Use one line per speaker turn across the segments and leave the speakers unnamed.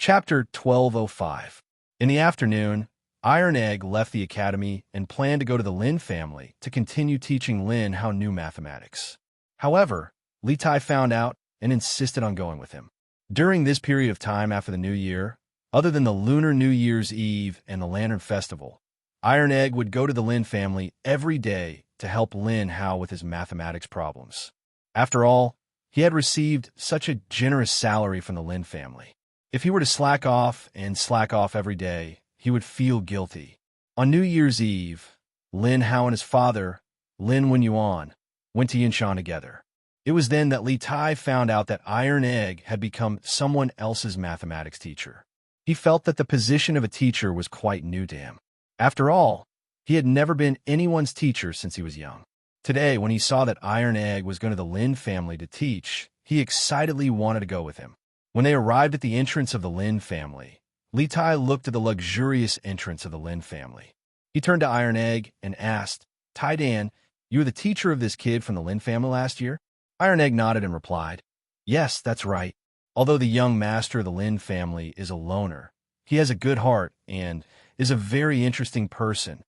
Chapter 1205. In the afternoon, Iron Egg left the academy and planned to go to the Lin family to continue teaching Lin how new mathematics. However, Li Tai found out and insisted on going with him. During this period of time after the New Year, other than the Lunar New Year's Eve and the Lantern Festival, Iron Egg would go to the Lin family every day to help Lin Hao with his mathematics problems. After all, he had received such a generous salary from the Lin family. If he were to slack off every day, he would feel guilty. On New Year's Eve, Lin Hao and his father, Lin Wenyuan, went to Yinshan together. It was then that Li Tai found out that Iron Egg had become someone else's mathematics teacher. He felt that the position of a teacher was quite new to him. After all, he had never been anyone's teacher since he was young. Today, when he saw that Iron Egg was going to the Lin family to teach, he excitedly wanted to go with him. When they arrived at the entrance of the Lin family, Li Tai looked at the luxurious entrance of the Lin family. He turned to Iron Egg and asked, "Tai Dan, you were the teacher of this kid from the Lin family last year?" Iron Egg nodded and replied, "Yes, that's right. Although the young master of the Lin family is a loner, he has a good heart and is a very interesting person."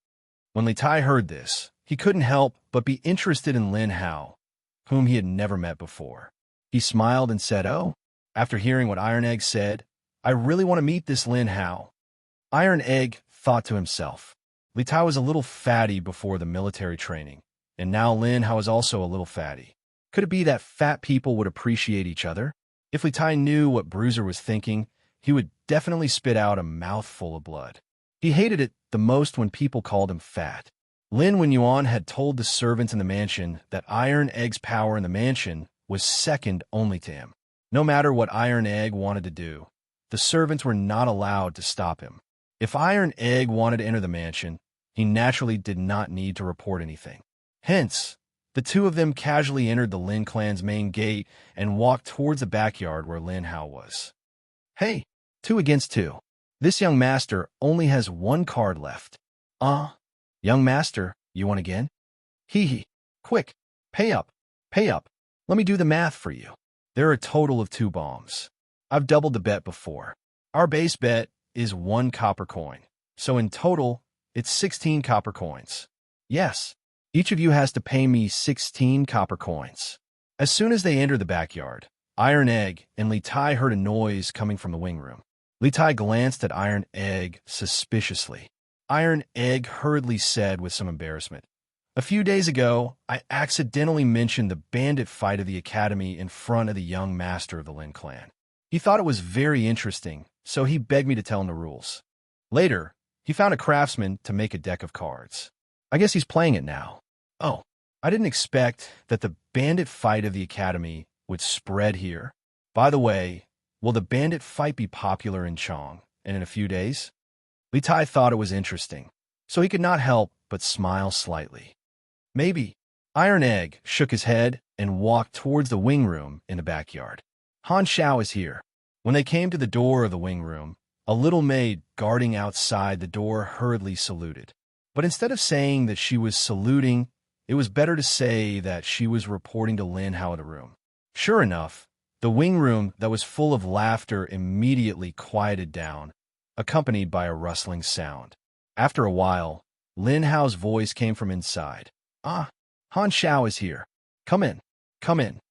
When Li Tai heard this, he couldn't help but be interested in Lin Hao, whom he had never met before. He smiled and said, "Oh." After hearing what Iron Egg said, "I really want to meet this Lin Hao." Iron Egg thought to himself, Li Tai was a little fatty before the military training, and now Lin Hao is also a little fatty. Could it be that fat people would appreciate each other? If Li Tai knew what Bruiser was thinking, he would definitely spit out a mouthful of blood. He hated it the most when people called him fat. Lin Wenyuan had told the servants in the mansion that Iron Egg's power in the mansion was second only to him. No matter what Iron Egg wanted to do, the servants were not allowed to stop him. If Iron Egg wanted to enter the mansion, he naturally did not need to report anything. Hence, the two of them casually entered the Lin clan's main gate and walked towards the backyard where Lin Hao was. "Hey, 2 against 2. This young master only has 1 card left." Young master, you won again?" "Hee hee. Quick, pay up, pay up. Let me do the math for you. There are a total of 2 bombs. I've doubled the bet before. Our base bet is 1 copper coin, so in total, it's 16 copper coins. Yes, each of you has to pay me 16 copper coins." As soon as they entered the backyard, Iron Egg and Li Tai heard a noise coming from the wing room. Li Tai glanced at Iron Egg suspiciously. Iron Egg hurriedly said with some embarrassment, "A few days ago, I accidentally mentioned the bandit fight of the academy in front of the young master of the Lin clan. He thought it was very interesting, so he begged me to tell him the rules. Later, he found a craftsman to make a deck of cards. I guess he's playing it now. Oh, I didn't expect that the bandit fight of the academy would spread here. By the way, will the bandit fight be popular in Chong and in a few days?" Li Tai thought it was interesting, so he could not help but smile slightly. "Maybe." Iron Egg shook his head and walked towards the wing room in the backyard. "Han Xiao is here." When they came to the door of the wing room, a little maid guarding outside the door hurriedly saluted. But instead of saying that she was saluting, it was better to say that she was reporting to Lin Hao the room. Sure enough, the wing room that was full of laughter immediately quieted down, accompanied by a rustling sound. After a while, Lin Hao's voice came from inside. Han Xiao is here. Come in, come in."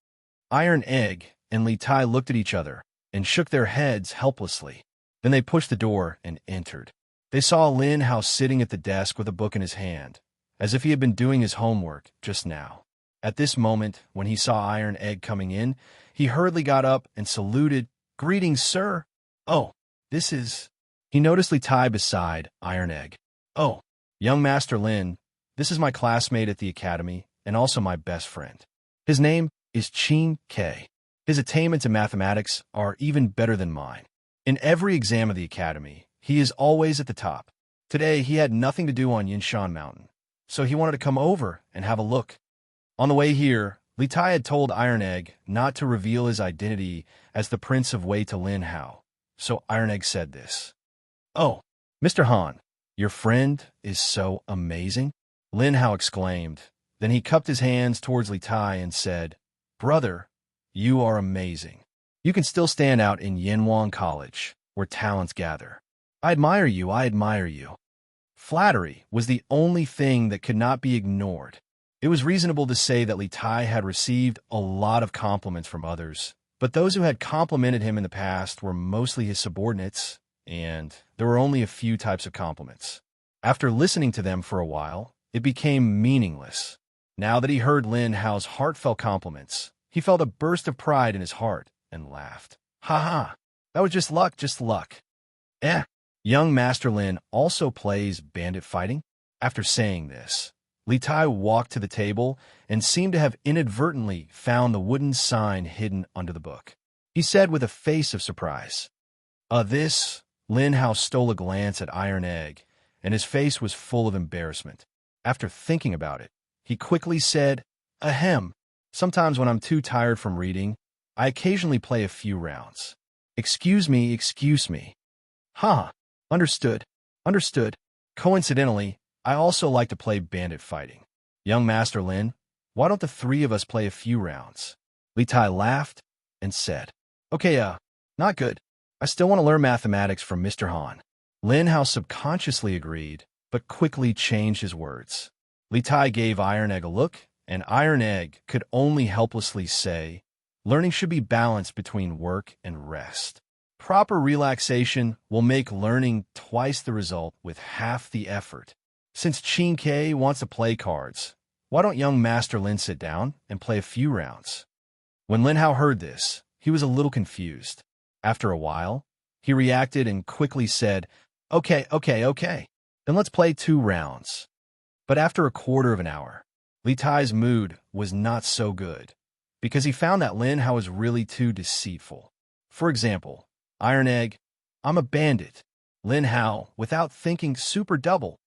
Iron Egg and Li Tai looked at each other and shook their heads helplessly. Then they pushed the door and entered. They saw Lin Hao sitting at the desk with a book in his hand, as if he had been doing his homework just now. At this moment, when he saw Iron Egg coming in, he hurriedly got up and saluted. "Greetings, sir." "Oh, this is..." He noticed Li Tai beside Iron Egg. "Oh, young Master Lin, this is my classmate at the academy and also my best friend. His name is Qin Ke. His attainments in mathematics are even better than mine. In every exam of the academy, he is always at the top. Today, he had nothing to do on Yinshan Mountain, so he wanted to come over and have a look." On the way here, Li Tai had told Iron Egg not to reveal his identity as the Prince of Wei to Lin Hao, so Iron Egg said this. "Oh, Mr. Han, your friend is so amazing," Lin Hao exclaimed. Then he cupped his hands towards Li Tai and said, "Brother, you are amazing. You can still stand out in Yanwang College. where talents gather. I admire you, I admire you. Flattery was the only thing that could not be ignored. It was reasonable to say that Li Tai had received a lot of compliments from others, but those who had complimented him in the past were mostly his subordinates, and there were only a few types of compliments. After listening to them for a while, it became meaningless. Now that he heard Lin Hao's heartfelt compliments, he felt a burst of pride in his heart and laughed. Ha ha, that was just luck, just luck. Eh. Young Master Lin also plays bandit fighting? After saying this, Li Tai walked to the table and seemed to have inadvertently found the wooden sign hidden under the book. He said with a face of surprise, This? Lin Hao stole a glance at Iron Egg, and his face was full of embarrassment. After thinking about it, he quickly said, Ahem. Sometimes when I'm too tired from reading, I occasionally play a few rounds. Excuse me, excuse me. Huh. Understood. Understood. Coincidentally, I also like to play bandit fighting. Young Master Lin, why don't the three of us play a few rounds? Li Tai laughed and said, Okay, not good. I still want to learn mathematics from Mr. Han. Lin Hao subconsciously agreed, but quickly changed his words. Li Tai gave Iron Egg a look, and Iron Egg could only helplessly say, Learning should be balanced between work and rest. Proper relaxation will make learning twice the result with half the effort. Since Qin Ke wants to play cards, why don't young Master Lin sit down and play a few rounds? When Lin Hao heard this, he was a little confused. After a while, he reacted and quickly said, Okay. Then let's play 2 rounds. But after a quarter of an hour, Li Tai's mood was not so good, because he found that Lin Hao was really too deceitful. For example, Iron Egg, I'm a bandit. Lin Hao, without thinking, super double.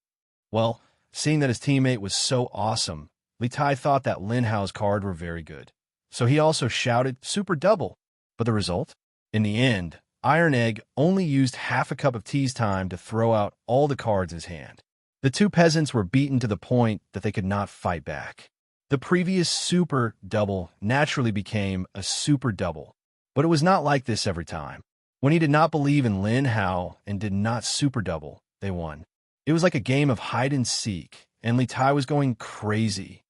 Well, seeing that his teammate was so awesome, Li Tai thought that Lin Hao's cards were very good. So he also shouted, super double. But the result? In the end, Iron Egg only used half a cup of tea's time to throw out all the cards in his hand. The 2 peasants were beaten to the point that they could not fight back. The previous super double naturally became a super double, but it was not like this every time. When he did not believe in Lin Hao and did not super double, they won. It was like a game of hide and seek, and Li Tai was going crazy.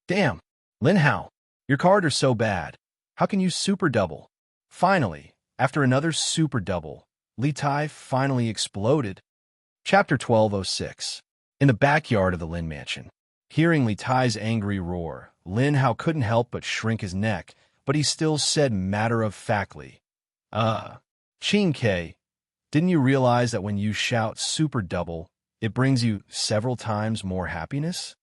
Damn, Lin Hao, your cards are so bad. How can you super double? Finally, after another super double, Li Tai finally exploded. Chapter 1206. In the backyard of the Lin mansion. Hearing Li Tai's angry roar, Lin Hao couldn't help but shrink his neck, but he still said matter-of-factly, Qin Ke, didn't you realize that when you shout super double, it brings you several times more happiness?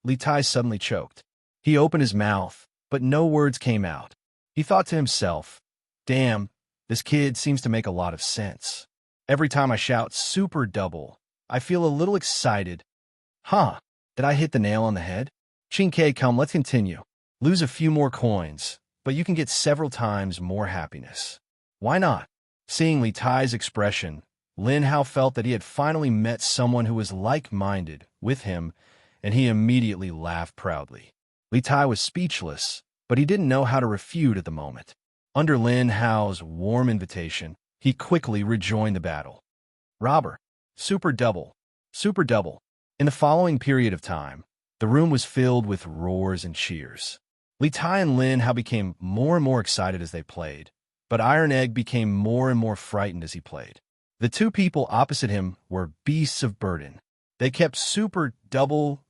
Li Tai suddenly choked. He opened his mouth, but no words came out. He thought to himself, Damn, this kid seems to make a lot of sense. Every time I shout super double, I feel a little excited. Huh, did I hit the nail on the head? Qin Ke, come, let's continue. Lose a few more coins, but you can get several times more happiness. Why not? Seeing Li Tai's expression, Lin Hao felt that he had finally met someone who was like-minded with him, and he immediately laughed proudly. Li Tai was speechless, but he didn't know how to refute at the moment. Under Lin Hao's warm invitation, he quickly rejoined the battle. Robber. Super double. Super double. In the following period of time, the room was filled with roars and cheers. Li Tai and Lin Hao became more and more excited as they played, but Iron Egg became more and more frightened as he played. The 2 people opposite him were beasts of burden. They kept super double,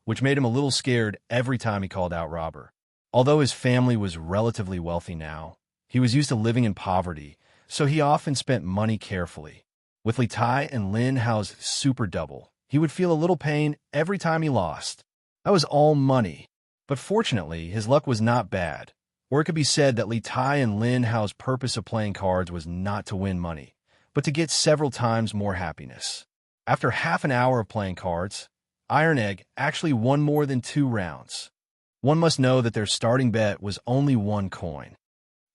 which made him a little scared every time he called out robber. Although his family was relatively wealthy now, he was used to living in poverty, so he often spent money carefully. With Li Tai and Lin Hao's super double, he would feel a little pain every time he lost. That was all money. But fortunately, his luck was not bad. Or it could be said that Li Tai and Lin Hao's purpose of playing cards was not to win money, but to get several times more happiness. After half an hour of playing cards, Iron Egg actually won more than 2 rounds. One must know that their starting bet was only 1 coin.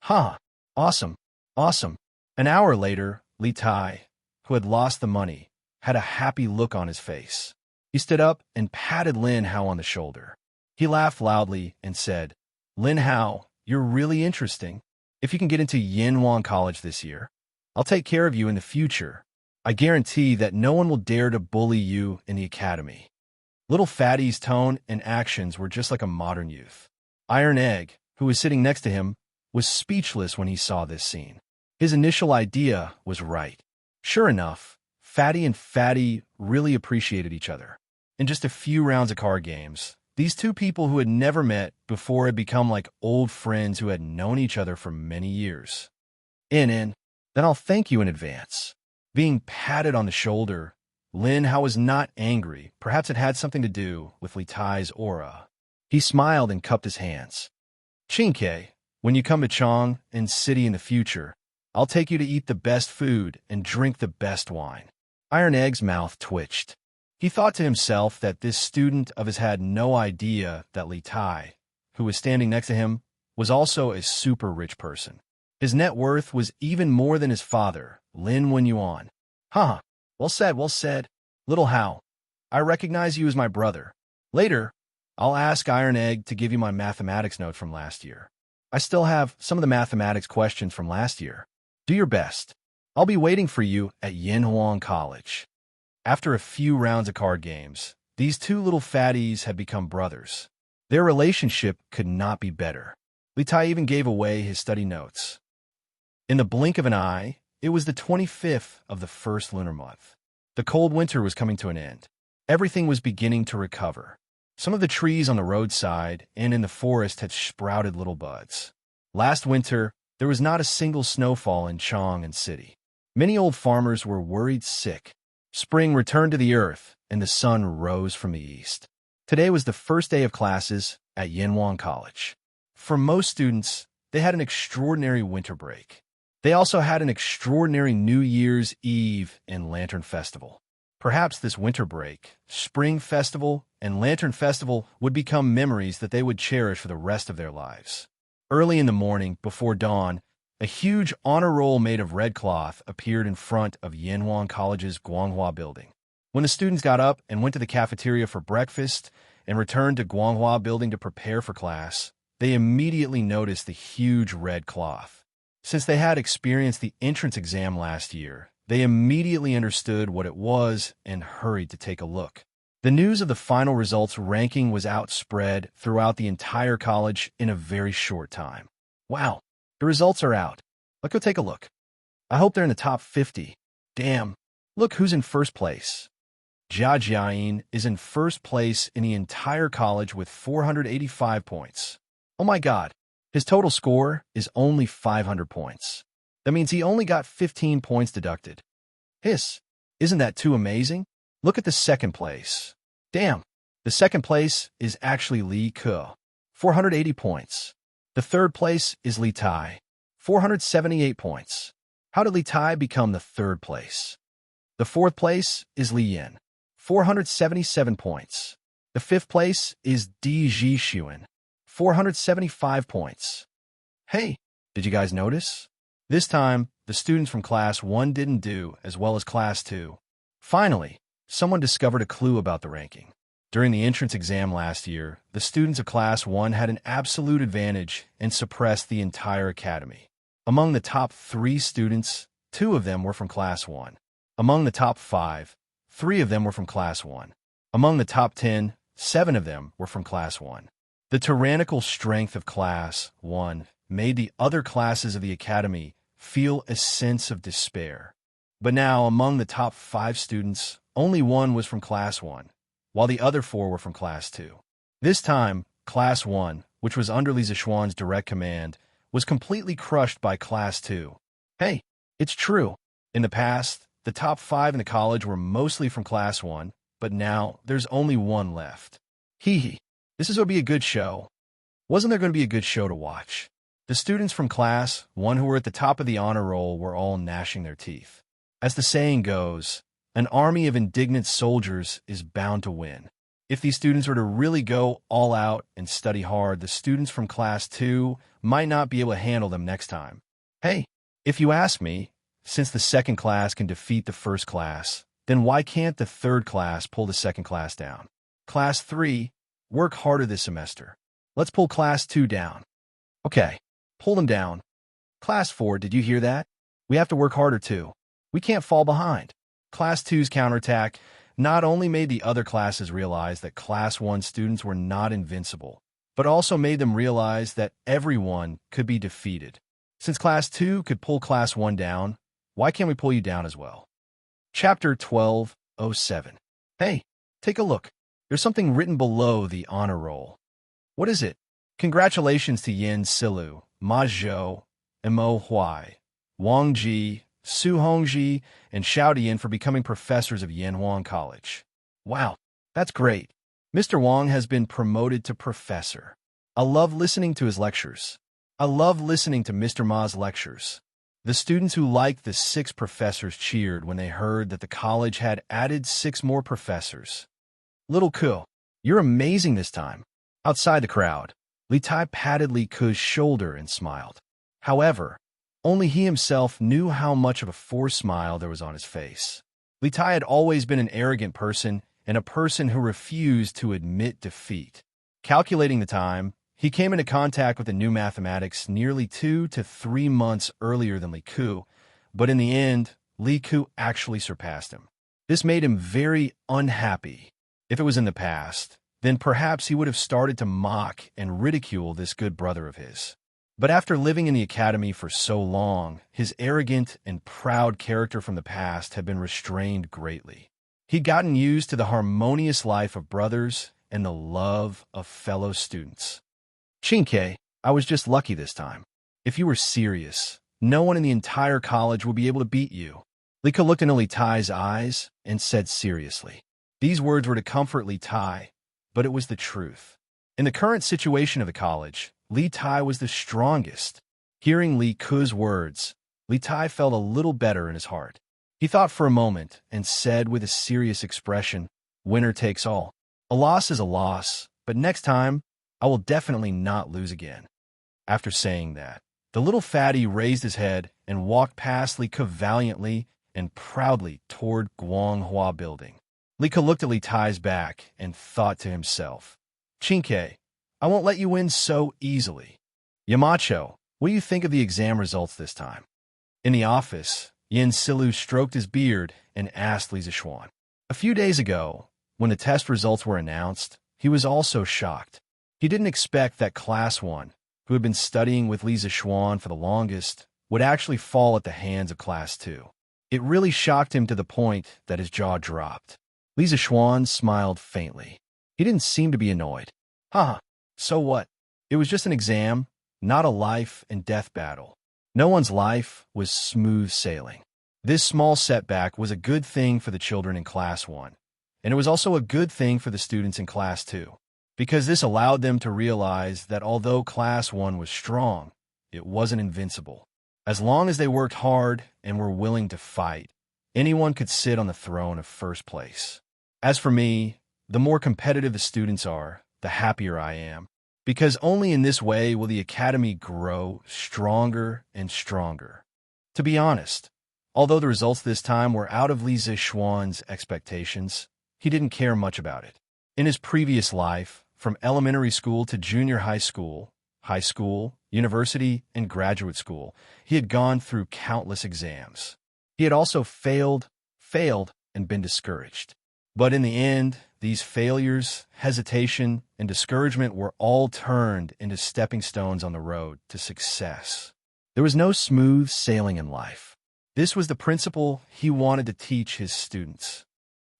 Huh, awesome. An hour later, Li Tai, who had lost the money, had a happy look on his face. He stood up and patted Lin Hao on the shoulder. He laughed loudly and said, Lin Hao, you're really interesting. If you can get into Yinhuang College this year, I'll take care of you in the future. I guarantee that no one will dare to bully you in the academy." Little Fatty's tone and actions were just like a modern youth. Iron Egg, who was sitting next to him, was speechless when he saw this scene. His initial idea was right. Sure enough, Fatty and Fatty really appreciated each other. In just a few rounds of card games, these two people who had never met before had become like old friends who had known each other for many years. Then I'll thank you in advance. Being patted on the shoulder, Lin Hao was not angry. Perhaps it had something to do with Li Tai's aura. He smiled and cupped his hands. "Qingke, when you come to Chong and City in the future, I'll take you to eat the best food and drink the best wine." Iron Egg's mouth twitched. He thought to himself that this student of his had no idea that Li Tai, who was standing next to him, was also a super rich person. His net worth was even more than his father, Lin Wenyuan. "Huh, well said. Little Hao, I recognize you as my brother. Later, I'll ask Iron Egg to give you my mathematics note from last year. I still have some of the mathematics questions from last year. Do your best. I'll be waiting for you at Yinhuang College." After a few rounds of card games, these two little fatties had become brothers. Their relationship could not be better. Li Tai even gave away his study notes. In the blink of an eye, it was the 25th of the first lunar month. The cold winter was coming to an end. Everything was beginning to recover. Some of the trees on the roadside and in the forest had sprouted little buds. Last winter, there was not a single snowfall in Chong and City. Many old farmers were worried sick. Spring returned to the earth, and the sun rose from the east. Today was the first day of classes at Yinhuang College. For most students, they had an extraordinary winter break. They also had an extraordinary New Year's Eve and Lantern Festival. Perhaps this winter break, Spring Festival, and Lantern Festival would become memories that they would cherish for the rest of their lives. Early in the morning, before dawn, a huge honor roll made of red cloth appeared in front of Yinhuang College's Guanghua building. When the students got up and went to the cafeteria for breakfast and returned to Guanghua building to prepare for class, they immediately noticed the huge red cloth. Since they had experienced the entrance exam last year, they immediately understood what it was and hurried to take a look. The news of the final results ranking was outspread throughout the entire college in a very short time. "Wow, the results are out. Let's go take a look. I hope they're in the top 50. Damn, look who's in first place." Jia Jiayin is in first place in the entire college with 485 points. Oh my god, his total score is only 500 points. That means he only got 15 points deducted. Isn't that too amazing? Look at the second place. Damn, the second place is actually Li Ke, 480 points. The third place is Li Tai, 478 points. How did Li Tai become the third place? The fourth place is Li Yin, 477 points. The fifth place is Di Jixuan, 475 points. Hey, did you guys notice? This time, the students from Class 1 didn't do as well as Class 2. Finally, someone discovered a clue about the ranking. During the entrance exam last year, the students of Class 1 had an absolute advantage and suppressed the entire academy. Among the top 3 students, 2 of them were from Class 1. Among the top 5, 3 of them were from Class 1. Among the top 10, 7 of them were from Class 1. The tyrannical strength of Class 1 made the other classes of the academy feel a sense of despair. But now, among the top 5 students, only 1 was from Class 1, while the other 4 were from Class 2. This time, Class 1, which was under Li Zishuan's direct command, was completely crushed by Class 2. Hey, it's true. In the past, the top 5 in the college were mostly from Class 1, but now there's only 1 left. Hee, this is going to be a good show. Wasn't there going to be a good show to watch? The students from Class 1 who were at the top of the honor roll were all gnashing their teeth. As the saying goes, an army of indignant soldiers is bound to win. If these students were to really go all out and study hard, the students from Class 2 might not be able to handle them next time. Hey, if you ask me, since the second class can defeat the first class, then why can't the third class pull the second class down? Class 3, work harder this semester. Let's pull Class 2 down. Okay, pull them down. Class 4, did you hear that? We have to work harder too. We can't fall behind. Class two's counterattack not only made the other classes realize that Class 1 students were not invincible, but also made them realize that everyone could be defeated. Since Class 2 could pull Class 1 down, why can't we pull you down as well? Chapter 1207. Hey, take a look. There's something written below the honor roll. What is it? Congratulations to Yin Silu, Ma Zhou, and Mo Huai, Wang Ji, Su Hongji, and Xiao Dian for becoming professors of Yanhuang College. Wow, that's great. Mr. Wang has been promoted to professor. I love listening to his lectures. I love listening to Mr. Ma's lectures. The students who liked the 6 professors cheered when they heard that the college had added 6 more professors. Little Ku, you're amazing this time. Outside the crowd, Li Tai patted Li Ku's shoulder and smiled. However, only he himself knew how much of a forced smile there was on his face. Li Tai had always been an arrogant person and a person who refused to admit defeat. Calculating the time, he came into contact with the new mathematics nearly 2 to 3 months earlier than Li Ku, but in the end, Li Ku actually surpassed him. This made him very unhappy. If it was in the past, then perhaps he would have started to mock and ridicule this good brother of his. But after living in the academy for so long, his arrogant and proud character from the past had been restrained greatly. He'd gotten used to the harmonious life of brothers and the love of fellow students. Chinke, I was just lucky this time. If you were serious, no one in the entire college would be able to beat you. Li Ku looked into Li Tai's eyes and said seriously. These words were to comfort Li Tai, but it was the truth. In the current situation of the college, Li Tai was the strongest. Hearing Li Ku's words, Li Tai felt a little better in his heart. He thought for a moment and said with a serious expression, "Winner takes all. A loss is a loss, but next time, I will definitely not lose again." After saying that, the little fatty raised his head and walked past Li Ku valiantly and proudly toward Guanghua Building. Li Ku looked at Li Tai's back and thought to himself, "Chinke, I won't let you win so easily." Yamacho, what do you think of the exam results this time? In the office, Yin Silu stroked his beard and asked Li Zishuan. A few days ago, when the test results were announced, he was also shocked. He didn't expect that Class 1, who had been studying with Li Zishuan for the longest, would actually fall at the hands of Class 2. It really shocked him to the point that his jaw dropped. Li Zishuan smiled faintly. He didn't seem to be annoyed. Haha, so what? It was just an exam, not a life and death battle. No one's life was smooth sailing. This small setback was a good thing for the children in Class 1, and it was also a good thing for the students in Class 2, because this allowed them to realize that although Class 1 was strong, it wasn't invincible. As long as they worked hard and were willing to fight, anyone could sit on the throne of first place. As for me, the more competitive the students are, the happier I am, because only in this way will the academy grow stronger and stronger. To be honest, although the results this time were out of Li Zishuan's expectations, he didn't care much about it. In his previous life, from elementary school to junior high school, university, and graduate school, he had gone through countless exams. He had also failed, and been discouraged. But in the end, these failures, hesitation, and discouragement were all turned into stepping stones on the road to success. There was no smooth sailing in life. This was the principle he wanted to teach his students.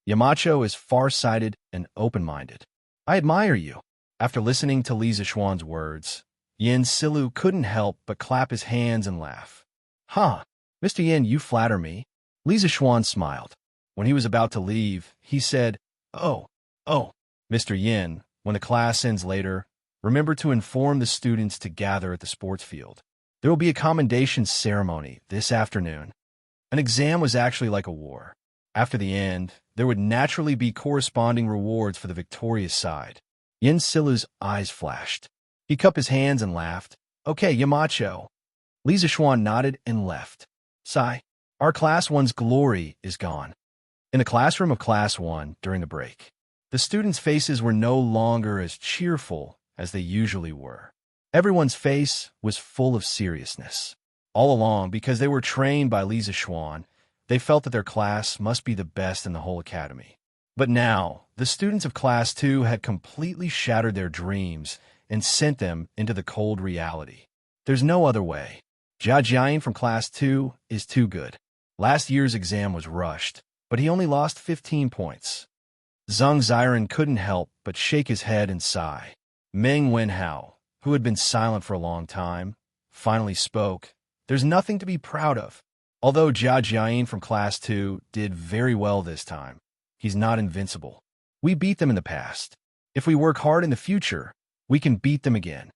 Yamacho is far-sighted and open-minded. I admire you. After listening to Li Zishuan's words, Yin Silu couldn't help but clap his hands and laugh. Huh, Mr. Yin, you flatter me. Li Zishuan smiled. When he was about to leave, he said, Oh, Mr. Yin, when the class ends later, remember to inform the students to gather at the sports field. There will be a commendation ceremony this afternoon. An exam was actually like a war. After the end, there would naturally be corresponding rewards for the victorious side. Yin Silu's eyes flashed. He cupped his hands and laughed. Okay, Yamacho. Li Zishuan nodded and left. Sigh, our Class 1's glory is gone. In the classroom of Class 1 during the break, the students' faces were no longer as cheerful as they usually were. Everyone's face was full of seriousness. All along, because they were trained by Lisa Schwann, they felt that their class must be the best in the whole academy. But now, the students of Class 2 had completely shattered their dreams and sent them into the cold reality. There's no other way. Jia Jiayin from Class 2 is too good. Last year's exam was rushed, but he only lost 15 points. Zheng Ziren couldn't help but shake his head and sigh. Meng Wenhao, who had been silent for a long time, finally spoke. There's nothing to be proud of. Although Jia Jiayin from Class 2 did very well this time, he's not invincible. We beat them in the past. If we work hard in the future, we can beat them again.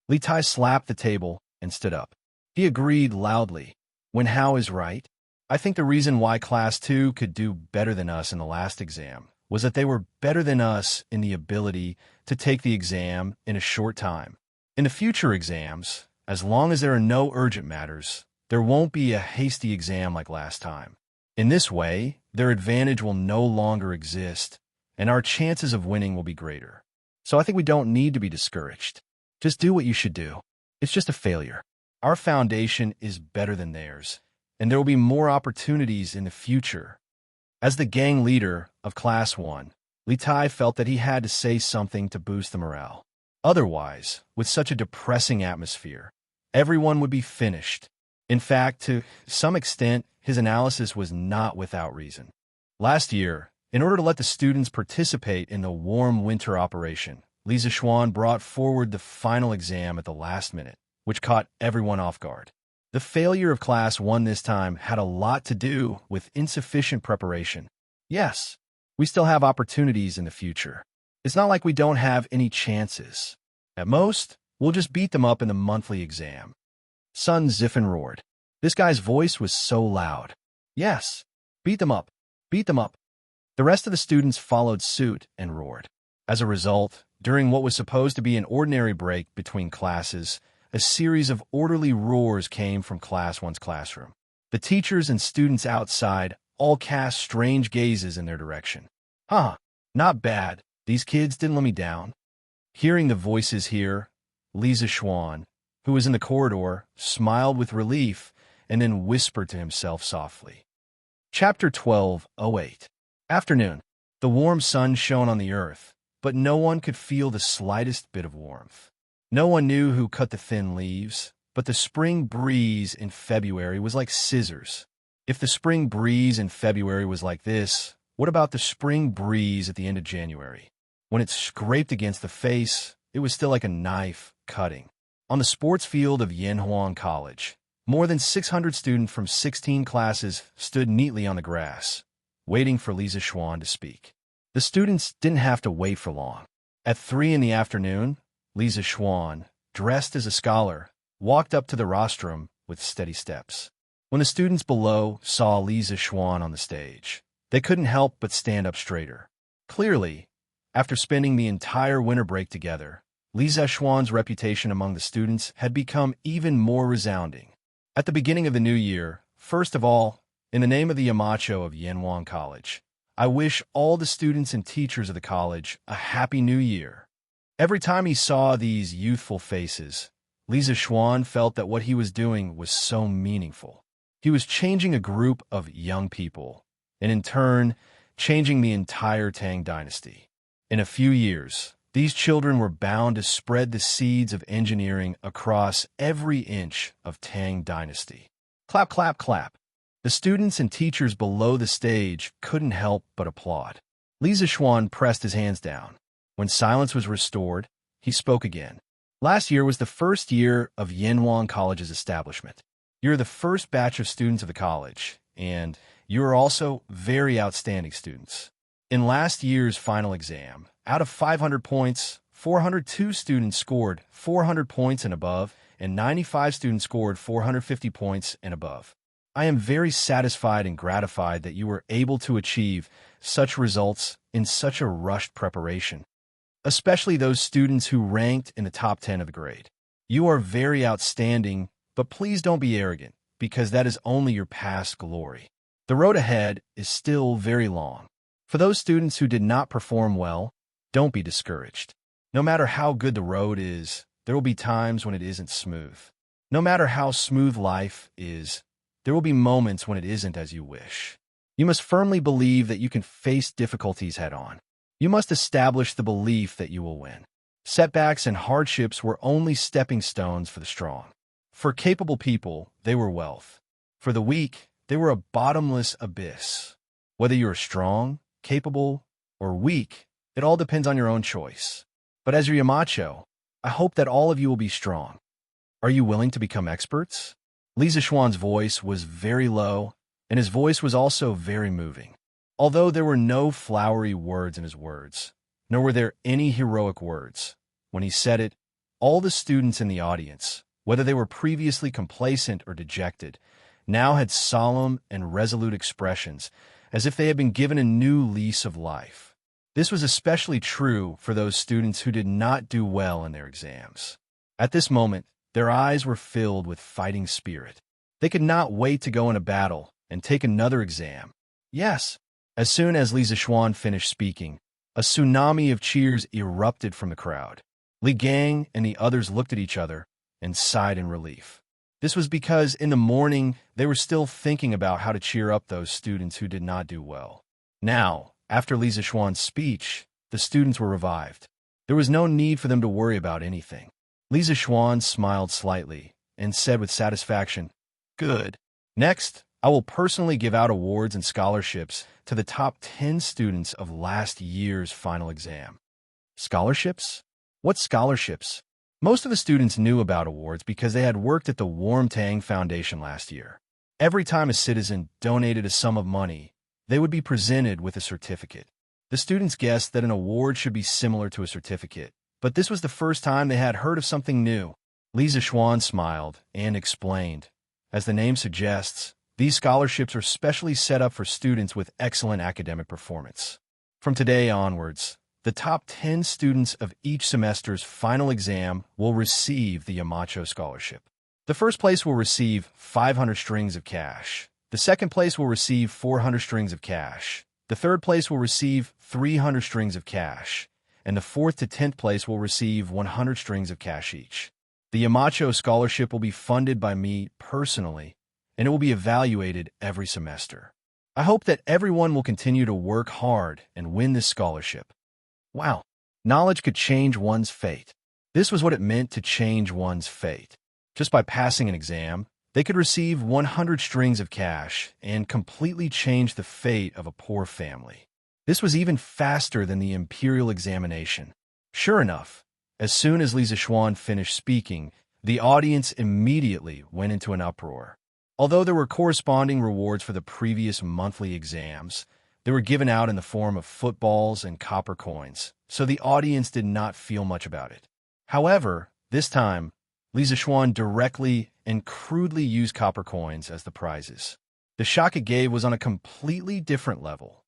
Li Tai slapped the table and stood up. He agreed loudly. Wenhao is right. I think the reason why Class 2 could do better than us in the last exam was that they were better than us in the ability to take the exam in a short time. In the future exams, as long as there are no urgent matters, there won't be a hasty exam like last time. In this way, their advantage will no longer exist, and our chances of winning will be greater. So I think we don't need to be discouraged. Just do what you should do. It's just a failure. Our foundation is better than theirs, and there will be more opportunities in the future. As the gang leader of Class 1, Li Tai felt that he had to say something to boost the morale. Otherwise, with such a depressing atmosphere, everyone would be finished. In fact, to some extent, his analysis was not without reason. Last year, in order to let the students participate in the warm winter operation, Lisa Schwann brought forward the final exam at the last minute, which caught everyone off guard. The failure of Class 1 this time had a lot to do with insufficient preparation. Yes, we still have opportunities in the future. It's not like we don't have any chances. At most, we'll just beat them up in the monthly exam. Sun Ziffen roared. This guy's voice was so loud. Yes, beat them up. Beat them up. The rest of the students followed suit and roared. As a result, during what was supposed to be an ordinary break between classes, a series of orderly roars came from Class 1's classroom. The teachers and students outside all cast strange gazes in their direction. Huh, not bad. These kids didn't let me down. Hearing the voices here, Lisa Schwann, who was in the corridor, smiled with relief and then whispered to himself softly. Chapter 12:08. Afternoon. The warm sun shone on the earth, but no one could feel the slightest bit of warmth. No one knew who cut the thin leaves, but the spring breeze in February was like scissors. If the spring breeze in February was like this, what about the spring breeze at the end of January? When it scraped against the face, it was still like a knife cutting. On the sports field of Yanhuang College, more than 600 students from 16 classes stood neatly on the grass, waiting for Lisa Schwann to speak. The students didn't have to wait for long. At 3 in the afternoon, Lisa Schwann, dressed as a scholar, walked up to the rostrum with steady steps. When the students below saw Lisa Schwann on the stage, they couldn't help but stand up straighter. Clearly, after spending the entire winter break together, Lisa Schwann's reputation among the students had become even more resounding. At the beginning of the new year, first of all, in the name of the Yamacho of Yanhuang College, I wish all the students and teachers of the college a happy new year. Every time he saw these youthful faces, Lisa Schwann felt that what he was doing was so meaningful. He was changing a group of young people, and in turn, changing the entire Tang dynasty. In a few years, these children were bound to spread the seeds of engineering across every inch of Tang dynasty. Clap, clap, clap. The students and teachers below the stage couldn't help but applaud. Lisa Schwann pressed his hands down. When silence was restored, he spoke again. Last year was the first year of Yanhuang College's establishment. You're the first batch of students of the college, and you are also very outstanding students. In last year's final exam, out of 500 points, 402 students scored 400 points and above, and 95 students scored 450 points and above. I am very satisfied and gratified that you were able to achieve such results in such a rushed preparation, especially those students who ranked in the top 10 of the grade. You are very outstanding, but please don't be arrogant, because that is only your past glory. The road ahead is still very long. For those students who did not perform well, don't be discouraged. No matter how good the road is, there will be times when it isn't smooth. No matter how smooth life is, there will be moments when it isn't as you wish. You must firmly believe that you can face difficulties head-on. You must establish the belief that you will win. Setbacks and hardships were only stepping stones for the strong. For capable people, they were wealth. For the weak, they were a bottomless abyss. Whether you are strong, capable, or weak, it all depends on your own choice. But as your Yamacho, I hope that all of you will be strong. Are you willing to become experts? Li Zixuan's voice was very low, and his voice was also very moving. Although there were no flowery words in his words, nor were there any heroic words, when he said it, all the students in the audience, whether they were previously complacent or dejected, now had solemn and resolute expressions, as if they had been given a new lease of life. This was especially true for those students who did not do well in their exams. At this moment, their eyes were filled with fighting spirit. They could not wait to go in a battle and take another exam. Yes, as soon as Li Zixuan finished speaking, a tsunami of cheers erupted from the crowd. Li Gang and the others looked at each other and sighed in relief. This was because in the morning they were still thinking about how to cheer up those students who did not do well. Now, after Li Zixuan's speech, the students were revived. There was no need for them to worry about anything. Li Zixuan smiled slightly and said with satisfaction, "Good. Next, I will personally give out awards and scholarships to the top 10 students of last year's final exam." Scholarships? What scholarships? Most of the students knew about awards because they had worked at the Warm Tang Foundation last year. Every time a citizen donated a sum of money, they would be presented with a certificate. The students guessed that an award should be similar to a certificate, but this was the first time they had heard of something new. Li Zixuan smiled and explained, as the name suggests, these scholarships are specially set up for students with excellent academic performance. From today onwards, the top 10 students of each semester's final exam will receive the Yamacho Scholarship. The first place will receive 500 strings of cash. The second place will receive 400 strings of cash. The third place will receive 300 strings of cash. And the 4th to 10th place will receive 100 strings of cash each. The Yamacho Scholarship will be funded by me personally, and it will be evaluated every semester. I hope that everyone will continue to work hard and win this scholarship. Wow, knowledge could change one's fate. This was what it meant to change one's fate. Just by passing an exam, they could receive 100 strings of cash and completely change the fate of a poor family. This was even faster than the imperial examination. Sure enough, as soon as Li Zixuan finished speaking, the audience immediately went into an uproar. Although there were corresponding rewards for the previous monthly exams, they were given out in the form of footballs and copper coins, so the audience did not feel much about it. However, this time, Li Zixuan directly and crudely used copper coins as the prizes. The shock it gave was on a completely different level.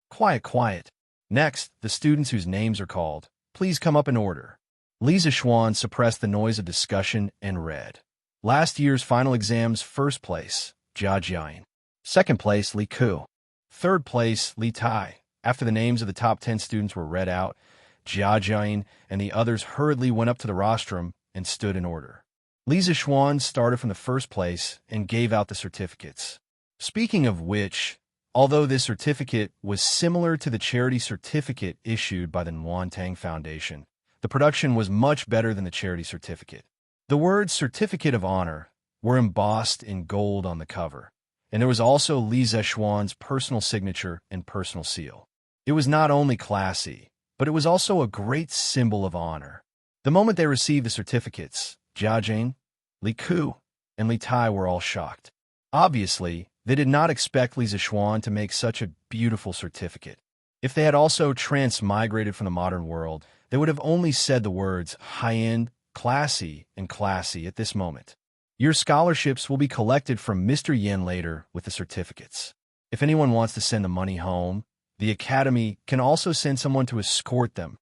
Quiet, quiet. Next, the students whose names are called, please come up in order. Li Zixuan suppressed the noise of discussion and read. Last year's final exams, first place, Jia Jian. Second place, Li Ku. Third place, Li Tai. After the names of the top 10 students were read out, Jia Jian and the others hurriedly went up to the rostrum and stood in order. Li Zixuan started from the first place and gave out the certificates. Speaking of which, although this certificate was similar to the charity certificate issued by the Nwantang Foundation, the production was much better than the charity certificate. The words Certificate of Honor were embossed in gold on the cover, and there was also Li Zixuan's personal signature and personal seal. It was not only classy, but it was also a great symbol of honor. The moment they received the certificates, Jia Jing, Li Ku, and Li Tai were all shocked. Obviously, they did not expect Li Zixuan to make such a beautiful certificate. If they had also transmigrated from the modern world, they would have only said the words high-end, classy, and classy at this moment. Your scholarships will be collected from Mr. Yen later with the certificates. If anyone wants to send the money home, the academy can also send someone to escort them.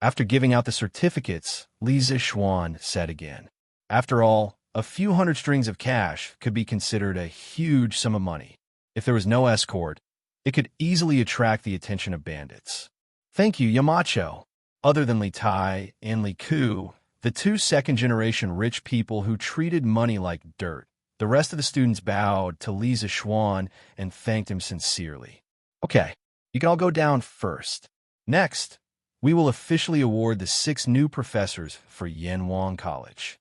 After giving out the certificates, Li Zixuan said again, after all, a few hundred strings of cash could be considered a huge sum of money. If there was no escort, it could easily attract the attention of bandits. Thank you, Yamacho. Other than Li Tai and Li Ku, the two second-generation rich people who treated money like dirt. The rest of the students bowed to Li Zishuan and thanked him sincerely. Okay, you can all go down first. Next, we will officially award the 6 new professors for Yanhuang College.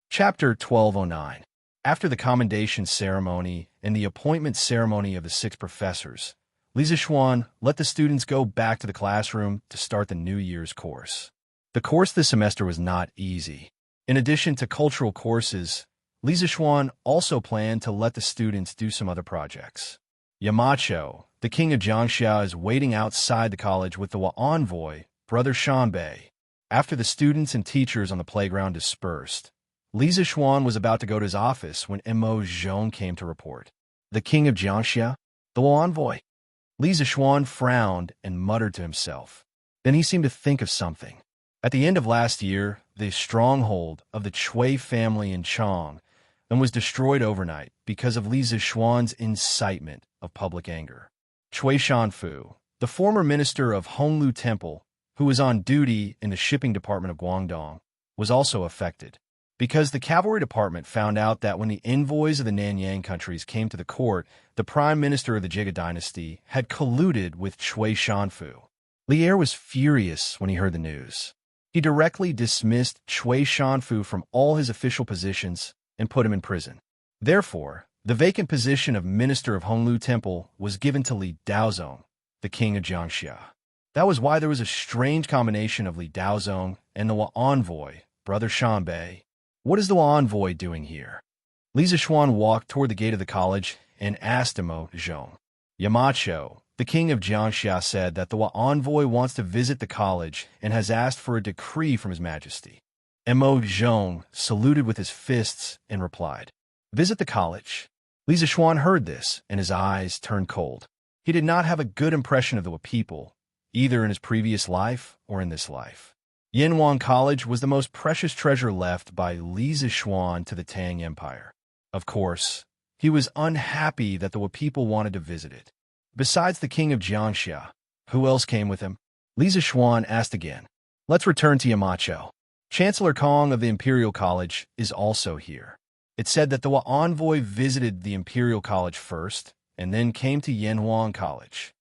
Chapter 1209. After the commendation ceremony and the appointment ceremony of the 6 professors, Li Zishuan let the students go back to the classroom to start the New Year's course. The course this semester was not easy. In addition to cultural courses, Li Zishuan also planned to let the students do some other projects. Yamacho, the king of Jiangxia, is waiting outside the college with the envoy, Brother Shanbei. After the students and teachers on the playground dispersed, Li Zishuan was about to go to his office when Mo Zhong came to report. The king of Jiangxia? The envoy? Li Zishuan frowned and muttered to himself. Then he seemed to think of something. At the end of last year, the stronghold of the Chui family in Chang was destroyed overnight because of Li Zishuan's incitement of public anger. Chui Shanfu, the former minister of Honglu Temple, who was on duty in the shipping department of Guangdong, was also affected. Because the cavalry department found out that when the envoys of the Nanyang countries came to the court, the prime minister of the Jigga dynasty had colluded with Chui Shanfu. Li Er was furious when he heard the news. He directly dismissed Chui Shanfu from all his official positions and put him in prison. Therefore, the vacant position of minister of Honglu Temple was given to Li Daozong, the king of Jiangxia. That was why there was a strange combination of Li Daozong and the envoy, Brother Shanbei. What is the envoy doing here? Li Zishuan walked toward the gate of the college and asked Mo Zhong. Yamacho, the king of Jiangxia, said that the envoy wants to visit the college and has asked for a decree from His Majesty. Mo Zhong saluted with his fists and replied, "Visit the college." Li Zishuan heard this, and his eyes turned cold. He did not have a good impression of the people, either in his previous life or in this life. Yanhuang College was the most precious treasure left by Li Zishuan to the Tang Empire. Of course, he was unhappy that the people wanted to visit it. Besides the king of Jiangxia, who else came with him? Li Zishuan asked again. Let's return to Yamacho. Chancellor Kong of the Imperial College is also here. It said that the envoy visited the Imperial College first, and then came to Yanhuang College.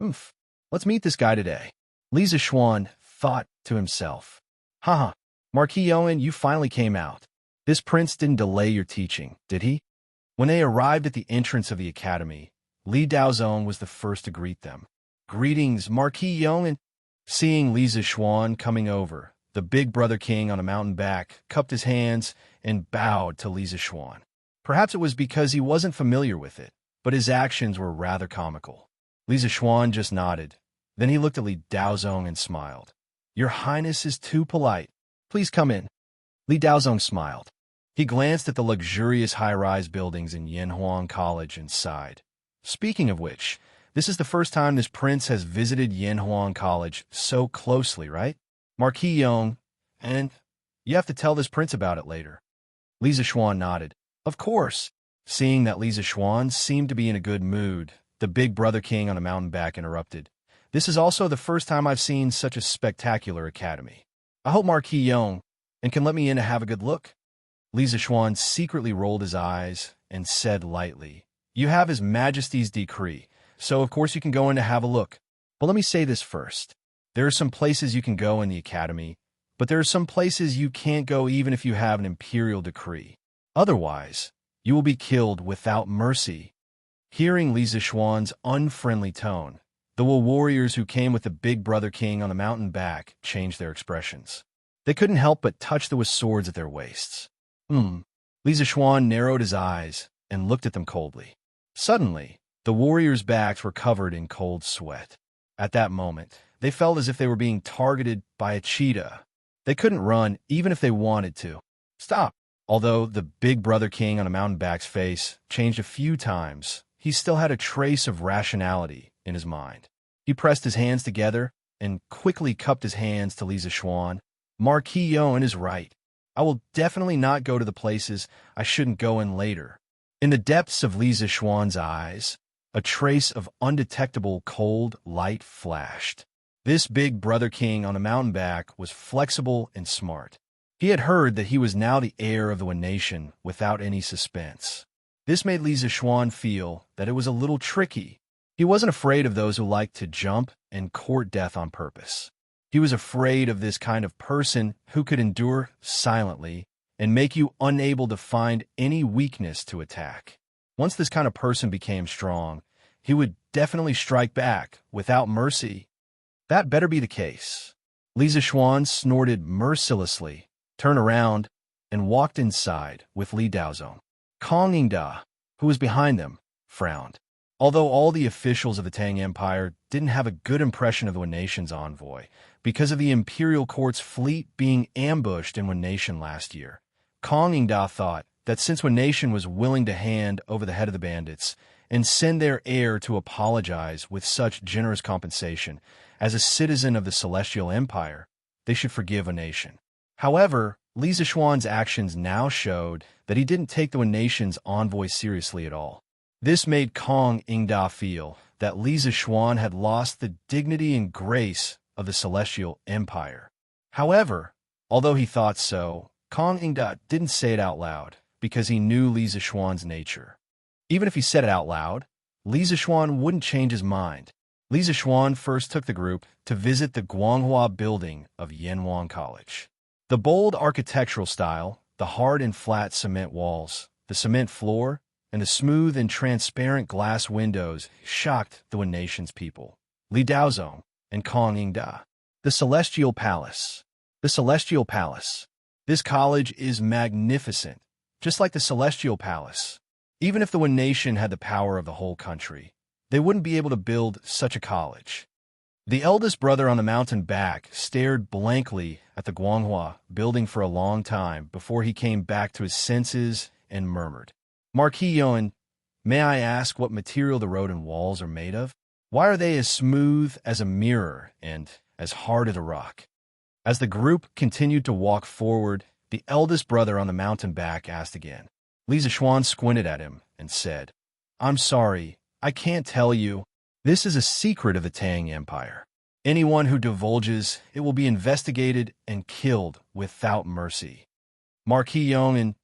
Let's meet this guy today. Li Zishuan thought to himself. Haha, Marquis Owen, you finally came out. This prince didn't delay your teaching, did he? When they arrived at the entrance of the academy, Li Daozong was the first to greet them. Greetings, Marquis Owen. Seeing Li Zishuan coming over, the big brother king on a mountain back cupped his hands and bowed to Li Zishuan. Perhaps it was because he wasn't familiar with it, but his actions were rather comical. Li Zishuan just nodded. Then he looked at Li Daozong and smiled. Your Highness is too polite. Please come in. Li Daozong smiled. He glanced at the luxurious high-rise buildings in Yanhuang College and sighed. Speaking of which, this is the first time this prince has visited Yanhuang College so closely, right? Marquis Yong, and you have to tell this prince about it later. Li Zishuan nodded. Of course. Seeing that Li Zishuan seemed to be in a good mood, the big brother king on a mountain back interrupted. This is also the first time I've seen such a spectacular academy. I hope Marquis Yong and can let me in to have a good look. Li Zishuan secretly rolled his eyes and said lightly, You have His Majesty's decree, so of course you can go in to have a look. But let me say this first. There are some places you can go in the academy, but there are some places you can't go even if you have an imperial decree. Otherwise, you will be killed without mercy. Hearing Li Zishuan's unfriendly tone, the warriors who came with the big brother king on the mountain back changed their expressions. They couldn't help but touch them with swords at their waists. Li Zishuan narrowed his eyes and looked at them coldly. Suddenly, the warriors' backs were covered in cold sweat. At that moment, they felt as if they were being targeted by a cheetah. They couldn't run even if they wanted to. Stop! Although the big brother king on a mountain back's face changed a few times, he still had a trace of rationality in his mind. He pressed his hands together and quickly cupped his hands to Li Zishuan. Marquis Yoan is right. I will definitely not go to the places I shouldn't go in later. In the depths of Li Zishuan's eyes, a trace of undetectable cold light flashed. This big brother king on a mountain back was flexible and smart. He had heard that he was now the heir of the Wen nation without any suspense. This made Li Zixuan feel that it was a little tricky. He wasn't afraid of those who liked to jump and court death on purpose. He was afraid of this kind of person who could endure silently and make you unable to find any weakness to attack. Once this kind of person became strong, he would definitely strike back without mercy. That better be the case. Li Zixuan snorted mercilessly, turned around, and walked inside with Li Daozong. Kong Yingda, who was behind them, frowned. Although all the officials of the Tang Empire didn't have a good impression of the Wen nation's envoy because of the imperial court's fleet being ambushed in Wen nation last year, Kong Yingda thought that since Wen nation was willing to hand over the head of the bandits and send their heir to apologize with such generous compensation as a citizen of the Celestial Empire, they should forgive Wen nation. However, Li Zixuan's actions now showed that he didn't take the Wen nation's envoy seriously at all. This made Kong Yingda feel that Li Zixuan had lost the dignity and grace of the Celestial Empire. However, although he thought so, Kong Yingda didn't say it out loud because he knew Li Zixuan's nature. Even if he said it out loud, Li Zixuan wouldn't change his mind. Li Zixuan first took the group to visit the Guanghua building of Yanwang College. The bold architectural style, the hard and flat cement walls, the cement floor, and the smooth and transparent glass windows shocked the Wen nation's people. Li Daozong and Kong Yingda. The Celestial Palace. The Celestial Palace. This college is magnificent, just like the Celestial Palace. Even if the Wen nation had the power of the whole country, they wouldn't be able to build such a college. The eldest brother on the mountain back stared blankly at the Guanghua building for a long time before he came back to his senses and murmured, "Marquis Yuan, may I ask what material the road and walls are made of? Why are they as smooth as a mirror and as hard as a rock?" As the group continued to walk forward, the eldest brother on the mountain back asked again. Li Zixuan squinted at him and said, "I'm sorry, I can't tell you. This is a secret of the Tang Empire. Anyone who divulges it will be investigated and killed without mercy." Marquis Yuan,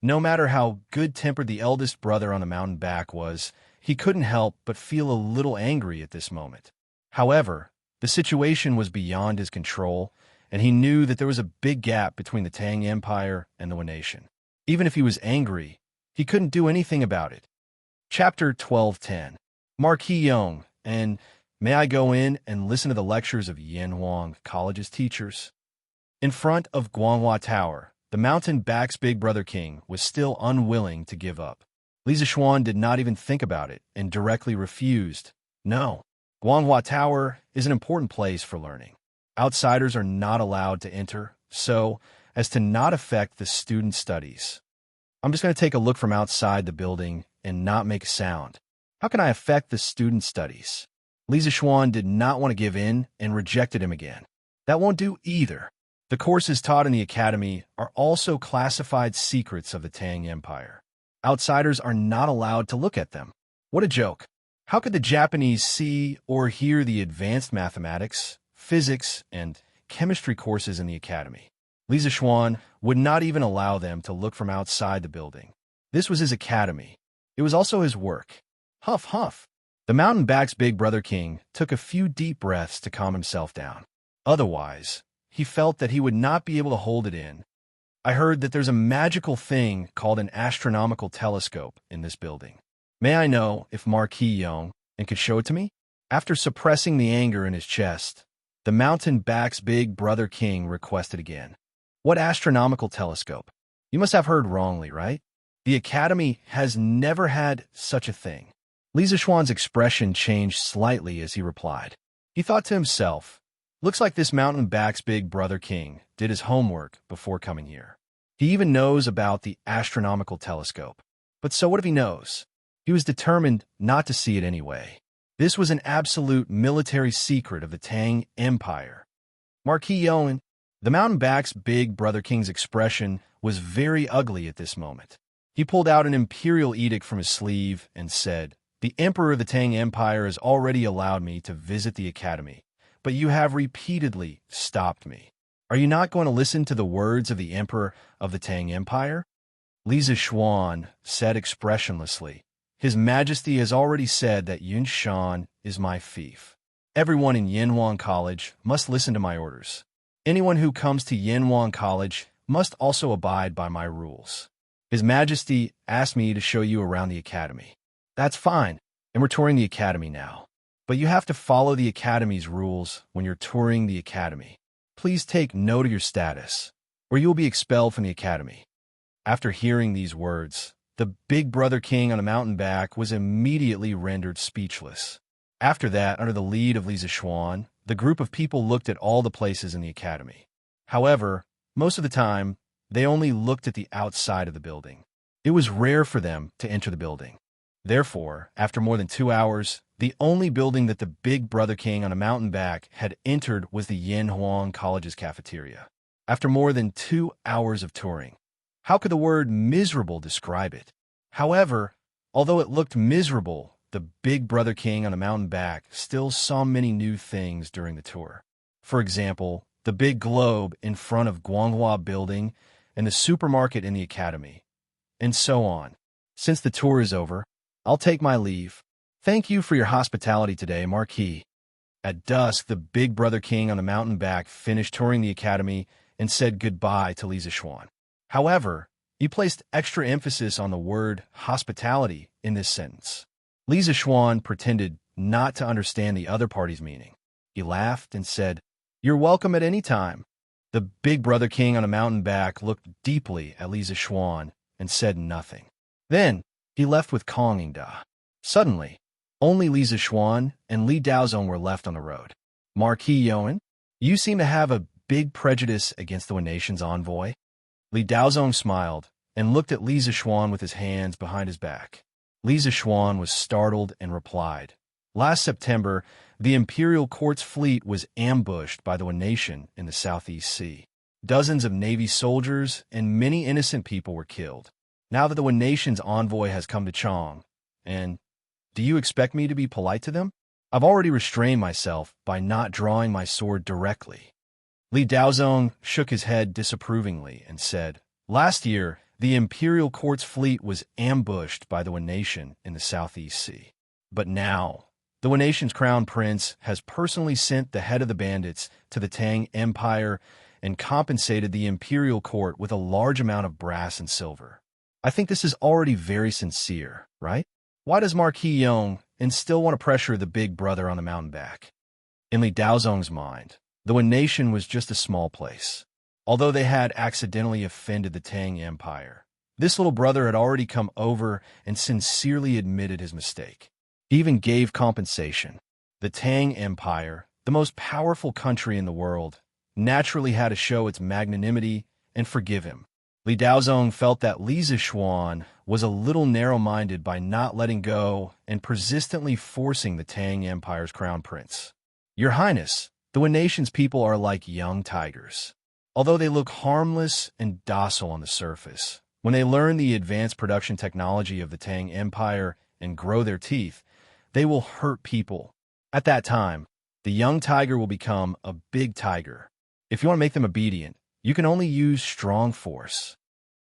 no matter how good-tempered the eldest brother on the mountain back was, he couldn't help but feel a little angry at this moment. However, the situation was beyond his control, and he knew that there was a big gap between the Tang Empire and the Wen nation. Even if he was angry, he couldn't do anything about it. Chapter 12:10. Marquis Yuan, and may I go in and listen to the lectures of Yanwang College's teachers? In front of Guanghua Tower, the mountain back's big brother king was still unwilling to give up. Li Zixuan did not even think about it and directly refused. No, Guanghua Tower is an important place for learning. Outsiders are not allowed to enter, so as to not affect the student studies. I'm just going to take a look from outside the building and not make a sound. How can I affect the student studies? Li Zixuan did not want to give in and rejected him again. That won't do either. The courses taught in the academy are also classified secrets of the Tang Empire. Outsiders are not allowed to look at them. What a joke. How could the Japanese see or hear the advanced mathematics, physics, and chemistry courses in the academy? Li Zixuan would not even allow them to look from outside the building. This was his academy. It was also his work. Huff, huff. The mountain back's big brother king took a few deep breaths to calm himself down. Otherwise, he felt that he would not be able to hold it in. I heard that there's a magical thing called an astronomical telescope in this building. May I know if Marquis Yuan and could show it to me? After suppressing the anger in his chest, the mountain back's big brother king requested again. What astronomical telescope? You must have heard wrongly, right? The academy has never had such a thing. Li Zixuan's expression changed slightly as he replied. He thought to himself, looks like this mountain back's big brother king did his homework before coming here. He even knows about the astronomical telescope. But so what if he knows? He was determined not to see it anyway. This was an absolute military secret of the Tang Empire. Marquis Yuan, the mountain back's big brother king's expression was very ugly at this moment. He pulled out an imperial edict from his sleeve and said, "The Emperor of the Tang Empire has already allowed me to visit the academy, but you have repeatedly stopped me. Are you not going to listen to the words of the Emperor of the Tang Empire? Li Zishuan said expressionlessly. His Majesty has already said that Yun Shan is my fief. Everyone in Yanhuang College must listen to my orders. Anyone who comes to Yanhuang College must also abide by my rules. His Majesty asked me to show you around the academy. That's fine, and we're touring the academy now. But you have to follow the academy's rules when you're touring the academy. Please take note of your status, or you will be expelled from the academy. After hearing these words, the big brother king on a mountain back was immediately rendered speechless. After that, under the lead of Li Zishuan, the group of people looked at all the places in the academy. However, most of the time, they only looked at the outside of the building. It was rare for them to enter the building. Therefore, after more than 2 hours, the only building that the big brother king on a mountain back had entered was the Yanhuang College's cafeteria. After more than 2 hours of touring, how could the word miserable describe it? However, although it looked miserable, the big brother king on the mountain back still saw many new things during the tour. For example, the big globe in front of Guanghua Building and the supermarket in the academy, and so on. Since the tour is over, I'll take my leave. Thank you for your hospitality today, Marquis. At dusk, the big brother king on the mountain back finished touring the academy and said goodbye to Li Zishuan. However, he placed extra emphasis on the word hospitality in this sentence. Li Zishuan pretended not to understand the other party's meaning. He laughed and said, "You're welcome at any time." The big brother king on a mountain back looked deeply at Li Zishuan and said nothing. Then, he left with Kong Yingda. Suddenly, only Li Zishuan and Li Daozong were left on the road. Marquis Yuan, you seem to have a big prejudice against the nation's envoy. Li Daozong smiled and looked at Li Zishuan with his hands behind his back. Li Zishuan was startled and replied, "Last September, the imperial court's fleet was ambushed by the nation in the Southeast Sea. Dozens of Navy soldiers and many innocent people were killed. Now that the nation's envoy has come to Chong, and do you expect me to be polite to them? I've already restrained myself by not drawing my sword directly." Li Daozong shook his head disapprovingly and said, "Last year, the imperial court's fleet was ambushed by the nation in the Southeast Sea. But now, the nation's crown prince has personally sent the head of the bandits to the Tang Empire and compensated the imperial court with a large amount of brass and silver. I think this is already very sincere, right? Why does Marquis Yong and still want to pressure the big brother on the mountain back?" In Li Daozong's mind, the nation was just a small place. Although they had accidentally offended the Tang Empire, this little brother had already come over and sincerely admitted his mistake. He even gave compensation. The Tang Empire, the most powerful country in the world, naturally had to show its magnanimity and forgive him. Li Daozong felt that Li Zishuan was a little narrow-minded by not letting go and persistently forcing the Tang Empire's crown prince. "Your Highness, the nation's people are like young tigers. Although they look harmless and docile on the surface, when they learn the advanced production technology of the Tang Empire and grow their teeth, they will hurt people. At that time, the young tiger will become a big tiger. If you want to make them obedient, you can only use strong force."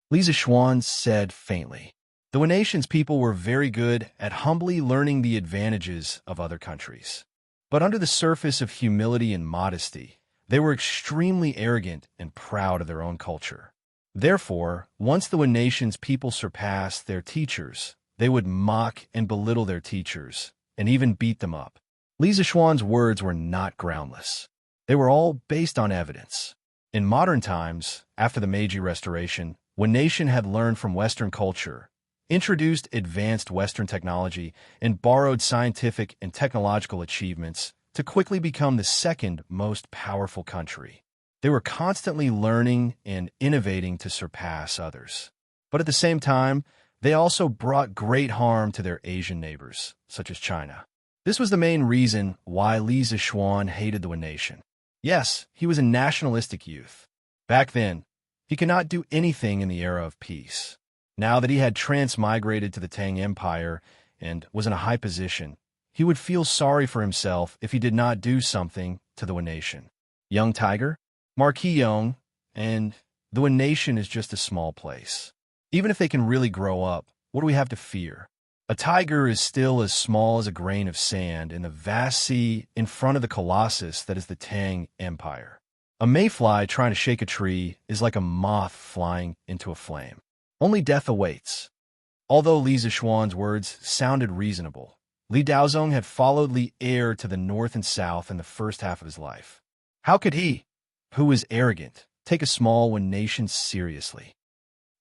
Li Zishuan said faintly. The nation's people were very good at humbly learning the advantages of other countries. But under the surface of humility and modesty, they were extremely arrogant and proud of their own culture. Therefore, once the nation's people surpassed their teachers, they would mock and belittle their teachers, and even beat them up. Li Zishuan's words were not groundless. They were all based on evidence. In modern times, after the Meiji Restoration, when nation had learned from Western culture, introduced advanced Western technology, and borrowed scientific and technological achievements to quickly become the second most powerful country. They were constantly learning and innovating to surpass others. But at the same time, they also brought great harm to their Asian neighbors, such as China. This was the main reason why Li Zishuan hated the nation. Yes, he was a nationalistic youth. Back then, he could not do anything in the era of peace. Now that he had transmigrated to the Tang Empire and was in a high position, he would feel sorry for himself if he did not do something to the nation. Young tiger, Marquis Yong, and the nation is just a small place. Even if they can really grow up, what do we have to fear? A tiger is still as small as a grain of sand in the vast sea in front of the colossus that is the Tang Empire. A mayfly trying to shake a tree is like a moth flying into a flame. Only death awaits. Although Li Zixuan's words sounded reasonable, Li Daozong had followed Li Er to the north and south in the first half of his life. How could he, who is arrogant, take a small nation seriously?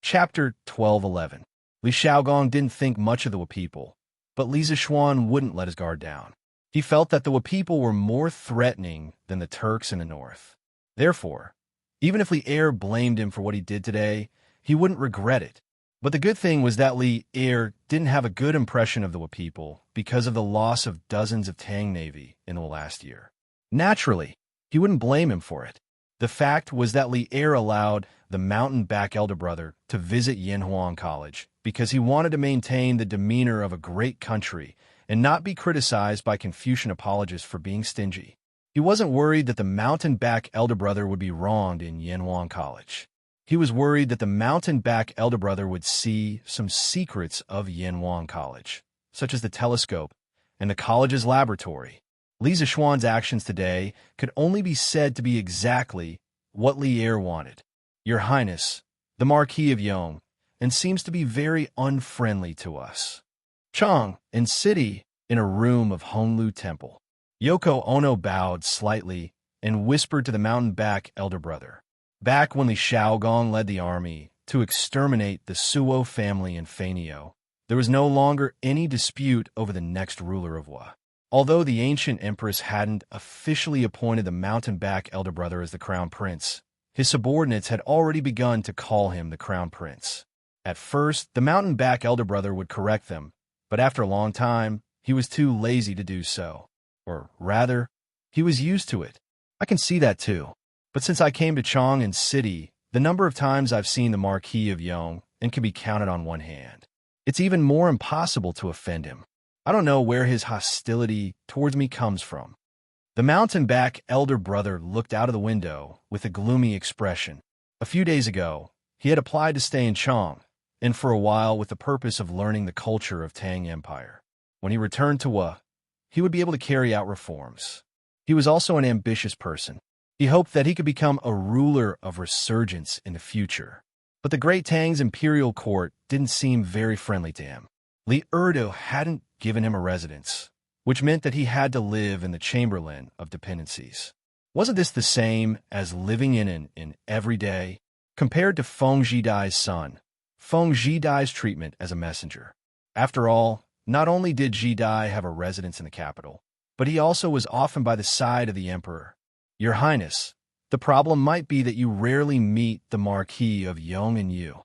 Chapter 12:11. Li Xiaogong didn't think much of the people, but Li Zixuan wouldn't let his guard down. He felt that the people were more threatening than the Turks in the north. Therefore, even if Li Er blamed him for what he did today, he wouldn't regret it. But the good thing was that Li Er didn't have a good impression of the people because of the loss of dozens of Tang Navy in the last year. Naturally, he wouldn't blame him for it. The fact was that Li Er allowed the mountain-back elder brother to visit Yanhuang College because he wanted to maintain the demeanor of a great country and not be criticized by Confucian apologists for being stingy. He wasn't worried that the mountain-back elder brother would be wronged in Yanhuang College. He was worried that the mountain-back elder brother would see some secrets of Yanhuang College, such as the telescope and the college's laboratory. Li Zixuan's actions today could only be said to be exactly what Li Er wanted. Your Highness, the Marquis of Yong, and seems to be very unfriendly to us. Chang, in city, in a room of Honglu Temple. Yoko Ono bowed slightly and whispered to the mountain-back elder brother. Back when Li Xiaogong led the army to exterminate the Suo family in Fanio, there was no longer any dispute over the next ruler of Wa. Although the ancient empress hadn't officially appointed the mountain-back elder brother as the crown prince, his subordinates had already begun to call him the crown prince. At first, the mountain-back elder brother would correct them, but after a long time, he was too lazy to do so. Or rather, he was used to it. I can see that too. But since I came to Chang'an City, the number of times I've seen the Marquis of Yong and can be counted on one hand. It's even more impossible to offend him. I don't know where his hostility towards me comes from. The mountain-back elder brother looked out of the window with a gloomy expression. A few days ago, he had applied to stay in Chang, and for a while with the purpose of learning the culture of Tang Empire. When he returned to Wa, he would be able to carry out reforms. He was also an ambitious person. He hoped that he could become a ruler of resurgence in the future. But the great Tang's imperial court didn't seem very friendly to him. Li Erdo hadn't given him a residence, which meant that he had to live in the chamberlain of dependencies. Wasn't this the same as living in an everyday? Compared to Feng Jidai's son, Feng Jidai's treatment as a messenger. After all, not only did Jidai have a residence in the capital, but he also was often by the side of the emperor. Your Highness, the problem might be that you rarely meet the Marquis of Yong and you.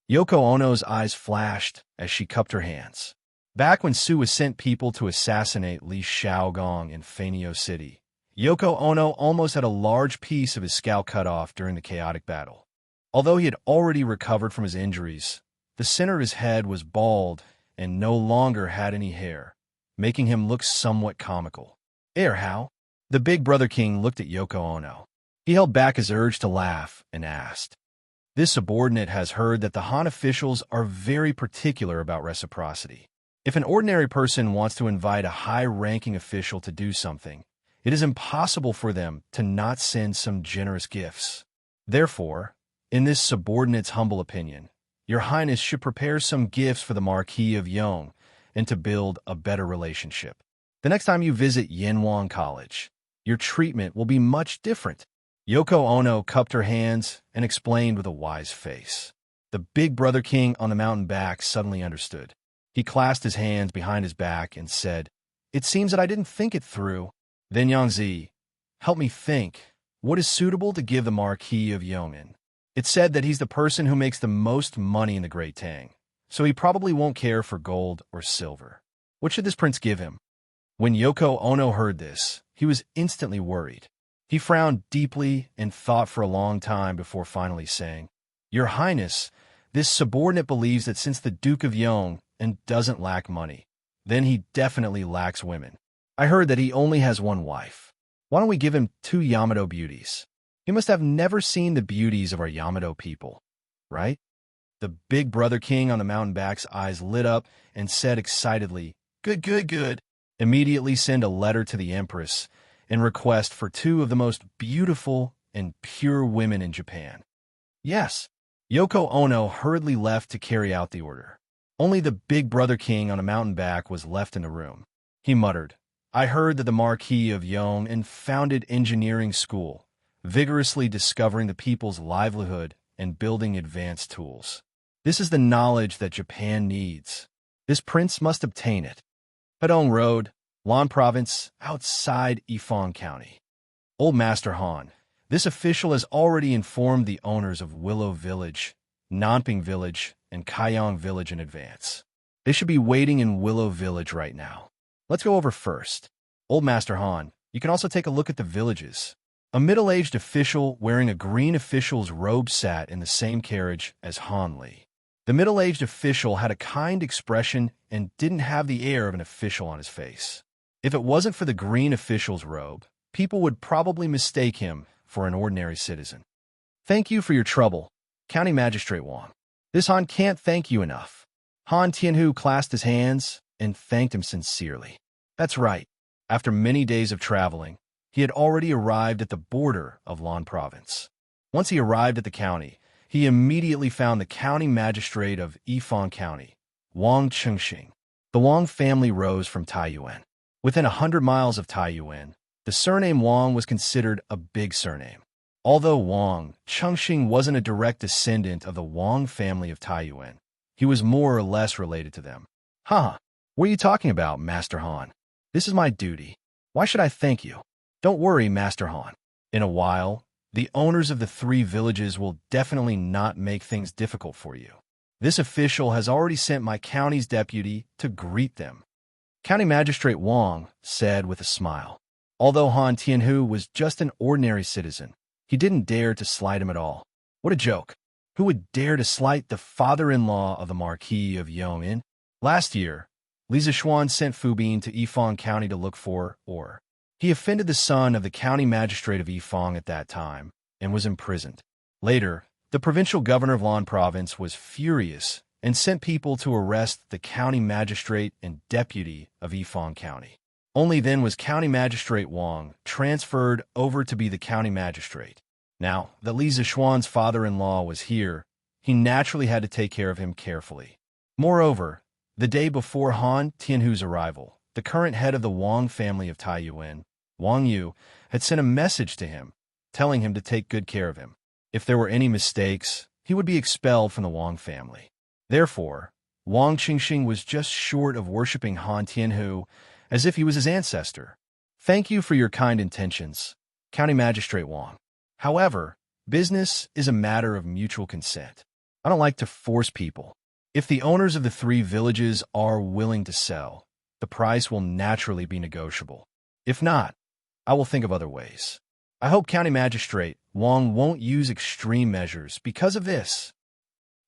Yoko Ono's eyes flashed as she cupped her hands. Back when Su sent people to assassinate Li Xiaogong in Fanio City, Yoko Ono almost had a large piece of his scalp cut off during the chaotic battle. Although he had already recovered from his injuries, the center of his head was bald and no longer had any hair, making him look somewhat comical. How? The big brother king looked at Yoko Ono. He held back his urge to laugh and asked. This subordinate has heard that the Han officials are very particular about reciprocity. If an ordinary person wants to invite a high-ranking official to do something, it is impossible for them to not send some generous gifts. Therefore, in this subordinate's humble opinion, Your Highness should prepare some gifts for the Marquis of Yong and to build a better relationship. The next time you visit Yanhuang College, your treatment will be much different. Yoko Ono cupped her hands and explained with a wise face. The big brother king on the mountain back suddenly understood. He clasped his hands behind his back and said, It seems that I didn't think it through. Then Yangzi, help me think. What is suitable to give the Marquis of Yong'an? It's said that he's the person who makes the most money in the Great Tang, so he probably won't care for gold or silver. What should this prince give him? When Yoko Ono heard this, he was instantly worried. He frowned deeply and thought for a long time before finally saying, Your Highness, this subordinate believes that since the Duke of Yong and doesn't lack money, then he definitely lacks women. I heard that he only has one wife. Why don't we give him 2 Yamato beauties? He must have never seen the beauties of our Yamato people, right? The big brother king on the mountain back's eyes lit up and said excitedly, "Good, good, good." Immediately send a letter to the Empress in request for two of the most beautiful and pure women in Japan. Yes, Yoko Ono hurriedly left to carry out the order. Only the big brother king on a mountain back was left in the room. He muttered, "I heard that the Marquis of Yong founded engineering school, vigorously discovering the people's livelihood and building advanced tools. This is the knowledge that Japan needs. This prince must obtain it." Hadong Road, Lan Province, outside Ifan County. Old Master Han. This official has already informed the owners of Willow Village, Nanping Village, and Kaiyang Village in advance. They should be waiting in Willow Village right now. Let's go over first. Old Master Han, you can also take a look at the villages. A middle-aged official wearing a green official's robe sat in the same carriage as Han Li. The middle-aged official had a kind expression and didn't have the air of an official on his face. If it wasn't for the green official's robe, people would probably mistake him for an ordinary citizen. "Thank you for your trouble, County Magistrate Wang. This Han can't thank you enough." Han Tianhu clasped his hands and thanked him sincerely. That's right. After many days of traveling, he had already arrived at the border of Lan Province. Once he arrived at the county, he immediately found the county magistrate of Ifan County, Wang Chengxing. The Wang family rose from Taiyuan. Within 100 miles of Taiyuan, the surname Wang was considered a big surname. Although Wang Chengxing wasn't a direct descendant of the Wang family of Taiyuan, he was more or less related to them. "Huh, what are you talking about, Master Han? This is my duty. Why should I thank you?" "Don't worry, Master Han. In a while, the owners of the 3 villages will definitely not make things difficult for you. This official has already sent my county's deputy to greet them." County Magistrate Wang said with a smile. Although Han Tianhu was just an ordinary citizen, he didn't dare to slight him at all. What a joke. Who would dare to slight the father-in-law of the Marquis of Yong'in? Last year, Li Zishuan sent Fu Bin to Yifang County to look for, or he offended the son of the county magistrate of Yifang at that time and was imprisoned. Later, the provincial governor of Lan Province was furious and sent people to arrest the county magistrate and deputy of Yifang County. Only then was County Magistrate Wang transferred over to be the county magistrate. Now that Li Zishuan's father-in-law was here, he naturally had to take care of him carefully. Moreover, the day before Han Tianhu's arrival, the current head of the Wang family of Taiyuan, Wang Yu, had sent a message to him, telling him to take good care of him. If there were any mistakes, he would be expelled from the Wang family. Therefore, Wang Qingxing was just short of worshipping Han Tianhu as if he was his ancestor. "Thank you for your kind intentions, County Magistrate Wang. However, business is a matter of mutual consent. I don't like to force people. If the owners of the 3 villages are willing to sell, the price will naturally be negotiable. If not, I will think of other ways. I hope County Magistrate Wang won't use extreme measures because of this."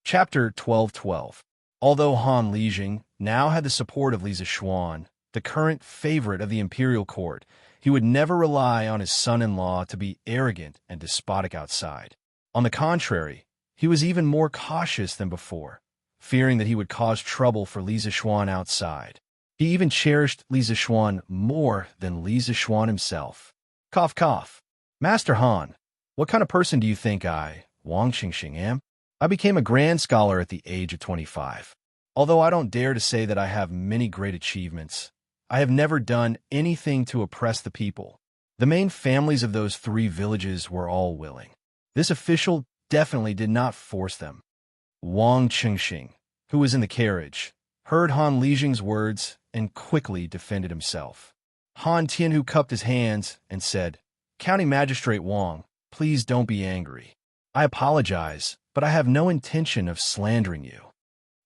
Chapter 12:12. Although Han Lijing now had the support of Li Zishuan, the current favorite of the imperial court, he would never rely on his son-in-law to be arrogant and despotic outside. On the contrary, he was even more cautious than before, fearing that he would cause trouble for Li Zishuan outside. He even cherished Li Zishuan more than Li Zishuan himself. Cough, cough. "Master Han, what kind of person do you think I, Wang Qingxing, am? I became a grand scholar at the age of 25. Although I don't dare to say that I have many great achievements, I have never done anything to oppress the people. The main families of those 3 villages were all willing. This official definitely did not force them." Wang Qingxing, who was in the carriage, heard Han Lijing's words and quickly defended himself. Han Tianhu cupped his hands and said, "County Magistrate Wang, please don't be angry. I apologize, but I have no intention of slandering you."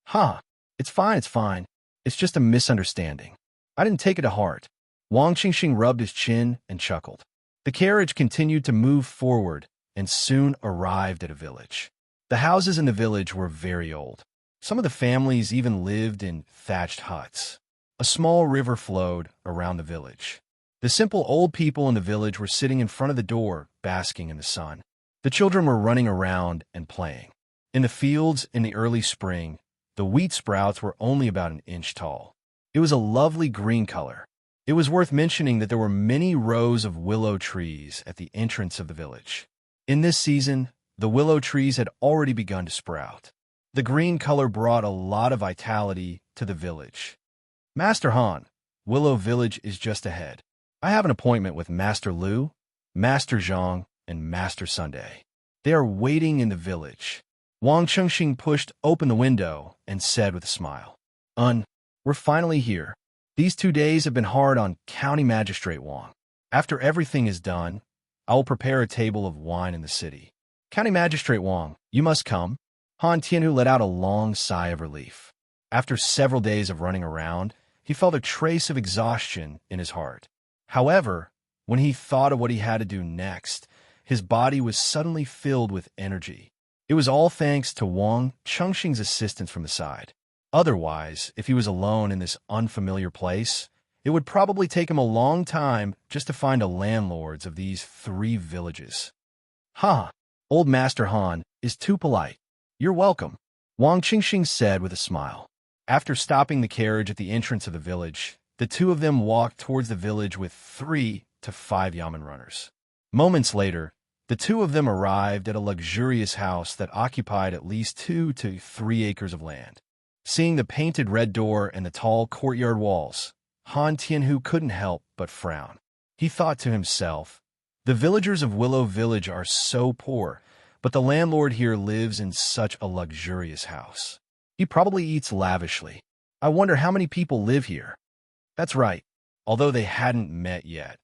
"Huh, it's fine, it's fine. It's just a misunderstanding. I didn't take it to heart." Wang Qingxing rubbed his chin and chuckled. The carriage continued to move forward and soon arrived at a village. The houses in the village were very old. Some of the families even lived in thatched huts. A small river flowed around the village. The simple old people in the village were sitting in front of the door, basking in the sun. The children were running around and playing. In the fields in the early spring, the wheat sprouts were only about an inch tall. It was a lovely green color. It was worth mentioning that there were many rows of willow trees at the entrance of the village. In this season, the willow trees had already begun to sprout. The green color brought a lot of vitality to the village. Master Han, Willow Village is just ahead. I have an appointment with Master Lu, Master Zhang, and Master Sunday. They are waiting in the village. Wang Chengxing pushed open the window and said with a smile, we're finally here. These 2 days have been hard on County Magistrate Wang. After everything is done, I will prepare a table of wine in the city. County Magistrate Wang, you must come. Han Tianhu let out a long sigh of relief. After several days of running around, he felt a trace of exhaustion in his heart. However, when he thought of what he had to do next, his body was suddenly filled with energy. It was all thanks to Wang Chengxing's assistance from the side. Otherwise, if he was alone in this unfamiliar place, it would probably take him a long time just to find a landlords of these 3 villages. Old Master Han is too polite. You're welcome, Wang Qingxing said with a smile. After stopping the carriage at the entrance of the village, the 2 of them walked towards the village with 3 to 5 yamen runners. Moments later, the 2 of them arrived at a luxurious house that occupied at least 2 to 3 acres of land. Seeing the painted red door and the tall courtyard walls, Han Tianhu couldn't help but frown. He thought to himself, the villagers of Willow Village are so poor, but the landlord here lives in such a luxurious house. He probably eats lavishly. I wonder how many people live here. That's right. Although they hadn't met yet,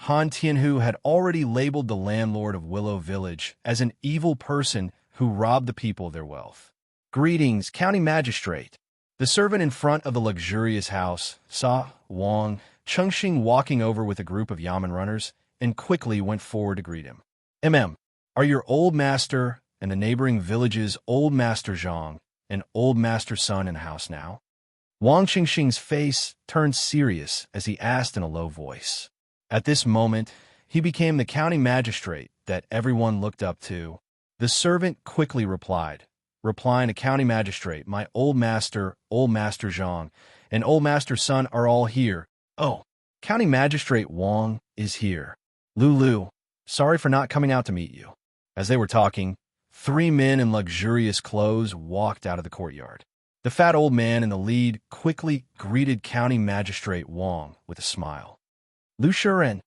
Han Tianhu had already labeled the landlord of Willow Village as an evil person who robbed the people of their wealth. Greetings, County Magistrate. The servant in front of the luxurious house saw Wang Chengxing walking over with a group of yamen runners and quickly went forward to greet him. Are your old master and the neighboring village's old Master Zhang and old Master Sun in the house now? Wang Qingxing's face turned serious as he asked in a low voice. At this moment, he became the county magistrate that everyone looked up to. The servant quickly replying to County Magistrate, my old Master Zhang, and old Master Sun are all here. Oh, County Magistrate Wang is here. Lulu, sorry for not coming out to meet you. As they were talking, 3 men in luxurious clothes walked out of the courtyard. The fat old man in the lead quickly greeted County Magistrate Wang with a smile. Lu Shiren,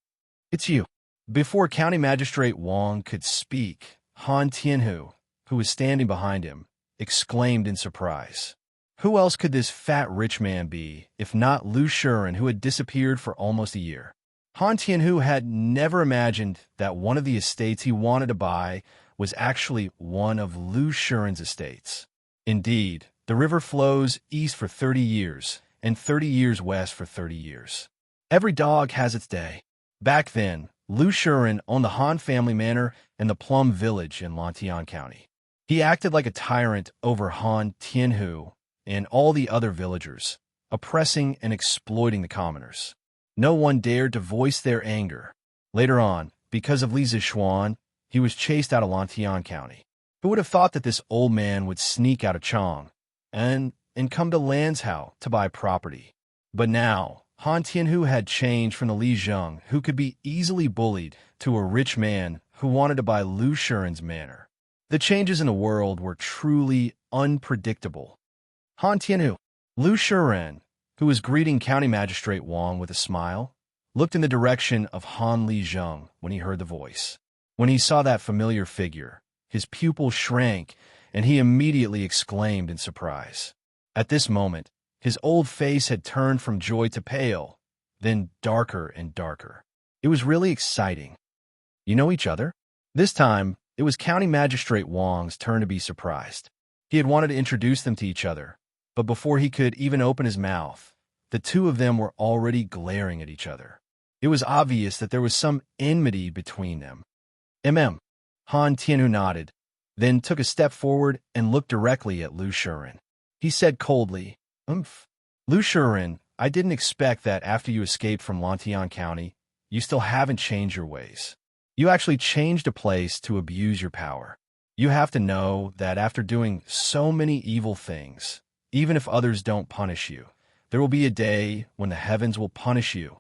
it's you. Before County Magistrate Wang could speak, Han Tianhu, who was standing behind him, exclaimed in surprise. Who else could this fat rich man be, if not Lu Shiren, who had disappeared for almost a year? Han Tianhu had never imagined that one of the estates he wanted to buy was actually one of Lu Shiren's estates. Indeed, the river flows east for 30 years, and 30 years west for 30 years. Every dog has its day. Back then, Lu Shiren owned the Han family manor in the Plum Village in Lantian County. He acted like a tyrant over Han Tianhu and all the other villagers, oppressing and exploiting the commoners. No one dared to voice their anger. Later on, because of Li Zixuan, he was chased out of Lantian County. Who would have thought that this old man would sneak out of Chang and come to Lanzhou to buy property? But now, Han Tianhu had changed from the Li Zheng, who could be easily bullied, to a rich man who wanted to buy Lu Shiren's manor. The changes in the world were truly unpredictable. Han Tianhu, Lu Shiren, who was greeting County Magistrate Wang with a smile, looked in the direction of Han Li Zheng when he heard the voice. When he saw that familiar figure, his pupil shrank, and he immediately exclaimed in surprise. At this moment, his old face had turned from joy to pale, then darker and darker. It was really exciting. You know each other? This time, it was County Magistrate Wang's turn to be surprised. He had wanted to introduce them to each other, but before he could even open his mouth, the 2 of them were already glaring at each other. It was obvious that there was some enmity between them. Han Tianhu nodded, then took a step forward and looked directly at Lu Shiren. He said coldly, Lu Shiren, I didn't expect that after you escaped from Lantian County, you still haven't changed your ways. You actually changed a place to abuse your power. You have to know that after doing so many evil things, even if others don't punish you, there will be a day when the heavens will punish you.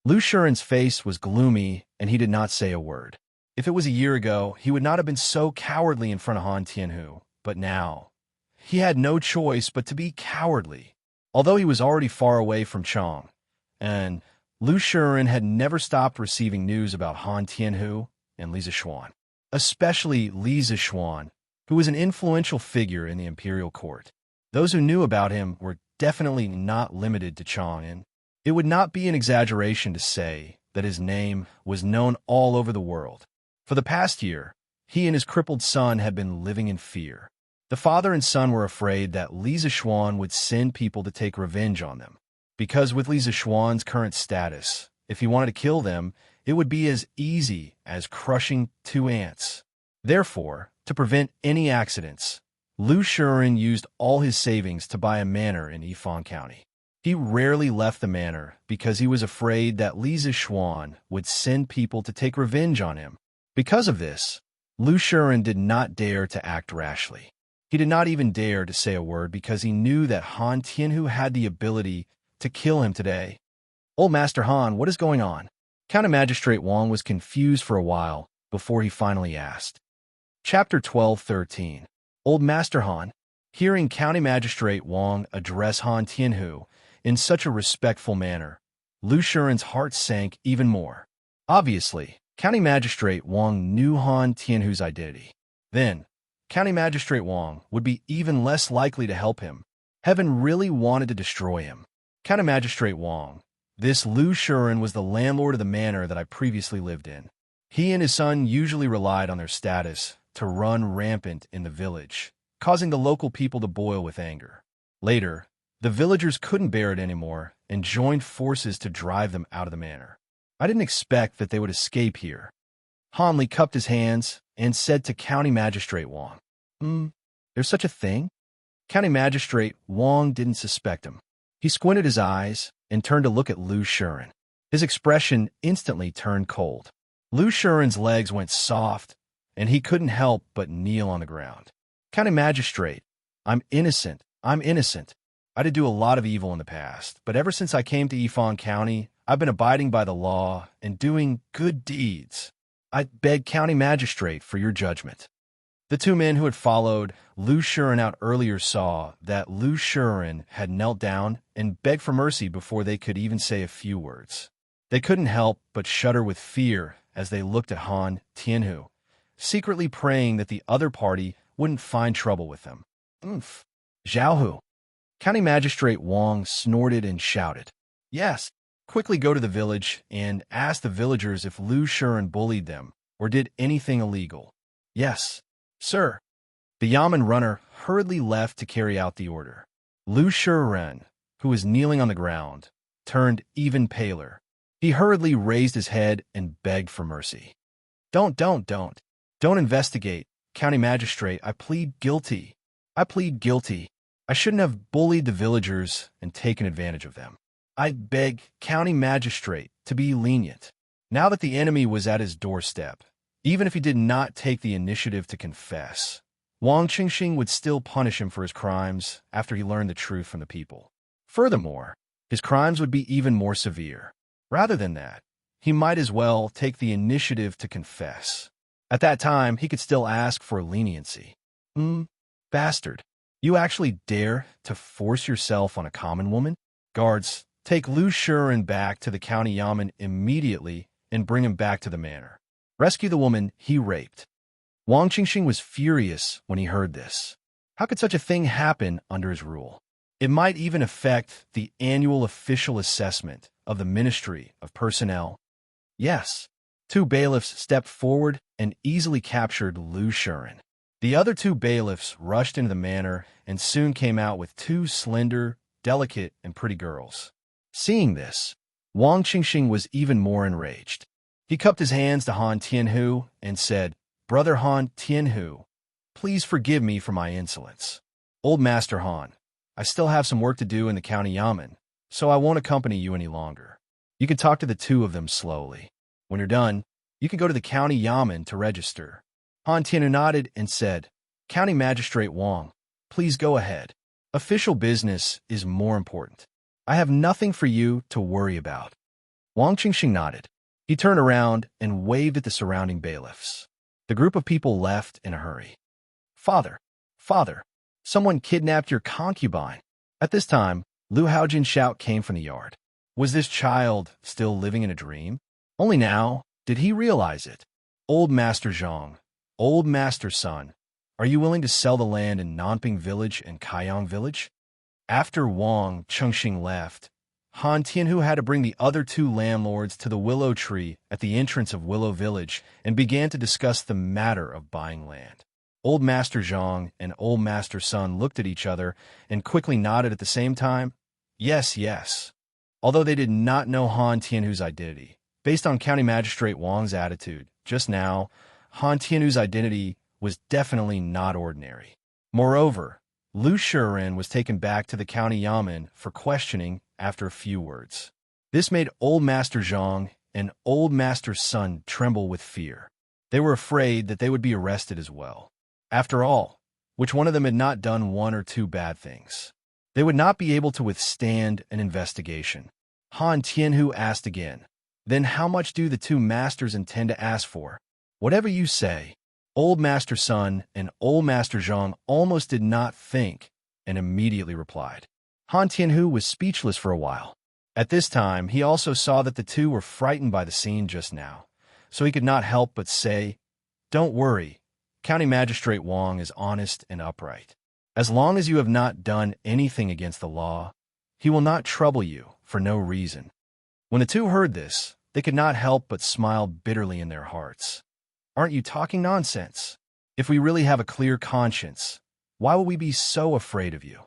Lu Shiren's face was gloomy, and he did not say a word. If it was a year ago, he would not have been so cowardly in front of Han Tianhu, but now, he had no choice but to be cowardly. Although he was already far away from Chang, and Lu Shiren had never stopped receiving news about Han Tianhu and Li Zixuan, especially Li Zixuan, who was an influential figure in the imperial court. Those who knew about him were definitely not limited to Chang, and it would not be an exaggeration to say that his name was known all over the world. For the past year, he and his crippled son had been living in fear. The father and son were afraid that Li Zixuan would send people to take revenge on them, because with Li Zixuan's current status, if he wanted to kill them, it would be as easy as crushing 2 ants. Therefore, to prevent any accidents, Lu Shiren used all his savings to buy a manor in Yifan County. He rarely left the manor because he was afraid that Li Zixuan would send people to take revenge on him. Because of this, Lu Shiren did not dare to act rashly. He did not even dare to say a word because he knew that Han Tianhu had the ability to kill him today. Old Master Han, what is going on? County Magistrate Wang was confused for a while before he finally asked. Chapter 12:13. Old Master Han. Hearing County Magistrate Wang address Han Tianhu in such a respectful manner, Lu Shiren's heart sank even more. Obviously, County Magistrate Wang knew Han Tianhu's identity. Then, County Magistrate Wang would be even less likely to help him. Heaven really wanted to destroy him. County Magistrate Wang. This Lu Shiren was the landlord of the manor that I previously lived in. He and his son usually relied on their status to run rampant in the village, causing the local people to boil with anger. Later, the villagers couldn't bear it anymore and joined forces to drive them out of the manor. I didn't expect that they would escape here. Han Li cupped his hands and said to County Magistrate Wang, there's such a thing? County Magistrate Wang didn't suspect him. He squinted his eyes and turned to look at Lu Shiren. His expression instantly turned cold. Lu Shiren's legs went soft, and he couldn't help but kneel on the ground. County Magistrate, I'm innocent. I'm innocent. I did do a lot of evil in the past, but ever since I came to Yifan County, I've been abiding by the law and doing good deeds. I beg County Magistrate for your judgment. The 2 men who had followed Lu Shiren out earlier saw that Lu Shiren had knelt down and begged for mercy before they could even say a few words. They couldn't help but shudder with fear as they looked at Han Tianhu, secretly praying that the other party wouldn't find trouble with them. Zhaohu. County Magistrate Wang snorted and shouted, Yes, quickly go to the village and ask the villagers if Lu Shiren bullied them or did anything illegal. Yes, sir. The Yamen runner hurriedly left to carry out the order. Lu Shiren, who was kneeling on the ground, turned even paler. He hurriedly raised his head and begged for mercy. Don't investigate, County Magistrate. I plead guilty. I plead guilty. I shouldn't have bullied the villagers and taken advantage of them. I beg County Magistrate to be lenient. Now that the enemy was at his doorstep, even if he did not take the initiative to confess, Wang Qingxing would still punish him for his crimes after he learned the truth from the people. Furthermore, his crimes would be even more severe. Rather than that, he might as well take the initiative to confess. At that time, he could still ask for leniency. Bastard. You actually dare to force yourself on a common woman? Guards, take Lu Shiren back to the county yamen immediately and bring him back to the manor. Rescue the woman he raped. Wang Qingxing was furious when he heard this. How could such a thing happen under his rule? It might even affect the annual official assessment of the Ministry of Personnel. Yes. 2 bailiffs stepped forward and easily captured Lu Shiren. The other 2 bailiffs rushed into the manor and soon came out with 2 slender, delicate, and pretty girls. Seeing this, Wang Qingxing was even more enraged. He cupped his hands to Han Tianhu and said, Brother Han Tianhu, please forgive me for my insolence. Old Master Han, I still have some work to do in the county yamen, so I won't accompany you any longer. You can talk to the 2 of them slowly. When you're done, You can go to the county yamen to register. Han Tianhu nodded and said, County Magistrate Wang, please go ahead. Official business is more important. I have nothing for you to worry about. Wang Qingxing nodded. He turned around and waved at the surrounding bailiffs. The group of people left in a hurry. Father, someone kidnapped your concubine. At this time, Lu Haojin's shout came from the yard. Was this child still living in a dream? Only now did he realize it. Old Master Zhang, old Master Sun, are you willing to sell the land in Nanping Village and Kaiyang Village? After Wang Chengxing left, Han Tianhu had to bring the other two landlords to the willow tree at the entrance of Willow Village and began to discuss the matter of buying land. Old Master Zhang and Old Master Sun looked at each other and quickly nodded at the same time. Yes. Although they did not know Han Tianhu's identity, based on County Magistrate Wang's attitude just now, Han Tianhu's identity was definitely not ordinary. Moreover, Lu Shiren was taken back to the county yamen for questioning after a few words. This made Old Master Zhang and Old Master Sun tremble with fear. They were afraid that they would be arrested as well. After all, which one of them had not done one or two bad things? They would not be able to withstand an investigation. Han Tianhu asked again, Then how much do the two masters intend to ask for? Whatever you say. Old Master Sun and Old Master Zhang almost did not think and immediately replied. Han Tianhu was speechless for a while. At this time, he also saw that the two were frightened by the scene just now, so he could not help but say, Don't worry, County Magistrate Wang is honest and upright. As long as you have not done anything against the law, he will not trouble you for no reason. When the two heard this, they could not help but smile bitterly in their hearts. Aren't you talking nonsense? If we really have a clear conscience, why will we be so afraid of you?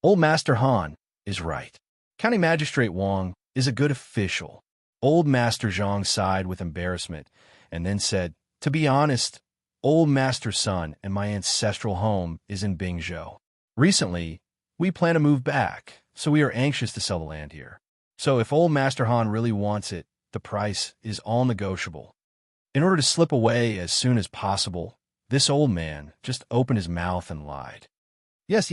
Old Master Han is right. County Magistrate Wang is a good official. Old Master Zhang sighed with embarrassment and then said, To be honest, Old Master Sun and my ancestral home is in Bingzhou. Recently, we plan to move back, so we are anxious to sell the land here. So if Old Master Han really wants it, the price is all negotiable. In order to slip away as soon as possible, this old man just opened his mouth and lied. Yes.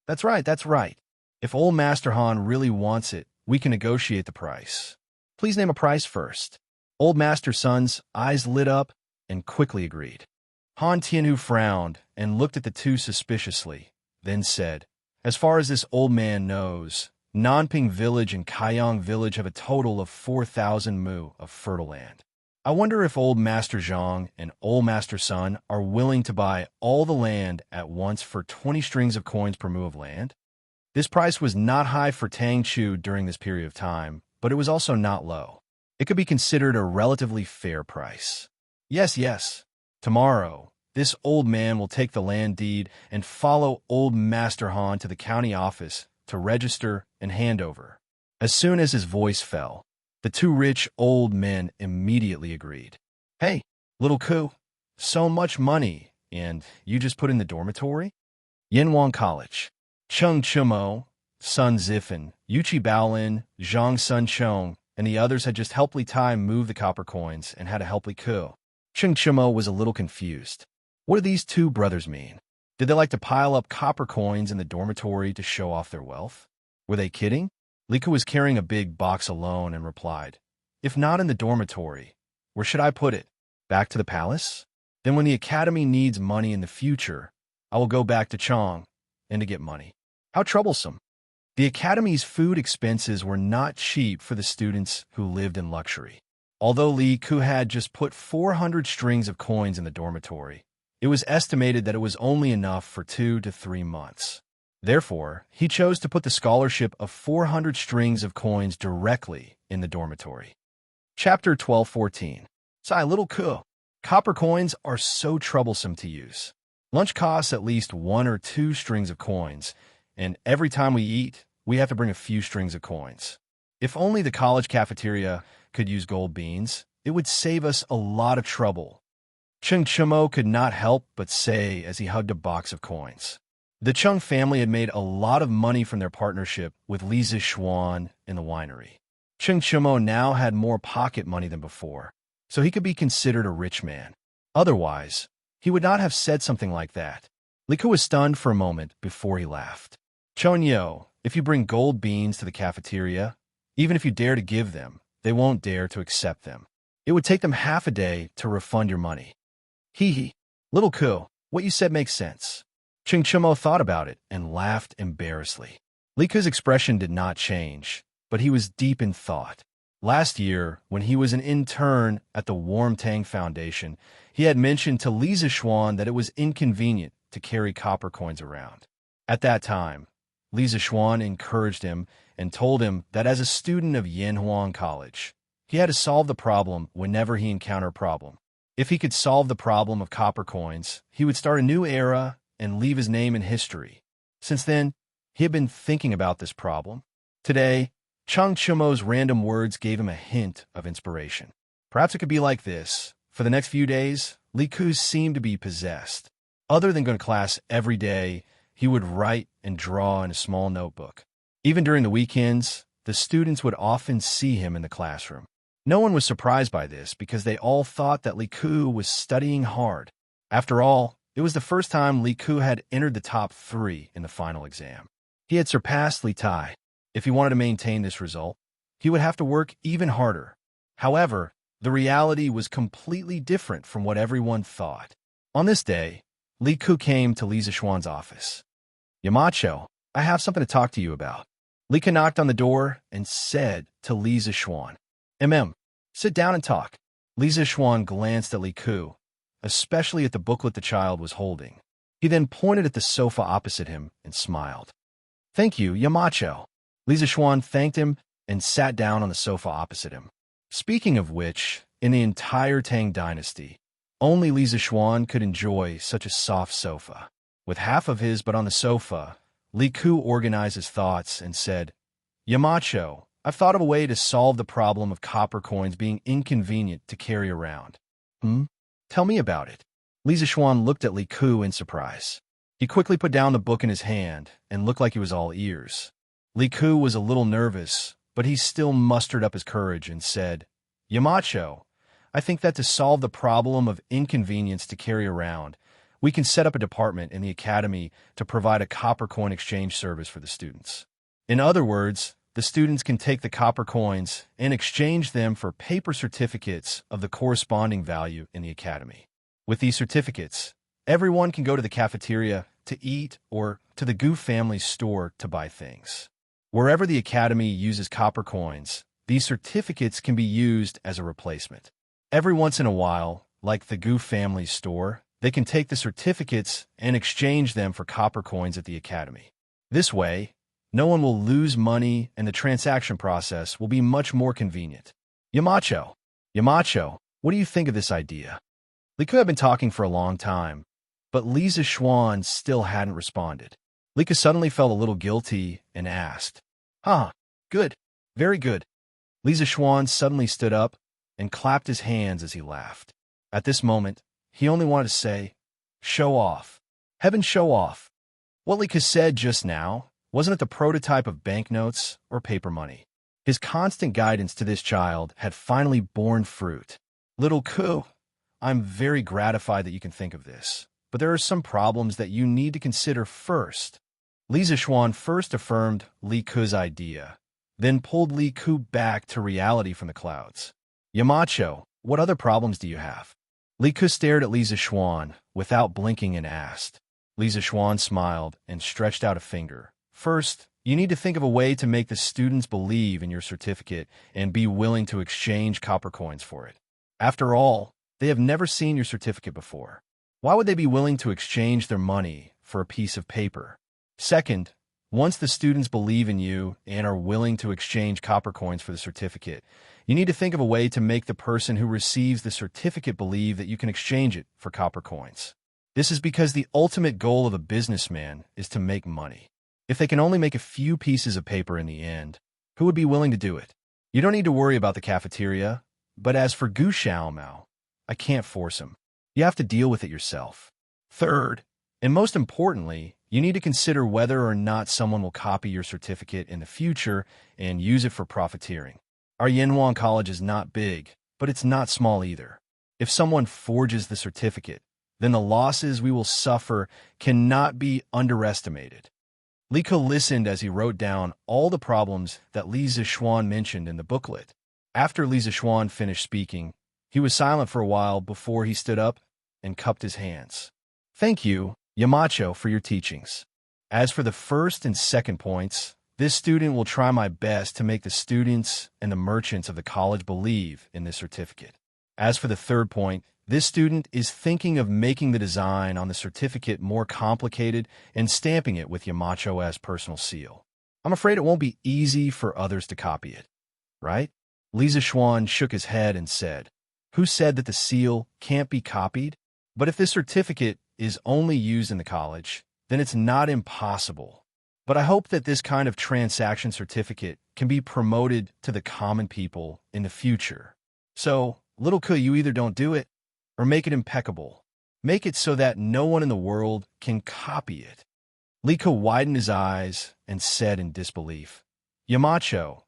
That's right. If Old Master Han really wants it, we can negotiate the price. Please name a price first. Old Master Sun's eyes lit up and quickly agreed. Han Tianhu frowned and looked at the two suspiciously, then said, As far as this old man knows, Nanping Village and Kaiyang Village have a total of 4,000 mu of fertile land. I wonder if Old Master Zhang and Old Master Sun are willing to buy all the land at once for 20 strings of coins per mu of land? This price was not high for Tangchu during this period of time, but it was also not low. It could be considered a relatively fair price. Yes. Tomorrow, this old man will take the land deed and follow Old Master Han to the county office to register and hand over. As soon as his voice fell, the two rich old men immediately agreed. Hey, little Ku, so much money, and you just put in the dormitory? Yanwang College. Cheng Chumo, Sun Zifan, Yuchi Baolin, Zhang Sun Chong, and the others had just helped Li Tai move the copper coins and had to help Li Ku. Cheng Chumo was a little confused. What do these two brothers mean? Did they like to pile up copper coins in the dormitory to show off their wealth? Were they kidding? Li Ku was carrying a big box alone and replied, If not in the dormitory, where should I put it? Back to the palace? Then when the academy needs money in the future, I will go back to Chong and to get money. How troublesome. The academy's food expenses were not cheap for the students who lived in luxury. Although Li Ku had just put 400 strings of coins in the dormitory, it was estimated that it was only enough for 2 to 3 months. Therefore, he chose to put the scholarship of 400 strings of coins directly in the dormitory. Chapter 12:14. Sai little Ku. Copper coins are so troublesome to use. Lunch costs at least 1 or 2 strings of coins, and every time we eat, we have to bring a few strings of coins. If only the college cafeteria could use gold beans, it would save us a lot of trouble. Cheng Chumo could not help but say as he hugged a box of coins. The Chung family had made a lot of money from their partnership with Li Zixuan in the winery. Cheng Chumo now had more pocket money than before, so he could be considered a rich man. Otherwise, he would not have said something like that. Li Ku was stunned for a moment before he laughed. Chonyo, if you bring gold beans to the cafeteria, even if you dare to give them, they won't dare to accept them. It would take them half a day to refund your money. Hee hee. Little Ku, what you said makes sense. Ching Chumo thought about it and laughed embarrassedly. Li Ku's expression did not change, but he was deep in thought. Last year, when he was an intern at the Warm Tang Foundation, he had mentioned to Li Zixuan that it was inconvenient to carry copper coins around. At that time, Li Zixuan encouraged him and told him that as a student of Yanhuang College, he had to solve the problem whenever he encountered a problem. If he could solve the problem of copper coins, he would start a new era and leave his name in history. Since then, he had been thinking about this problem. Today, Chang Chumo's random words gave him a hint of inspiration. Perhaps it could be like this. For the next few days, Li Ku seemed to be possessed. Other than going to class every day, he would write and draw in a small notebook. Even during the weekends, the students would often see him in the classroom. No one was surprised by this because they all thought that Li Ku was studying hard. After all, it was the first time Li Ku had entered the top 3 in the final exam. He had surpassed Li Tai. If he wanted to maintain this result, he would have to work even harder. However, the reality was completely different from what everyone thought. On this day, Li Ku came to Li Zixuan's office. Yamacho, I have something to talk to you about. Li Ku knocked on the door and said to Li Zixuan, sit down and talk. Li Zixuan glanced at Li Ku, especially at the booklet the child was holding. He then pointed at the sofa opposite him and smiled. Thank you, Yamacho. Li Zixuan thanked him and sat down on the sofa opposite him. Speaking of which, in the entire Tang dynasty, only Li Zixuan could enjoy such a soft sofa. With half of his but on the sofa, Li Ku organized his thoughts and said, Yamacho, I've thought of a way to solve the problem of copper coins being inconvenient to carry around. Tell me about it. Li Zixuan looked at Li Ku in surprise. He quickly put down the book in his hand and looked like he was all ears. Li Ku was a little nervous, but he still mustered up his courage and said, Yamacho, I think that to solve the problem of inconvenience to carry around, we can set up a department in the academy to provide a copper coin exchange service for the students. In other words, the students can take the copper coins and exchange them for paper certificates of the corresponding value in the academy. With these certificates, everyone can go to the cafeteria to eat or to the Gu family store to buy things. Wherever the academy uses copper coins, these certificates can be used as a replacement. Every once in a while, like the Gu family store, they can take the certificates and exchange them for copper coins at the academy. This way, no one will lose money and the transaction process will be much more convenient. Yamacho, what do you think of this idea? Li Ku had been talking for a long time, but Li Zixuan still hadn't responded. Li Ku suddenly felt a little guilty and asked, Good, very good. Li Zixuan suddenly stood up and clapped his hands as he laughed. At this moment, he only wanted to say, show off. Heaven show off. What Li Ku said just now, wasn't it the prototype of banknotes or paper money? His constant guidance to this child had finally borne fruit. Little Ku, I'm very gratified that you can think of this, but there are some problems that you need to consider first. Li Zixuan first affirmed Li Ku's idea, then pulled Li Ku back to reality from the clouds. Yamacho, what other problems do you have? Li Ku stared at Li Zixuan without blinking and asked. Li Zixuan smiled and stretched out a finger. First, you need to think of a way to make the students believe in your certificate and be willing to exchange copper coins for it. After all, they have never seen your certificate before. Why would they be willing to exchange their money for a piece of paper? Second, once the students believe in you and are willing to exchange copper coins for the certificate, you need to think of a way to make the person who receives the certificate believe that you can exchange it for copper coins. This is because the ultimate goal of a businessman is to make money. If they can only make a few pieces of paper in the end, who would be willing to do it? You don't need to worry about the cafeteria, but as for Gu Xiaomao, I can't force him. You have to deal with it yourself. Third, and most importantly, you need to consider whether or not someone will copy your certificate in the future and use it for profiteering. Our Yanhuang College is not big, but it's not small either. If someone forges the certificate, then the losses we will suffer cannot be underestimated. Li Ke listened as he wrote down all the problems that Li Zixuan mentioned in the booklet. After Li Zixuan finished speaking, he was silent for a while before he stood up and cupped his hands. Thank you, Yamacho, for your teachings. As for the first and second points, this student will try my best to make the students and the merchants of the college believe in this certificate. As for the third point, this student is thinking of making the design on the certificate more complicated and stamping it with Yamacho's personal seal. I'm afraid it won't be easy for others to copy it, right? Li Zixuan shook his head and said, "Who said that the seal can't be copied? But if this certificate is only used in the college, then it's not impossible. But I hope that this kind of transaction certificate can be promoted to the common people in the future. So, little Ke, you either don't do it, or make it impeccable. Make it so that no one in the world can copy it." Li Ke widened his eyes and said in disbelief, "Yamacho,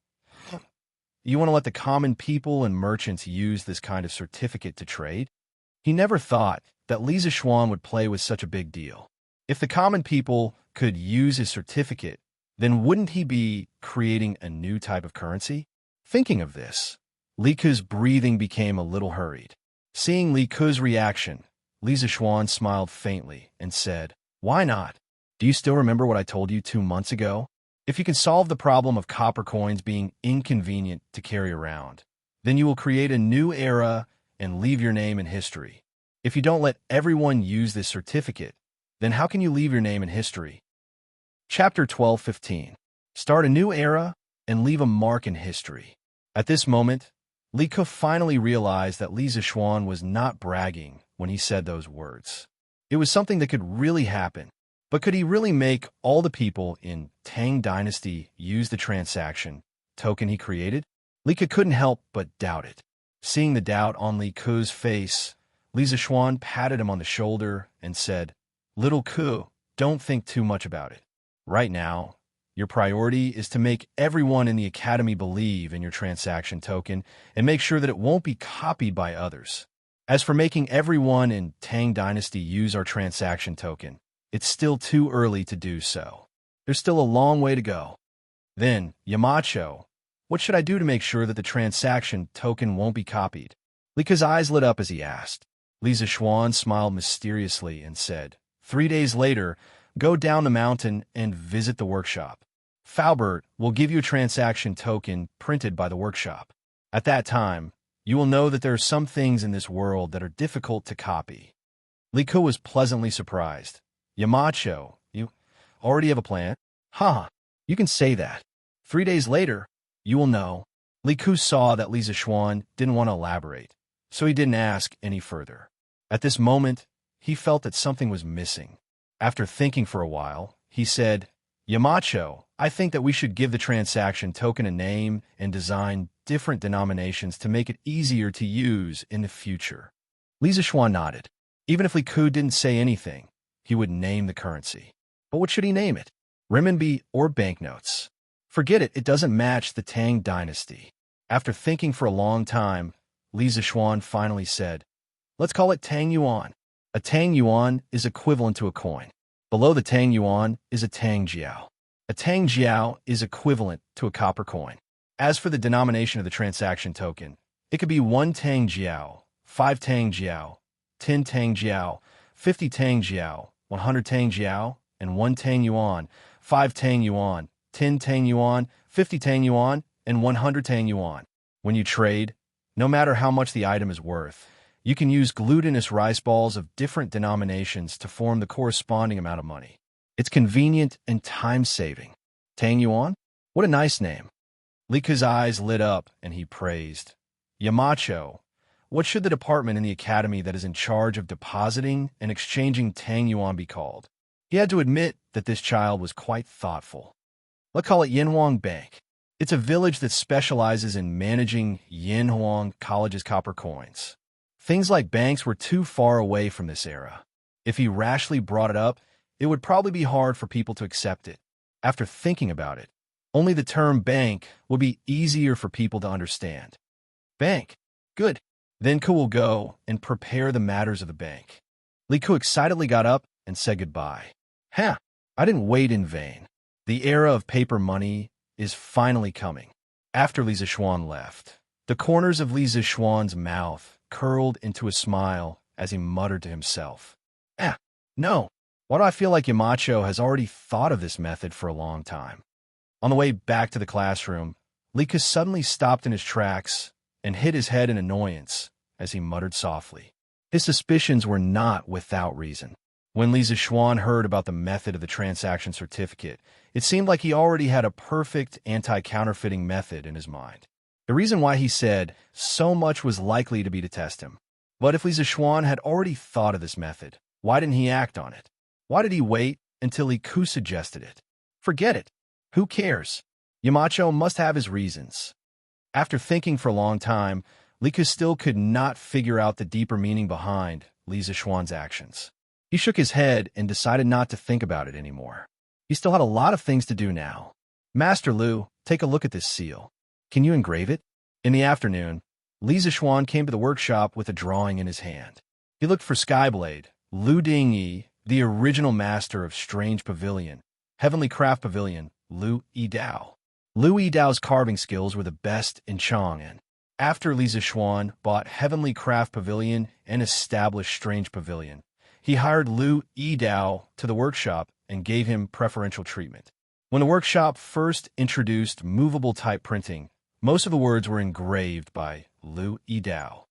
you want to let the common people and merchants use this kind of certificate to trade?" He never thought that Li Zixuan would play with such a big deal. If the common people could use his certificate, then wouldn't he be creating a new type of currency? Thinking of this, Li Ke's breathing became a little hurried. Seeing Li Ke's reaction, Li Zixuan smiled faintly and said, "Why not? Do you still remember what I told you 2 months ago? If you can solve the problem of copper coins being inconvenient to carry around, then you will create a new era and leave your name in history. If you don't let everyone use this certificate, then how can you leave your name in history?" Chapter 12:15. Start a new era and leave a mark in history. At this moment, Li Ke finally realized that Li Zixuan was not bragging when he said those words. It was something that could really happen. But could he really make all the people in Tang Dynasty use the transaction token he created? Li Ke couldn't help but doubt it. Seeing the doubt on Li Ke's face, Li Zixuan patted him on the shoulder and said, "Little Ke, don't think too much about it. Right now, your priority is to make everyone in the academy believe in your transaction token and make sure that it won't be copied by others. As for making everyone in Tang Dynasty use our transaction token, it's still too early to do so. There's still a long way to go. Then, Yamacho, what should I do to make sure that the transaction token won't be copied?" Li Ke's eyes lit up as he asked. Li Zixuan smiled mysteriously and said, 3 days later, go down the mountain and visit the workshop. Faubert will give you a transaction token printed by the workshop. At that time, you will know that there are some things in this world that are difficult to copy. Li Ke was pleasantly surprised. "Yamacho, you already have a plan?" "Ha, you can say that. 3 days later, you will know." Li Ke saw that Li Zixuan didn't want to elaborate, so he didn't ask any further. At this moment, he felt that something was missing. After thinking for a while, he said, "Yamacho, I think that we should give the transaction token a name and design different denominations to make it easier to use in the future." Li Zixuan nodded. Even if Li Ke didn't say anything, he would name the currency. But what should he name it? Renminbi or banknotes? Forget it, it doesn't match the Tang Dynasty. After thinking for a long time, Li Zixuan finally said, "Let's call it Tang Yuan." A Tang Yuan is equivalent to a coin. Below the Tang Yuan is a Tang Jiao. A Tang Jiao is equivalent to a copper coin. As for the denomination of the transaction token, it could be 1 Tang Jiao, 5 Tang Jiao, 10 Tang Jiao, 50 Tang Jiao, 100 Tang Jiao, and 1 Tang Yuan, 5 Tang Yuan, 10 Tang Yuan, 50 Tang Yuan, and 100 Tang Yuan. When you trade, no matter how much the item is worth, you can use glutinous rice balls of different denominations to form the corresponding amount of money. It's convenient and time-saving. Tang Yuan? What a nice name. Li Ke's eyes lit up and he praised. "Yamacho, what should the department in the academy that is in charge of depositing and exchanging Tang Yuan be called?" He had to admit that this child was quite thoughtful. "Let's call it Yinhuang Bank. It's a village that specializes in managing Yinhuang College's copper coins." Things like banks were too far away from this era. If he rashly brought it up, it would probably be hard for people to accept it. After thinking about it, only the term bank would be easier for people to understand. Bank. Good. Then Ku will go and prepare the matters of the bank. Li Ku excitedly got up and said goodbye. Ha! I didn't wait in vain. The era of paper money is finally coming. After Li Zixuan left, the corners of Li Zixuan's mouth curled into a smile as he muttered to himself. Ah, no. Why do I feel like Yamacho has already thought of this method for a long time? On the way back to the classroom, Li Ku suddenly stopped in his tracks and hit his head in annoyance as he muttered softly. His suspicions were not without reason. When Li Zixuan heard about the method of the transaction certificate, it seemed like he already had a perfect anti-counterfeiting method in his mind. The reason why he said so much was likely to be to test him. But if Li Zixuan had already thought of this method, why didn't he act on it? Why did he wait until Li Ku suggested it? Forget it. Who cares? Yamacho must have his reasons. After thinking for a long time, Li Ku still could not figure out the deeper meaning behind Li Zixuan's actions. He shook his head and decided not to think about it anymore. He still had a lot of things to do now. Master Lu, take a look at this seal. Can you engrave it? In the afternoon, Li Zixuan came to the workshop with a drawing in his hand. He looked for Skyblade, Lu Dingyi, the original master of Strange Pavilion, Heavenly Craft Pavilion, Lu Yidao. Lu Yidao's carving skills were the best in Chang'an. After Li Zixuan bought Heavenly Craft Pavilion and established Strange Pavilion, he hired Lu Yidao to the workshop and gave him preferential treatment. When the workshop first introduced movable type printing, most of the words were engraved by Lu Yidao.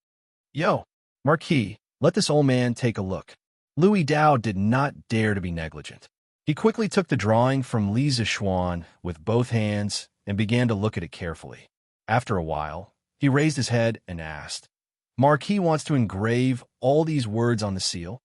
Yo, Marquis, let this old man take a look. Lu Yidao did not dare to be negligent. He quickly took the drawing from Li Zixuan with both hands and began to look at it carefully. After a while, he raised his head and asked, Marquis wants to engrave all these words on the seal?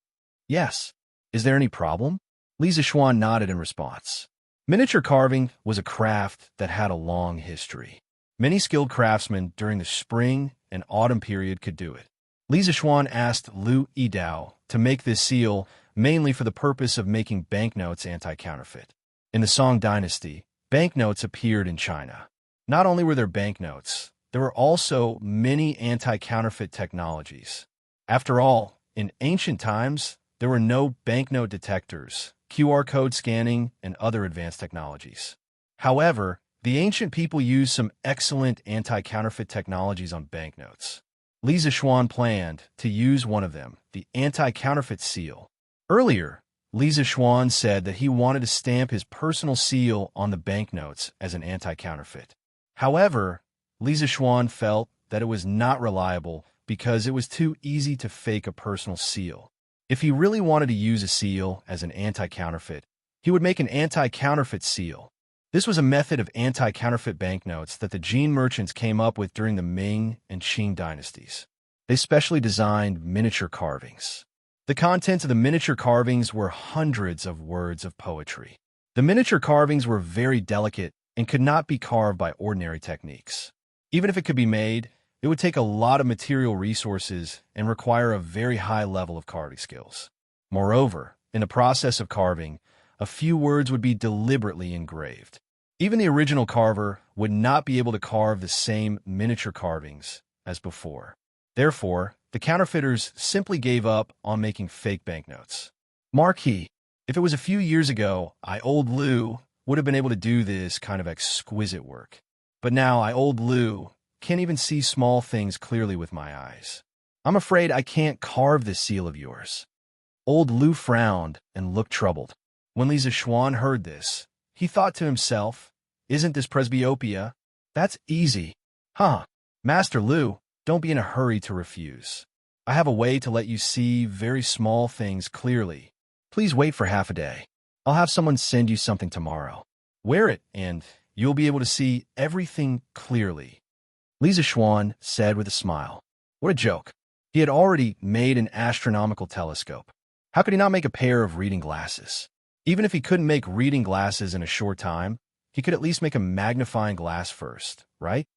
Yes. Is there any problem? Li Zixuan nodded in response. Miniature carving was a craft that had a long history. Many skilled craftsmen during the spring and autumn period could do it. Li Zixuan asked Lu Yidao to make this seal mainly for the purpose of making banknotes anti-counterfeit. In the Song dynasty, banknotes appeared in China. Not only were there banknotes, there were also many anti-counterfeit technologies. After all, in ancient times, there were no banknote detectors, QR code scanning, and other advanced technologies. However, the ancient people used some excellent anti-counterfeit technologies on banknotes. Li Zixuan planned to use one of them, the anti-counterfeit seal. Earlier, Li Zixuan said that he wanted to stamp his personal seal on the banknotes as an anti-counterfeit. However, Li Zixuan felt that it was not reliable because it was too easy to fake a personal seal. If he really wanted to use a seal as an anti-counterfeit, he would make an anti-counterfeit seal. This was a method of anti-counterfeit banknotes that the Jin merchants came up with during the Ming and Qing dynasties. They specially designed miniature carvings. The contents of the miniature carvings were hundreds of words of poetry. The miniature carvings were very delicate and could not be carved by ordinary techniques. Even if it could be made, it would take a lot of material resources and require a very high level of carving skills. Moreover, in the process of carving, a few words would be deliberately engraved. Even the original carver would not be able to carve the same miniature carvings as before. Therefore, the counterfeiters simply gave up on making fake banknotes. Marquis, if it was a few years ago, old Lu would have been able to do this kind of exquisite work. But now old Lu can't even see small things clearly with my eyes. I'm afraid I can't carve this seal of yours. Old Lu frowned and looked troubled. When Li Zixuan heard this, he thought to himself, isn't this presbyopia? That's easy. Huh. Master Lu, don't be in a hurry to refuse. I have a way to let you see very small things clearly. Please wait for half a day. I'll have someone send you something tomorrow. Wear it, and you'll be able to see everything clearly. Li Zixuan said with a smile. What a joke. He had already made an astronomical telescope. How could he not make a pair of reading glasses? Even if he couldn't make reading glasses in a short time, he could at least make a magnifying glass first, right?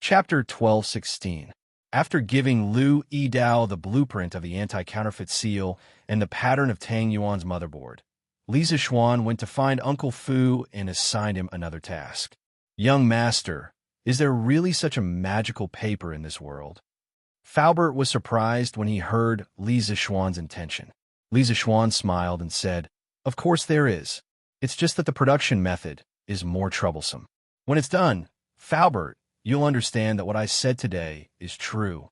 Chapter 12:16. After giving Lu Yidao the blueprint of the anti-counterfeit seal and the pattern of Tang Yuan's motherboard, Li Zixuan went to find Uncle Fu and assigned him another task. Young master, is there really such a magical paper in this world? Faubert was surprised when he heard Li Zixuan's intention. Li Zixuan smiled and said, "Of course there is. It's just that the production method is more troublesome. When it's done, Faubert, you'll understand that what I said today is true."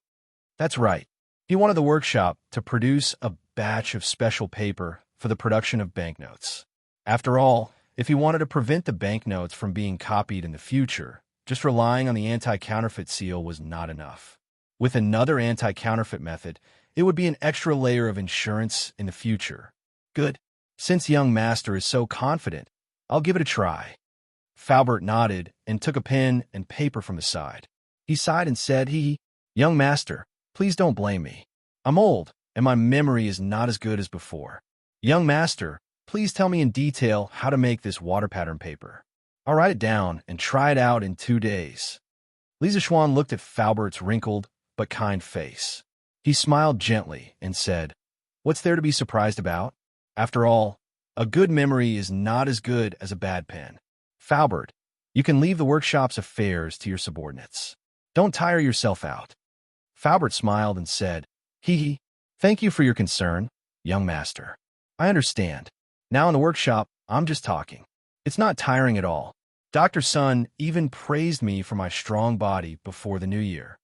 That's right. He wanted the workshop to produce a batch of special paper for the production of banknotes. After all, if he wanted to prevent the banknotes from being copied in the future, just relying on the anti-counterfeit seal was not enough. With another anti-counterfeit method, it would be an extra layer of insurance in the future. Good. Since young master is so confident, I'll give it a try. Faubert nodded and took a pen and paper from his side. He sighed and said, Young master, please don't blame me. I'm old, and my memory is not as good as before. Young master, please tell me in detail how to make this water pattern paper. I'll write it down and try it out in 2 days. Li Zixuan looked at Faubert's wrinkled but kind face. He smiled gently and said, "What's there to be surprised about? After all, a good memory is not as good as a bad pen. Faubert, you can leave the workshop's affairs to your subordinates. Don't tire yourself out." Faubert smiled and said, Thank you for your concern, young master. I understand. Now in the workshop, I'm just talking. It's not tiring at all. Dr. Sun even praised me for my strong body before the new year.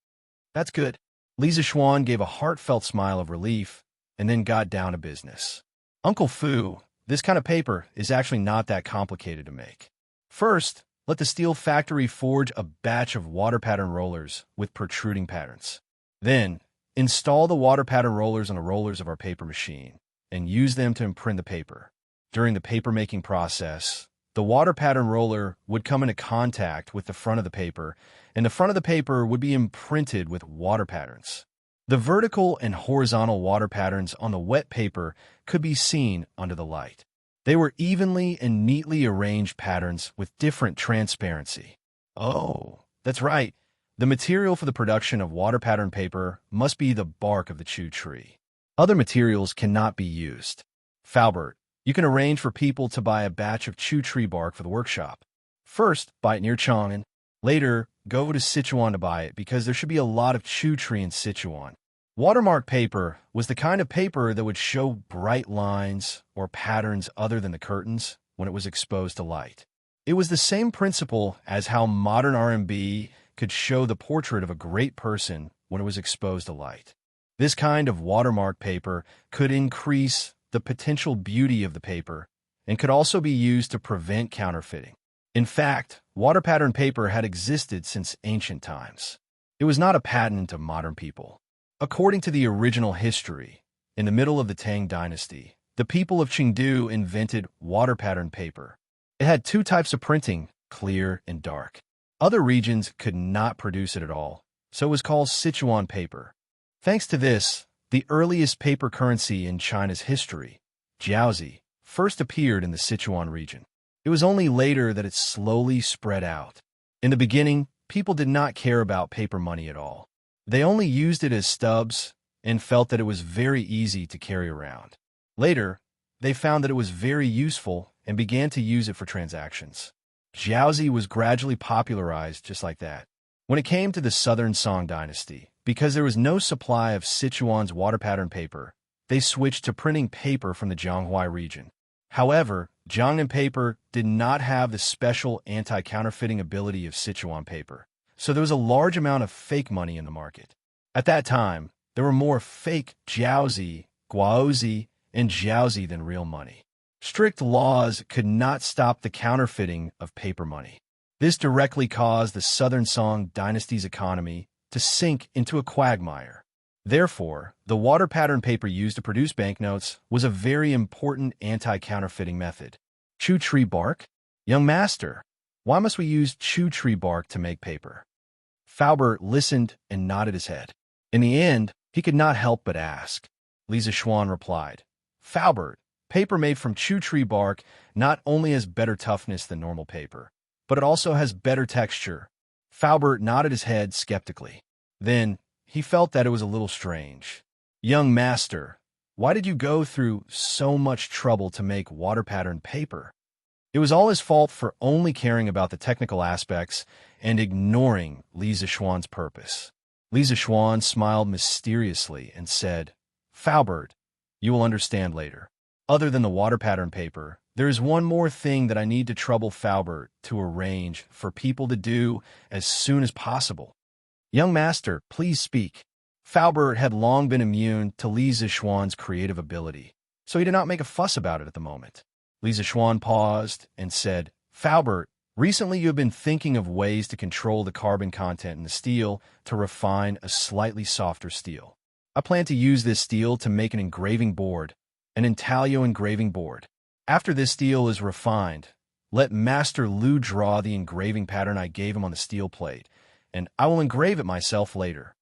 That's good. Li Zixuan gave a heartfelt smile of relief and then got down to business. Uncle Fu, this kind of paper is actually not that complicated to make. First, let the steel factory forge a batch of water pattern rollers with protruding patterns. Then, install the water pattern rollers on the rollers of our paper machine and use them to imprint the paper. During the paper-making process, the water pattern roller would come into contact with the front of the paper, and the front of the paper would be imprinted with water patterns. The vertical and horizontal water patterns on the wet paper could be seen under the light. They were evenly and neatly arranged patterns with different transparency. Oh, that's right. The material for the production of water pattern paper must be the bark of the chu tree. Other materials cannot be used. Faubert, you can arrange for people to buy a batch of chu tree bark for the workshop. First, buy it near Chang'an. Later, go to Sichuan to buy it because there should be a lot of chu tree in Sichuan. Watermark paper was the kind of paper that would show bright lines or patterns other than the curtains when it was exposed to light. It was the same principle as how modern RMB could show the portrait of a great person when it was exposed to light. This kind of watermark paper could increase the potential beauty of the paper and could also be used to prevent counterfeiting. In fact, water pattern paper had existed since ancient times. It was not a patent of modern people. According to the original history, in the middle of the Tang dynasty, the people of Chengdu invented water pattern paper. It had 2 types of printing, clear and dark. Other regions could not produce it at all, so it was called Sichuan paper. Thanks to this, the earliest paper currency in China's history, jiaozi, first appeared in the Sichuan region. It was only later that it slowly spread out. In the beginning, people did not care about paper money at all. They only used it as stubs and felt that it was very easy to carry around. Later, they found that it was very useful and began to use it for transactions. Jiaozi was gradually popularized just like that. When it came to the Southern Song dynasty, because there was no supply of Sichuan's water pattern paper, they switched to printing paper from the Zhanghuai region. However, Jiangnan paper did not have the special anti-counterfeiting ability of Sichuan paper, so there was a large amount of fake money in the market. At that time, there were more fake jiaozi, guaozi, and jiaozi than real money. Strict laws could not stop the counterfeiting of paper money. This directly caused the Southern Song dynasty's economy to sink into a quagmire. Therefore, the water pattern paper used to produce banknotes was a very important anti-counterfeiting method. Chu tree bark? Young master, why must we use chu tree bark to make paper? Faubert listened and nodded his head. In the end, he could not help but ask. Li Zixuan replied, Faubert, paper made from chu tree bark not only has better toughness than normal paper, but it also has better texture. Faubert nodded his head skeptically. Then, he felt that it was a little strange. Young master, why did you go through so much trouble to make water pattern paper? It was all his fault for only caring about the technical aspects and ignoring Li Zixuan's purpose. Li Zixuan smiled mysteriously and said, Faubert, you will understand later. Other than the water pattern paper, there is one more thing that I need to trouble Faubert to arrange for people to do as soon as possible. Young master, please speak. Faubert had long been immune to Li Zixuan's creative ability, so he did not make a fuss about it at the moment. Li Zixuan paused and said, Faubert, recently you have been thinking of ways to control the carbon content in the steel to refine a slightly softer steel. I plan to use this steel to make an engraving board, an intaglio engraving board. After this steel is refined, let Master Lu draw the engraving pattern I gave him on the steel plate, and I will engrave it myself later.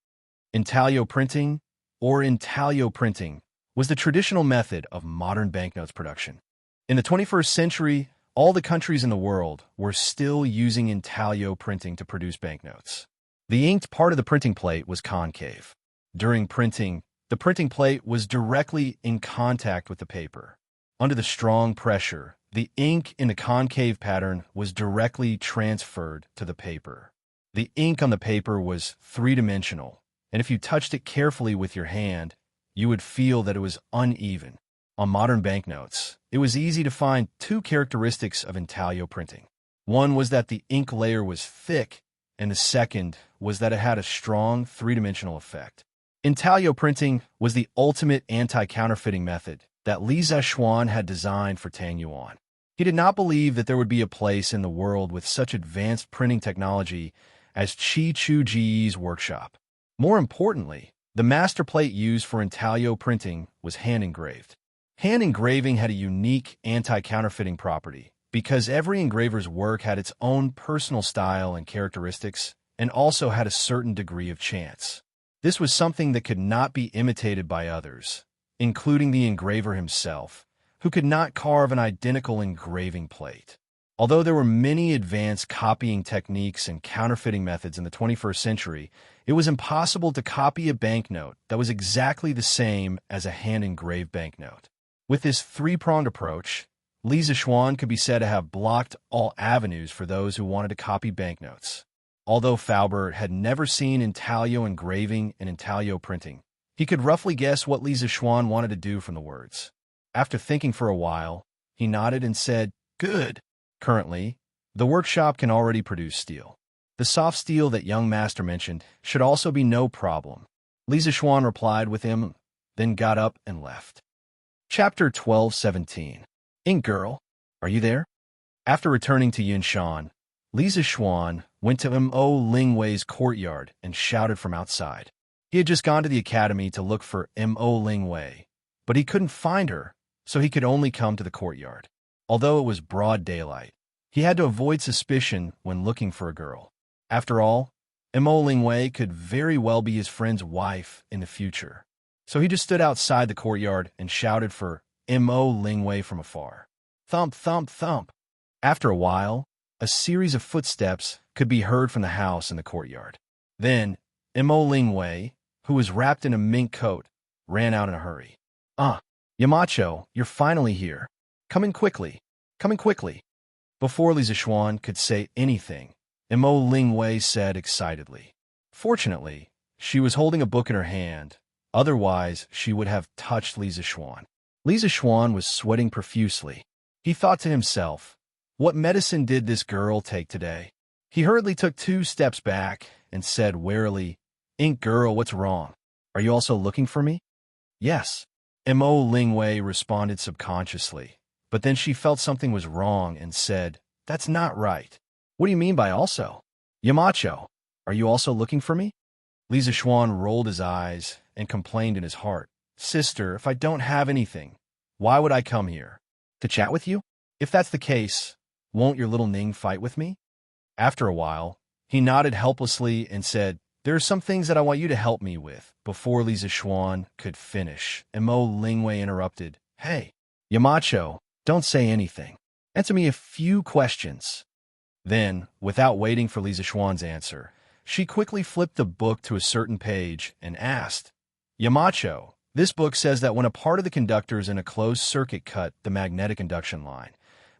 Intaglio printing, or intaglio printing, was the traditional method of modern banknotes production. In the 21st century, all the countries in the world were still using intaglio printing to produce banknotes. The inked part of the printing plate was concave. During printing, the printing plate was directly in contact with the paper. Under the strong pressure, the ink in the concave pattern was directly transferred to the paper. The ink on the paper was three-dimensional, and if you touched it carefully with your hand, you would feel that it was uneven. On modern banknotes, it was easy to find two characteristics of intaglio printing. One was that the ink layer was thick, and the second was that it had a strong three-dimensional effect. Intaglio printing was the ultimate anti-counterfeiting method that Li Zixuan had designed for Tang Yuan. He did not believe that there would be a place in the world with such advanced printing technology as Chi Chu Ji's workshop. More importantly, the master plate used for intaglio printing was hand-engraved. Hand engraving had a unique anti-counterfeiting property because every engraver's work had its own personal style and characteristics and also had a certain degree of chance. This was something that could not be imitated by others, including the engraver himself, who could not carve an identical engraving plate. Although there were many advanced copying techniques and counterfeiting methods in the 21st century, it was impossible to copy a banknote that was exactly the same as a hand-engraved banknote. With this three-pronged approach, Li Zixuan could be said to have blocked all avenues for those who wanted to copy banknotes. Although Faubert had never seen intaglio engraving and intaglio printing, he could roughly guess what Li Zixuan wanted to do from the words. After thinking for a while, he nodded and said, Good. Currently, the workshop can already produce steel. The soft steel that young master mentioned should also be no problem. Li Zixuan replied with him, then got up and left. Chapter 12:17. Ink Girl, are you there? After returning to Yunshan, Li Zixuan went to Mo Lingwei's courtyard and shouted from outside. He had just gone to the academy to look for Mo Lingwei, but he couldn't find her, so he could only come to the courtyard. Although it was broad daylight, he had to avoid suspicion when looking for a girl. After all, Mo Lingwei could very well be his friend's wife in the future. So he just stood outside the courtyard and shouted for Mo Lingwei from afar. Thump, thump, thump. After a while, a series of footsteps could be heard from the house in the courtyard. Then, Mo Lingwei, who was wrapped in a mink coat, ran out in a hurry. Yamacho, you're finally here. Come in quickly. Come in quickly. Before Li Zixuan could say anything, Mo Lingwei said excitedly. Fortunately, she was holding a book in her hand. Otherwise, she would have touched Li Zixuan. Li Zixuan was sweating profusely. He thought to himself, what medicine did this girl take today? He hurriedly took 2 steps back and said warily, Ink Girl, what's wrong? Are you also looking for me? Yes. Mo Lingwei responded subconsciously, but then she felt something was wrong and said, That's not right. What do you mean by also? Yamacho, are you also looking for me? Li Zixuan rolled his eyes and complained in his heart, Sister, if I don't have anything, why would I come here? To chat with you? If that's the case, won't your little Ning fight with me? After a while, he nodded helplessly and said, There are some things that I want you to help me with. Before Li Zixuan could finish, Mo Lingwei interrupted, Hey, Yamacho, don't say anything. Answer me a few questions. Then, without waiting for Li Zixuan's answer, she quickly flipped the book to a certain page and asked, Yamacho, this book says that when a part of the conductor is in a closed circuit cut the magnetic induction line,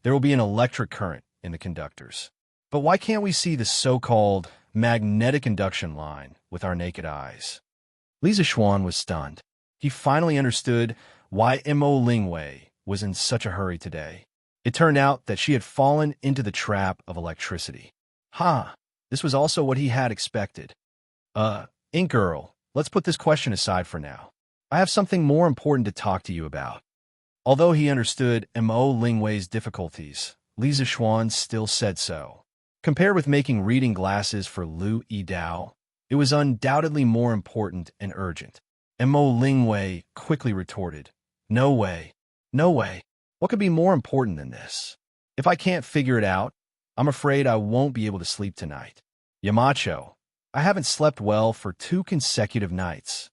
there will be an electric current in the conductors. But why can't we see the so-called magnetic induction line with our naked eyes. Li Zixuan was stunned. He finally understood why Mo Lingwei was in such a hurry today. It turned out that she had fallen into the trap of electricity. This was also what he had expected. Ink Girl, let's put this question aside for now. I have something more important to talk to you about. Although he understood Mo Lingwei's difficulties, Li Zixuan still said so. Compared with making reading glasses for Lu Yidao, it was undoubtedly more important and urgent. Mo Lingwei quickly retorted, "No way. No way. What could be more important than this? If I can't figure it out, I'm afraid I won't be able to sleep tonight. Yamacho, I haven't slept well for 2 consecutive nights."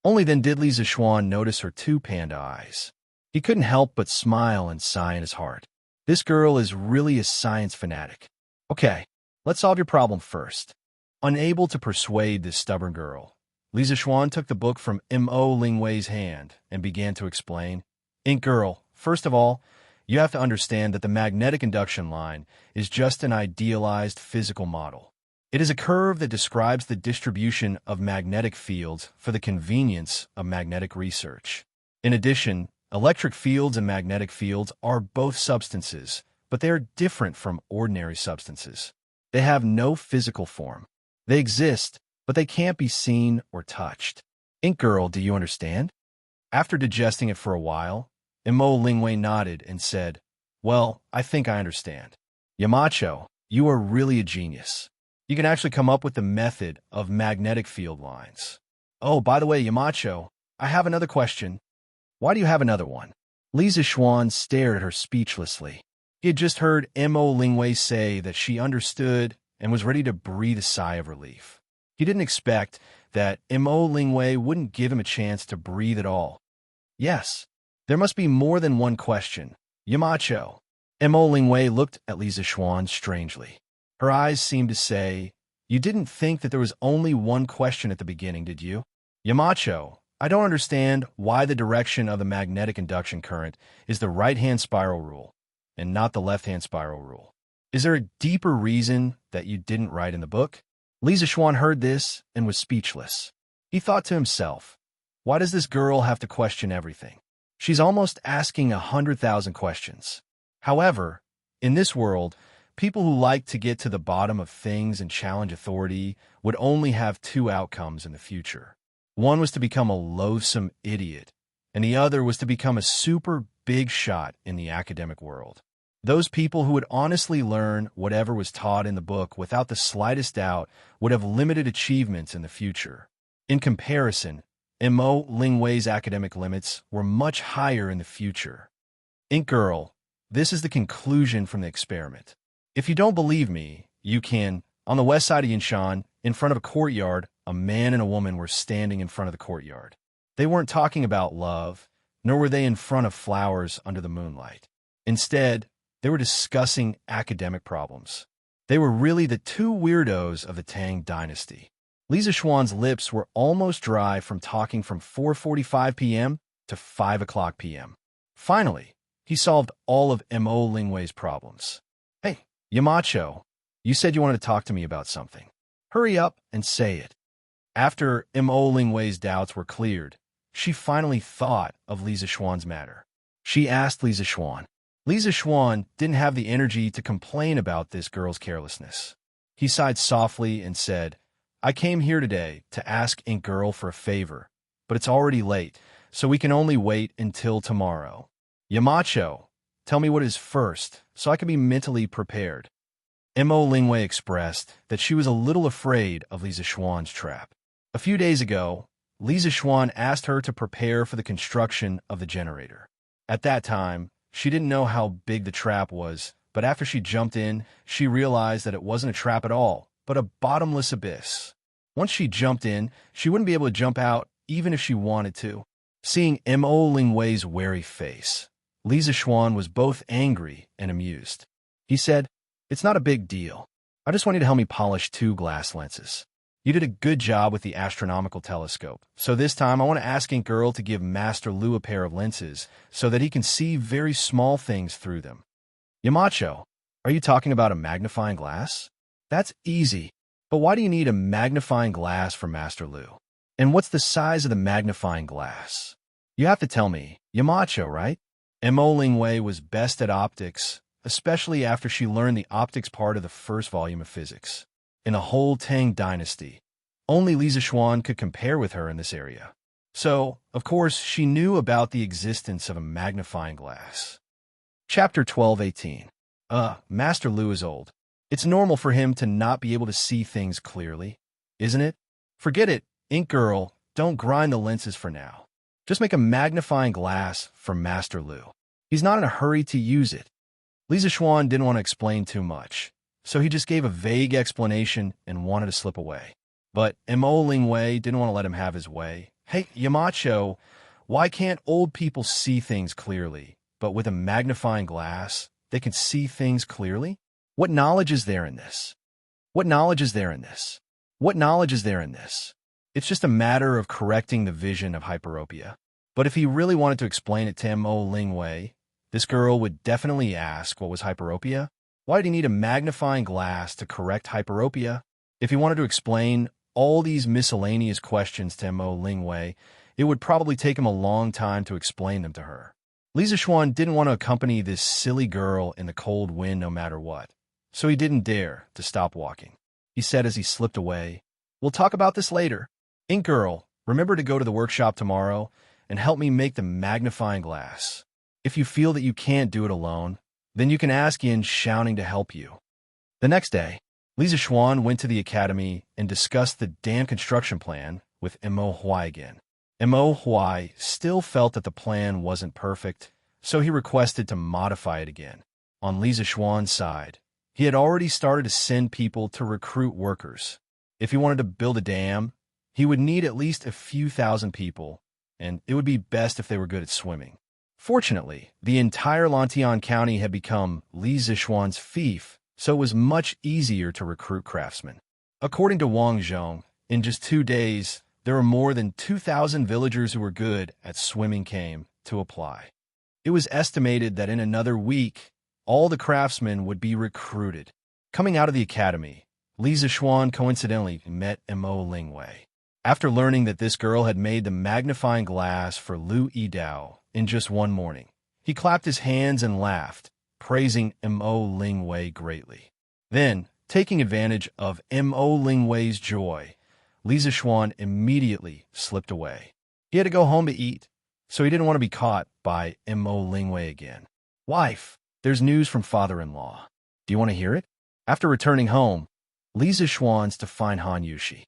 Only then did Li Zixuan notice her 2 panda eyes. He couldn't help but smile and sigh in his heart. This girl is really a science fanatic. Okay, let's solve your problem first. Unable to persuade this stubborn girl, Li Zixuan took the book from Mo Lingwei's hand and began to explain. Ink Girl, first of all, you have to understand that the magnetic induction line is just an idealized physical model. It is a curve that describes the distribution of magnetic fields for the convenience of magnetic research. In addition, electric fields and magnetic fields are both substances, but they are different from ordinary substances. They have no physical form. They exist, but they can't be seen or touched. Ink Girl, do you understand? After digesting it for a while, Mo Lingwei nodded and said, "Well, I think I understand. Yamacho, you are really a genius. You can actually come up with the method of magnetic field lines. Oh, by the way, Yamacho, I have another question." "Why do you have another one?" Li Zixuan stared at her speechlessly. He had just heard Mo Lingwei say that she understood and was ready to breathe a sigh of relief. He didn't expect that Mo Lingwei wouldn't give him a chance to breathe at all. Yes, there must be more than one question. Yamacho. Mo Lingwei looked at Li Zixuan strangely. Her eyes seemed to say, "You didn't think that there was only one question at the beginning, did you?" "Yamacho, I don't understand why the direction of the magnetic induction current is the right-hand spiral rule and not the left-hand spiral rule. Is there a deeper reason that you didn't write in the book?" Li Zixuan heard this and was speechless. He thought to himself, why does this girl have to question everything? She's almost asking 100,000 questions. However, in this world, people who like to get to the bottom of things and challenge authority would only have 2 outcomes in the future. One was to become a loathsome idiot, and the other was to become a super big shot in the academic world. Those people who would honestly learn whatever was taught in the book without the slightest doubt would have limited achievements in the future. In comparison, Mo Lingwei's academic limits were much higher in the future. Ink Girl, this is the conclusion from the experiment. If you don't believe me, you can. On the west side of Yinshan, in front of a courtyard, a man and a woman were standing in front of the courtyard. They weren't talking about love, nor were they in front of flowers under the moonlight. Instead, they were discussing academic problems. They were really the 2 weirdos of the Tang dynasty. Li Zixuan's lips were almost dry from talking from 4:45 p.m. to 5 o'clock p.m. Finally, he solved all of Mo Lingwei's problems. "Hey, Yamacho, you said you wanted to talk to me about something. Hurry up and say it." After Mo Lingwei's doubts were cleared, she finally thought of Li Zixuan's matter. She asked Li Zixuan. Li Zixuan didn't have the energy to complain about this girl's carelessness. He sighed softly and said, "I came here today to ask Ink Girl for a favor, but it's already late, so we can only wait until tomorrow. Yamacho, tell me what is first, so I can be mentally prepared." Mo Lingwei expressed that she was a little afraid of Li Zixuan's trap. A few days ago, Li Zixuan asked her to prepare for the construction of the generator. At that time, she didn't know how big the trap was, but after she jumped in, she realized that it wasn't a trap at all, but a bottomless abyss. Once she jumped in, she wouldn't be able to jump out even if she wanted to. Seeing Mo Lingwei's wary face, Li Zixuan was both angry and amused. He said, "It's not a big deal. I just want you to help me polish 2 glass lenses. You did a good job with the astronomical telescope, so this time I want to ask Ink Girl to give Master Lu a pair of lenses so that he can see very small things through them." "Yamacho, are you talking about a magnifying glass?" "That's easy. But why do you need a magnifying glass for Master Lu? And what's the size of the magnifying glass? You have to tell me. Yamacho, right? Mo Lingwei was best at optics, especially after she learned the optics part of the first volume of physics. In the whole Tang dynasty, only Li Zixuan could compare with her in this area. So, of course, she knew about the existence of a magnifying glass. Chapter 12:18. Master Lu is old. It's normal for him to not be able to see things clearly, isn't it? Forget it, Ink Girl, don't grind the lenses for now. Just make a magnifying glass for Master Lu. He's not in a hurry to use it. Li Zixuan didn't want to explain too much, so he just gave a vague explanation and wanted to slip away. But Mo Lingwei didn't want to let him have his way. Hey, Yamacho, why can't old people see things clearly, but with a magnifying glass, they can see things clearly? What knowledge is there in this? What knowledge is there in this? What knowledge is there in this? It's just a matter of correcting the vision of hyperopia. But if he really wanted to explain it to Mo Lingwei, this girl would definitely ask what was hyperopia. Why did he need a magnifying glass to correct hyperopia? If he wanted to explain all these miscellaneous questions to Mo Lingwei, it would probably take him a long time to explain them to her. Li Zixuan didn't want to accompany this silly girl in the cold wind no matter what, so he didn't dare to stop walking. He said as he slipped away, "We'll talk about this later. Ink Girl, remember to go to the workshop tomorrow and help me make the magnifying glass. If you feel that you can't do it alone, then you can ask Yin Shouting to help you." The next day, Li Zixuan went to the academy and discussed the dam construction plan with Mo Huai again. Mo Huai still felt that the plan wasn't perfect, so he requested to modify it again. On Li Zixuan's side, he had already started to send people to recruit workers. If he wanted to build a dam, he would need at least a few thousand people, and it would be best if they were good at swimming. Fortunately, the entire Lantian County had become Li Zixuan's fief, so it was much easier to recruit craftsmen. According to Wang Zhong, in just 2 days, there were more than 2,000 villagers who were good at swimming came to apply. It was estimated that in another week, all the craftsmen would be recruited. Coming out of the academy, Li Zixuan coincidentally met Mo Lingwei. After learning that this girl had made the magnifying glass for Lu Yidao in just one morning, he clapped his hands and laughed, praising Mo Lingwei greatly. Then, taking advantage of Mo Lingwei's joy, Li Zixuan immediately slipped away. He had to go home to eat, so he didn't want to be caught by Mo Lingwei again. "Wife, there's news from father-in-law. Do you want to hear it?" After returning home, Li Zixuan's to find Han Yushi.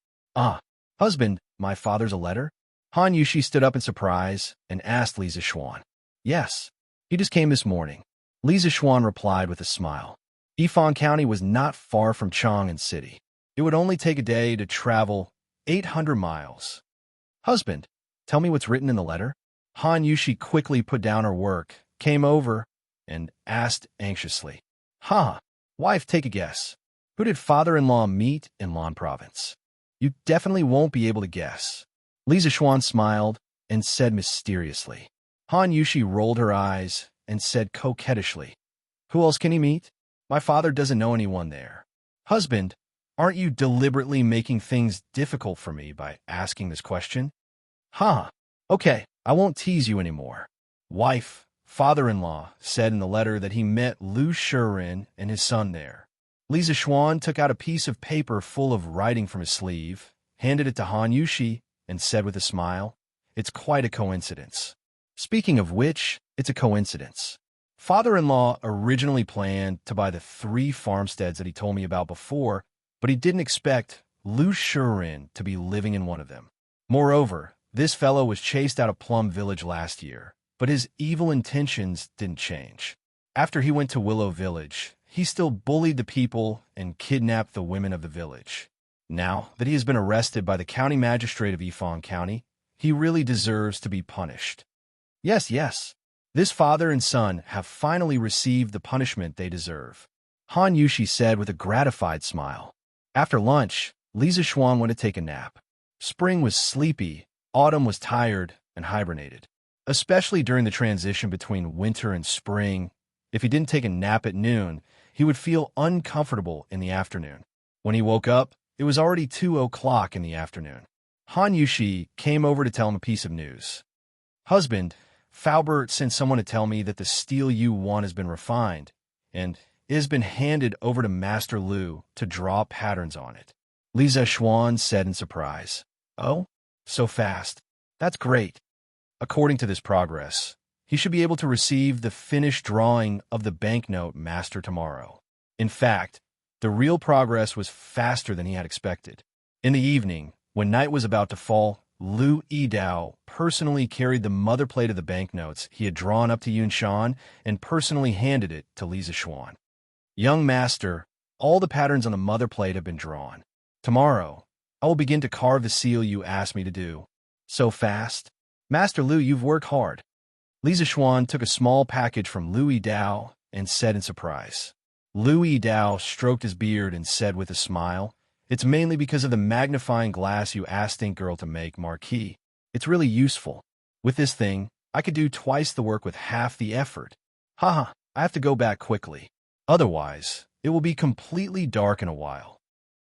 Husband, my father's a letter?" Han Yushi stood up in surprise and asked Li Zixuan. "Yes, he just came this morning." Li Zixuan replied with a smile. Yifan County was not far from Chang'an City. It would only take a day to travel 800 miles. "Husband, tell me what's written in the letter." Han Yushi quickly put down her work, came over, and asked anxiously. Wife, take a guess. Who did father-in-law meet in Lan Province?" "You definitely won't be able to guess." Li Zixuan smiled and said mysteriously. Han Yushi rolled her eyes and said coquettishly, "Who else can he meet? My father doesn't know anyone there." "Husband, aren't you deliberately making things difficult for me by asking this question?" Okay, I won't tease you anymore." Wife, father-in-law, said in the letter that he met Lu Shirin and his son there. Li Zixuan took out a piece of paper full of writing from his sleeve, handed it to Han Yushi, and said with a smile, "It's quite a coincidence." Speaking of which, it's a coincidence. Father-in-law originally planned to buy the 3 farmsteads that he told me about before, but he didn't expect Lu Shirin to be living in one of them. Moreover, this fellow was chased out of Plum Village last year, but his evil intentions didn't change. After he went to Willow Village, he still bullied the people and kidnapped the women of the village. Now that he has been arrested by the county magistrate of Yifan County, he really deserves to be punished. Yes, this father and son have finally received the punishment they deserve," Han Yushi said with a gratified smile. After lunch, Li Zixuan went to take a nap. Spring was sleepy, autumn was tired and hibernated. Especially during the transition between winter and spring, if he didn't take a nap at noon, he would feel uncomfortable in the afternoon. When he woke up, it was already 2 o'clock in the afternoon. Han Yushi came over to tell him a piece of news. Husband, Faubert sent someone to tell me that the steel you want has been refined, and it has been handed over to Master Lu to draw patterns on it. Li Zexuan said in surprise. Oh? So fast. That's great. According to this progress, he should be able to receive the finished drawing of the banknote master tomorrow. In fact, the real progress was faster than he had expected. In the evening, when night was about to fall, Lu Yidao personally carried the mother plate of the banknotes he had drawn up to Yunshan and personally handed it to Li Zexuan. Young master, all the patterns on the mother plate have been drawn. Tomorrow, I will begin to carve the seal you asked me to do. So fast? Master Lu, you've worked hard. Li Zexuan took a small package from Lu Yidao and said in surprise. Lu Yidao stroked his beard and said with a smile, "It's mainly because of the magnifying glass you asked Ink Girl to make, Marquis. It's really useful. With this thing, I could do twice the work with half the effort. Haha, I have to go back quickly. Otherwise, it will be completely dark in a while."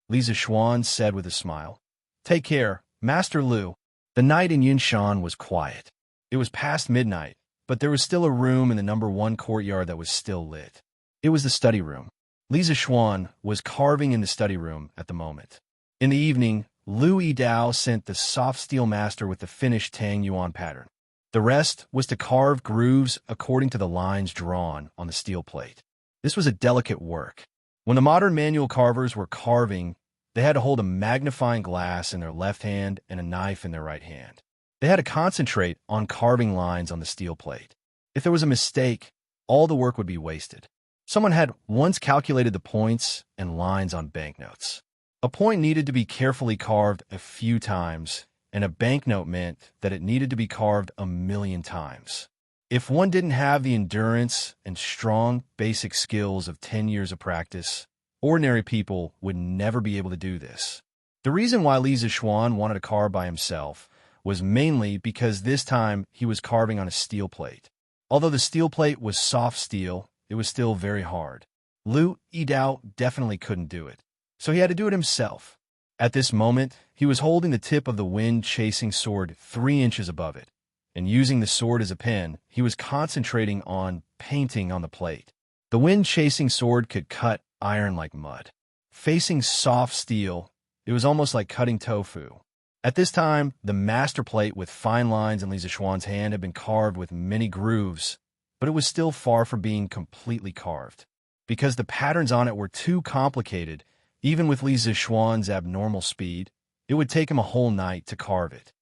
Li Zexuan said with a smile. "Take care, Master Lu." The night in Yunshan was quiet. It was past midnight, but there was still a room in the #1 courtyard that was still lit. It was the study room. Li Zexuan was carving in the study room at the moment. In the evening, Lu Yidao sent the soft steel master with the finished Tang Yuan pattern. The rest was to carve grooves according to the lines drawn on the steel plate. This was a delicate work. When the modern manual carvers were carving, they had to hold a magnifying glass in their left hand and a knife in their right hand. They had to concentrate on carving lines on the steel plate. If there was a mistake, all the work would be wasted. Someone had once calculated the points and lines on banknotes. A point needed to be carefully carved a few times, and a banknote meant that it needed to be carved 1,000,000 times. If one didn't have the endurance and strong basic skills of 10 years of practice, ordinary people would never be able to do this. The reason why Li Zexuan wanted to carve by himself was mainly because this time he was carving on a steel plate. Although the steel plate was soft steel, it was still very hard. Lu Yidao definitely couldn't do it, so he had to do it himself. At this moment, he was holding the tip of the wind-chasing sword 3 inches above it, and using the sword as a pen, he was concentrating on painting on the plate. The wind-chasing sword could cut iron like mud. Facing soft steel, it was almost like cutting tofu. At this time, the master plate with fine lines in Li Zexuan's hand had been carved with many grooves, but it was still far from being completely carved. Because the patterns on it were too complicated, even with Li Zexuan's abnormal speed, it would take him a whole night to carve it.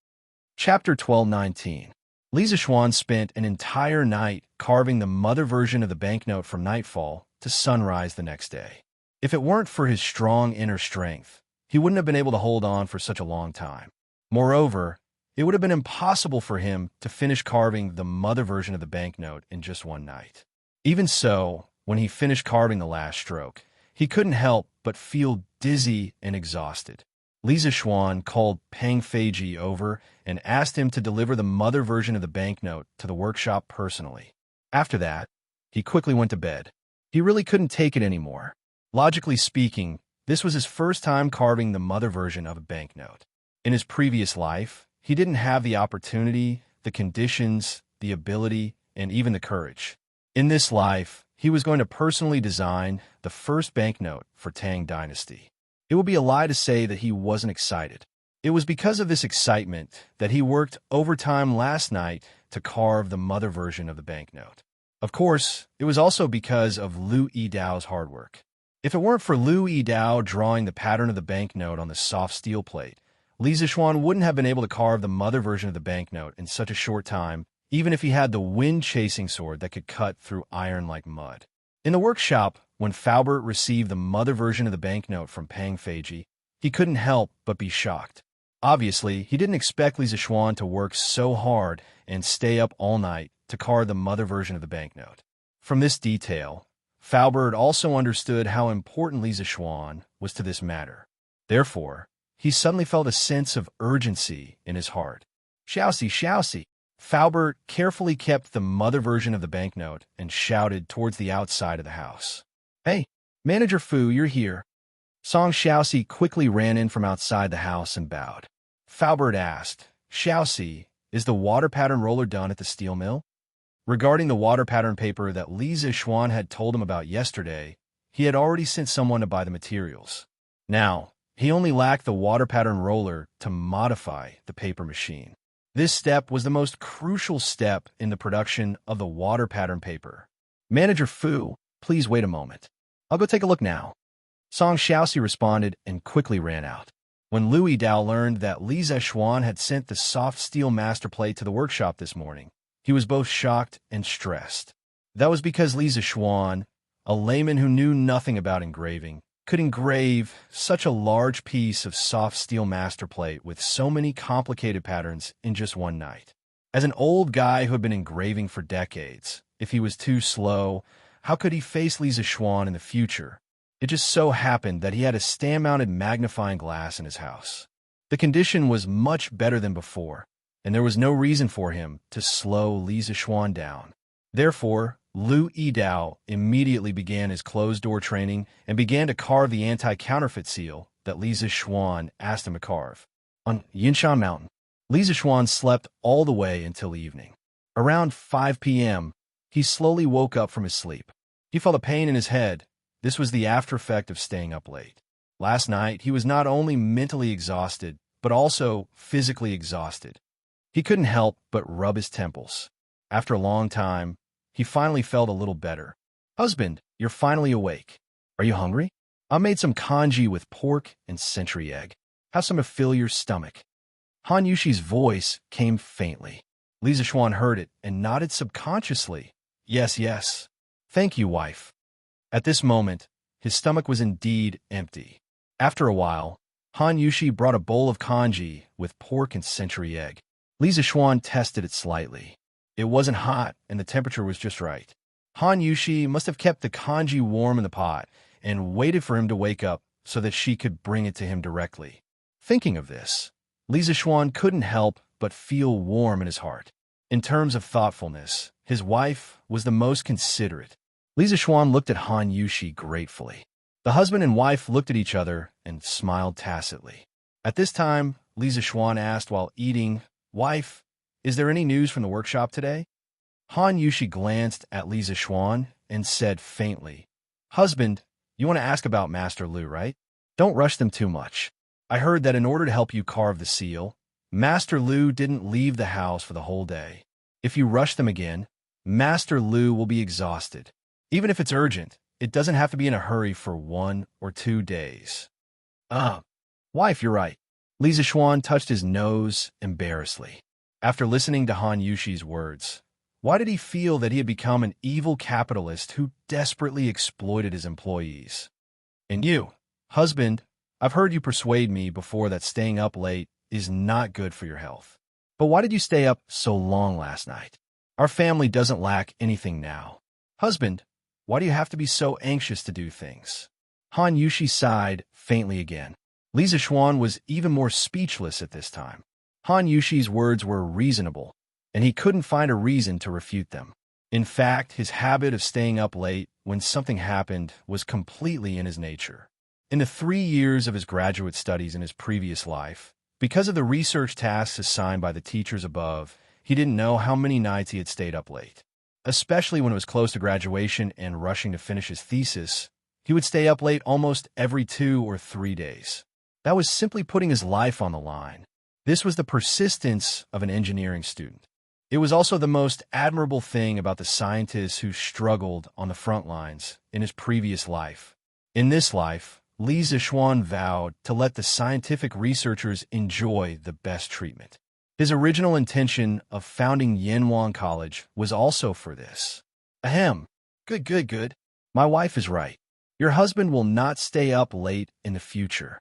Chapter 12:19. Li Zexuan spent an entire night carving the mother version of the banknote from nightfall to sunrise the next day. If it weren't for his strong inner strength, he wouldn't have been able to hold on for such a long time. Moreover, it would have been impossible for him to finish carving the mother version of the banknote in just one night. Even so, when he finished carving the last stroke, he couldn't help but feel dizzy and exhausted. Li Zexuan called Peng Feiji over and asked him to deliver the mother version of the banknote to the workshop personally. After that, he quickly went to bed. He really couldn't take it anymore. Logically speaking, this was his first time carving the mother version of a banknote. In his previous life, he didn't have the opportunity, the conditions, the ability, and even the courage. In this life, he was going to personally design the first banknote for Tang Dynasty. It would be a lie to say that he wasn't excited. It was because of this excitement that he worked overtime last night to carve the mother version of the banknote. Of course, it was also because of Lu Yidao's hard work. If it weren't for Lu Yidao drawing the pattern of the banknote on the soft steel plate, Li Zexuan wouldn't have been able to carve the mother version of the banknote in such a short time, even if he had the wind-chasing sword that could cut through iron like mud. In the workshop, when Faubert received the mother version of the banknote from Peng Feiji, he couldn't help but be shocked. Obviously, he didn't expect Li Zexuan to work so hard and stay up all night to carve the mother version of the banknote. From this detail, Faubert also understood how important Li Zexuan was to this matter. Therefore, he suddenly felt a sense of urgency in his heart. Xiaoxi, Xiaoxi! Faubert carefully kept the mother version of the banknote and shouted towards the outside of the house. Hey, Manager Fu, you're here. Song Xiaoxi quickly ran in from outside the house and bowed. Faubert asked, Xiaoxi, is the water pattern roller done at the steel mill? Regarding the water pattern paper that Li Zixuan had told him about yesterday, he had already sent someone to buy the materials. Now, he only lacked the water pattern roller to modify the paper machine. This step was the most crucial step in the production of the water pattern paper. Manager Fu, please wait a moment. I'll go take a look now. Song Xiaoxi responded and quickly ran out. When Lu Yidao learned that Li Zixuan had sent the soft steel master plate to the workshop this morning, he was both shocked and stressed. That was because Li Zixuan, a layman who knew nothing about engraving, could engrave such a large piece of soft steel master plate with so many complicated patterns in just one night. As an old guy who had been engraving for decades, if he was too slow, how could he face Li Zixuan in the future? It just so happened that he had a stand-mounted magnifying glass in his house. The condition was much better than before, and there was no reason for him to slow Li Zixuan down. Therefore, Lu Yidao immediately began his closed-door training and began to carve the anti-counterfeit seal that Li Zixuan asked him to carve. On Yinshan Mountain, Li Zixuan slept all the way until evening. Around 5 p.m., he slowly woke up from his sleep. He felt a pain in his head. This was the after effect of staying up late. Last night, he was not only mentally exhausted, but also physically exhausted. He couldn't help but rub his temples. After a long time, he finally felt a little better. Husband, you're finally awake. Are you hungry? I made some congee with pork and century egg. Have some to fill your stomach. Han Yushi's voice came faintly. Li Zixuan heard it and nodded subconsciously. Yes, yes. Thank you, wife. At this moment, his stomach was indeed empty. After a while, Han Yushi brought a bowl of congee with pork and century egg. Li Zixuan tested it slightly. It wasn't hot, and the temperature was just right. Han Yushi must have kept the congee warm in the pot and waited for him to wake up so that she could bring it to him directly. Thinking of this, Li Zixuan couldn't help but feel warm in his heart. In terms of thoughtfulness, his wife was the most considerate. Li Zixuan looked at Han Yushi gratefully. The husband and wife looked at each other and smiled tacitly. At this time, Li Zixuan asked while eating, Wife, is there any news from the workshop today? Han Yushi glanced at Li Zixuan and said faintly, Husband, you want to ask about Master Lu, right? Don't rush them too much. I heard that in order to help you carve the seal, Master Lu didn't leave the house for the whole day. If you rush them again, Master Lu will be exhausted. Even if it's urgent, it doesn't have to be in a hurry for 1 or 2 days. Wife, you're right. Li Zixuan touched his nose embarrassedly. After listening to Han Yushi's words, why did he feel that he had become an evil capitalist who desperately exploited his employees? And you, husband, I've heard you persuade me before that staying up late is not good for your health. But why did you stay up so long last night? Our family doesn't lack anything now. Husband, why do you have to be so anxious to do things? Han Yushi sighed faintly again. Li Zixuan was even more speechless at this time. Han Yushi's words were reasonable, and he couldn't find a reason to refute them. In fact, his habit of staying up late when something happened was completely in his nature. In the 3 years of his graduate studies in his previous life, because of the research tasks assigned by the teachers above, he didn't know how many nights he had stayed up late. Especially when it was close to graduation and rushing to finish his thesis, he would stay up late almost every 2 or 3 days. That was simply putting his life on the line. This was the persistence of an engineering student. It was also the most admirable thing about the scientists who struggled on the front lines in his previous life. In this life, Li Zixuan vowed to let the scientific researchers enjoy the best treatment. His original intention of founding Yanwan College was also for this. Ahem. Good. My wife is right. Your husband will not stay up late in the future.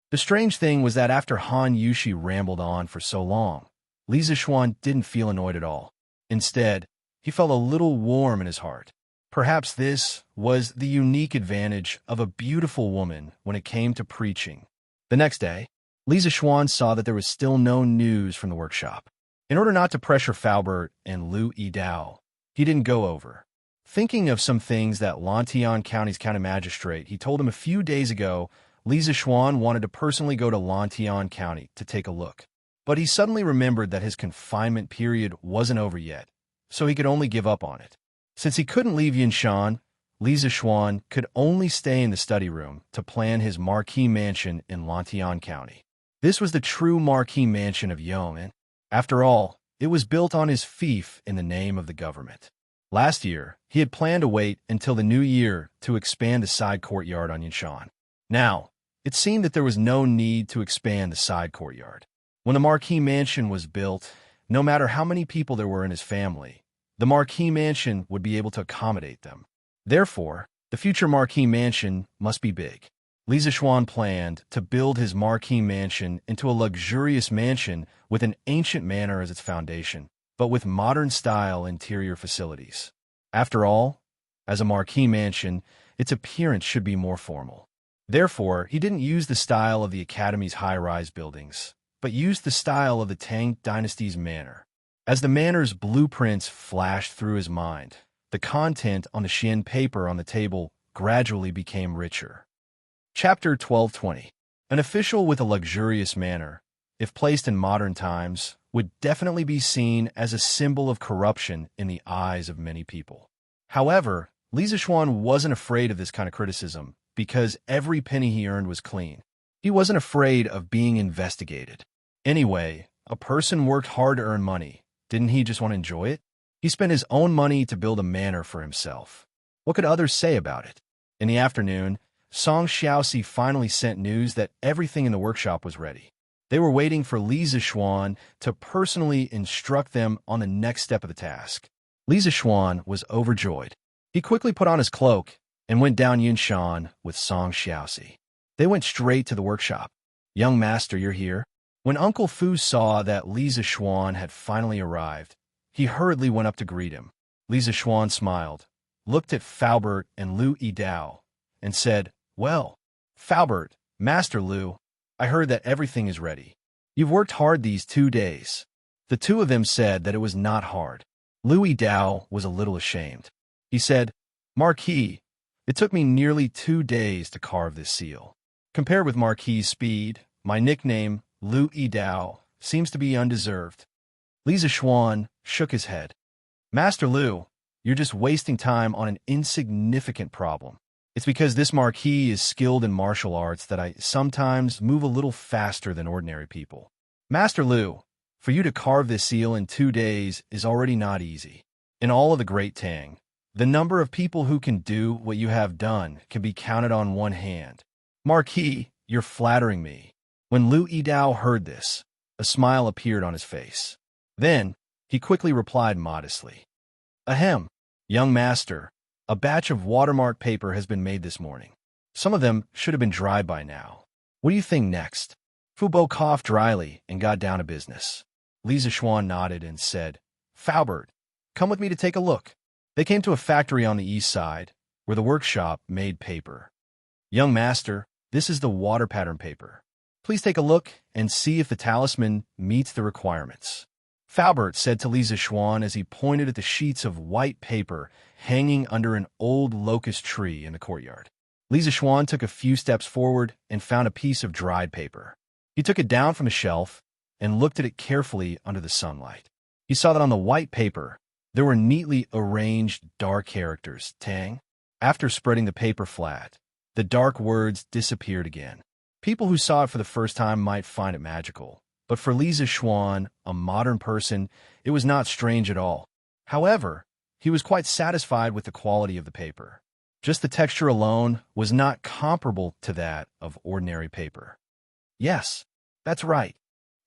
The strange thing was that after Han Yushi rambled on for so long, Li Zixuan didn't feel annoyed at all. Instead, he felt a little warm in his heart. Perhaps this was the unique advantage of a beautiful woman when it came to preaching. The next day, Li Zixuan saw that there was still no news from the workshop. In order not to pressure Faubert and Lu Yidao, he didn't go over. Thinking of some things that Lantian County's county magistrate he told him a few days ago Li Zixuan wanted to personally go to Lantian County to take a look. But he suddenly remembered that his confinement period wasn't over yet, so he could only give up on it. Since he couldn't leave Yinshan, Li Zixuan could only stay in the study room to plan his marquee mansion in Lantian County. This was the true marquee mansion of Yong'an. After all, it was built on his fief in the name of the government. Last year, he had planned to wait until the new year to expand the side courtyard on Yinshan. Now, it seemed that there was no need to expand the side courtyard. When the marquee mansion was built, no matter how many people there were in his family, the marquee mansion would be able to accommodate them. Therefore, the future marquee mansion must be big. Li Zixuan planned to build his marquee mansion into a luxurious mansion with an ancient manor as its foundation, but with modern-style interior facilities. After all, as a marquee mansion, its appearance should be more formal. Therefore, he didn't use the style of the Academy's high-rise buildings, but used the style of the Tang Dynasty's manor. As the manor's blueprints flashed through his mind, the content on the Xian paper on the table gradually became richer. Chapter 1220. An official with a luxurious manor, if placed in modern times, would definitely be seen as a symbol of corruption in the eyes of many people. However, Li Zixuan wasn't afraid of this kind of criticism because every penny he earned was clean. He wasn't afraid of being investigated. Anyway, a person worked hard to earn money. Didn't he just want to enjoy it? He spent his own money to build a manor for himself. What could others say about it? In the afternoon, Song Xiaoxi finally sent news that everything in the workshop was ready. They were waiting for Li Zixuan to personally instruct them on the next step of the task. Li Zixuan was overjoyed. He quickly put on his cloak and went down Yinshan with Song Xiaoxi. They went straight to the workshop. "Young master, you're here?" When Uncle Fu saw that Li Zixuan had finally arrived, he hurriedly went up to greet him. Li Zixuan smiled, looked at Faubert and Lu Yidao, and said, "Well, Faubert, Master Lu, I heard that everything is ready. You've worked hard these 2 days." The two of them said that it was not hard. Lu Yidao was a little ashamed. He said, "Marquis, it took me nearly 2 days to carve this seal. Compared with Marquis's speed, my nickname, Lu Yidao, seems to be undeserved." Li Zixuan shook his head. "Master Lu, you're just wasting time on an insignificant problem. It's because this Marquis is skilled in martial arts that I sometimes move a little faster than ordinary people. Master Lu, for you to carve this seal in 2 days is already not easy. In all of the Great Tang, the number of people who can do what you have done can be counted on one hand. Marquis, you're flattering me." When Lu Yidao heard this, a smile appeared on his face. Then, he quickly replied modestly, "Ahem, young master, a batch of watermark paper has been made this morning. Some of them should have been dried by now. What do you think next?" Fu Bo coughed dryly and got down to business. Li Zixuan nodded and said, "Faubert, come with me to take a look." They came to a factory on the east side, where the workshop made paper. "Young master, this is the water pattern paper. Please take a look and see if the talisman meets the requirements." Faubert said to Li Zixuan as he pointed at the sheets of white paper hanging under an old locust tree in the courtyard. Li Zixuan took a few steps forward and found a piece of dried paper. He took it down from the shelf and looked at it carefully under the sunlight. He saw that on the white paper, there were neatly arranged dark characters, Tang. After spreading the paper flat, the dark words disappeared again. People who saw it for the first time might find it magical, but for Li Zixuan, a modern person, it was not strange at all. However, he was quite satisfied with the quality of the paper. Just the texture alone was not comparable to that of ordinary paper. "Yes, that's right.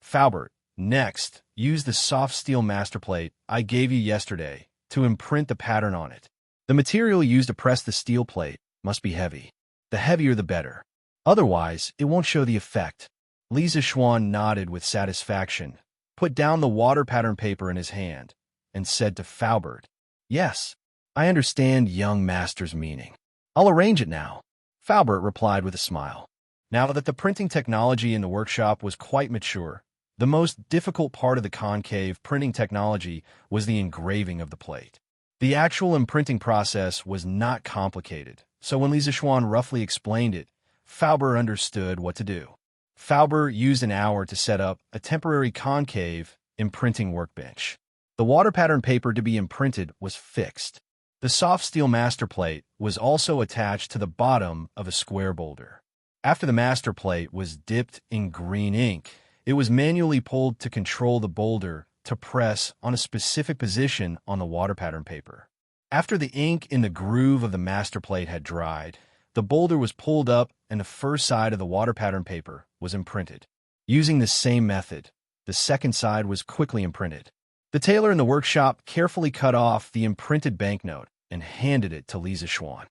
Faubert, next, use the soft steel masterplate I gave you yesterday to imprint the pattern on it. The material used to press the steel plate must be heavy. The heavier the better. Otherwise, it won't show the effect." Li Zixuan nodded with satisfaction, put down the water pattern paper in his hand, and said to Faubert, "Yes, I understand young master's meaning. I'll arrange it now." Faubert replied with a smile. Now that the printing technology in the workshop was quite mature, the most difficult part of the concave printing technology was the engraving of the plate. The actual imprinting process was not complicated, so when Li Zixuan roughly explained it, Fauber understood what to do. Fauber used an hour to set up a temporary concave imprinting workbench. The water pattern paper to be imprinted was fixed. The soft steel master plate was also attached to the bottom of a square boulder. After the master plate was dipped in green ink, it was manually pulled to control the boulder to press on a specific position on the water pattern paper. After the ink in the groove of the master plate had dried, the boulder was pulled up and the first side of the water pattern paper was imprinted. Using the same method, the second side was quickly imprinted. The tailor in the workshop carefully cut off the imprinted banknote and handed it to Lisa Schwan.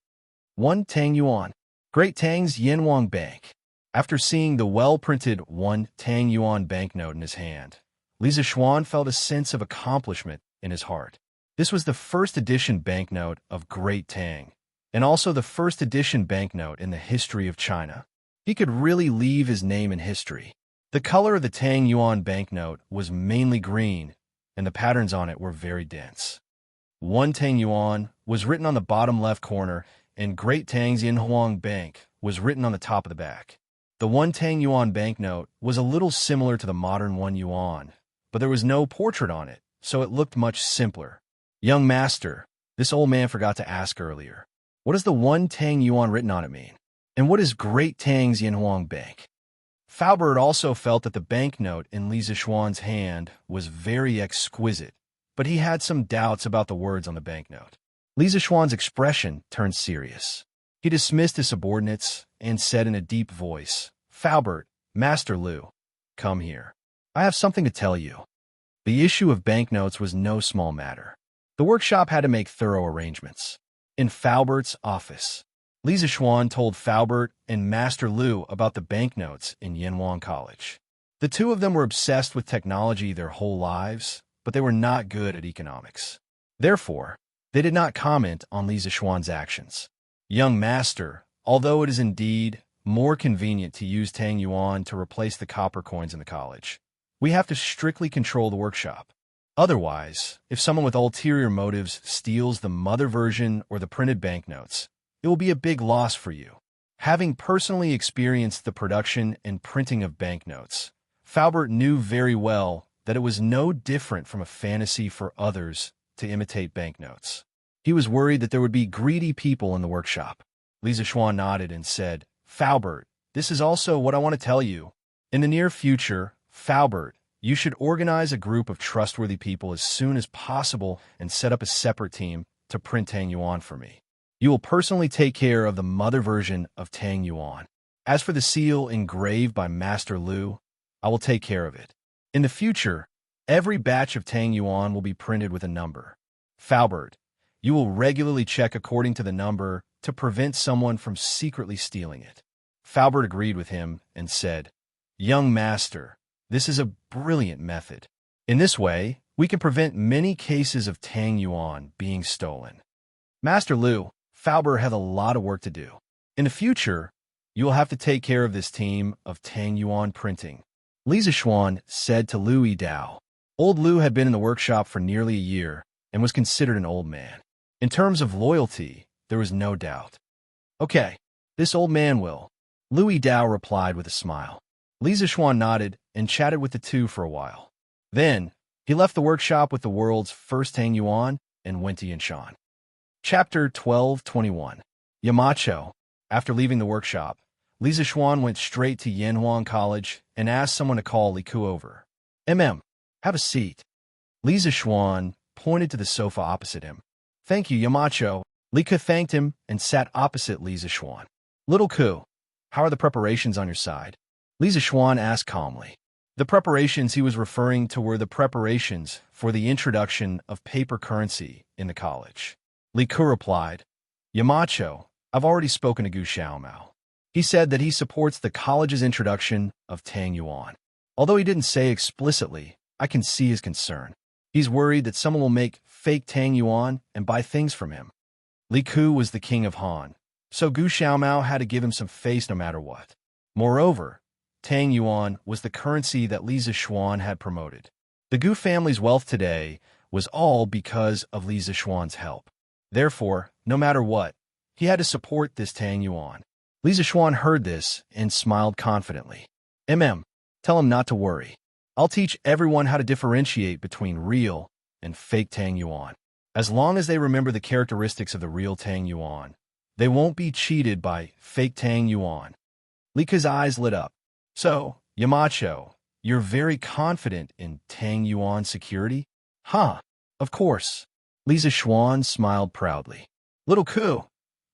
1 Tang Yuan. Great Tang's Yanwang Bank. After seeing the well-printed 1 Tang Yuan banknote in his hand, Lisa Schwan felt a sense of accomplishment in his heart. This was the first edition banknote of Great Tang, and also the first edition banknote in the history of China. He could really leave his name in history. The color of the Tang Yuan banknote was mainly green, and the patterns on it were very dense. 1 Tang Yuan was written on the bottom left corner, and Great Tang's Yanhuang Bank was written on the top of the back. The 1 Tang Yuan banknote was a little similar to the modern 1 yuan, but there was no portrait on it, so it looked much simpler. Young master, this old man forgot to ask earlier. What does the 1 Tang Yuan written on it mean? And what is Great Tang's Yanhuang Bank? Fauber also felt that the banknote in Lisa Schwan's hand was very exquisite, but he had some doubts about the words on the banknote. Lisa Schwan's expression turned serious. He dismissed his subordinates and said in a deep voice, Faubert, Master Liu, come here. I have something to tell you. The issue of banknotes was no small matter. The workshop had to make thorough arrangements. In Faubert's office, Lisa Schwan told Faubert and Master Liu about the banknotes in Yanwang College. The two of them were obsessed with technology their whole lives, but they were not good at economics. Therefore, they did not comment on Lisa Schwan's actions. Young master, although it is indeed more convenient to use Tang Yuan to replace the copper coins in the college, we have to strictly control the workshop. Otherwise, if someone with ulterior motives steals the mother version or the printed banknotes, it will be a big loss for you. Having personally experienced the production and printing of banknotes, Faubert knew very well that it was no different from a fantasy for others to imitate banknotes. He was worried that there would be greedy people in the workshop. Lisa Schwan nodded and said, Faubert, this is also what I want to tell you. In the near future, Faubert, you should organize a group of trustworthy people as soon as possible and set up a separate team to print Tang Yuan for me. You will personally take care of the mother version of Tang Yuan. As for the seal engraved by Master Liu, I will take care of it. In the future, every batch of Tang Yuan will be printed with a number. Faubert, you will regularly check according to the number to prevent someone from secretly stealing it. Faubert agreed with him and said, Young master, this is a brilliant method. In this way, we can prevent many cases of Tang Yuan being stolen. Master Liu, Faubert had a lot of work to do. In the future, you will have to take care of this team of Tang Yuan printing. Lisa Schwan said to Liu Yidao. Old Liu had been in the workshop for nearly a year and was considered an old man. In terms of loyalty, there was no doubt. Okay, this old man will. Liu Yidao replied with a smile. Lisa Schwan nodded and chatted with the two for a while. Then, he left the workshop with the world's first Tang Yuan and went to Yanshan. Chapter 12:21. Yamacho. After leaving the workshop, Lisa Schwan went straight to Yanhuang College and asked someone to call Li Ku over. Have a seat. Lisa Schwan pointed to the sofa opposite him. Thank you, Yamacho. Li Ku thanked him and sat opposite Lisa Schwan. Little Ku, how are the preparations on your side? Lisa Schwan asked calmly. The preparations he was referring to were the preparations for the introduction of paper currency in the college. Li Ku replied, Yamacho, I've already spoken to Gu Xiaomao. He said that he supports the college's introduction of Tang Yuan. Although he didn't say explicitly, I can see his concern. He's worried that someone will make fake Tang Yuan and buy things from him. Li Ku was the king of Han, so Gu Xiaomao had to give him some face no matter what. Moreover, Tang Yuan was the currency that Lisa Schwan had promoted. The Gu family's wealth today was all because of Lisa Schwan's help. Therefore, no matter what, he had to support this Tang Yuan. Li Zixuan heard this and smiled confidently. Tell him not to worry. I'll teach everyone how to differentiate between real and fake Tang Yuan. As long as they remember the characteristics of the real Tang Yuan, they won't be cheated by fake Tang Yuan. Li Ke's eyes lit up. So, Yamacho, you're very confident in Tang Yuan security? Huh, of course. Li Zixuan smiled proudly. Little Ku,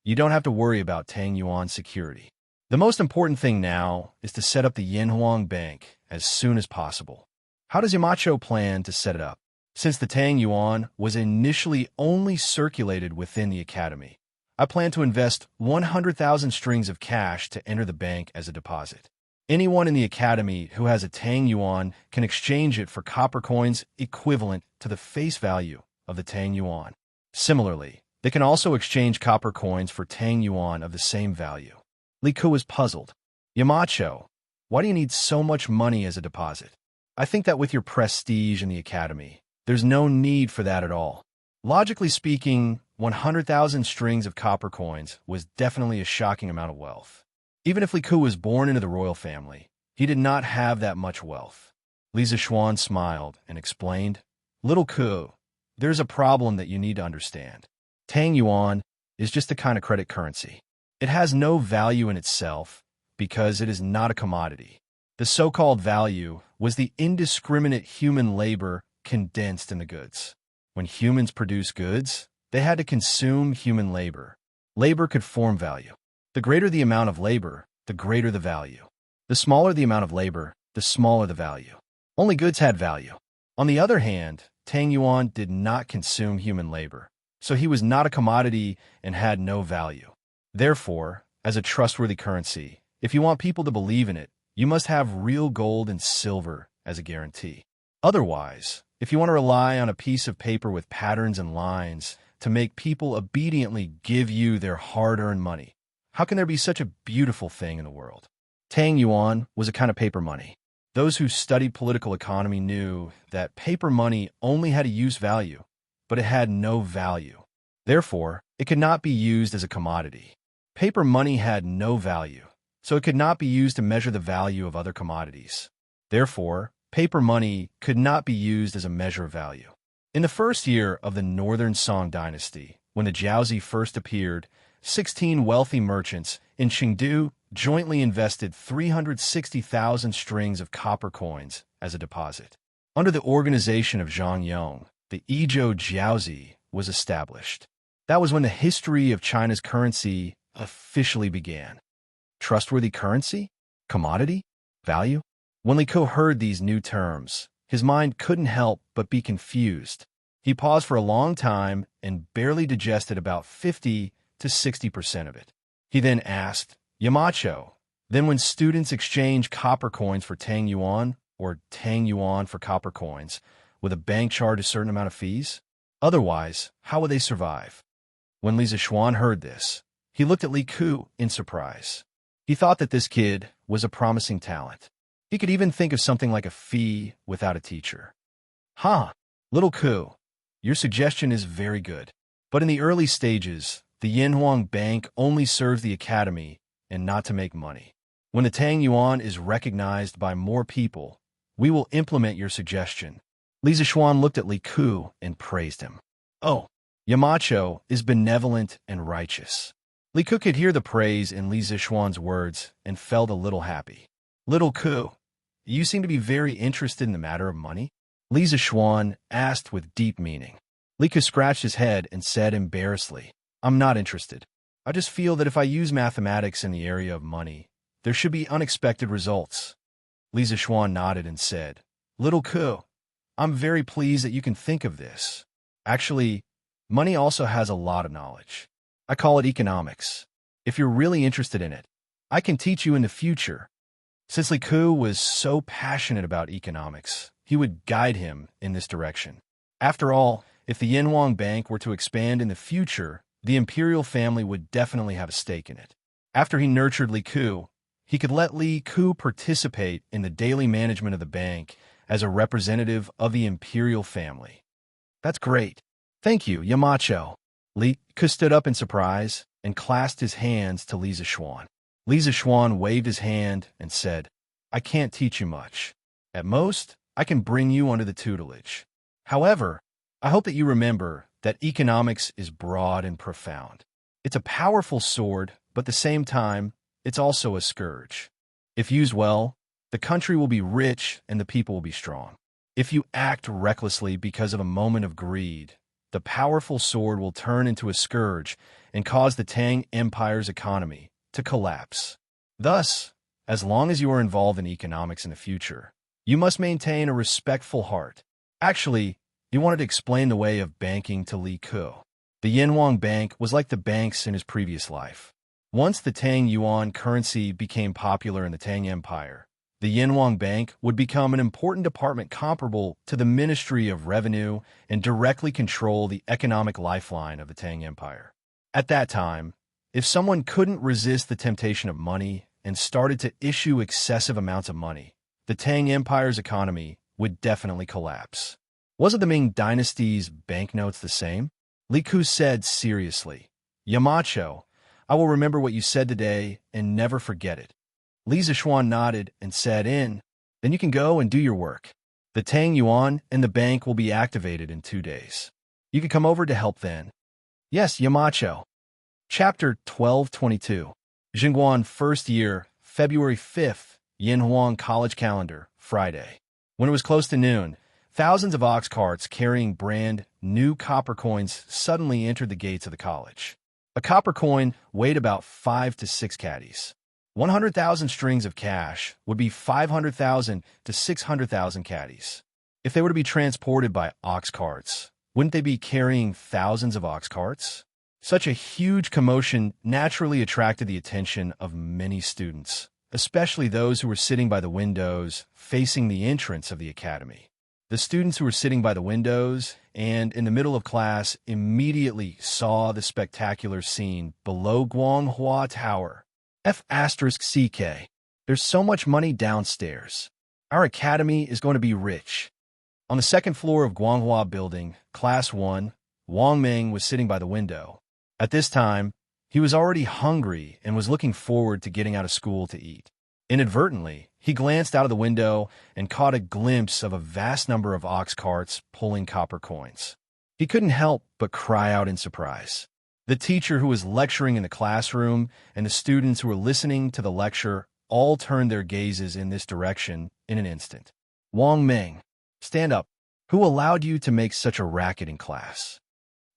you don't have to worry about Tang Yuan security. The most important thing now is to set up the Yinhuang Bank as soon as possible. How does Yamacho plan to set it up? Since the Tang Yuan was initially only circulated within the academy, I plan to invest 100,000 strings of cash to enter the bank as a deposit. Anyone in the academy who has a Tang Yuan can exchange it for copper coins equivalent to the face value of the Tang Yuan. Similarly, they can also exchange copper coins for Tang Yuan of the same value. Li Ku was puzzled. Yamacho, why do you need so much money as a deposit? I think that with your prestige in the academy, there's no need for that at all. Logically speaking, 100,000 strings of copper coins was definitely a shocking amount of wealth. Even if Li Ku was born into the royal family, he did not have that much wealth. Li Zixuan smiled and explained, Little Ku, there's a problem that you need to understand. Tang Yuan is just a kind of credit currency. It has no value in itself because it is not a commodity. The so-called value was the indiscriminate human labor condensed in the goods. When humans produce goods, they had to consume human labor. Labor could form value. The greater the amount of labor, the greater the value. The smaller the amount of labor, the smaller the value. Only goods had value. On the other hand, Tang Yuan did not consume human labor, so he was not a commodity and had no value. Therefore, as a trustworthy currency, if you want people to believe in it, you must have real gold and silver as a guarantee. Otherwise, if you want to rely on a piece of paper with patterns and lines to make people obediently give you their hard-earned money, how can there be such a beautiful thing in the world? Tang Yuan was a kind of paper money. Those who studied political economy knew that paper money only had a use value, but it had no value. Therefore, it could not be used as a commodity. Paper money had no value, so it could not be used to measure the value of other commodities. Therefore, paper money could not be used as a measure of value. In the first year of the Northern Song Dynasty, when the Jiaozi first appeared, 16 wealthy merchants in Chengdu jointly invested 360,000 strings of copper coins as a deposit. Under the organization of Zhang Yong, the Izhou Jiaozi was established. That was when the history of China's currency officially began. Trustworthy currency? Commodity? Value? When Li Ku heard these new terms, his mind couldn't help but be confused. He paused for a long time and barely digested about 50 to 60% of it. He then asked, Yamacho, then when students exchange copper coins for Tang Yuan or Tang Yuan for copper coins, will the bank charge a certain amount of fees? Otherwise, how would they survive? When Li Zixuan heard this, he looked at Li Ku in surprise. He thought that this kid was a promising talent. He could even think of something like a fee without a teacher. Little Ku, your suggestion is very good. But in the early stages, the Yinhuang Bank only serves the academy and not to make money. When the Tang Yuan is recognized by more people, we will implement your suggestion. Li Zixuan looked at Li Ku and praised him. Oh, Yamacho is benevolent and righteous. Li Ku could hear the praise in Li Zixuan's words and felt a little happy. Little Ku, you seem to be very interested in the matter of money? Li Zixuan asked with deep meaning. Li Ku scratched his head and said embarrassedly, I'm not interested. I just feel that if I use mathematics in the area of money, there should be unexpected results. Li Zixuan nodded and said, Little Ku, I'm very pleased that you can think of this. Actually, money also has a lot of knowledge. I call it economics. If you're really interested in it, I can teach you in the future. Since Li Ku was so passionate about economics, he would guide him in this direction. After all, if the Yinhuang Bank were to expand in the future, the imperial family would definitely have a stake in it. After he nurtured Li Ku, he could let Li Ku participate in the daily management of the bank as a representative of the imperial family. That's great. Thank you, Yamacho. Li Ku stood up in surprise and clasped his hands to Li Zixuan. Li Zishuan waved his hand and said, I can't teach you much. At most, I can bring you under the tutelage. However, I hope that you remember that economics is broad and profound. It's a powerful sword, but at the same time, it's also a scourge. If used well, the country will be rich and the people will be strong. If you act recklessly because of a moment of greed, the powerful sword will turn into a scourge and cause the Tang Empire's economy to collapse. Thus, as long as you are involved in economics in the future, you must maintain a respectful heart. Actually, he wanted to explain the way of banking to Li Ku. The Yanhuang Bank was like the banks in his previous life. Once the Tang Yuan currency became popular in the Tang Empire, the Yanhuang Bank would become an important department comparable to the Ministry of Revenue and directly control the economic lifeline of the Tang Empire. At that time, if someone couldn't resist the temptation of money and started to issue excessive amounts of money, the Tang Empire's economy would definitely collapse. Wasn't the Ming Dynasty's banknotes the same? Li Ku said seriously, Yamacho, I will remember what you said today and never forget it. Li Zishuan nodded and said, then you can go and do your work. The Tang Yuan and the bank will be activated in 2 days. You can come over to help then. Yes, Yamacho. Chapter 1222. Jingguan First Year, February 5th, Yanhuang College Calendar, Friday. When it was close to noon, thousands of ox carts carrying brand new copper coins suddenly entered the gates of the college. A copper coin weighed about 5 to 6 caddies. 100,000 strings of cash would be 500,000 to 600,000 caddies. If they were to be transported by ox carts, wouldn't they be carrying thousands of ox carts? Such a huge commotion naturally attracted the attention of many students, especially those who were sitting by the windows facing the entrance of the academy. The students who were sitting by the windows and in the middle of class immediately saw the spectacular scene below Guanghua Tower. F***CK. There's so much money downstairs. Our academy is going to be rich. On the second floor of Guanghua Building, Class 1, Wang Ming was sitting by the window. At this time, he was already hungry and was looking forward to getting out of school to eat. Inadvertently, he glanced out of the window and caught a glimpse of a vast number of ox carts pulling copper coins. He couldn't help but cry out in surprise. The teacher who was lecturing in the classroom and the students who were listening to the lecture all turned their gazes in this direction in an instant. Wang Ming, stand up. Who allowed you to make such a racket in class?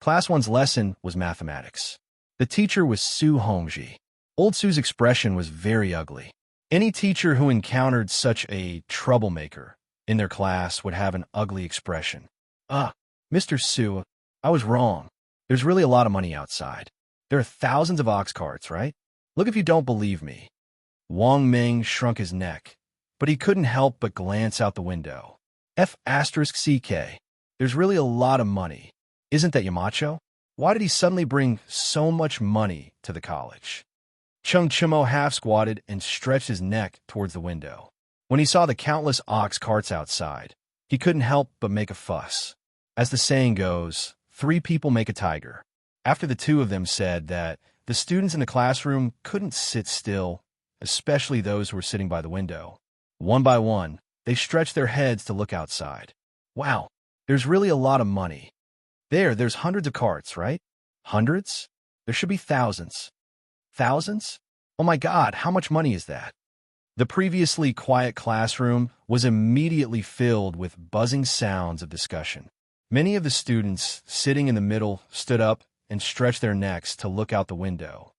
Class 1's lesson was mathematics. The teacher was Su Hongji. Old Su's expression was very ugly. Any teacher who encountered such a troublemaker in their class would have an ugly expression. Mr. Su, I was wrong. There's really a lot of money outside. There are thousands of ox carts, right? Look if you don't believe me. Wang Ming shrunk his neck, but he couldn't help but glance out the window. F***CK. There's really a lot of money. Isn't that Yamacho? Why did he suddenly bring so much money to the college? Chung Chimo half-squatted and stretched his neck towards the window. When he saw the countless ox carts outside, he couldn't help but make a fuss. As the saying goes, 3 people make a tiger. After the 2 of them said that the students in the classroom couldn't sit still, especially those who were sitting by the window. One by one, they stretched their heads to look outside. Wow, there's really a lot of money. There's hundreds of carts, right? Hundreds? There should be thousands. Thousands? Oh my God, how much money is that? The previously quiet classroom was immediately filled with buzzing sounds of discussion. Many of the students sitting in the middle stood up and stretched their necks to look out the window.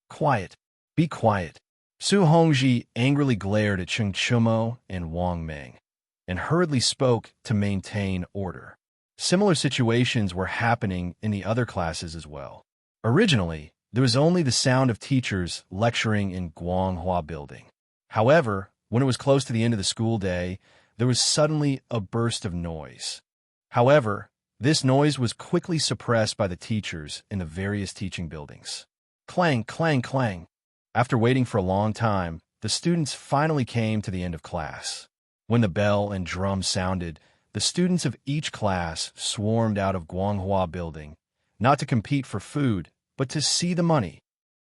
Quiet. Be quiet. Su Hongji angrily glared at Chung Chumo and Wang Ming, and hurriedly spoke to maintain order. Similar situations were happening in the other classes as well. Originally, there was only the sound of teachers lecturing in Guanghua Building. However, when it was close to the end of the school day, there was suddenly a burst of noise. However, this noise was quickly suppressed by the teachers in the various teaching buildings. Clang, clang, clang. After waiting for a long time, the students finally came to the end of class. When the bell and drum sounded, the students of each class swarmed out of Guanghua Building, not to compete for food, but to see the money.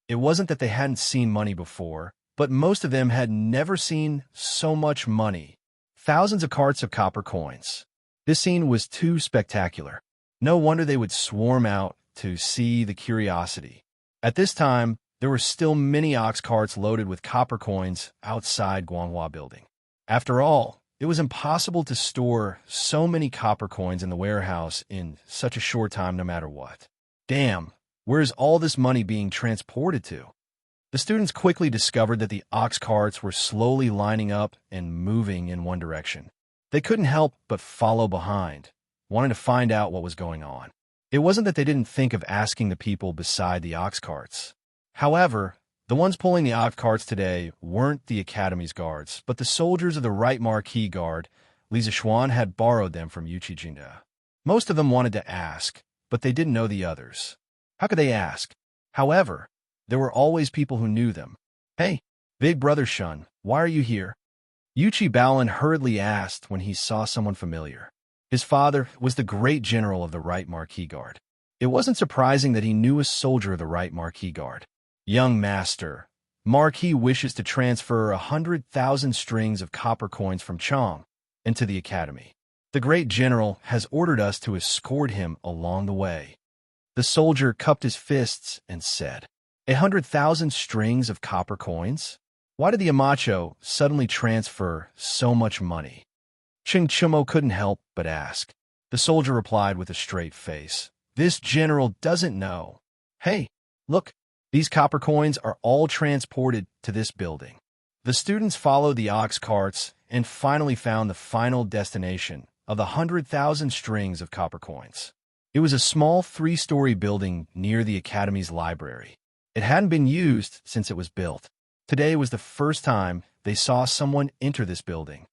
It wasn't that they hadn't seen money before, but most of them had never seen so much money. Thousands of carts of copper coins. This scene was too spectacular. No wonder they would swarm out to see the curiosity. At this time, there were still many ox carts loaded with copper coins outside Guanghua Building. After all, it was impossible to store so many copper coins in the warehouse in such a short time no matter what. Damn, where is all this money being transported to? The students quickly discovered that the ox carts were slowly lining up and moving in one direction. They couldn't help but follow behind, wanting to find out what was going on. It wasn't that they didn't think of asking the people beside the ox carts. However, the ones pulling the ox carts today weren't the Academy's guards, but the soldiers of the Right Marquis Guard. Li Zixuan had borrowed them from Yuqi Jinda. Most of them wanted to ask, but they didn't know the others. How could they ask? However, there were always people who knew them. "Hey, big brother Shun, why are you here?" Yuqi Baolin hurriedly asked when he saw someone familiar. His father was the great general of the Right Marquis Guard. It wasn't surprising that he knew a soldier of the Right Marquis Guard. "Young master, Marquis wishes to transfer 100,000 strings of copper coins from Chong into the Academy. The great general has ordered us to escort him along the way." The soldier cupped his fists and said, 100,000 strings of copper coins? Why did the Amacho suddenly transfer so much money? Ching Chumo couldn't help but ask. The soldier replied with a straight face, "This general doesn't know. Hey, look, these copper coins are all transported to this building." The students followed the ox carts and finally found the final destination of the 100,000 strings of copper coins. It was a small 3-story building near the Academy's library. It hadn't been used since it was built. Today was the first time they saw someone enter this building.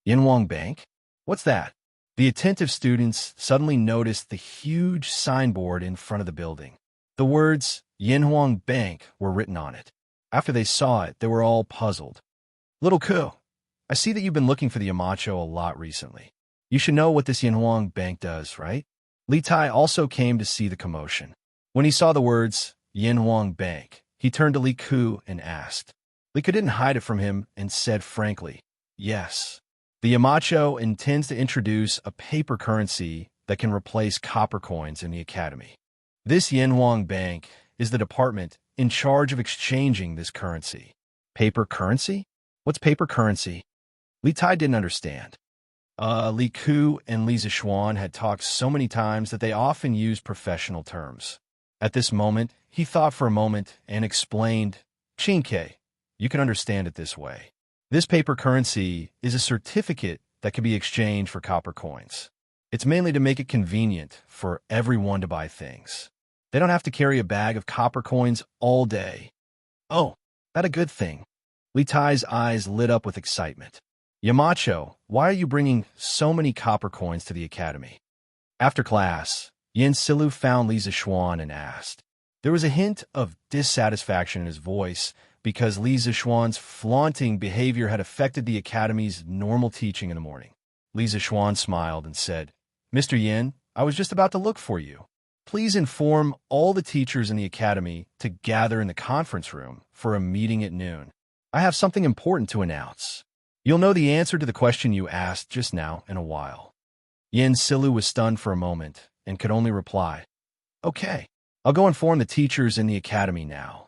Yinhuang Bank? What's that? The attentive students suddenly noticed the huge signboard in front of the building. The words Yinhuang Bank were written on it. After they saw it, they were all puzzled. "Little Ku, I see that you've been looking for the Amacho a lot recently. You should know what this Yinhuang Bank does, right?" Li Tai also came to see the commotion. When he saw the words Yinhuang Bank, he turned to Li Ku and asked. Li Ku didn't hide it from him and said frankly, "Yes. The Yamacho intends to introduce a paper currency that can replace copper coins in the Academy. This Yinhuang Bank is the department in charge of exchanging this currency." "Paper currency? What's paper currency?" Li Tai didn't understand. Li Ku and Li Zixuan had talked so many times that they often used professional terms. At this moment, he thought for a moment and explained, "Chinke, you can understand it this way. This paper currency is a certificate that can be exchanged for copper coins. It's mainly to make it convenient for everyone to buy things. They don't have to carry a bag of copper coins all day." "Oh, that a good thing." Li Tai's eyes lit up with excitement. "Yamacho, why are you bringing so many copper coins to the Academy?" After class, Yin Silu found Li Zixuan and asked. There was a hint of dissatisfaction in his voice because Li Zixuan's flaunting behavior had affected the Academy's normal teaching in the morning. Li Zixuan smiled and said, "Mr. Yin, I was just about to look for you. Please inform all the teachers in the Academy to gather in the conference room for a meeting at noon. I have something important to announce. You'll know the answer to the question you asked just now in a while." Yin Silu was stunned for a moment and could only reply, "Okay, I'll go inform the teachers in the Academy now."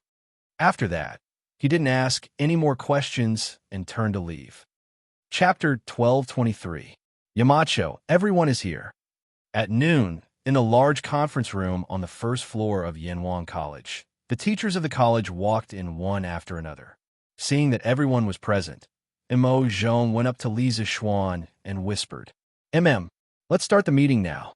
After that, he didn't ask any more questions and turned to leave. Chapter 1223. Yamacho, everyone is here. At noon, in a large conference room on the first floor of Yinhuang College, the teachers of the college walked in one after another. Seeing that everyone was present, Mo Zhong went up to Li Zixuan and whispered, Let's start the meeting now."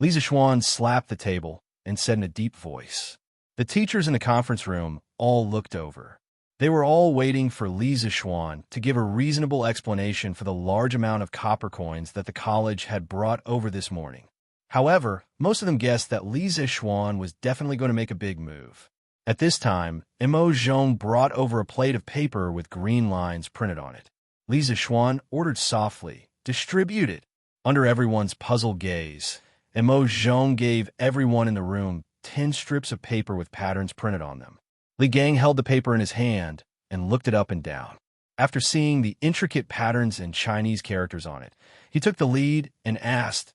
Li Zixuan slapped the table and said in a deep voice. The teachers in the conference room all looked over. They were all waiting for Li Zixuan to give a reasonable explanation for the large amount of copper coins that the college had brought over this morning. However, most of them guessed that Li Zixuan was definitely going to make a big move. At this time, Mo Zhong brought over a plate of paper with green lines printed on it. Li Zixuan ordered softly, "Distribute it." Under everyone's puzzled gaze, Mo Zhong gave everyone in the room 10 strips of paper with patterns printed on them. Li Gang held the paper in his hand and looked it up and down. After seeing the intricate patterns and Chinese characters on it, he took the lead and asked,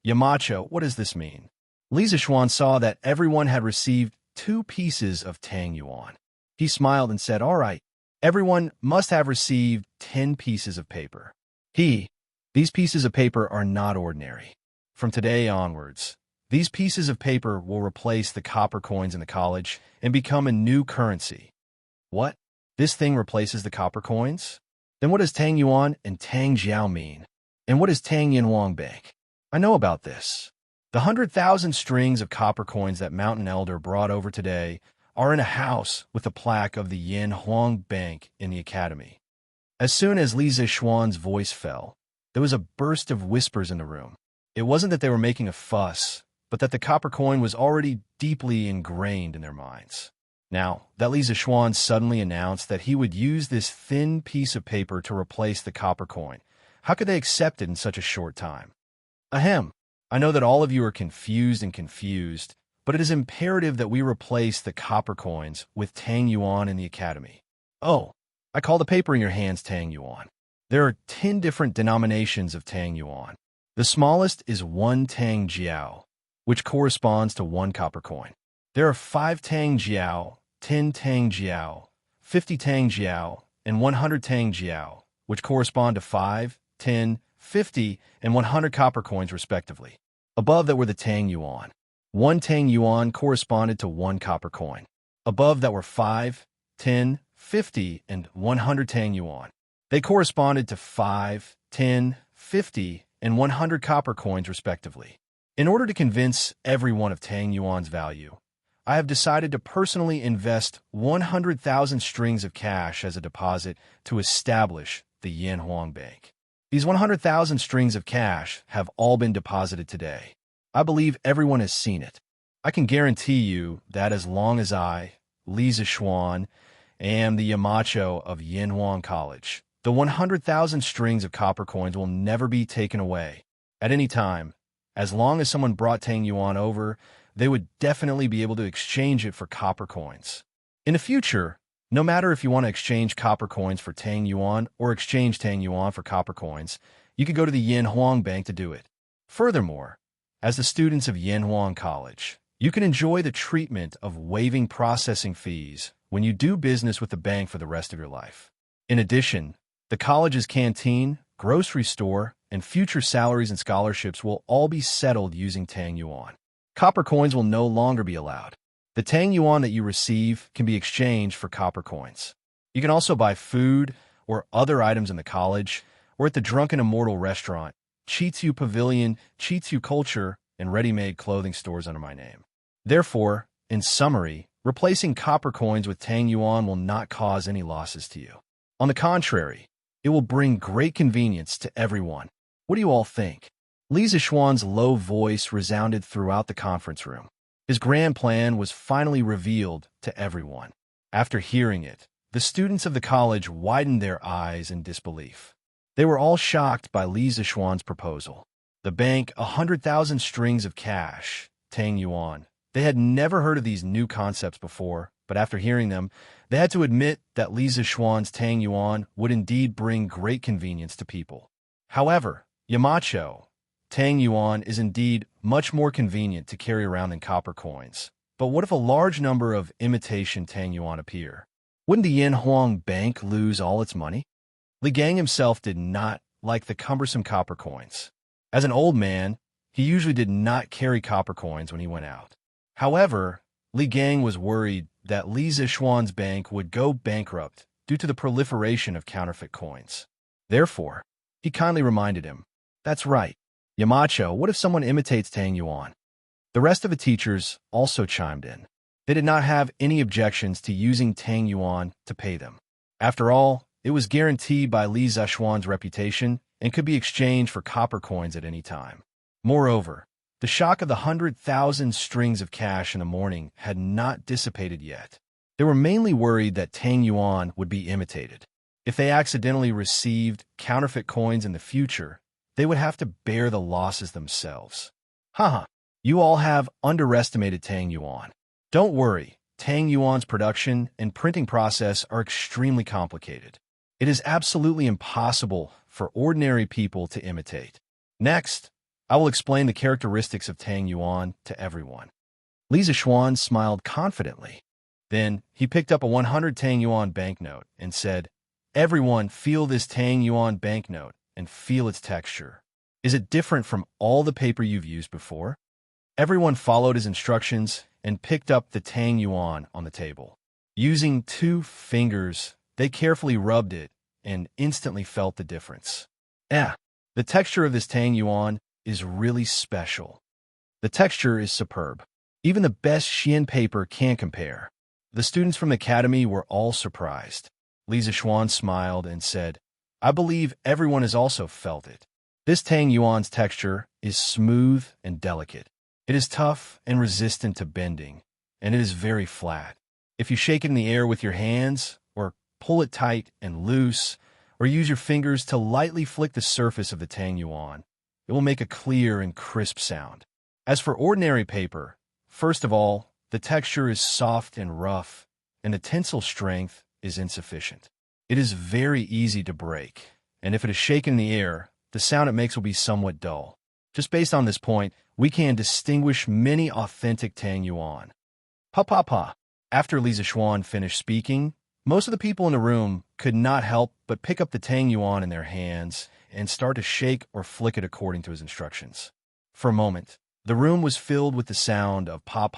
"Yamacho, what does this mean?" Li Zishuan saw that everyone had received 2 pieces of Tang Yuan. He smiled and said, "All right, everyone must have received 10 pieces of paper." These pieces of paper are not ordinary. From today onwards, these pieces of paper will replace the copper coins in the college and become a new currency. What? This thing replaces the copper coins? Then what does Tang Yuan and Tang Jiao mean? And what is Tang Yanhuang Bank? I know about this. The 100,000 strings of copper coins that Mountain Elder brought over today are in a house with a plaque of the Yanhuang Bank in the academy. As soon as Li Zishuan's voice fell, there was a burst of whispers in the room. It wasn't that they were making a fuss, but that the copper coin was already deeply ingrained in their minds. Now that Li Zishuan suddenly announced that he would use this thin piece of paper to replace the copper coin, how could they accept it in such a short time? Ahem. I know that all of you are confused, but it is imperative that we replace the copper coins with Tang Yuan in the academy. Oh, I call the paper in your hands Tang Yuan. There are 10 different denominations of Tang Yuan. The smallest is 1 Tang Jiao, which corresponds to 1 copper coin. There are 5 Tang Jiao, 10 Tang Jiao, 50 Tang Jiao, and 100 Tang Jiao, which correspond to 5, 10, 50, and 100 copper coins respectively. Above that were the Tang Yuan. 1 Tang Yuan corresponded to 1 copper coin. Above that were 5, 10, 50, and 100 Tang Yuan. They corresponded to 5, 10, 50, and 100 copper coins respectively. In order to convince everyone of Tang Yuan's value, I have decided to personally invest 100,000 strings of cash as a deposit to establish the Yanhuang Bank. These 100,000 strings of cash have all been deposited today. I believe everyone has seen it. I can guarantee you that as long as I, Li Zishuan, am the Yamacho of Yanhuang College, the 100,000 strings of copper coins will never be taken away. At any time, as long as someone brought Tang Yuan over, they would definitely be able to exchange it for copper coins. In the future, no matter if you want to exchange copper coins for Tang Yuan or exchange Tang Yuan for copper coins, you could go to the Yanhuang Bank to do it. Furthermore, as the students of Yanhuang College, you can enjoy the treatment of waiving processing fees when you do business with the bank for the rest of your life. In addition, the college's canteen, grocery store, and future salaries and scholarships will all be settled using Tang Yuan. Copper coins will no longer be allowed. The Tang Yuan that you receive can be exchanged for copper coins. You can also buy food or other items in the college or at the Drunken Immortal restaurant, Chitsu Pavilion, Chitsu Culture, and ready-made clothing stores under my name. Therefore, in summary, replacing copper coins with Tang Yuan will not cause any losses to you. On the contrary, it will bring great convenience to everyone. What do you all think? Li Zishuan's low voice resounded throughout the conference room. His grand plan was finally revealed to everyone. After hearing it, the students of the college widened their eyes in disbelief. They were all shocked by Li Zishuan's proposal. The bank, 100,000 strings of cash, Tang Yuan. They had never heard of these new concepts before, but after hearing them, they had to admit that Li Zishuan's Tang Yuan would indeed bring great convenience to people. However, Yamacho, Tang Yuan is indeed much more convenient to carry around than copper coins. But what if a large number of imitation Tang Yuan appear? Wouldn't the Yanhuang Bank lose all its money? Li Gang himself did not like the cumbersome copper coins. As an old man, he usually did not carry copper coins when he went out. However, Li Gang was worried that Li Zishuan's bank would go bankrupt due to the proliferation of counterfeit coins. Therefore, he kindly reminded him, "That's right. Yamacho, what if someone imitates Tang Yuan?" The rest of the teachers also chimed in. They did not have any objections to using Tang Yuan to pay them. After all, it was guaranteed by Li Zishuan's reputation and could be exchanged for copper coins at any time. Moreover, the shock of the 100,000 strings of cash in the morning had not dissipated yet. They were mainly worried that Tang Yuan would be imitated. If they accidentally received counterfeit coins in the future, they would have to bear the losses themselves. Haha, you all have underestimated Tang Yuan. Don't worry, Tang Yuan's production and printing process are extremely complicated. It is absolutely impossible for ordinary people to imitate. Next, I will explain the characteristics of Tang Yuan to everyone. Li Zixuan smiled confidently. Then, he picked up a 100 Tang Yuan banknote and said, "Everyone, feel this Tang Yuan banknote and feel its texture. Is it different from all the paper you've used before?" Everyone followed his instructions and picked up the Tang Yuan on the table. Using 2 fingers, they carefully rubbed it and instantly felt the difference. The texture of this Tang Yuan is really special. The texture is superb. Even the best Xian paper can't compare. The students from the academy were all surprised. Li Zixuan smiled and said, "I believe everyone has also felt it. This Tang Yuan's texture is smooth and delicate. It is tough and resistant to bending, and it is very flat. If you shake it in the air with your hands, or pull it tight and loose, or use your fingers to lightly flick the surface of the Tang Yuan, it will make a clear and crisp sound. As for ordinary paper, first of all, the texture is soft and rough, and the tensile strength is insufficient. It is very easy to break, and if it is shaken in the air, the sound it makes will be somewhat dull. Just based on this point, we can distinguish many authentic Tang Yuan." Pa. After Li Zixuan finished speaking, most of the people in the room could not help but pick up the Tang Yuan in their hands and start to shake or flick it according to his instructions. For a moment, the room was filled with the sound of pa.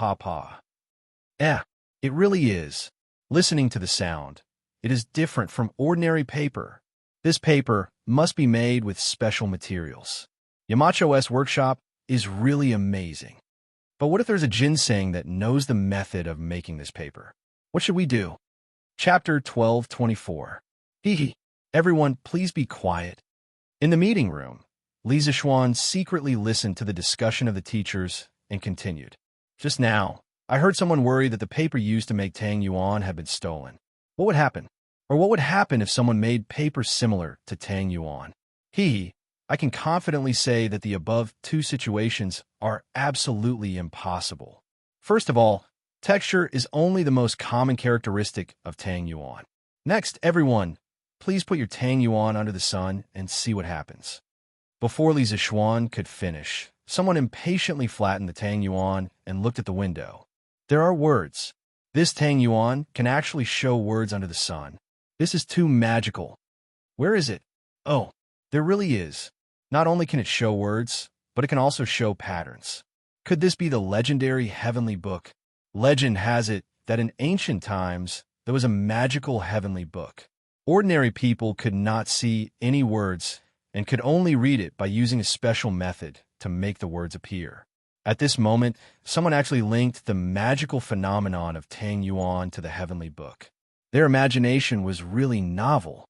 It really is. Listening to the sound, it is different from ordinary paper. This paper must be made with special materials. Yamacho's workshop is really amazing. But what if there's a ginseng that knows the method of making this paper? What should we do? Chapter 12:24. Everyone, please be quiet. In the meeting room, Li Zixuan secretly listened to the discussion of the teachers and continued. "Just now, I heard someone worry that the paper used to make Tang Yuan had been stolen. What would happen? Or what would happen if someone made paper similar to Tang Yuan? I can confidently say that the above 2 situations are absolutely impossible. First of all, texture is only the most common characteristic of Tang Yuan. Next, everyone, please put your Tang Yuan under the sun and see what happens." Before Li Zixuan could finish, someone impatiently flattened the Tang Yuan and looked at the window. There are words. This Tang Yuan can actually show words under the sun. This is too magical. Where is it? Oh, there really is. Not only can it show words, but it can also show patterns. Could this be the legendary heavenly book? Legend has it that in ancient times, there was a magical heavenly book. Ordinary people could not see any words and could only read it by using a special method to make the words appear. At this moment, someone actually linked the magical phenomenon of Tang Yuan to the heavenly book. Their imagination was really novel.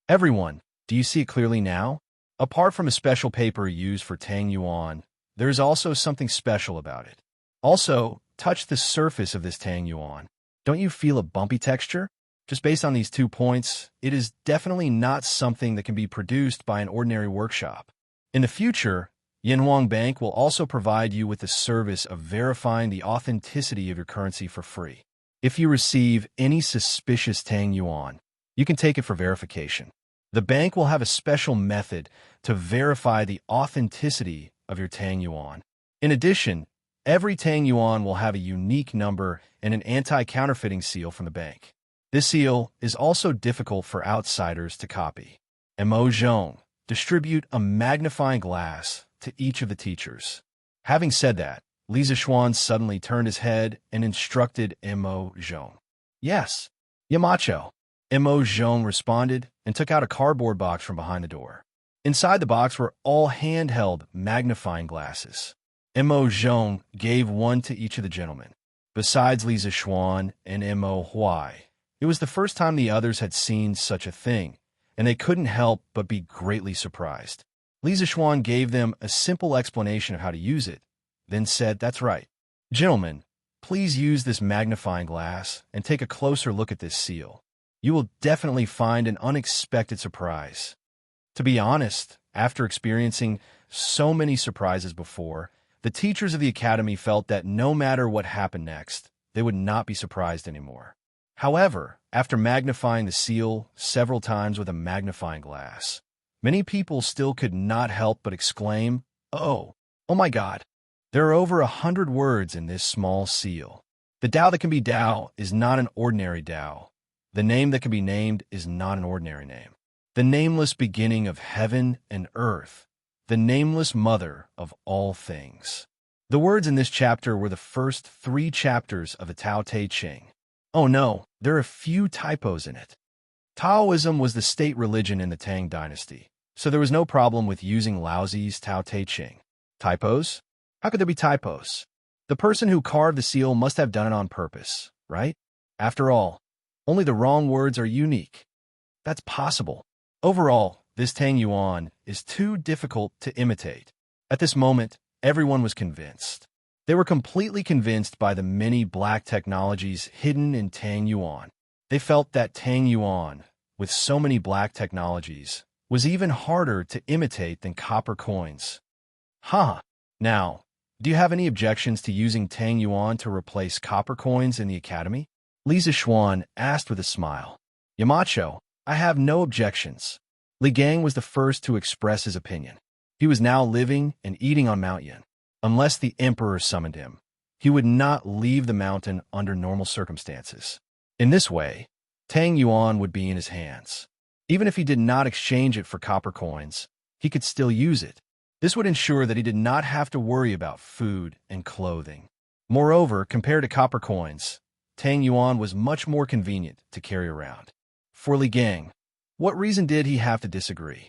Everyone, do you see it clearly now? Apart from a special paper used for Tang Yuan, there is also something special about it. Also, touch the surface of this Tang Yuan. Don't you feel a bumpy texture? Just based on these 2 points, it is definitely not something that can be produced by an ordinary workshop. In the future, Yanhuang Bank will also provide you with the service of verifying the authenticity of your currency for free. If you receive any suspicious Tang Yuan, you can take it for verification. The bank will have a special method to verify the authenticity of your Tang Yuan. In addition, every Tang Yuan will have a unique number and an anti-counterfeiting seal from the bank. This seal is also difficult for outsiders to copy. Mo Zhong, distribute a magnifying glass to each of the teachers. Having said that, Li Zixuan suddenly turned his head and instructed Mo Zhong. "Yes, Yamacho." Mo Zhong responded and took out a cardboard box from behind the door. Inside the box were all handheld magnifying glasses. Mo Zhong gave one to each of the gentlemen. Besides Li Zixuan and Mo Huai, it was the first time the others had seen such a thing, and they couldn't help but be greatly surprised. Li Zixuan gave them a simple explanation of how to use it, then said, "That's right. Gentlemen, please use this magnifying glass and take a closer look at this seal. You will definitely find an unexpected surprise." To be honest, after experiencing so many surprises before, the teachers of the academy felt that no matter what happened next, they would not be surprised anymore. However, after magnifying the seal several times with a magnifying glass, many people still could not help but exclaim, oh my God, there are over 100 words in this small seal. The Tao that can be Tao is not an ordinary Tao. The name that can be named is not an ordinary name. The nameless beginning of heaven and earth, the nameless mother of all things. The words in this chapter were the first 3 chapters of the Tao Te Ching. Oh no, there are a few typos in it. Taoism was the state religion in the Tang dynasty, so there was no problem with using Laozi's Tao Te Ching. Typos? How could there be typos? The person who carved the seal must have done it on purpose, right? After all, only the wrong words are unique. That's possible. Overall, this Tang Yuan is too difficult to imitate. At this moment, everyone was convinced. They were completely convinced by the many black technologies hidden in Tang Yuan. They felt that Tang Yuan, with so many black technologies, was even harder to imitate than copper coins. Now, do you have any objections to using Tang Yuan to replace copper coins in the academy? Li Zixuan asked with a smile. Yamacho, I have no objections. Li Gang was the first to express his opinion. He was now living and eating on Mount Yin. Unless the emperor summoned him, he would not leave the mountain under normal circumstances. In this way, Tang Yuan would be in his hands. Even if he did not exchange it for copper coins, he could still use it. This would ensure that he did not have to worry about food and clothing. Moreover, compared to copper coins, Tang Yuan was much more convenient to carry around. For Li Gang, what reason did he have to disagree?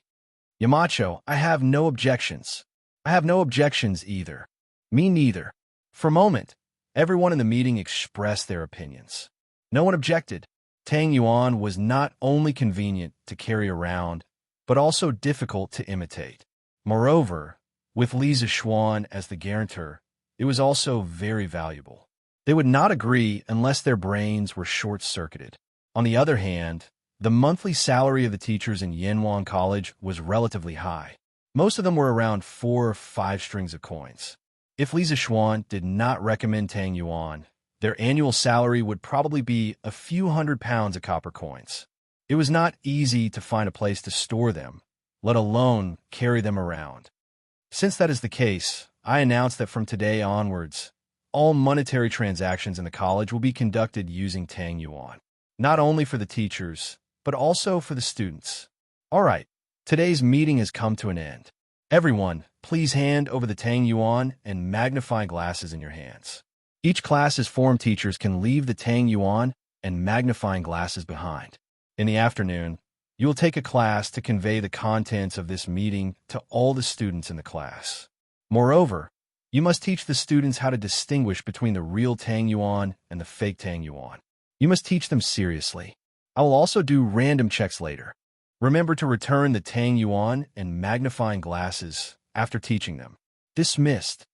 Yamacho, I have no objections. I have no objections either. Me neither. For a moment, everyone in the meeting expressed their opinions. No one objected. Tang Yuan was not only convenient to carry around, but also difficult to imitate. Moreover, with Li Zixuan as the guarantor, it was also very valuable. They would not agree unless their brains were short-circuited. On the other hand, the monthly salary of the teachers in Yanwang College was relatively high. Most of them were around 4 or 5 strings of coins. If Li Zixuan did not recommend Tang Yuan, their annual salary would probably be a few £100 of copper coins. It was not easy to find a place to store them, let alone carry them around. Since that is the case, I announce that from today onwards, all monetary transactions in the college will be conducted using Tang Yuan, not only for the teachers, but also for the students. All right, today's meeting has come to an end. Everyone, please hand over the Tang Yuan and magnifying glasses in your hands. Each class's form teachers can leave the Tang Yuan and magnifying glasses behind. In the afternoon, you will take a class to convey the contents of this meeting to all the students in the class. Moreover, you must teach the students how to distinguish between the real Tang Yuan and the fake Tang Yuan. You must teach them seriously. I will also do random checks later. Remember to return the Tang Yuan and magnifying glasses after teaching them. Dismissed.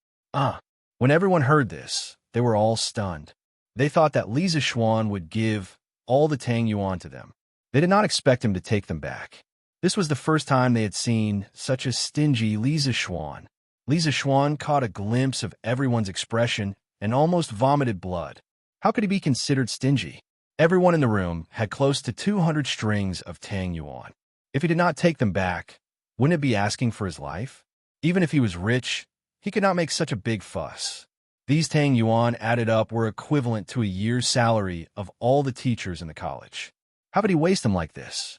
When everyone heard this, they were all stunned. They thought that Li Zixuan would give all the Tang Yuan to them. They did not expect him to take them back. This was the first time they had seen such a stingy Li Zixuan. Li Zixuan caught a glimpse of everyone's expression and almost vomited blood. How could he be considered stingy? Everyone in the room had close to 200 strings of Tang Yuan. If he did not take them back, wouldn't it be asking for his life? Even if he was rich, he could not make such a big fuss. These Tang Yuan added up were equivalent to a year's salary of all the teachers in the college. How could he waste them like this?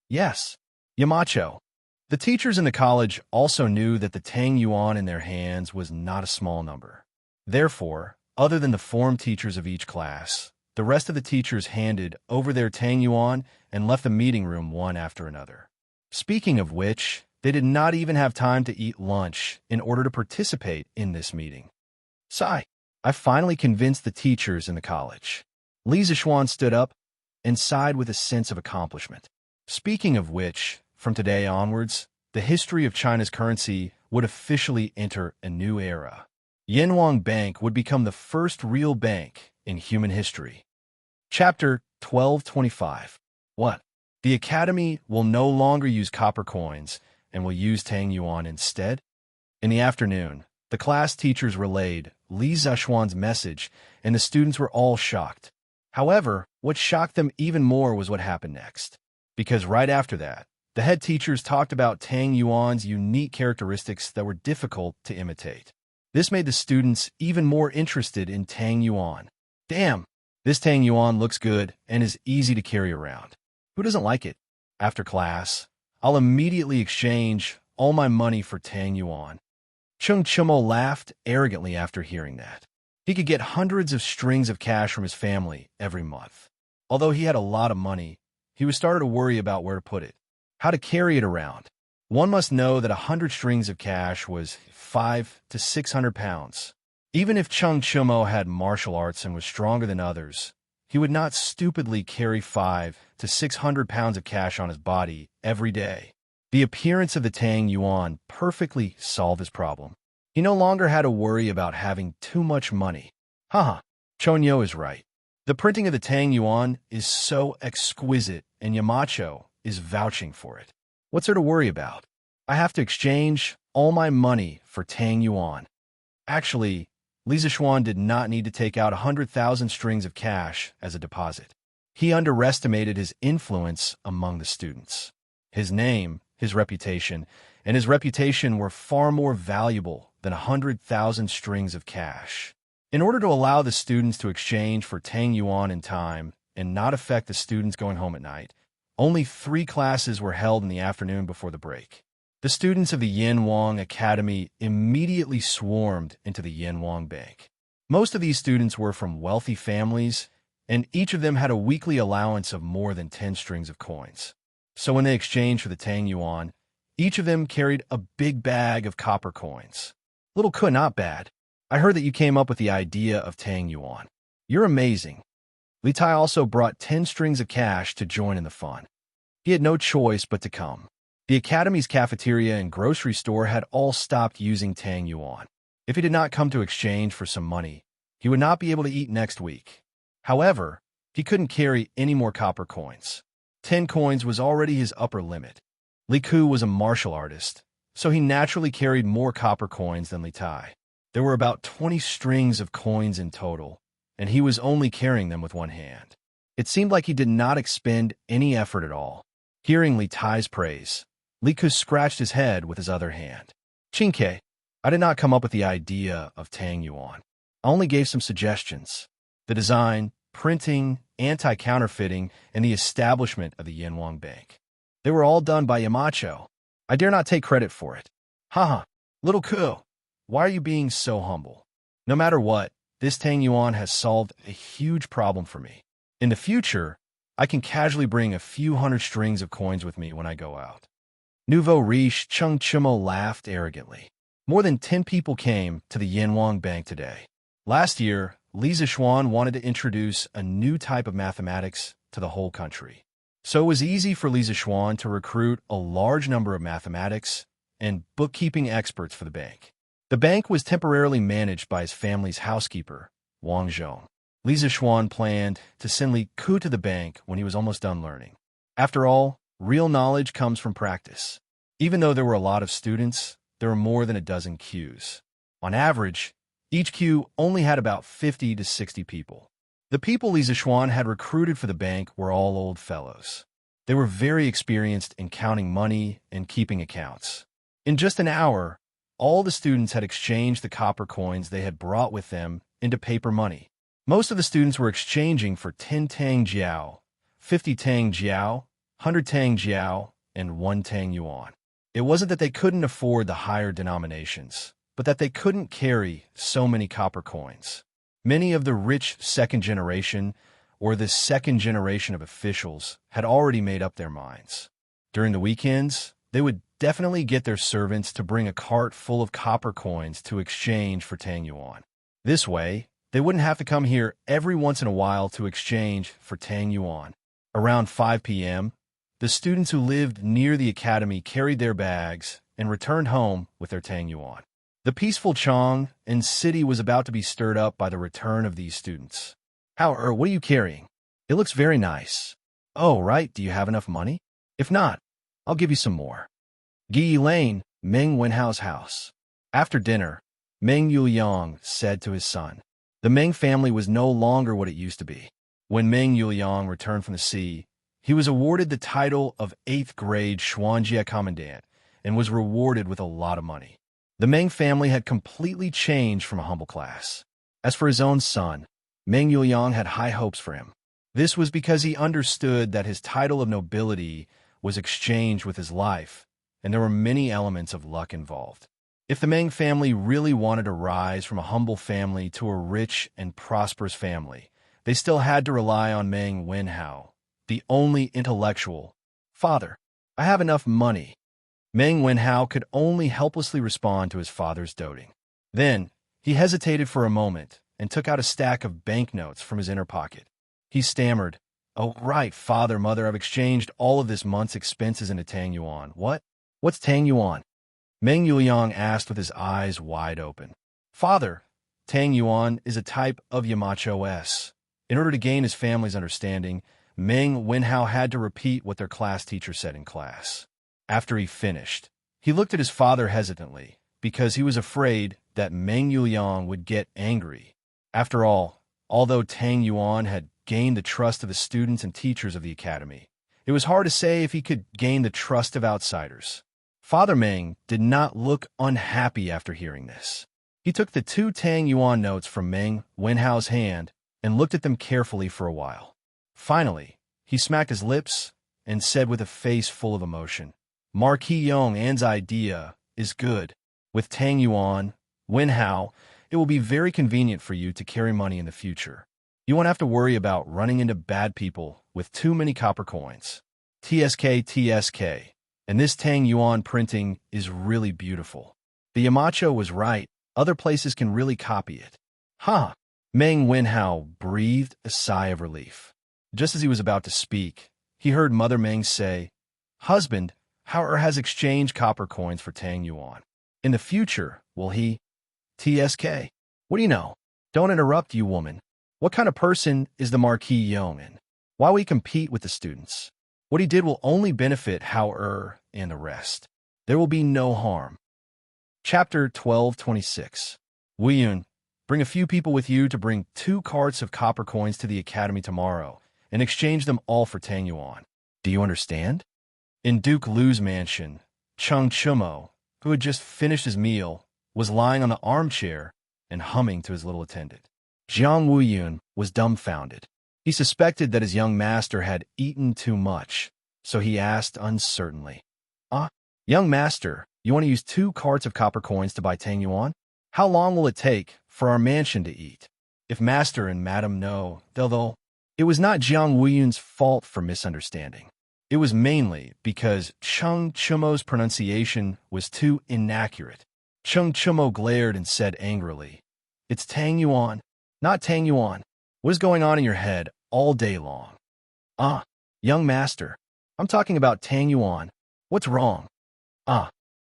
Yes, Yamacho. The teachers in the college also knew that the Tang Yuan in their hands was not a small number. Therefore, other than the form teachers of each class, the rest of the teachers handed over their Tang Yuan and left the meeting room one after another. Speaking of which, they did not even have time to eat lunch in order to participate in this meeting. Sigh, I finally convinced the teachers in the college. Li Zixuan stood up and sighed with a sense of accomplishment. Speaking of which, from today onwards, the history of China's currency would officially enter a new era. Yanwang Bank would become the first real bank in human history. Chapter 1225. What? The Academy will no longer use copper coins and will use Tang Yuan instead? In the afternoon, the class teachers relayed Li Zishuan's message, and the students were all shocked. However, what shocked them even more was what happened next. Because right after that, the head teachers talked about Tang Yuan's unique characteristics that were difficult to imitate. This made the students even more interested in Tang Yuan. Damn, this Tang Yuan looks good and is easy to carry around. Who doesn't like it? After class, I'll immediately exchange all my money for Tang Yuan. Chung Chumo laughed arrogantly after hearing that. He could get hundreds of strings of cash from his family every month. Although he had a lot of money, he was starting to worry about where to put it, how to carry it around. One must know that 100 strings of cash was 5 to 600 pounds. Even if Chung Chumo had martial arts and was stronger than others, he would not stupidly carry 5 to 600 pounds of cash on his body every day. The appearance of the Tang Yuan perfectly solved his problem. He no longer had to worry about having too much money. Haha, Chonyo is right. The printing of the Tang Yuan is so exquisite, and Yamacho is vouching for it. What's there to worry about? I have to exchange all my money for Tang Yuan. Actually, Li Zishuan did not need to take out 100,000 strings of cash as a deposit. He underestimated his influence among the students. His name, his reputation, and his reputation were far more valuable than 100,000 strings of cash. In order to allow the students to exchange for Tang Yuan in time and not affect the students going home at night, only 3 classes were held in the afternoon before the break. The students of the Yin Wang Academy immediately swarmed into the Yin Wang Bank. Most of these students were from wealthy families, and each of them had a weekly allowance of more than 10 strings of coins. So when they exchanged for the Tang Yuan, each of them carried a big bag of copper coins. Little Ke, not bad. I heard that you came up with the idea of Tang Yuan. You're amazing. Li Tai also brought 10 strings of cash to join in the fun. He had no choice but to come. The Academy's cafeteria and grocery store had all stopped using Tang Yuan. If he did not come to exchange for some money, he would not be able to eat next week. However, he couldn't carry any more copper coins. 10 coins was already his upper limit. Li Ku was a martial artist, so he naturally carried more copper coins than Li Tai. There were about 20 strings of coins in total, and he was only carrying them with one hand. It seemed like he did not expend any effort at all. Hearing Li Tai's praise, Li Ku scratched his head with his other hand. Chinke, I did not come up with the idea of Tang Yuan. I only gave some suggestions. The design, printing, anti-counterfeiting, and the establishment of the Yin Wang Bank. They were all done by Yamacho. I dare not take credit for it. Haha, little Ku, why are you being so humble? No matter what, this Tang Yuan has solved a huge problem for me. In the future, I can casually bring a few hundred strings of coins with me when I go out. Nouveau riche Chung Chumo laughed arrogantly. More than 10 people came to the Yin Wang Bank today. Last year, Li Zishuan wanted to introduce a new type of mathematics to the whole country. So it was easy for Li Zishuan to recruit a large number of mathematics and bookkeeping experts for the bank. The bank was temporarily managed by his family's housekeeper, Wang Zhong. Li Zishuan planned to send Li Ku to the bank when he was almost done learning. After all, real knowledge comes from practice. Even though there were a lot of students, there were more than a dozen queues. On average, each queue only had about 50 to 60 people. The people Li Zishuan had recruited for the bank were all old fellows. They were very experienced in counting money and keeping accounts. In just an hour, all the students had exchanged the copper coins they had brought with them into paper money. Most of the students were exchanging for 10 Tang Jiao, 50 Tang Jiao, 100 Tang Jiao, and 1 Tang Yuan. It wasn't that they couldn't afford the higher denominations, but that they couldn't carry so many copper coins. Many of the rich second generation or the second generation of officials had already made up their minds. During the weekends, they would definitely get their servants to bring a cart full of copper coins to exchange for Tang Yuan. This way, they wouldn't have to come here every once in a while to exchange for Tang Yuan. Around 5 p.m., the students who lived near the academy carried their bags and returned home with their Tang Yuan. The peaceful Chong and city was about to be stirred up by the return of these students. What are you carrying? It looks very nice. Oh, right, do you have enough money? If not, I'll give you some more. Gi Lane, Meng Wenhao's house. After dinner, Meng Yuliang said to his son. The Meng family was no longer what it used to be. When Meng Yuliang returned from the sea, he was awarded the title of 8th grade Xuanjie Commandant and was rewarded with a lot of money. The Meng family had completely changed from a humble class. As for his own son, Meng Yuliang had high hopes for him. This was because he understood that his title of nobility was exchanged with his life, and there were many elements of luck involved. If the Meng family really wanted to rise from a humble family to a rich and prosperous family, they still had to rely on Meng Wenhao, the only intellectual. Father, I have enough money. Meng Wenhao could only helplessly respond to his father's doting. Then, he hesitated for a moment and took out a stack of banknotes from his inner pocket. He stammered, "Oh, right, father, mother, I've exchanged all of this month's expenses into Tang Yuan." "What? What's Tang Yuan?" Meng Yuliang asked with his eyes wide open. "Father, Tang Yuan is a type of Yamachos." In order to gain his family's understanding, Meng Wenhao had to repeat what their class teacher said in class. After he finished, he looked at his father hesitantly, because he was afraid that Meng Yuliang would get angry. After all, although Tang Yuan had gained the trust of the students and teachers of the academy, it was hard to say if he could gain the trust of outsiders. Father Meng did not look unhappy after hearing this. He took the 2 Tang Yuan notes from Meng Wenhao's hand and looked at them carefully for a while. Finally, he smacked his lips and said with a face full of emotion, "Marquis Yong An's idea is good. With Tang Yuan, Wenhao, it will be very convenient for you to carry money in the future. You won't have to worry about running into bad people with too many copper coins. TSK. And this Tang Yuan printing is really beautiful. The Yamacho was right. Other places can really copy it." "Huh." Meng Wenhao breathed a sigh of relief. Just as he was about to speak, he heard Mother Meng say, "Husband, Hauer has exchanged copper coins for Tang Yuan. In the future, will he?" "TSK. What do you know? Don't interrupt, you woman. What kind of person is the Marquis Yeoman? Why will he compete with the students? What he did will only benefit Hauer and the rest. There will be no harm." Chapter 1226. Wuyun, bring a few people with you to bring 2 carts of copper coins to the academy tomorrow and exchange them all for Tang Yuan. Do you understand? In Duke Lu's mansion, Chung Chumo, who had just finished his meal, was lying on the armchair and humming to his little attendant. Jiang Wuyun was dumbfounded. He suspected that his young master had eaten too much, so he asked uncertainly, Young master, you want to use 2 carts of copper coins to buy Tang Yuan? How long will it take for our mansion to eat? If master and madam know, they'll... It was not Jiang Wuyun's fault for misunderstanding. It was mainly because Chung Chumo's pronunciation was too inaccurate. Chung Chumo glared and said angrily, "It's Tang Yuan, not Tang Yuan. What is going on in your head all day long?" Young master, I'm talking about Tang Yuan. What's wrong?"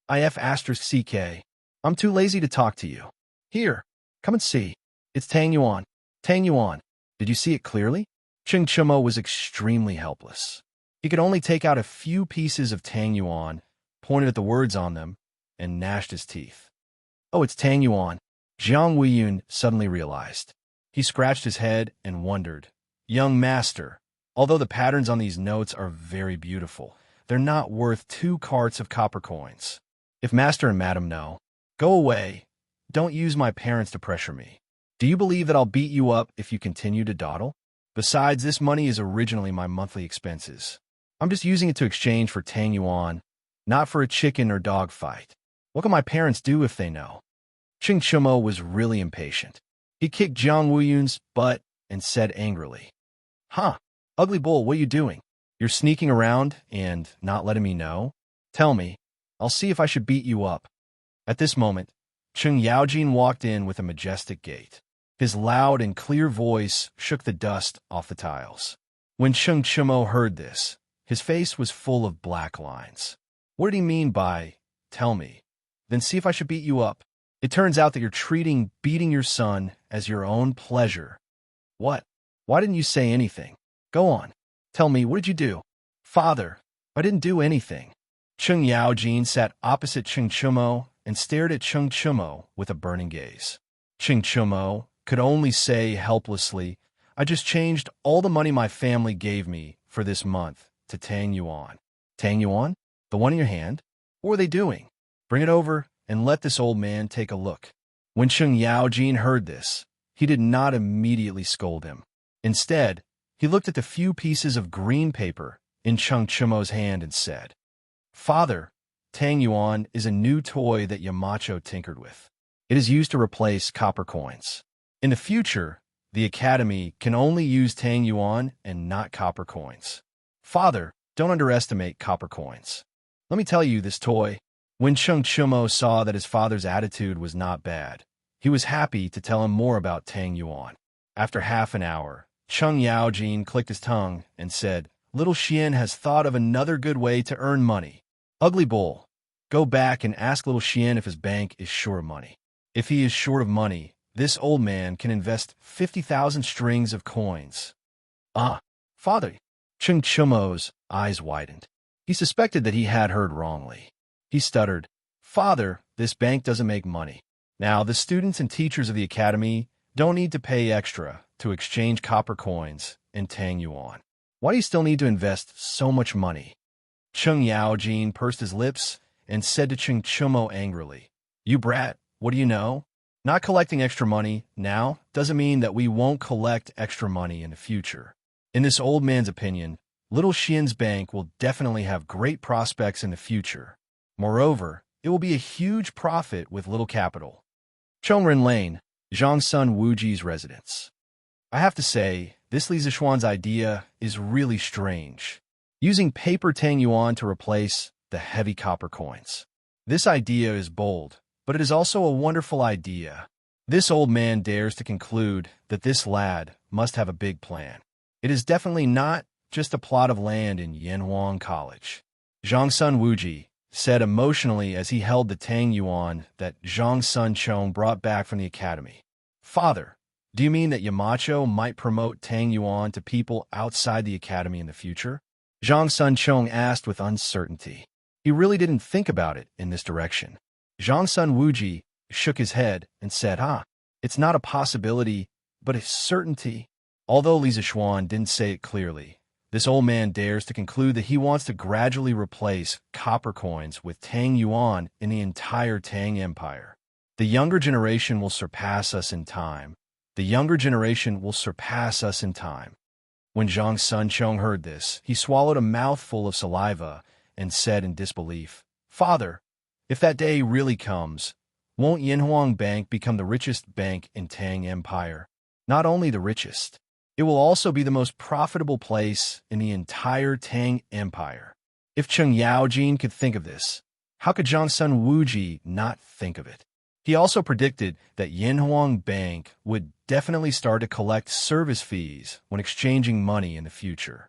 IF*CK. I'm too lazy to talk to you. Here, come and see. It's Tang Yuan. Tang Yuan. Did you see it clearly?" Chung Chumo was extremely helpless. He could only take out a few pieces of Tang Yuan, pointed at the words on them, and gnashed his teeth. "Oh, it's Tang Yuan," Jiang Wuyun suddenly realized. He scratched his head and wondered, "Young master, although the patterns on these notes are very beautiful, they're not worth 2 carts of copper coins. If master and madam know, go away. Don't use my parents to pressure me. Do you believe that I'll beat you up if you continue to dawdle? Besides, this money is originally my monthly expenses. I'm just using it to exchange for Tang Yuan, not for a chicken or dog fight. What can my parents do if they know?" Chung Chumo was really impatient. He kicked Jiang Wuyun's butt and said angrily, Ugly bull, what are you doing? You're sneaking around and not letting me know? Tell me. I'll see if I should beat you up." At this moment, Chung Yaojin walked in with a majestic gait. His loud and clear voice shook the dust off the tiles. When Chung Chumo heard this, his face was full of black lines. What did he mean by, "Tell me, then see if I should beat you up"? It turns out that you're treating beating your son as your own pleasure. What? Why didn't you say anything? Go on. Tell me, what did you do? "Father, I didn't do anything." Chung Yaojin sat opposite Chung Chumo and stared at Cheng Chumo with a burning gaze. Cheng Chumo could only say helplessly, "I just changed all the money my family gave me for this month to Tang Yuan." Tang Yuan? The one in your hand? What were they doing? Bring it over and let this old man take a look. When Cheng Yaojin heard this, he did not immediately scold him. Instead, he looked at the few pieces of green paper in Cheng Chumo's hand and said, "Father, Tang Yuan is a new toy that Yamacho tinkered with. It is used to replace copper coins. In the future, the Academy can only use Tang Yuan and not copper coins. Father, don't underestimate copper coins. Let me tell you this toy." When Cheng Chumo saw that his father's attitude was not bad, he was happy to tell him more about Tang Yuan. After half an hour, Cheng Yaojin clicked his tongue and said, "Little Xian has thought of another good way to earn money. Ugly Bull, go back and ask Little Xian if his bank is short of money. If he is short of money, this old man can invest 50,000 strings of coins." "Ah, father." Cheng Chumo's eyes widened. He suspected that he had heard wrongly. He stuttered, "Father, this bank doesn't make money. Now, the students and teachers of the Academy don't need to pay extra to exchange copper coins in Tang Yuan. Why do you still need to invest so much money?" Cheng Yaojin pursed his lips and said to Cheng Chumo angrily, "You brat, what do you know? Not collecting extra money now doesn't mean that we won't collect extra money in the future. In this old man's opinion, Little Xian's bank will definitely have great prospects in the future. Moreover, it will be a huge profit with little capital." Chongren Lane, Zhangsun Wuji's residence. I have to say, this Li Zixuan's idea is really strange. Using paper Tang Yuan to replace the heavy copper coins. This idea is bold, but it is also a wonderful idea. This old man dares to conclude that this lad must have a big plan. It is definitely not just a plot of land in Yanhuang College. Zhangsun Wuji said emotionally as he held the Tang Yuan that Zhang Sun Chong brought back from the Academy. "Father, do you mean that Yamacho might promote Tang Yuan to people outside the Academy in the future?" Zhang Sun Chong asked with uncertainty. He really didn't think about it in this direction. Zhang Sun Wuji shook his head and said, "It's not a possibility, but a certainty." Although Li Zixuan didn't say it clearly, this old man dares to conclude that he wants to gradually replace copper coins with Tang Yuan in the entire Tang Empire. The younger generation will surpass us in time. The younger generation will surpass us in time. When Zhang Sun Chong heard this, he swallowed a mouthful of saliva and said in disbelief, "Father, if that day really comes, won't Yanhuang Bank become the richest bank in Tang Empire? Not only the richest, it will also be the most profitable place in the entire Tang Empire." If Cheng Yaojin could think of this, how could Zhangsun Wuji not think of it? He also predicted that Yanhuang Bank would definitely start to collect service fees when exchanging money in the future.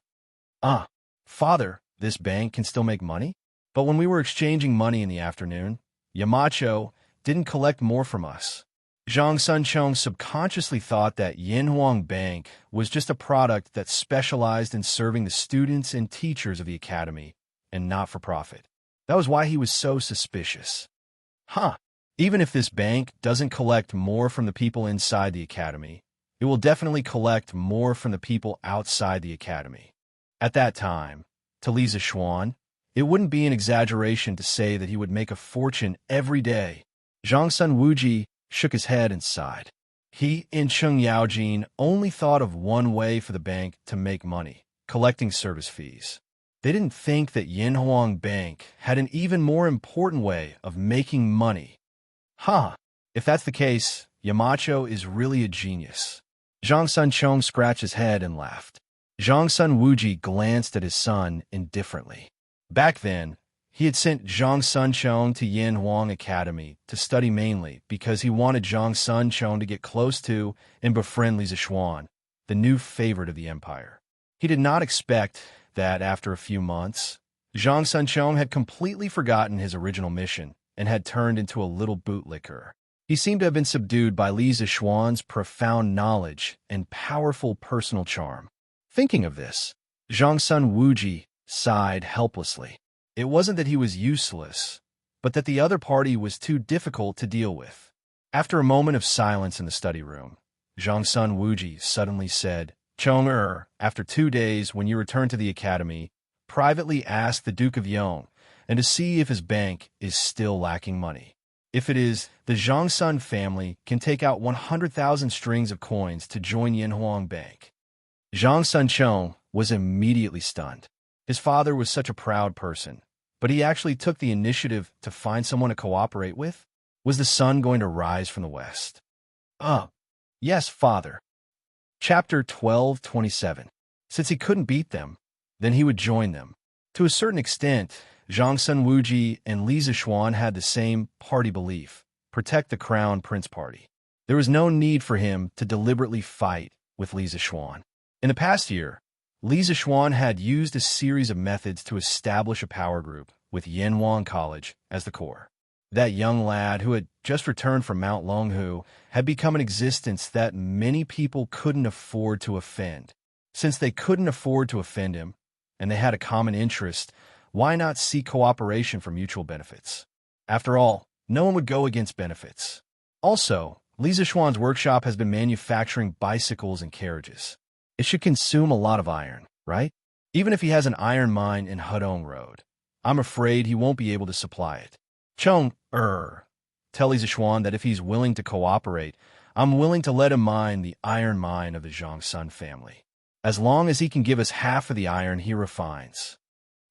Father, this bank can still make money? But when we were exchanging money in the afternoon, Yamacho didn't collect more from us. Zhang Sunchong subconsciously thought that Yanhuang Bank was just a product that specialized in serving the students and teachers of the academy, and not for profit. That was why he was so suspicious. Even if this bank doesn't collect more from the people inside the academy, it will definitely collect more from the people outside the academy. At that time, to Li Zixuan, it wouldn't be an exaggeration to say that he would make a fortune every day. Zhang Sun Wuji shook his head and sighed. He and Cheng Yaojin only thought of one way for the bank to make money, collecting service fees. They didn't think that Yanhuang Bank had an even more important way of making money. If that's the case, Yamacho is really a genius. Zhang Sun Chong scratched his head and laughed. Zhang Sun Wuji glanced at his son indifferently. Back then, he had sent Zhang Sun Chong to Yanhuang Academy to study mainly because he wanted Zhang Sun Chong to get close to and befriend Li Zixuan, the new favorite of the empire. He did not expect that after a few months, Zhang Sun Chong had completely forgotten his original mission and had turned into a little bootlicker. He seemed to have been subdued by Li Zixuan's profound knowledge and powerful personal charm. Thinking of this, Zhang Sun Wuji sighed helplessly. It wasn't that he was useless, but that the other party was too difficult to deal with. After a moment of silence in the study room, Zhongsun Wuji suddenly said, Chong-er, after 2 days when you return to the academy, privately ask the Duke of Yong and to see if his bank is still lacking money. If it is, the Zhongsun family can take out 100,000 strings of coins to join Yinhuang Bank. Zhang Sunchong was immediately stunned. His father was such a proud person, but he actually took the initiative to find someone to cooperate with? Was the sun going to rise from the west? Yes, father. Chapter 12:27. Since he couldn't beat them, then he would join them. To a certain extent, Zhang Sun Wuji and Li Zixuan had the same party belief: protect the crown prince party. There was no need for him to deliberately fight with Li Zixuan. In the past year, Li Zixuan had used a series of methods to establish a power group with Yanhuang College as the core. That young lad who had just returned from Mount Longhu had become an existence that many people couldn't afford to offend. Since they couldn't afford to offend him, and they had a common interest, why not seek cooperation for mutual benefits? After all, no one would go against benefits. Also, Li Zixuan's workshop has been manufacturing bicycles and carriages. It should consume a lot of iron, right? Even if he has an iron mine in Hudong Road, I'm afraid he won't be able to supply it. Tell Li Zixuan that if he's willing to cooperate, I'm willing to let him mine the iron mine of the Zhongsun family, as long as he can give us half of the iron he refines.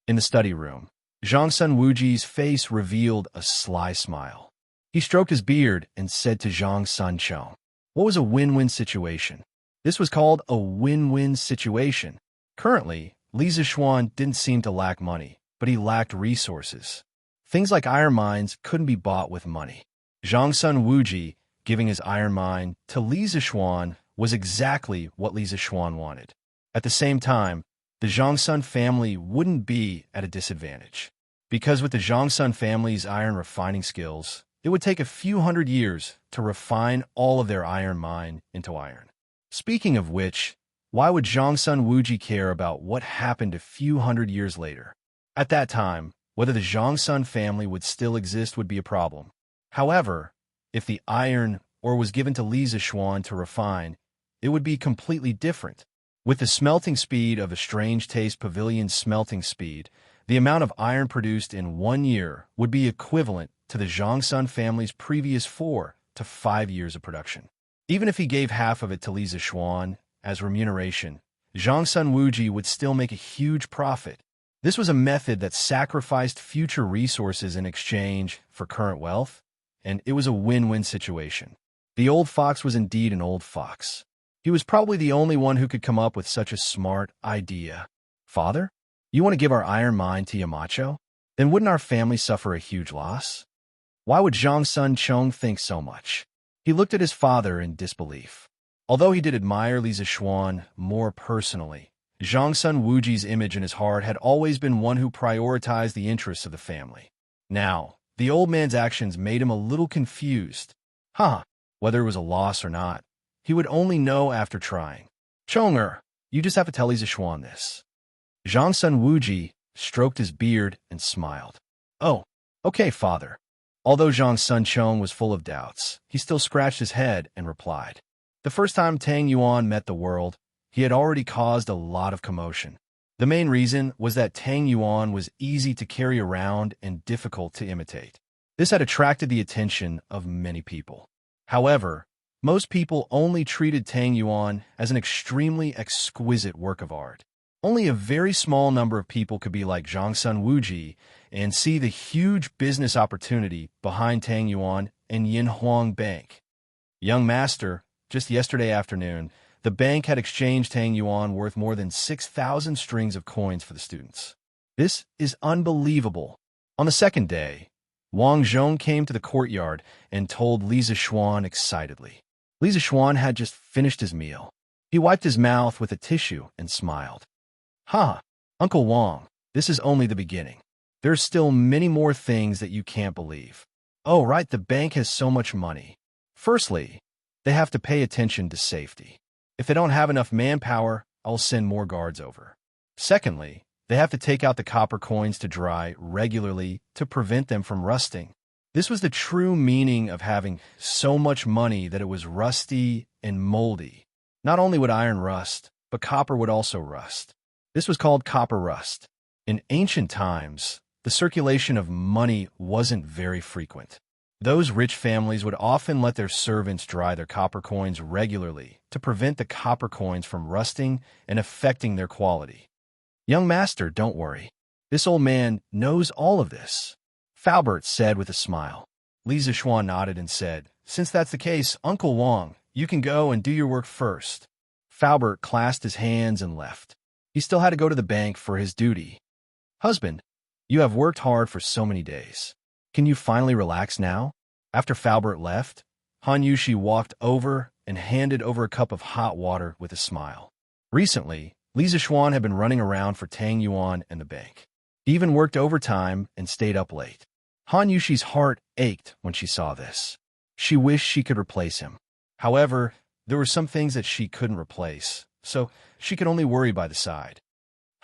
In the study room, Zhongsun Wuji's face revealed a sly smile. He stroked his beard and said to Zhang Sunchong, what was a win-win situation? This was called a win-win situation. Currently, Li Zixuan didn't seem to lack money, but he lacked resources. Things like iron mines couldn't be bought with money. Zhongsun Wuji giving his iron mine to Li Zixuan was exactly what Li Zixuan wanted. At the same time, the Zhongsun family wouldn't be at a disadvantage, because with the Zhongsun family's iron refining skills, it would take a few hundred years to refine all of their iron mine into iron. Speaking of which, why would Zhongsun Wuji care about what happened a few hundred years later? At that time, whether the Zhongsun family would still exist would be a problem. However, if the iron ore was given to Li Zixuan to refine, it would be completely different. With the smelting speed of a Strange Taste Pavilion's smelting speed, the amount of iron produced in 1 year would be equivalent to the Zhongsun family's previous 4 to 5 years of production. Even if he gave half of it to Li Zixuan as remuneration, Zhongsun Wuji would still make a huge profit. This was a method that sacrificed future resources in exchange for current wealth, and it was a win-win situation. The old fox was indeed an old fox. He was probably the only one who could come up with such a smart idea. Father, you want to give our iron mine to Yamacho? Then wouldn't our family suffer a huge loss? Why would Zhang Sunchong think so much? He looked at his father in disbelief. Although he did admire Li Zixuan more personally, Zhongsun Wuji's image in his heart had always been one who prioritized the interests of the family. Now, the old man's actions made him a little confused. Whether it was a loss or not, he would only know after trying. Chong-er, you just have to tell Li Zixuan this. Zhongsun Wuji stroked his beard and smiled. Oh, okay, father. Although Zhang Sunchong was full of doubts, he still scratched his head and replied. The first time Tang Yuan met the world, he had already caused a lot of commotion. The main reason was that Tang Yuan was easy to carry around and difficult to imitate. This had attracted the attention of many people. However, most people only treated Tang Yuan as an extremely exquisite work of art. Only a very small number of people could be like Zhongsun Wuji and see the huge business opportunity behind Tang Yuan and Yinhuang Bank. Young master, just yesterday afternoon, the bank had exchanged Tang Yuan worth more than 6,000 strings of coins for the students. This is unbelievable. On the second day, Wang Zhong came to the courtyard and told Li Zixuan excitedly. Li Zixuan had just finished his meal. He wiped his mouth with a tissue and smiled. Uncle Wang, this is only the beginning. There's still many more things that you can't believe. Oh, right, the bank has so much money. Firstly, they have to pay attention to safety. If they don't have enough manpower, I'll send more guards over. Secondly, They have to take out the copper coins to dry regularly to prevent them from rusting. This was the true meaning of having so much money that it was rusty and moldy. Not only would iron rust, but copper would also rust. This was called copper rust. In ancient times, the circulation of money wasn't very frequent. Those rich families would often let their servants dry their copper coins regularly to prevent the copper coins from rusting and affecting their quality. Young master, don't worry. This old man knows all of this, Faubert said with a smile. Li Zishuan nodded and said, since that's the case, Uncle Wang, you can go and do your work first. Faubert clasped his hands and left. He still had to go to the bank for his duty. Husband, you have worked hard for so many days. Can you finally relax now? After Faubert left, Han Yushi walked over and handed over a cup of hot water with a smile. Recently, Li Zishuan had been running around for Tang Yuan and the bank. He even worked overtime and stayed up late. Han Yushi's heart ached when she saw this. She wished she could replace him. However, there were some things that she couldn't replace, so she could only worry by the side.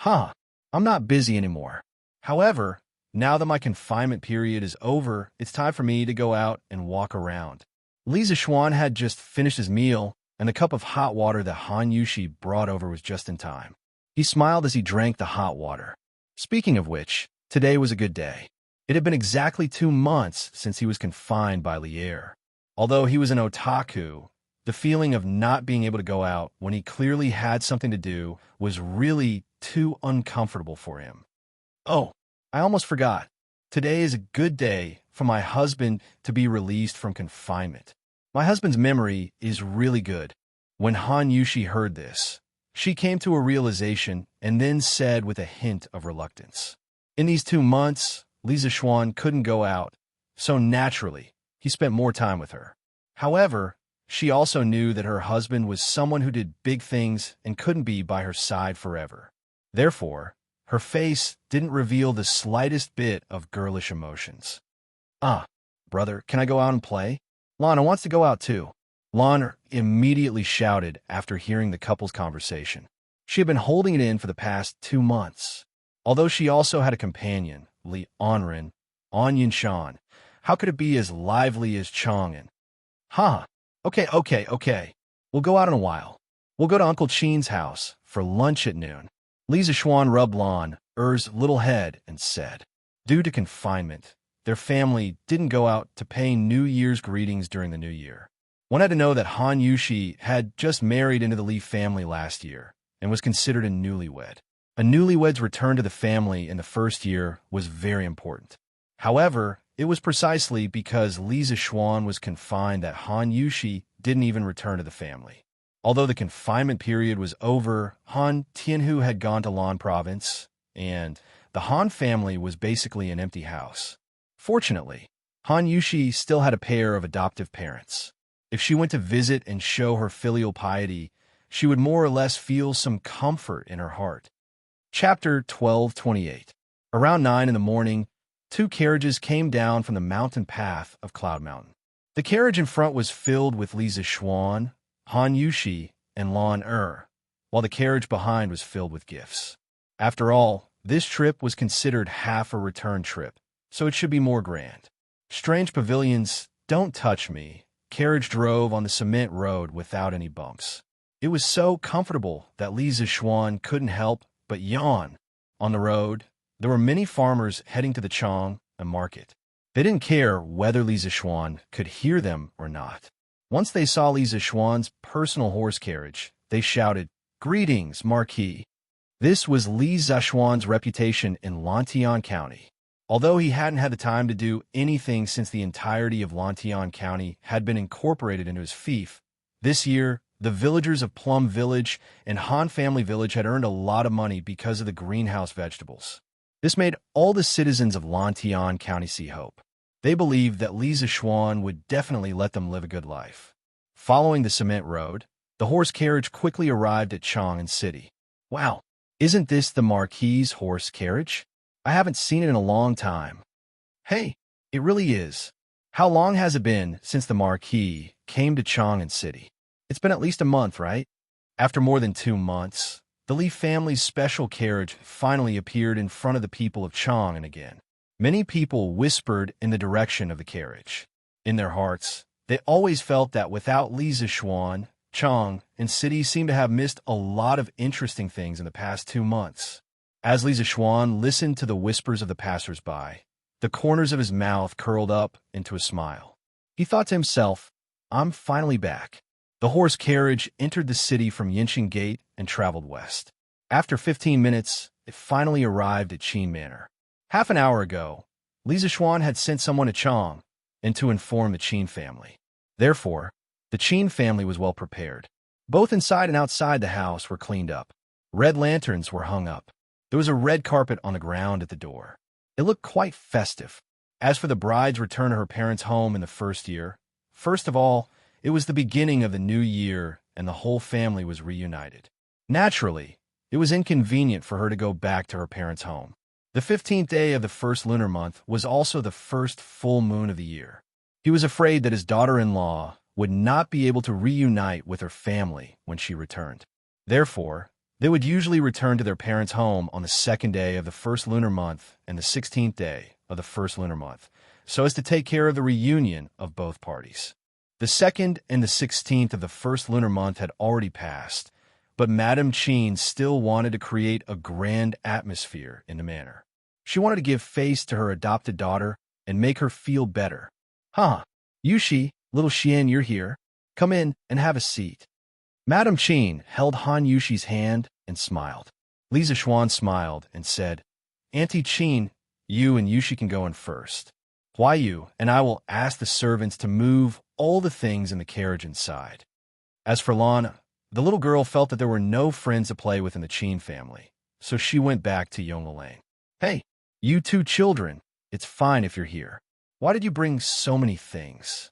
I'm not busy anymore. However, now that my confinement period is over, it's time for me to go out and walk around. Li Zishuan had just finished his meal, and the cup of hot water that Han Yushi brought over was just in time. He smiled as he drank the hot water. Speaking of which, today was a good day. It had been exactly 2 months since he was confined by Lier. Although he was an otaku, the feeling of not being able to go out when he clearly had something to do was really too uncomfortable for him. Oh, I almost forgot. Today is a good day for my husband to be released from confinement. My husband's memory is really good. When Han Yushi heard this, she came to a realization and then said with a hint of reluctance. In these 2 months, Li Zishuan couldn't go out, so naturally, he spent more time with her. However, she also knew that her husband was someone who did big things and couldn't be by her side forever. Therefore, her face didn't reveal the slightest bit of girlish emotions. Brother, can I go out and play? Lana wants to go out too. Lana immediately shouted after hearing the couple's conversation. She had been holding it in for the past 2 months. Although she also had a companion, Li Onren, Onion Shan, how could it be as lively as Chang'an? Okay. We'll go out in a while. We'll go to Uncle Chin's house for lunch at noon. Li Zishuan rubbed Lan Er's little head and said, due to confinement, their family didn't go out to pay New Year's greetings during the New Year. One had to know that Han Yushi had just married into the Li family last year and was considered a newlywed. A newlywed's return to the family in the first year was very important. However, it was precisely because Li Zishuan was confined that Han Yushi didn't even return to the family. Although the confinement period was over, Han Tianhu had gone to Lan province, and the Han family was basically an empty house. Fortunately, Han Yushi still had a pair of adoptive parents. If she went to visit and show her filial piety, she would more or less feel some comfort in her heart. Chapter 12:28. Around 9 in the morning, 2 carriages came down from the mountain path of Cloud Mountain. The carriage in front was filled with Li Zishuan, Han Yushi, and Lan Er, while the carriage behind was filled with gifts. After all, this trip was considered half a return trip, so it should be more grand. Strange pavilions, don't touch me. Carriage drove on the cement road without any bumps. It was so comfortable that Li Zishuan couldn't help but yawn. On the road, there were many farmers heading to the Chang, a market. They didn't care whether Li Zishuan could hear them or not. Once they saw Li Zishuan's personal horse carriage, they shouted, "Greetings, Marquis." This was Li Zishuan's reputation in Lantian County. Although he hadn't had the time to do anything since the entirety of Lantian County had been incorporated into his fief, this year, the villagers of Plum Village and Han Family Village had earned a lot of money because of the greenhouse vegetables. This made all the citizens of Lantian County see hope. They believed that Li Zishuan would definitely let them live a good life. Following the cement road, the horse carriage quickly arrived at Chang'an City. Wow, isn't this the Marquis's horse carriage? I haven't seen it in a long time. Hey, it really is. How long has it been since the Marquis came to Chang'an City? It's been at least a month, right? After more than 2 months, the Li family's special carriage finally appeared in front of the people of Chang, and again, many people whispered in the direction of the carriage. In their hearts, they always felt that without Li Zishuan, Chang and city seemed to have missed a lot of interesting things in the past 2 months. As Li Zishuan listened to the whispers of the passers-by, the corners of his mouth curled up into a smile. He thought to himself, I'm finally back. The horse carriage entered the city from Yinqing Gate and traveled west. After 15 minutes, it finally arrived at Qin Manor. Half an hour ago, Li Zishuan had sent someone to Chang and to inform the Qin family. Therefore, the Qin family was well prepared. Both inside and outside the house were cleaned up. Red lanterns were hung up. There was a red carpet on the ground at the door. It looked quite festive. As for the bride's return to her parents' home in the first year, first of all, it was the beginning of the new year and the whole family was reunited. Naturally, it was inconvenient for her to go back to her parents' home. The 15th day of the first lunar month was also the first full moon of the year. He was afraid that his daughter-in-law would not be able to reunite with her family when she returned. Therefore, they would usually return to their parents' home on the 2nd day of the first lunar month and the 16th day of the first lunar month, so as to take care of the reunion of both parties. The 2nd and the 16th of the first lunar month had already passed, but Madame Qin still wanted to create a grand atmosphere in the manor. She wanted to give face to her adopted daughter and make her feel better. Huh, Yushi, little Xian, you're here. Come in and have a seat. Madame Qin held Han Yushi's hand and smiled. Li Zishuan smiled and said, Auntie Qin, you and Yushi can go in first. Huayu and I will ask the servants to move all the things in the carriage inside. As for Lana, the little girl felt that there were no friends to play with in the Qin family, so she went back to Yongle Lane. Hey, you two children, it's fine if you're here. Why did you bring so many things?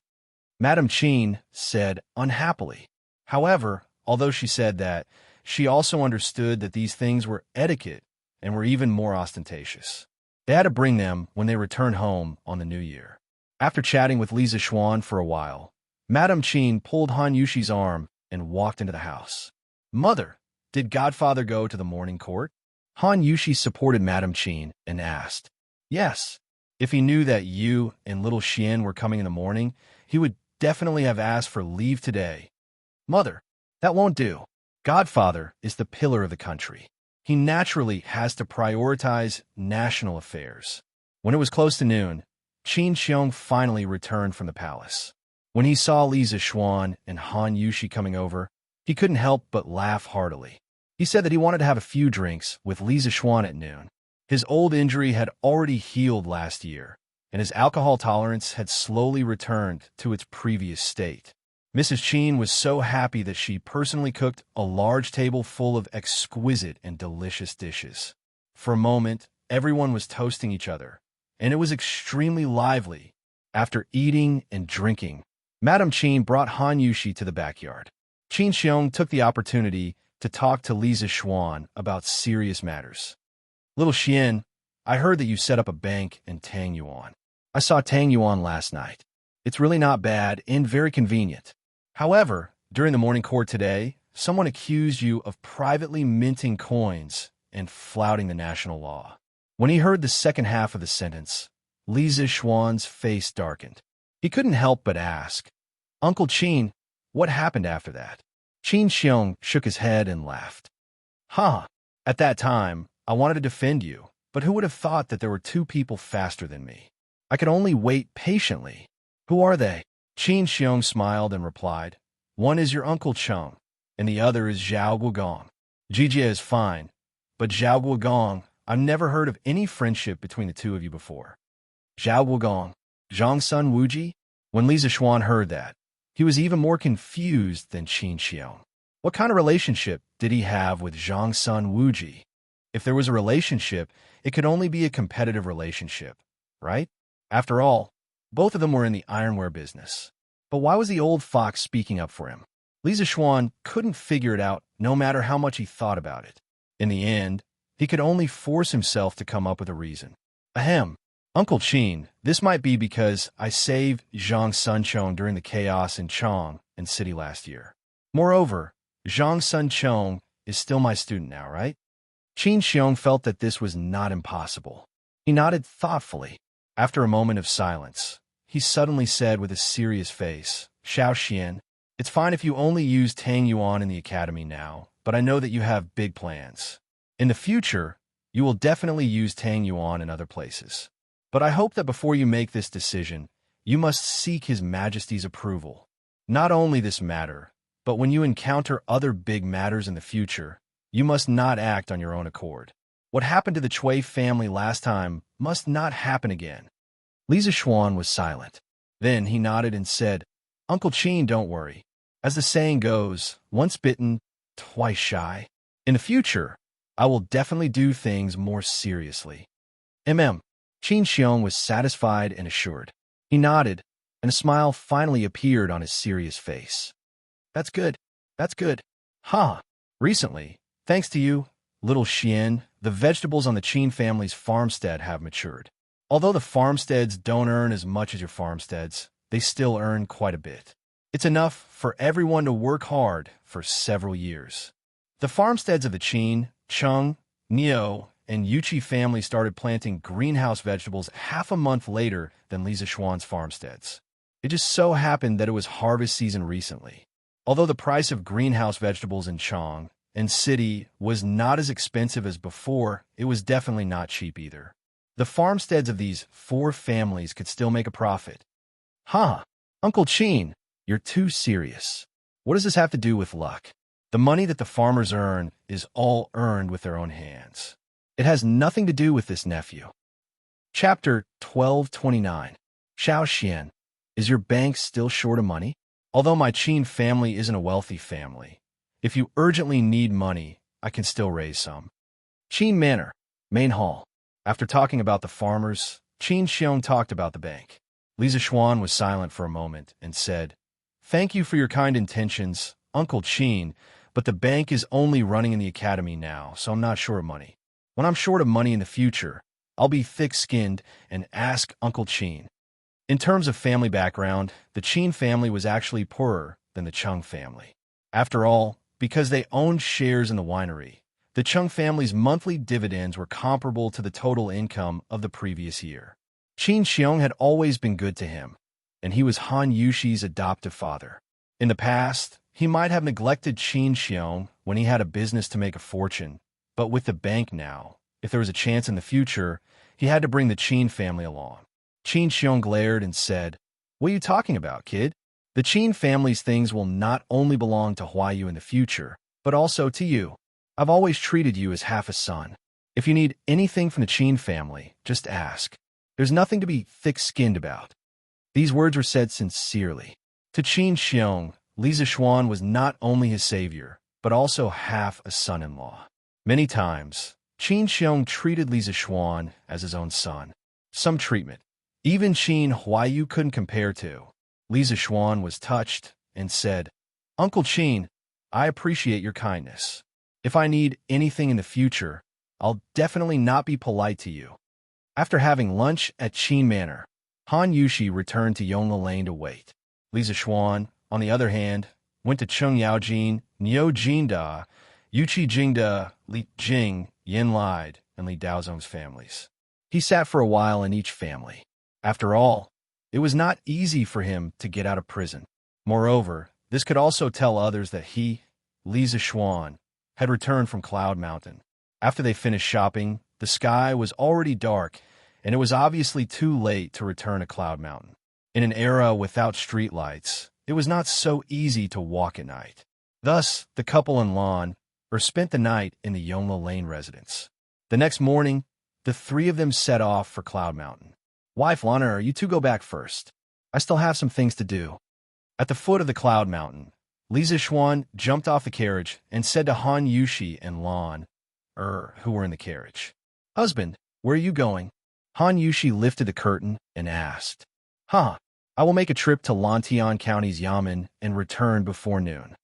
Madame Qin said unhappily. However, although she said that, she also understood that these things were etiquette and were even more ostentatious. They had to bring them when they returned home on the new year. After chatting with Li Zishuan for a while, Madame Qin pulled Han Yushi's arm and walked into the house. Mother, did Godfather go to the morning court? Han Yushi supported Madame Qin and asked. Yes. If he knew that you and little Xian were coming in the morning, he would definitely have asked for leave today. Mother, that won't do. Godfather is the pillar of the country. He naturally has to prioritize national affairs. When it was close to noon, Qin Xiong finally returned from the palace. When he saw Li Zishuan and Han Yushi coming over, he couldn't help but laugh heartily. He said that he wanted to have a few drinks with Li Zishuan at noon. His old injury had already healed last year, and his alcohol tolerance had slowly returned to its previous state. Mrs. Qin was so happy that she personally cooked a large table full of exquisite and delicious dishes. For a moment, everyone was toasting each other, and it was extremely lively. After eating and drinking, Madame Qin brought Han Yushi to the backyard. Qin Xiong took the opportunity to talk to Li Zishuan about serious matters. Little Xian, I heard that you set up a bank in Tangyuan. I saw Tangyuan last night. It's really not bad and very convenient. However, during the morning court today, someone accused you of privately minting coins and flouting the national law. When he heard the second half of the sentence, Li Zishuan's face darkened. He couldn't help but ask, Uncle Qin, what happened after that? Qin Xiong shook his head and laughed. At that time, I wanted to defend you, but who would have thought that there were 2 people faster than me? I could only wait patiently. Who are they? Qin Xiong smiled and replied, One is your Uncle Cheng, and the other is Zhao Guogong. Jijie is fine, but Zhao Guogong, I've never heard of any friendship between the 2 of you before. Zhao Guogong, Zhongsun Wuji? When Li Zishuan heard that, he was even more confused than Qin Xiong. What kind of relationship did he have with Zhongsun Wuji? If there was a relationship, it could only be a competitive relationship, right? After all, both of them were in the ironware business. But why was the old fox speaking up for him? Li Zishuan couldn't figure it out no matter how much he thought about it. In the end, he could only force himself to come up with a reason. Ahem. Uncle Qin, this might be because I saved Zhang Sunchong during the chaos in Chong and city last year. Moreover, Zhang Sunchong is still my student now, right? Qin Xiong felt that this was not impossible. He nodded thoughtfully. After a moment of silence, he suddenly said with a serious face, Xiao Xian, it's fine if you only use Tang Yuan in the academy now, but I know that you have big plans. In the future, you will definitely use Tang Yuan in other places. But I hope that before you make this decision, you must seek His Majesty's approval. Not only this matter, but when you encounter other big matters in the future, you must not act on your own accord. What happened to the Cui family last time must not happen again. Li Zishuan was silent. Then he nodded and said, Uncle Qin, don't worry. As the saying goes, once bitten, twice shy. In the future, I will definitely do things more seriously. Qin Xiong was satisfied and assured. He nodded, and a smile finally appeared on his serious face. That's good. That's good. Recently, thanks to you, little Xian, the vegetables on the Qin family's farmstead have matured. Although the farmsteads don't earn as much as your farmsteads, they still earn quite a bit. It's enough for everyone to work hard for several years. The farmsteads of the Qin, Cheng, Niu, and Yuqi family started planting greenhouse vegetables half a month later than Li Zishuan's farmsteads. It just so happened that it was harvest season recently. Although the price of greenhouse vegetables in Cheng and city was not as expensive as before, it was definitely not cheap either. The farmsteads of these 4 families could still make a profit. Uncle Qin, you're too serious. What does this have to do with luck? The money that the farmers earn is all earned with their own hands. It has nothing to do with this nephew. Chapter 1229. Xiao Xian, is your bank still short of money? Although my Qin family isn't a wealthy family, if you urgently need money, I can still raise some. Qin Manor, Main Hall. After talking about the farmers, Qin Xiong talked about the bank. Li Zishuan was silent for a moment and said, Thank you for your kind intentions, Uncle Qin, but the bank is only running in the academy now, so I'm not short of money. When I'm short of money in the future, I'll be thick-skinned and ask Uncle Qin. In terms of family background, the Qin family was actually poorer than the Cheng family. After all, because they owned shares in the winery, the Cheng family's monthly dividends were comparable to the total income of the previous year. Qin Xiong had always been good to him, and he was Han Yuxi's adoptive father. In the past, he might have neglected Qin Xiong when he had a business to make a fortune, but with the bank now, if there was a chance in the future, he had to bring the Qin family along. Qin Xiong glared and said, What are you talking about, kid? The Qin family's things will not only belong to Huayu in the future, but also to you. I've always treated you as half a son. If you need anything from the Qin family, just ask. There's nothing to be thick-skinned about. These words were said sincerely. To Qin Xiong, Li Zishuan was not only his savior, but also half a son-in-law. Many times, Qin Xiong treated Li Zishuan as his own son. Some treatment even Qin Huayu couldn't compare to. Li Zishuan was touched and said, Uncle Qin, I appreciate your kindness. If I need anything in the future, I'll definitely not be polite to you. After having lunch at Qin Manor, Han Yuxi returned to Yongla Lane to wait. Li Zishuan, on the other hand, went to Cheng Yaojin, Niu Jinda, Yuqi Jingda, Li Jing, Yin Lide, and Li Daozong's families. He sat for a while in each family. After all, it was not easy for him to get out of prison. Moreover, this could also tell others that he, Li Zishuan, had returned from Cloud Mountain. After they finished shopping, the sky was already dark, and it was obviously too late to return to Cloud Mountain. In an era without streetlights, it was not so easy to walk at night. Thus, the couple and Lan spent the night in the Yongla Lane residence. The next morning, the 3 of them set off for Cloud Mountain. Wife Lana, you two go back first. I still have some things to do. At the foot of the Cloud Mountain, Li Zishuan jumped off the carriage and said to Han Yuxi and Lan, who were in the carriage, Husband, where are you going? Han Yuxi lifted the curtain and asked, I will make a trip to Lantian County's Yamen and return before noon.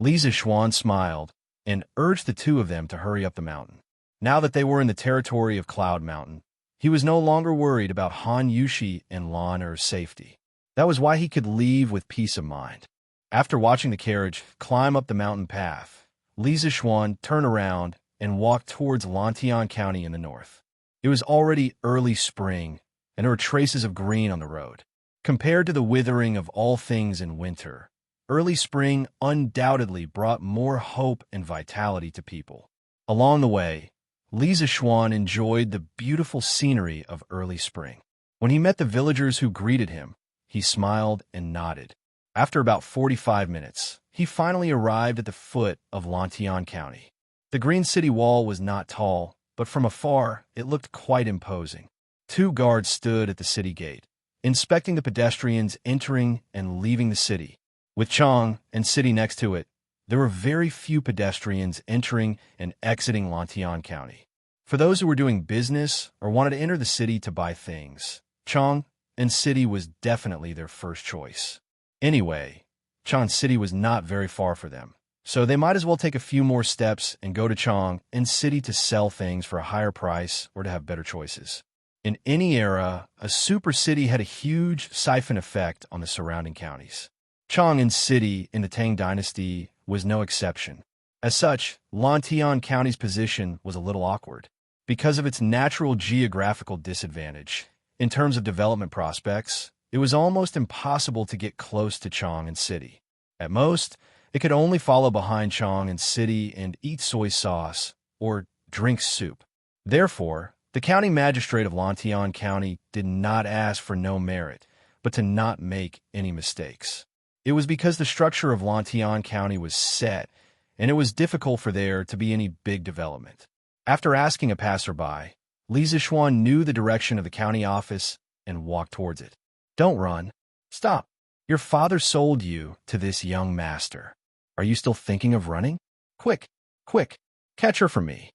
Li Zishuan smiled and urged the 2 of them to hurry up the mountain. Now that they were in the territory of Cloud Mountain, he was no longer worried about Han Yuxi and Lan's safety. That was why he could leave with peace of mind. After watching the carriage climb up the mountain path, Li Zixuan turned around and walked towards Lantian County in the north. It was already early spring, and there were traces of green on the road. Compared to the withering of all things in winter, early spring undoubtedly brought more hope and vitality to people. Along the way, Li Zixuan enjoyed the beautiful scenery of early spring. When he met the villagers who greeted him, he smiled and nodded. After about 45 minutes, he finally arrived at the foot of Lantian County. The green city wall was not tall, but from afar, it looked quite imposing. 2 guards stood at the city gate, inspecting the pedestrians entering and leaving the city. With Chang and city next to it, there were very few pedestrians entering and exiting Lantian County. For those who were doing business or wanted to enter the city to buy things, Chang and city was definitely their first choice. Anyway, Chang City was not very far for them, so they might as well take a few more steps and go to Chang and city to sell things for a higher price or to have better choices. In any era, a super city had a huge siphon effect on the surrounding counties. Chang and city in the Tang dynasty was no exception. As such, Lantian County's position was a little awkward. Because of its natural geographical disadvantage, in terms of development prospects, it was almost impossible to get close to Chang and city. At most, it could only follow behind Chang and city and eat soy sauce or drink soup. Therefore, the county magistrate of Lantian County did not ask for no merit, but to not make any mistakes. It was because the structure of Lantian County was set, and it was difficult for there to be any big development. After asking a passerby, Li Zixuan knew the direction of the county office and walked towards it. Don't run. Stop. Your father sold you to this young master. Are you still thinking of running? Quick, quick, catch her for me.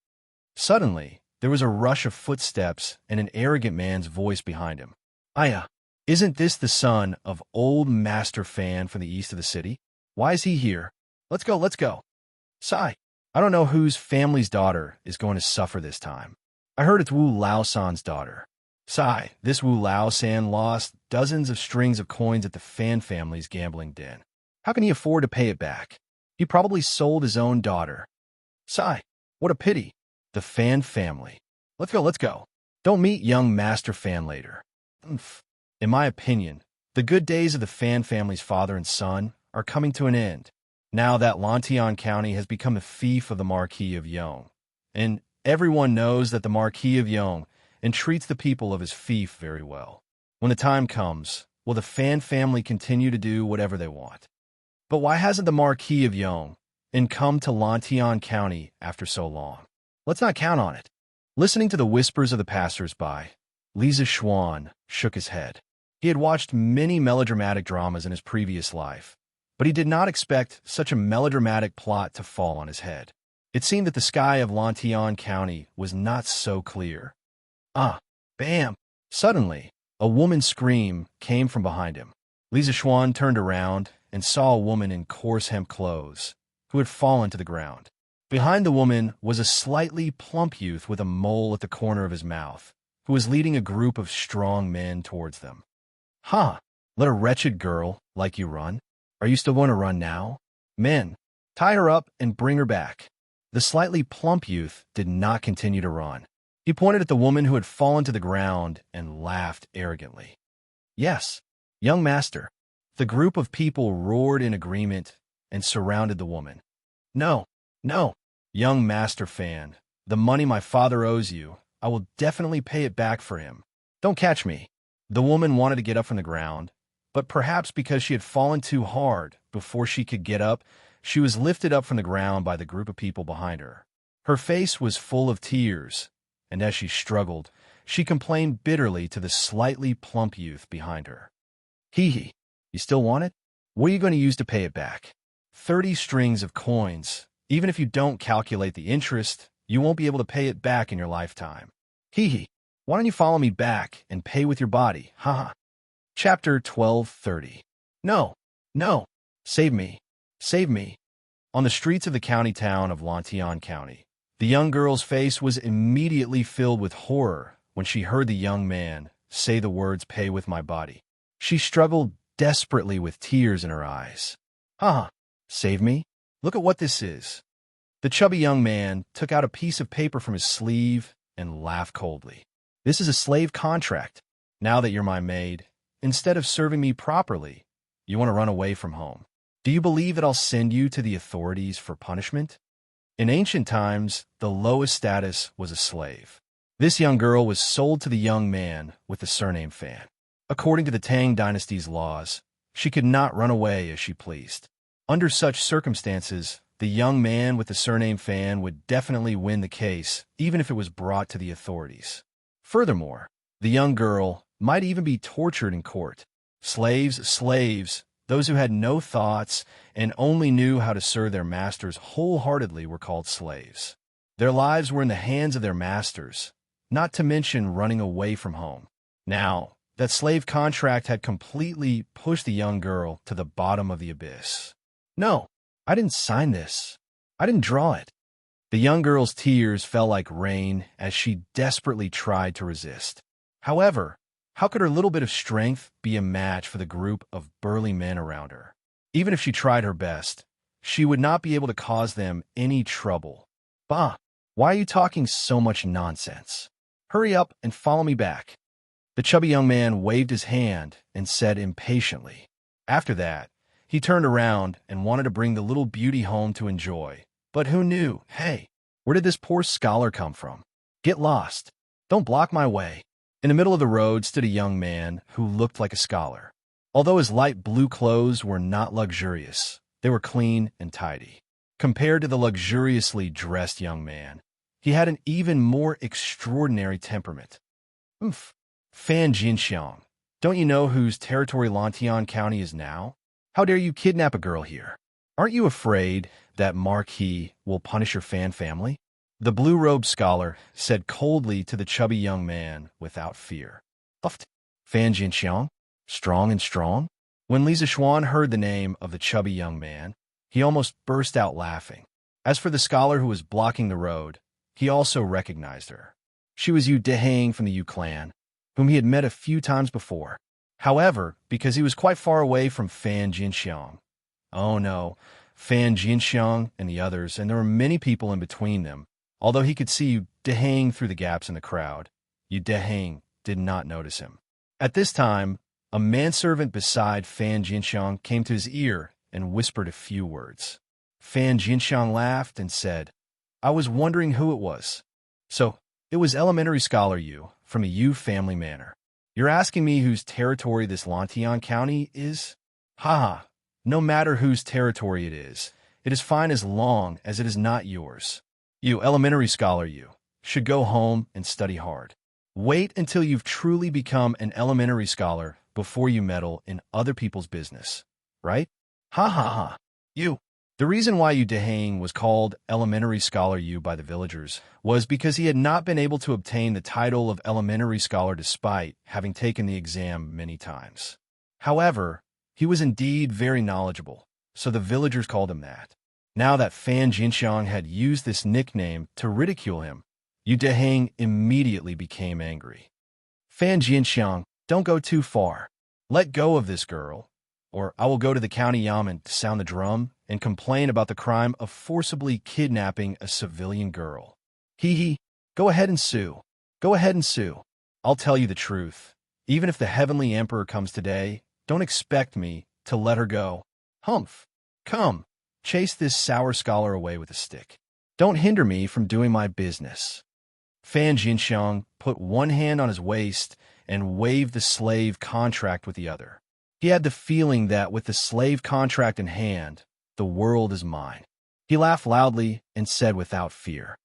Suddenly, there was a rush of footsteps and an arrogant man's voice behind him. Aya, isn't this the son of old Master Fan from the east of the city? Why is he here? Let's go, let's go. Sigh, I don't know whose family's daughter is going to suffer this time. I heard it's Wu Lao-san's daughter. Sigh, this Wu Lao-san lost dozens of strings of coins at the Fan family's gambling den. How can he afford to pay it back? He probably sold his own daughter. Sigh, what a pity. The Fan family. Let's go, let's go. Don't meet young Master Fan later. In my opinion, the good days of the Fan family's father and son are coming to an end, now that Lantian County has become the fief of the Marquis of Yong. And everyone knows that the Marquis of Yong entreats the people of his fief very well. When the time comes, will the Fan family continue to do whatever they want? But why hasn't the Marquis of Yong come to Lantian County after so long? Let's not count on it. Listening to the whispers of the passers-by, Li Zixuan shook his head. He had watched many melodramatic dramas in his previous life, but he did not expect such a melodramatic plot to fall on his head. It seemed that the sky of Lantian County was not so clear. Ah, bam! Suddenly, a woman's scream came from behind him. Li Zixuan turned around and saw a woman in coarse hemp clothes, who had fallen to the ground. Behind the woman was a slightly plump youth with a mole at the corner of his mouth, who was leading a group of strong men towards them. Ha! Let a wretched girl like you run? Are you still going to run now? Men, tie her up and bring her back. The slightly plump youth did not continue to run. He pointed at the woman who had fallen to the ground and laughed arrogantly. Yes, young master. The group of people roared in agreement and surrounded the woman. No, no, young Master Fan, the money my father owes you, I will definitely pay it back for him. Don't catch me. The woman wanted to get up from the ground, but perhaps because she had fallen too hard before she could get up, she was lifted up from the ground by the group of people behind her. Her face was full of tears, and as she struggled, she complained bitterly to the slightly plump youth behind her. Hee hee, you still want it? What are you going to use to pay it back? 30 strings of coins. Even if you don't calculate the interest, you won't be able to pay it back in your lifetime. Hee hee, why don't you follow me back and pay with your body, haha. Chapter 1230. No, no, save me, save me. On the streets of the county town of Lantian County, the young girl's face was immediately filled with horror when she heard the young man say the words, pay with my body. She struggled desperately with tears in her eyes. Haha, save me? Look at what this is. The chubby young man took out a piece of paper from his sleeve and laughed coldly. This is a slave contract. Now that you're my maid, instead of serving me properly, you want to run away from home. Do you believe that I'll send you to the authorities for punishment? In ancient times, the lowest status was a slave. This young girl was sold to the young man with the surname Fan. According to the Tang dynasty's laws, she could not run away as she pleased. Under such circumstances, the young man with the surname Fan would definitely win the case, even if it was brought to the authorities. Furthermore, the young girl might even be tortured in court. Slaves, those who had no thoughts and only knew how to serve their masters wholeheartedly were called slaves. Their lives were in the hands of their masters, not to mention running away from home. Now, that slave contract had completely pushed the young girl to the bottom of the abyss. No, I didn't sign this. I didn't draw it. The young girl's tears fell like rain as she desperately tried to resist. However, how could her little bit of strength be a match for the group of burly men around her? Even if she tried her best, she would not be able to cause them any trouble. Bah, why are you talking so much nonsense? Hurry up and follow me back. The chubby young man waved his hand and said impatiently. After that, he turned around and wanted to bring the little beauty home to enjoy. But who knew? Hey, where did this poor scholar come from? Get lost. Don't block my way. In the middle of the road stood a young man who looked like a scholar. Although his light blue clothes were not luxurious, they were clean and tidy. Compared to the luxuriously dressed young man, he had an even more extraordinary temperament. Fan Jinxiang, don't you know whose territory Lantian County is now? How dare you kidnap a girl here? Aren't you afraid that Marquis will punish your Fan family? The blue-robed scholar said coldly to the chubby young man without fear. Fan Jinxiang? Strong and strong? When Lisa Xuan heard the name of the chubby young man, he almost burst out laughing. As for the scholar who was blocking the road, he also recognized her. She was Yu Dehang from the Yu clan, whom he had met a few times before. However, because he was quite far away from Fan Jinxiang. Oh no, Fan Jinxiang and the others, and there were many people in between them. Although he could see Yu Dehang through the gaps in the crowd, Yu Dehang did not notice him. At this time, a manservant beside Fan Jinxiang came to his ear and whispered a few words. Fan Jinxiang laughed and said, I was wondering who it was. So, it was elementary scholar Yu, from a Yu family manor. You're asking me whose territory this Lantian County is? Haha, no matter whose territory it is fine as long as it is not yours. You, elementary scholar Yu, should go home and study hard. Wait until you've truly become an elementary scholar before you meddle in other people's business, right? Ha ha ha. You. The reason why Yu Dehang was called elementary scholar Yu by the villagers was because he had not been able to obtain the title of elementary scholar despite having taken the exam many times. However, he was indeed very knowledgeable, so the villagers called him that. Now that Fan Jinxiang had used this nickname to ridicule him, Yu Dehang immediately became angry. Fan Jinxiang, don't go too far. Let go of this girl, or I will go to the county yamen to sound the drum and complain about the crime of forcibly kidnapping a civilian girl. Hee, go ahead and sue. Go ahead and sue. I'll tell you the truth. Even if the Heavenly Emperor comes today, don't expect me to let her go. Humph. Come. Chase this sour scholar away with a stick. Don't hinder me from doing my business. Fan Jinxiang put one hand on his waist and waved the slave contract with the other. He had the feeling that with the slave contract in hand, the world is mine. He laughed loudly and said without fear,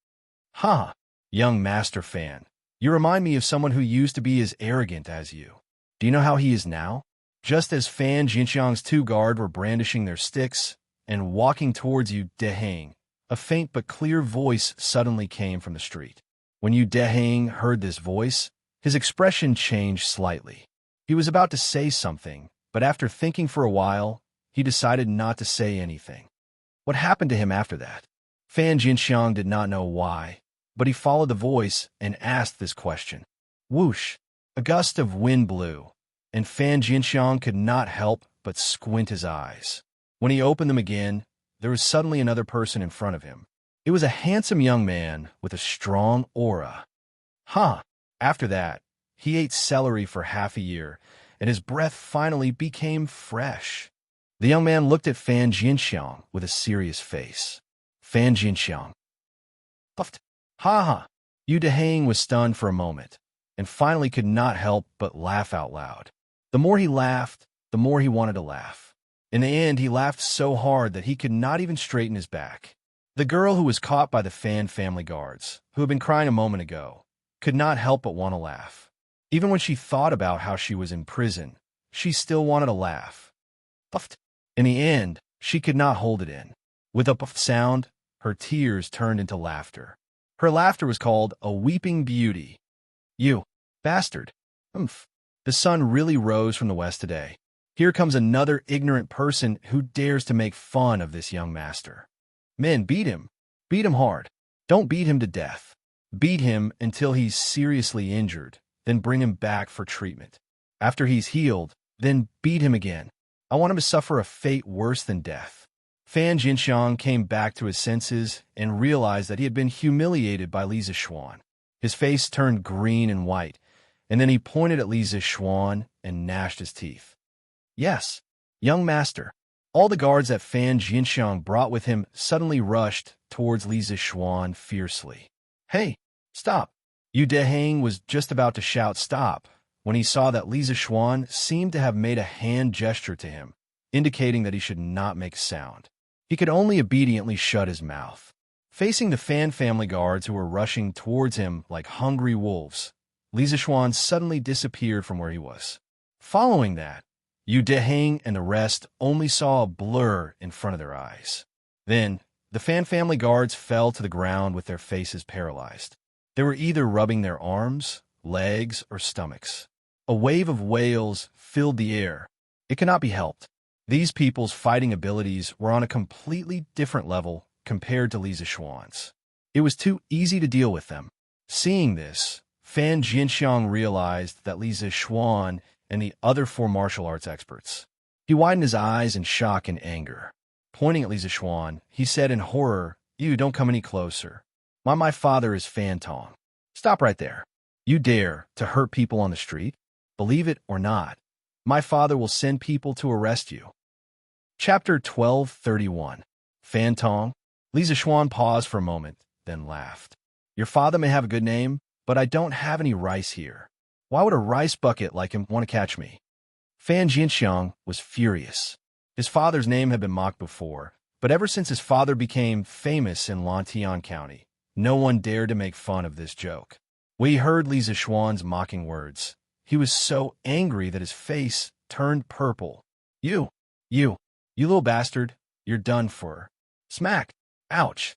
Ha, young Master Fan, you remind me of someone who used to be as arrogant as you. Do you know how he is now? Just as Fan Jinxiang's two guards were brandishing their sticks and walking towards Yu Dehang, a faint but clear voice suddenly came from the street. When Yu Dehang heard this voice, his expression changed slightly. He was about to say something, but after thinking for a while, he decided not to say anything. What happened to him after that? Fan Jinxiang did not know why, but he followed the voice and asked this question. Whoosh! A gust of wind blew, and Fan Jinxiang could not help but squint his eyes. When he opened them again, there was suddenly another person in front of him. It was a handsome young man with a strong aura. After that, he ate celery for half a year, and his breath finally became fresh. The young man looked at Fan Jinxiang with a serious face. Fan Jinxiang puffed. Yu Dehang was stunned for a moment, and finally could not help but laugh out loud. The more he laughed, the more he wanted to laugh. In the end, he laughed so hard that he could not even straighten his back. The girl who was caught by the Fan family guards, who had been crying a moment ago, could not help but want to laugh. Even when she thought about how she was in prison, she still wanted to laugh. Puffed. In the end, she could not hold it in. With a puffed sound, her tears turned into laughter. Her laughter was called a weeping beauty. You bastard. The sun really rose from the west today. Here comes another ignorant person who dares to make fun of this young master. Men, beat him. Beat him hard. Don't beat him to death. Beat him until he's seriously injured, then bring him back for treatment. After he's healed, then beat him again. I want him to suffer a fate worse than death. Fan Jinxiang came back to his senses and realized that he had been humiliated by Li Zixuan. His face turned green and white, and then he pointed at Li Zixuan and gnashed his teeth. Yes, young master. All the guards that Fan Jinxiang brought with him suddenly rushed towards Li Zixuan fiercely. Hey, stop! Yu Dehang was just about to shout stop when he saw that Li Zixuan seemed to have made a hand gesture to him, indicating that he should not make sound. He could only obediently shut his mouth. Facing the Fan family guards who were rushing towards him like hungry wolves, Li Zixuan suddenly disappeared from where he was. Following that, Yu Dehang and the rest only saw a blur in front of their eyes. Then, the Fan family guards fell to the ground with their faces paralyzed. They were either rubbing their arms, legs, or stomachs. A wave of wails filled the air. It cannot be helped. These people's fighting abilities were on a completely different level compared to Li Zixuan's. It was too easy to deal with them. Seeing this, Fan Jinxiang realized that Li Zixuan and the other 4 martial arts experts. He widened his eyes in shock and anger. Pointing at Li Zixuan, he said in horror, "You don't come any closer. My father is Fan Tong. Stop right there. You dare to hurt people on the street? Believe it or not, my father will send people to arrest you." Chapter 1231. Fan Tong. Li Zixuan paused for a moment, then laughed. Your father may have a good name, but I don't have any rice here. Why would a rice bucket like him want to catch me? Fan Jinxiang was furious. His father's name had been mocked before, but ever since his father became famous in Lantian County, no one dared to make fun of this joke. When he heard Li Zixuan's mocking words, he was so angry that his face turned purple. You little bastard, you're done for. Smack! Ouch!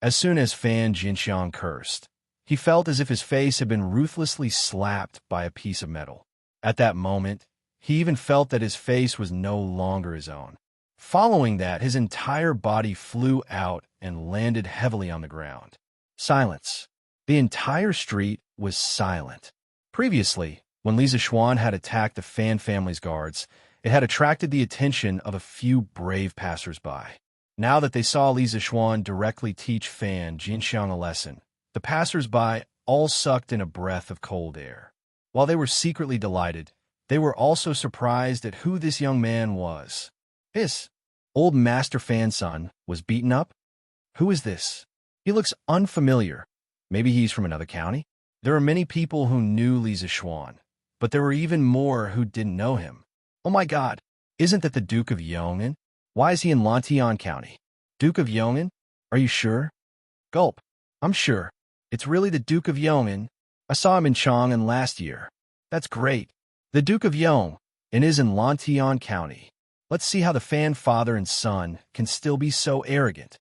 As soon as Fan Jinxiang cursed, he felt as if his face had been ruthlessly slapped by a piece of metal. At that moment, he even felt that his face was no longer his own. Following that, his entire body flew out and landed heavily on the ground. Silence. The entire street was silent. Previously, when Li Zixuan had attacked the Fan family's guards, it had attracted the attention of a few brave passers-by. Now that they saw Li Zixuan directly teach Fan Jinxiang a lesson, the passers-by all sucked in a breath of cold air. While they were secretly delighted, they were also surprised at who this young man was. His old Master Fan's son was beaten up? Who is this? He looks unfamiliar. Maybe he's from another county? There are many people who knew Li Zixuan, but there were even more who didn't know him. Oh my God, isn't that the Duke of Yong'an? Why is he in Lantian County? Duke of Yong'an? Are you sure? Gulp. I'm sure. It's really the Duke of Yong'an. I saw him in Chang'an last year. That's great. The Duke of Yong'an is in Lantian County. Let's see how the Fan father and son can still be so arrogant.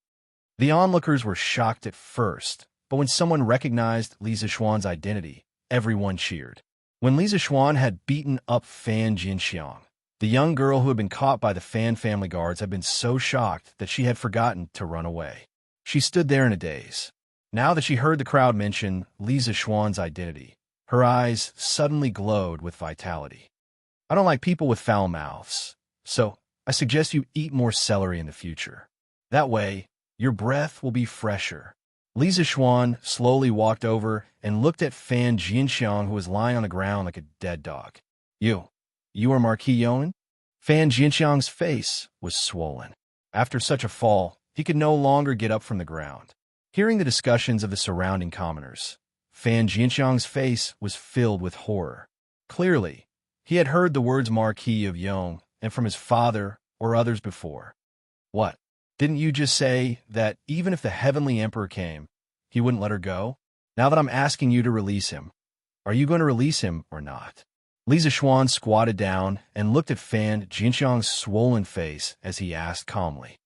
The onlookers were shocked at first, but when someone recognized Li Zixuan's identity, everyone cheered. When Li Zixuan had beaten up Fan Jinxiang, the young girl who had been caught by the Fan family guards had been so shocked that she had forgotten to run away. She stood there in a daze. Now that she heard the crowd mention Li Zixuan's identity, her eyes suddenly glowed with vitality. I don't like people with foul mouths, so I suggest you eat more celery in the future. That way, Your breath will be fresher. Li Zixuan slowly walked over and looked at Fan Jianxiang, who was lying on the ground like a dead dog. You are Marquis Yuan? Fan Jianxiang's face was swollen. After such a fall, he could no longer get up from the ground. Hearing the discussions of the surrounding commoners, Fan Jianxiang's face was filled with horror. Clearly, he had heard the words Marquis of Yong and from his father or others before. What? Didn't you just say that even if the Heavenly Emperor came, he wouldn't let her go? Now that I'm asking you to release him, are you going to release him or not? Li Zixuan squatted down and looked at Fan Jianxiang's swollen face as he asked calmly.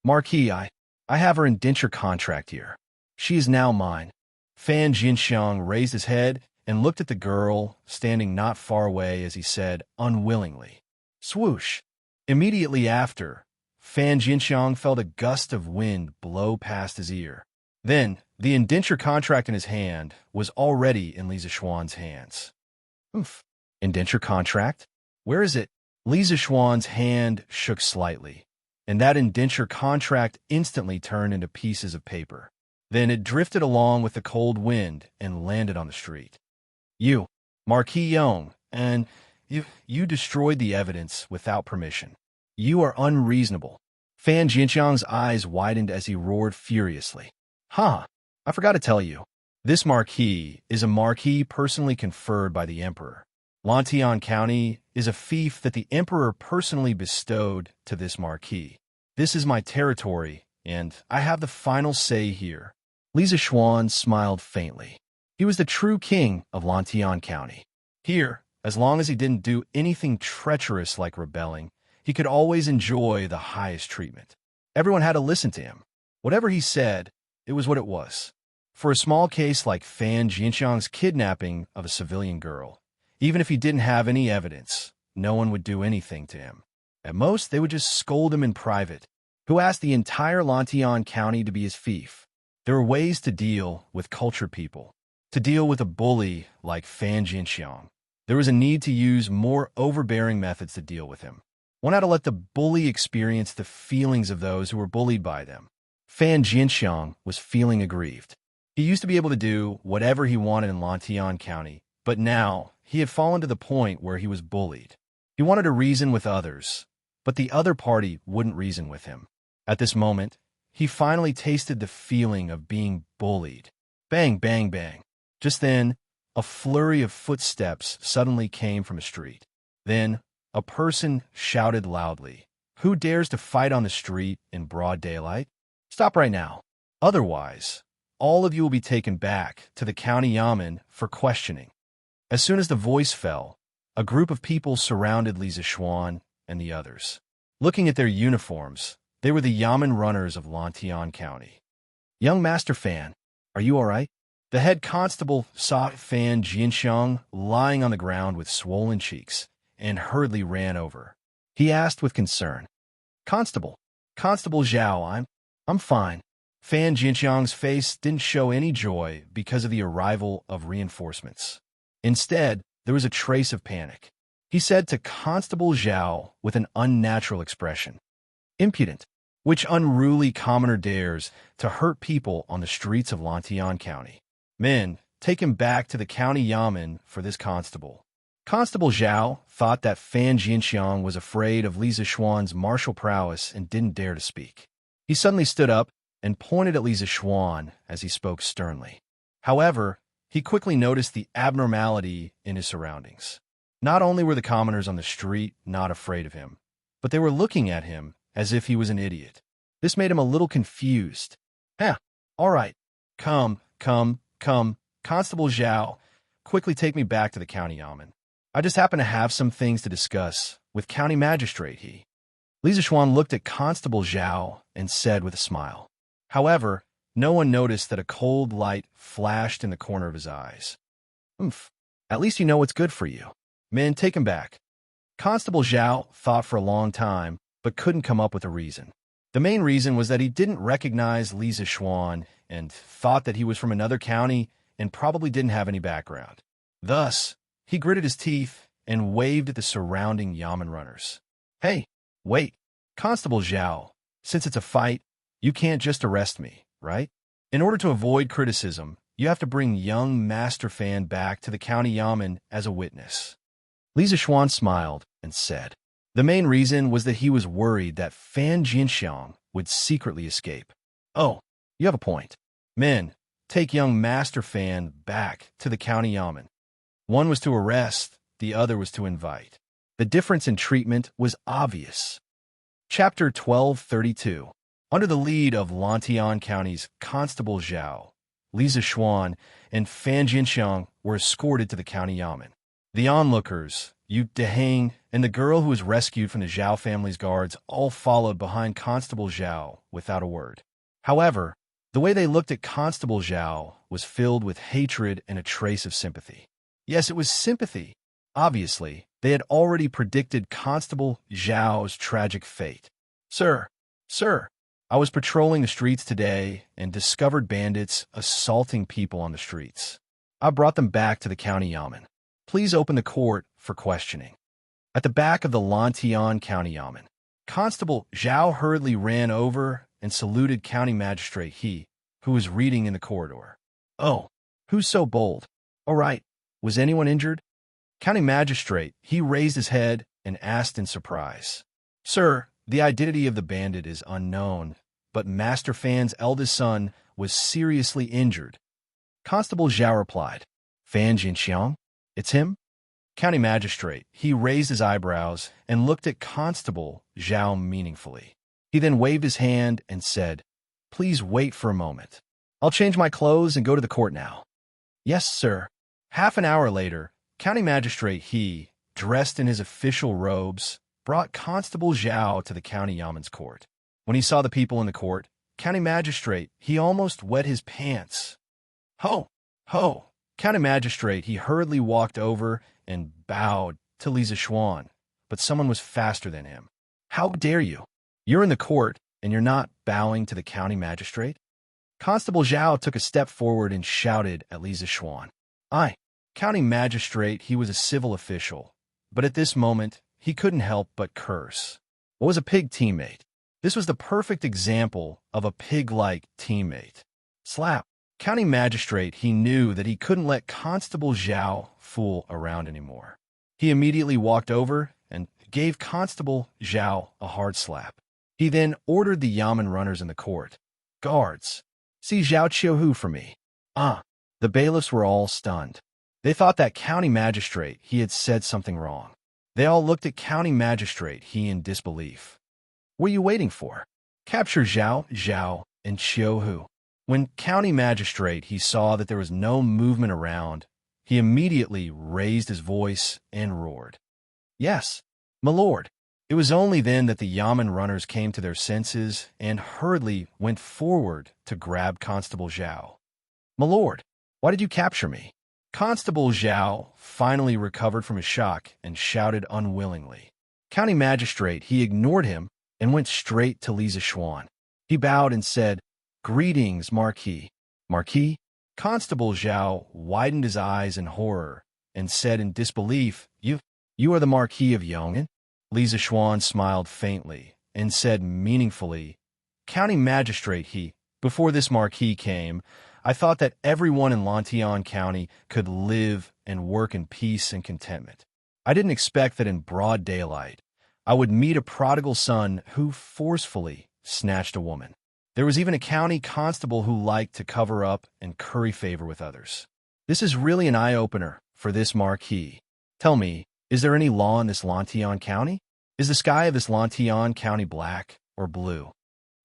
Marquis, I have her indenture contract here. She is now mine. Fan Jianxiang raised his head and looked at the girl standing not far away as he said unwillingly, swoosh. Immediately after, Fan Jianxiang felt a gust of wind blow past his ear. Then, the indenture contract in his hand was already in Li Zixuan's hands. Oof. Indenture contract? Where is it? Li Zixuan's hand shook slightly, and that indenture contract instantly turned into pieces of paper. Then it drifted along with the cold wind and landed on the street. You, Marquis Yong, and you destroyed the evidence without permission. You are unreasonable. Fan Jianxiang's eyes widened as he roared furiously. I forgot to tell you. This marquis is a marquis personally conferred by the emperor. Lantian County is a fief that the emperor personally bestowed to this marquis. This is my territory, and I have the final say here. Li Zixuan smiled faintly. He was the true king of Lantian County. Here, as long as he didn't do anything treacherous like rebelling, he could always enjoy the highest treatment. Everyone had to listen to him. Whatever he said, it was what it was. For a small case like Fan Jianxiang's kidnapping of a civilian girl, even if he didn't have any evidence, no one would do anything to him. At most, they would just scold him in private. Who asked the entire Lantian County to be his fief? There were ways to deal with cultured people. To deal with a bully like Fan Jianxiang, there was a need to use more overbearing methods to deal with him. One had to let the bully experience the feelings of those who were bullied by them. Fan Jianxiang was feeling aggrieved. He used to be able to do whatever he wanted in Lantian County, but now he had fallen to the point where he was bullied. He wanted to reason with others, but the other party wouldn't reason with him. At this moment, he finally tasted the feeling of being bullied. Bang, bang, bang. Just then, a flurry of footsteps suddenly came from a street. Then, a person shouted loudly, "Who dares to fight on the street in broad daylight? Stop right now. Otherwise, all of you will be taken back to the county yamen for questioning." As soon as the voice fell, a group of people surrounded Li Zixuan and the others. Looking at their uniforms, they were the yamen runners of Lantian County. "Young Master Fan, are you all right?" The head constable saw Fan Jianxiang lying on the ground with swollen cheeks and hurriedly ran over. He asked with concern, Constable Zhao, I'm fine." Fan Jianxiang's face didn't show any joy because of the arrival of reinforcements. Instead, there was a trace of panic. He said to Constable Zhao with an unnatural expression, "Impudent! Which unruly commoner dares to hurt people on the streets of Lantian County? Men, take him back to the county yamen for this constable." Constable Zhao thought that Fan Jianxiang was afraid of Li Zixuan's martial prowess and didn't dare to speak. He suddenly stood up and pointed at Li Zixuan as he spoke sternly. However, he quickly noticed the abnormality in his surroundings. Not only were the commoners on the street not afraid of him, but they were looking at him as if he was an idiot. This made him a little confused. All right. Come, Constable Zhao, quickly take me back to the county yamen. I just happen to have some things to discuss with county magistrate he. Li Zixuan looked at Constable Zhao and said with a smile. However, no one noticed that a cold light flashed in the corner of his eyes. At least you know what's good for you. Men, take him back. Constable Zhao thought for a long time, but couldn't come up with a reason. The main reason was that he didn't recognize Li Zixuan and thought that he was from another county and probably didn't have any background. Thus, he gritted his teeth and waved at the surrounding yamen runners. "Hey, wait, Constable Zhao, since it's a fight, You can't just arrest me, right? In order to avoid criticism, you have to bring young Master Fan back to the county yamen as a witness. Li Zixuan smiled and said, the main reason was that he was worried that Fan Jinxiang would secretly escape. Oh, you have a point. Men, take young Master Fan back to the county yamen. One was to arrest, the other was to invite. The difference in treatment was obvious. Chapter 1232. Under the lead of Lantian County's Constable Zhao, Li Zixuan and Fan Jinxiang were escorted to the county yamen. The onlookers, Yu Deheng, and the girl who was rescued from the Zhao family's guards all followed behind Constable Zhao without a word. However, the way they looked at Constable Zhao was filled with hatred and a trace of sympathy. Yes, it was sympathy. Obviously, they had already predicted Constable Zhao's tragic fate. Sir, I was patrolling the streets today and discovered bandits assaulting people on the streets. I brought them back to the county yamen. Please open the court for questioning. At the back of the Lantian County Yamen, Constable Zhao hurriedly ran over and saluted County Magistrate He, who was reading in the corridor. Oh, who's so bold? All right, was anyone injured? County Magistrate He raised his head and asked in surprise. Sir, the identity of the bandit is unknown, but Master Fan's eldest son was seriously injured. Constable Zhao replied, Fan Jinxiang? It's him? County Magistrate He raised his eyebrows and looked at Constable Zhao meaningfully. He then waved his hand and said, Please wait for a moment. I'll change my clothes and go to the court now. Yes, sir. Half an hour later, County Magistrate He, dressed in his official robes, brought Constable Zhao to the county yamen's court. When he saw the people in the court, County Magistrate He almost wet his pants. Ho! County Magistrate He hurriedly walked over and bowed to Li Zixuan, but someone was faster than him. How dare you? You're in the court, and you're not bowing to the county magistrate? Constable Zhao took a step forward and shouted at Li Zixuan. County Magistrate He was a civil official, but at this moment, he couldn't help but curse. What was a pig teammate? This was the perfect example of a pig-like teammate. Slap. County Magistrate He knew that he couldn't let Constable Zhao fool around anymore. He immediately walked over and gave Constable Zhao a hard slap. He then ordered the yamen runners in the court. Guards, see Zhao Qiuhu for me. The bailiffs were all stunned. They thought that County Magistrate He had said something wrong. They all looked at County Magistrate He in disbelief. What are you waiting for? Capture Zhao, and Qiuhu. When County Magistrate He saw that there was no movement around, he immediately raised his voice and roared. Yes, my lord. It was only then that the yamen runners came to their senses and hurriedly went forward to grab Constable Zhao. My lord, why did you capture me? Constable Zhao finally recovered from his shock and shouted unwillingly. County Magistrate He ignored him and went straight to Li Zixuan. He bowed and said, Greetings, Marquis. Marquis? Constable Zhao widened his eyes in horror and said in disbelief, You are the Marquis of Yong'an? Li Zixuan smiled faintly and said meaningfully, County Magistrate He, before this Marquis came, I thought that everyone in Lantian County could live and work in peace and contentment. I didn't expect that in broad daylight, I would meet a prodigal son who forcefully snatched a woman. There was even a county constable who liked to cover up and curry favor with others. This is really an eye-opener for this Marquis. Tell me, is there any law in this Lantian County? Is the sky of this Lantian County black or blue?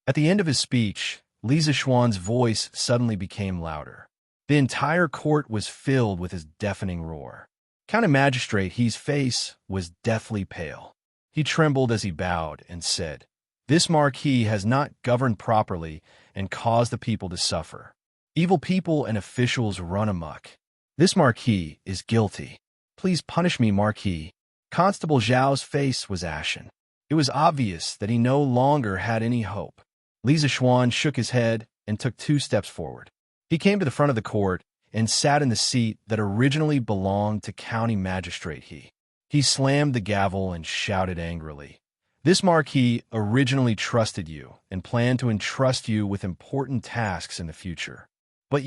At the end of his speech, Li Zixuan's voice suddenly became louder. The entire court was filled with his deafening roar. County Magistrate He's face was deathly pale. He trembled as he bowed and said, This Marquis has not governed properly and caused the people to suffer. Evil people and officials run amok. This Marquis is guilty. Please punish me, Marquis. Constable Zhao's face was ashen. It was obvious that he no longer had any hope. Li Zixuan shook his head and took 2 steps forward. He came to the front of the court and sat in the seat that originally belonged to County Magistrate He. He slammed the gavel and shouted angrily, This marquis originally trusted you and planned to entrust you with important tasks in the future. But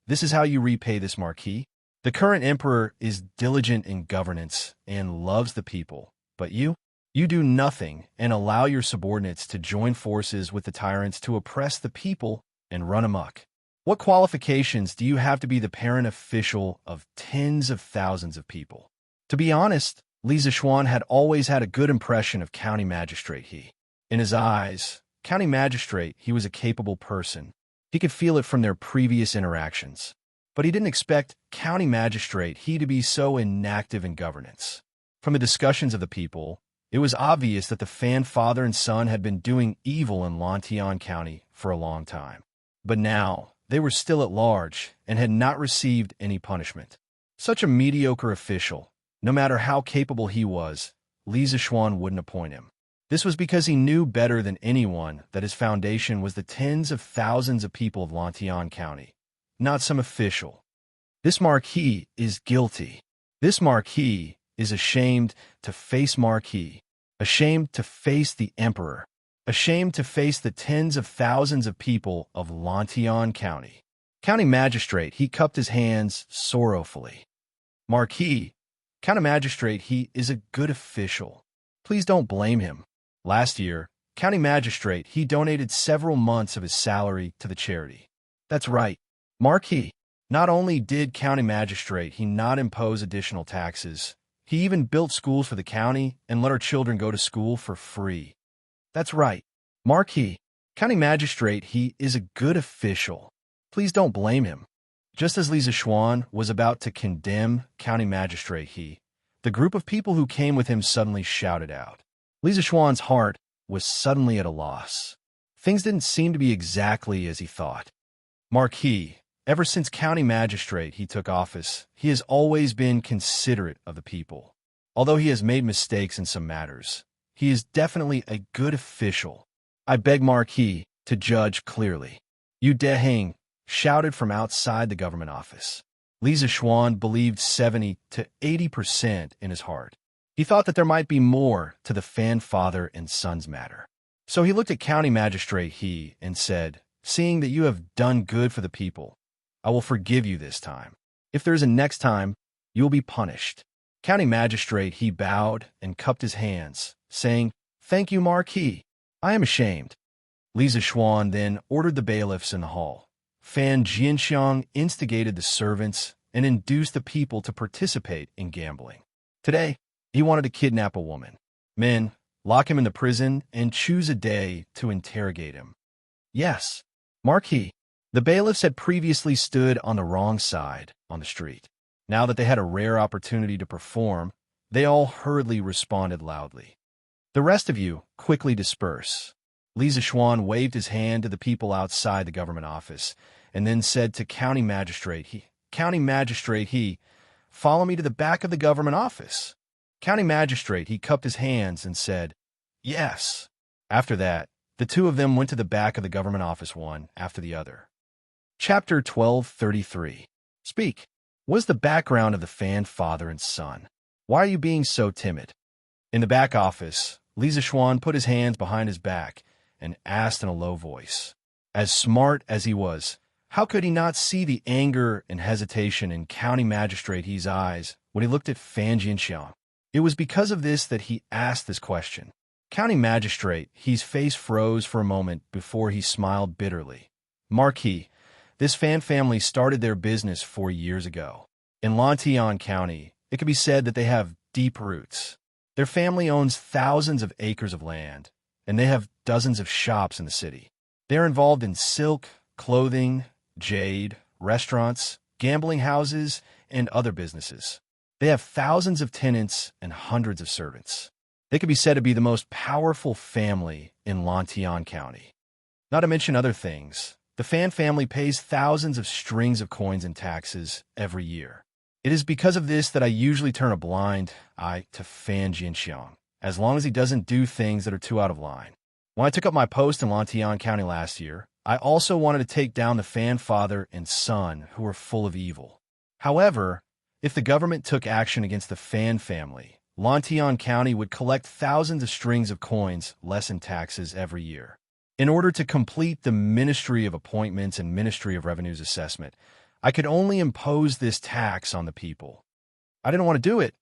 this is how you repay this marquis. The current emperor is diligent in governance and loves the people, but you do nothing and allow your subordinates to join forces with the tyrants to oppress the people and run amok. What qualifications do you have to be the parent official of tens of thousands of people? To be honest, Li Zixuan had always had a good impression of County Magistrate He. In his eyes, County Magistrate He was a capable person. He could feel it from their previous interactions. But he didn't expect County Magistrate He to be so inactive in governance. From the discussions of the people, it was obvious that the Fan father and son had been doing evil in Lantian County for a long time. But now, they were still at large and had not received any punishment. Such a mediocre official, no matter how capable he was, Li Zixuan wouldn't appoint him. This was because he knew better than anyone that his foundation was the tens of thousands of people of Lantian County, not some official. This marquis is guilty. This marquis is ashamed to face marquis, ashamed to face the emperor, ashamed to face the tens of thousands of people of Lantian County. County Magistrate He cupped his hands sorrowfully. Marquis, County Magistrate He is a good official. Please don't blame him. Last year, County Magistrate He donated several months of his salary to the charity. That's right, Marquis. Not only did County Magistrate He not impose additional taxes, he even built schools for the county and let our children go to school for free. That's right, Marquis. County Magistrate He is a good official. Please don't blame him. Just as Li Zixuan was about to condemn County Magistrate He, the group of people who came with him suddenly shouted out. Li Zixuan's heart was suddenly at a loss. Things didn't seem to be exactly as he thought. Marquis, ever since County Magistrate He took office, he has always been considerate of the people. Although he has made mistakes in some matters, he is definitely a good official. I beg Marquis to judge clearly. Yu Deheng shouted from outside the government office. Li Zixuan believed 70 to 80% in his heart. He thought that there might be more to the Fan father and son's matter. So he looked at County Magistrate He and said, "Seeing that you have done good for the people, I will forgive you this time. If there is a next time, you will be punished." County Magistrate He bowed and cupped his hands, saying, "Thank you, Marquis. I am ashamed." Li Zixuan then ordered the bailiffs in the hall. Fan Jianxiang instigated the servants and induced the people to participate in gambling. Today, he wanted to kidnap a woman. Men, lock him in the prison and choose a day to interrogate him. Yes, Marquis. The bailiffs had previously stood on the wrong side on the street. Now that they had a rare opportunity to perform, they all hurriedly responded loudly. The rest of you quickly disperse. Li Zixuan waved his hand to the people outside the government office and then said to County Magistrate He, "Follow me to the back of the government office." County Magistrate He cupped his hands and said, "Yes." After that, the two of them went to the back of the government office one after the other. Chapter 1233. Speak. What is the background of the Fan father and son? Why are you being so timid? In the back office, Li Zixuan put his hands behind his back and asked in a low voice. As smart as he was, how could he not see the anger and hesitation in County Magistrate He's eyes when he looked at Fan Jianxiang? It was because of this that he asked this question. County Magistrate He's face froze for a moment before he smiled bitterly. Marquis, this Fan family started their business 4 years ago. In Lantian County, it can be said that they have deep roots. Their family owns thousands of acres of land, and they have dozens of shops in the city. They are involved in silk, clothing, jade, restaurants, gambling houses, and other businesses. They have thousands of tenants and hundreds of servants. They could be said to be the most powerful family in Lantian County. Not to mention other things, the Fan family pays thousands of strings of coins and taxes every year. It is because of this that I usually turn a blind eye to Fan Jianxiang, as long as he doesn't do things that are too out of line. When I took up my post in Lantian County last year, I also wanted to take down the Fan father and son who were full of evil. However, if the government took action against the Fan family, Lantian County would collect thousands of strings of coins less in taxes every year. In order to complete the Ministry of Appointments and Ministry of Revenue's assessment, I could only impose this tax on the people. I didn't want to do it,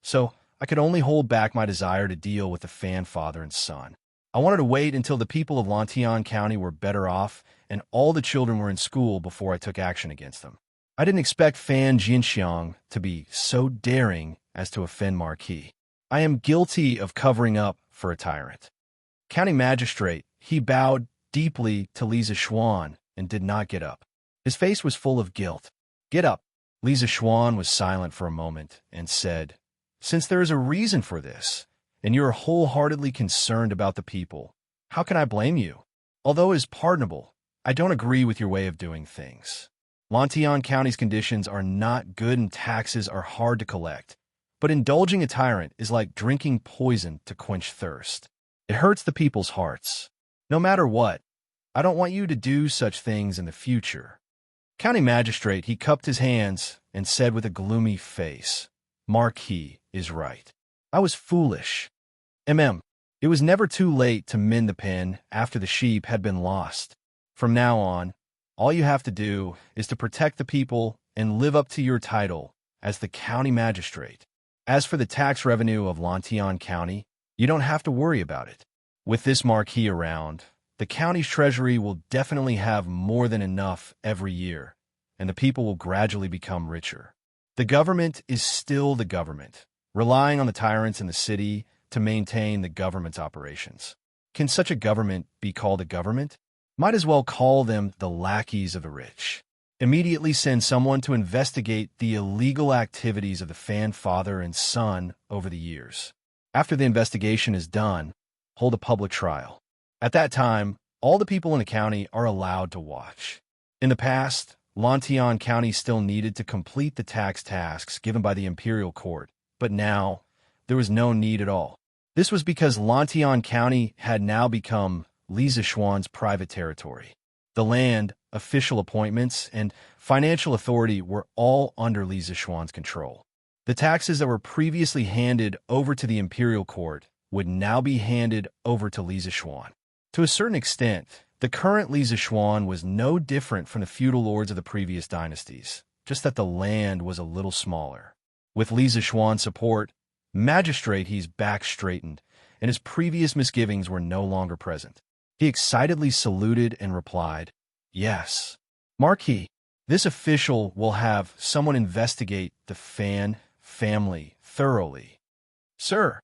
so I could only hold back my desire to deal with the Fan father and son. I wanted to wait until the people of Lantian County were better off and all the children were in school before I took action against them. I didn't expect Fan Jinxiang to be so daring as to offend Marquis. I am guilty of covering up for a tyrant. County Magistrate, he bowed deeply to Li Zishuan and did not get up. His face was full of guilt. Get up. Li Zishuan was silent for a moment and said, since there is a reason for this, and you are wholeheartedly concerned about the people, how can I blame you? Although it is pardonable, I don't agree with your way of doing things. Lantian County's conditions are not good and taxes are hard to collect, but indulging a tyrant is like drinking poison to quench thirst. It hurts the people's hearts. No matter what, I don't want you to do such things in the future. County Magistrate, he cupped his hands and said with a gloomy face, Marquis is right. I was foolish. It was never too late to mend the pen after the sheep had been lost. From now on, all you have to do is to protect the people and live up to your title as the county magistrate. As for the tax revenue of Lantian County, you don't have to worry about it. With this Marquis around, the county's treasury will definitely have more than enough every year, and the people will gradually become richer. The government is still the government, relying on the tyrants in the city to maintain the government's operations. Can such a government be called a government? Might as well call them the lackeys of the rich. Immediately send someone to investigate the illegal activities of the Fan father and son over the years. After the investigation is done, hold a public trial. At that time, all the people in the county are allowed to watch. In the past, Lantian County still needed to complete the tax tasks given by the imperial court, but now there was no need at all. This was because Lantian County had now become Li Zishuan's private territory. The land, official appointments, and financial authority were all under Li Zishuan's control. The taxes that were previously handed over to the imperial court would now be handed over to Li Zishuan. To a certain extent, the current Li Zishuan was no different from the feudal lords of the previous dynasties, just that the land was a little smaller. With Li Zishuan's support, Magistrate he's back straightened, and his previous misgivings were no longer present. He excitedly saluted and replied, Yes, Marquis, this official will have someone investigate the Fan family thoroughly. Sir,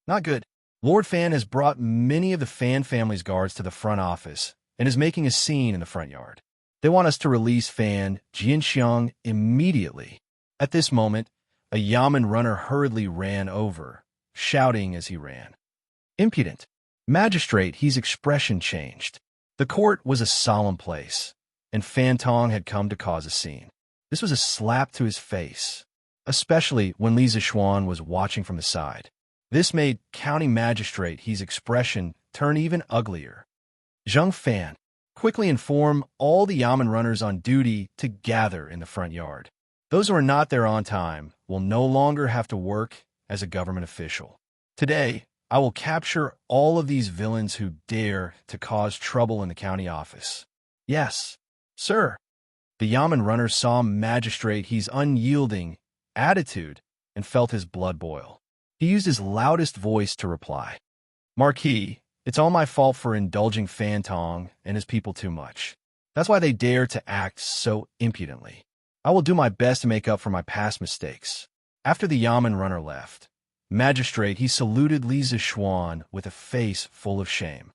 not good. Lord Fan has brought many of the Fan family's guards to the front office and is making a scene in the front yard. They want us to release Fan Jinxiang immediately. At this moment, a yamen runner hurriedly ran over, shouting as he ran. Impudent. Magistrate, his expression changed. The court was a solemn place, and Fan Tong had come to cause a scene. This was a slap to his face, especially when Li Zishuan was watching from the side. This made County Magistrate his expression turn even uglier. Zheng Fan, quickly inform all the yamen runners on duty to gather in the front yard. Those who are not there on time will no longer have to work as a government official. Today, I will capture all of these villains who dare to cause trouble in the county office. Yes, sir. The yamen runner saw Magistrate his unyielding attitude and felt his blood boil. He used his loudest voice to reply. Marquis, it's all my fault for indulging Fan Tong and his people too much. That's why they dare to act so impudently. I will do my best to make up for my past mistakes. After the yamen runner left, Magistrate he saluted Li Zishuan with a face full of shame.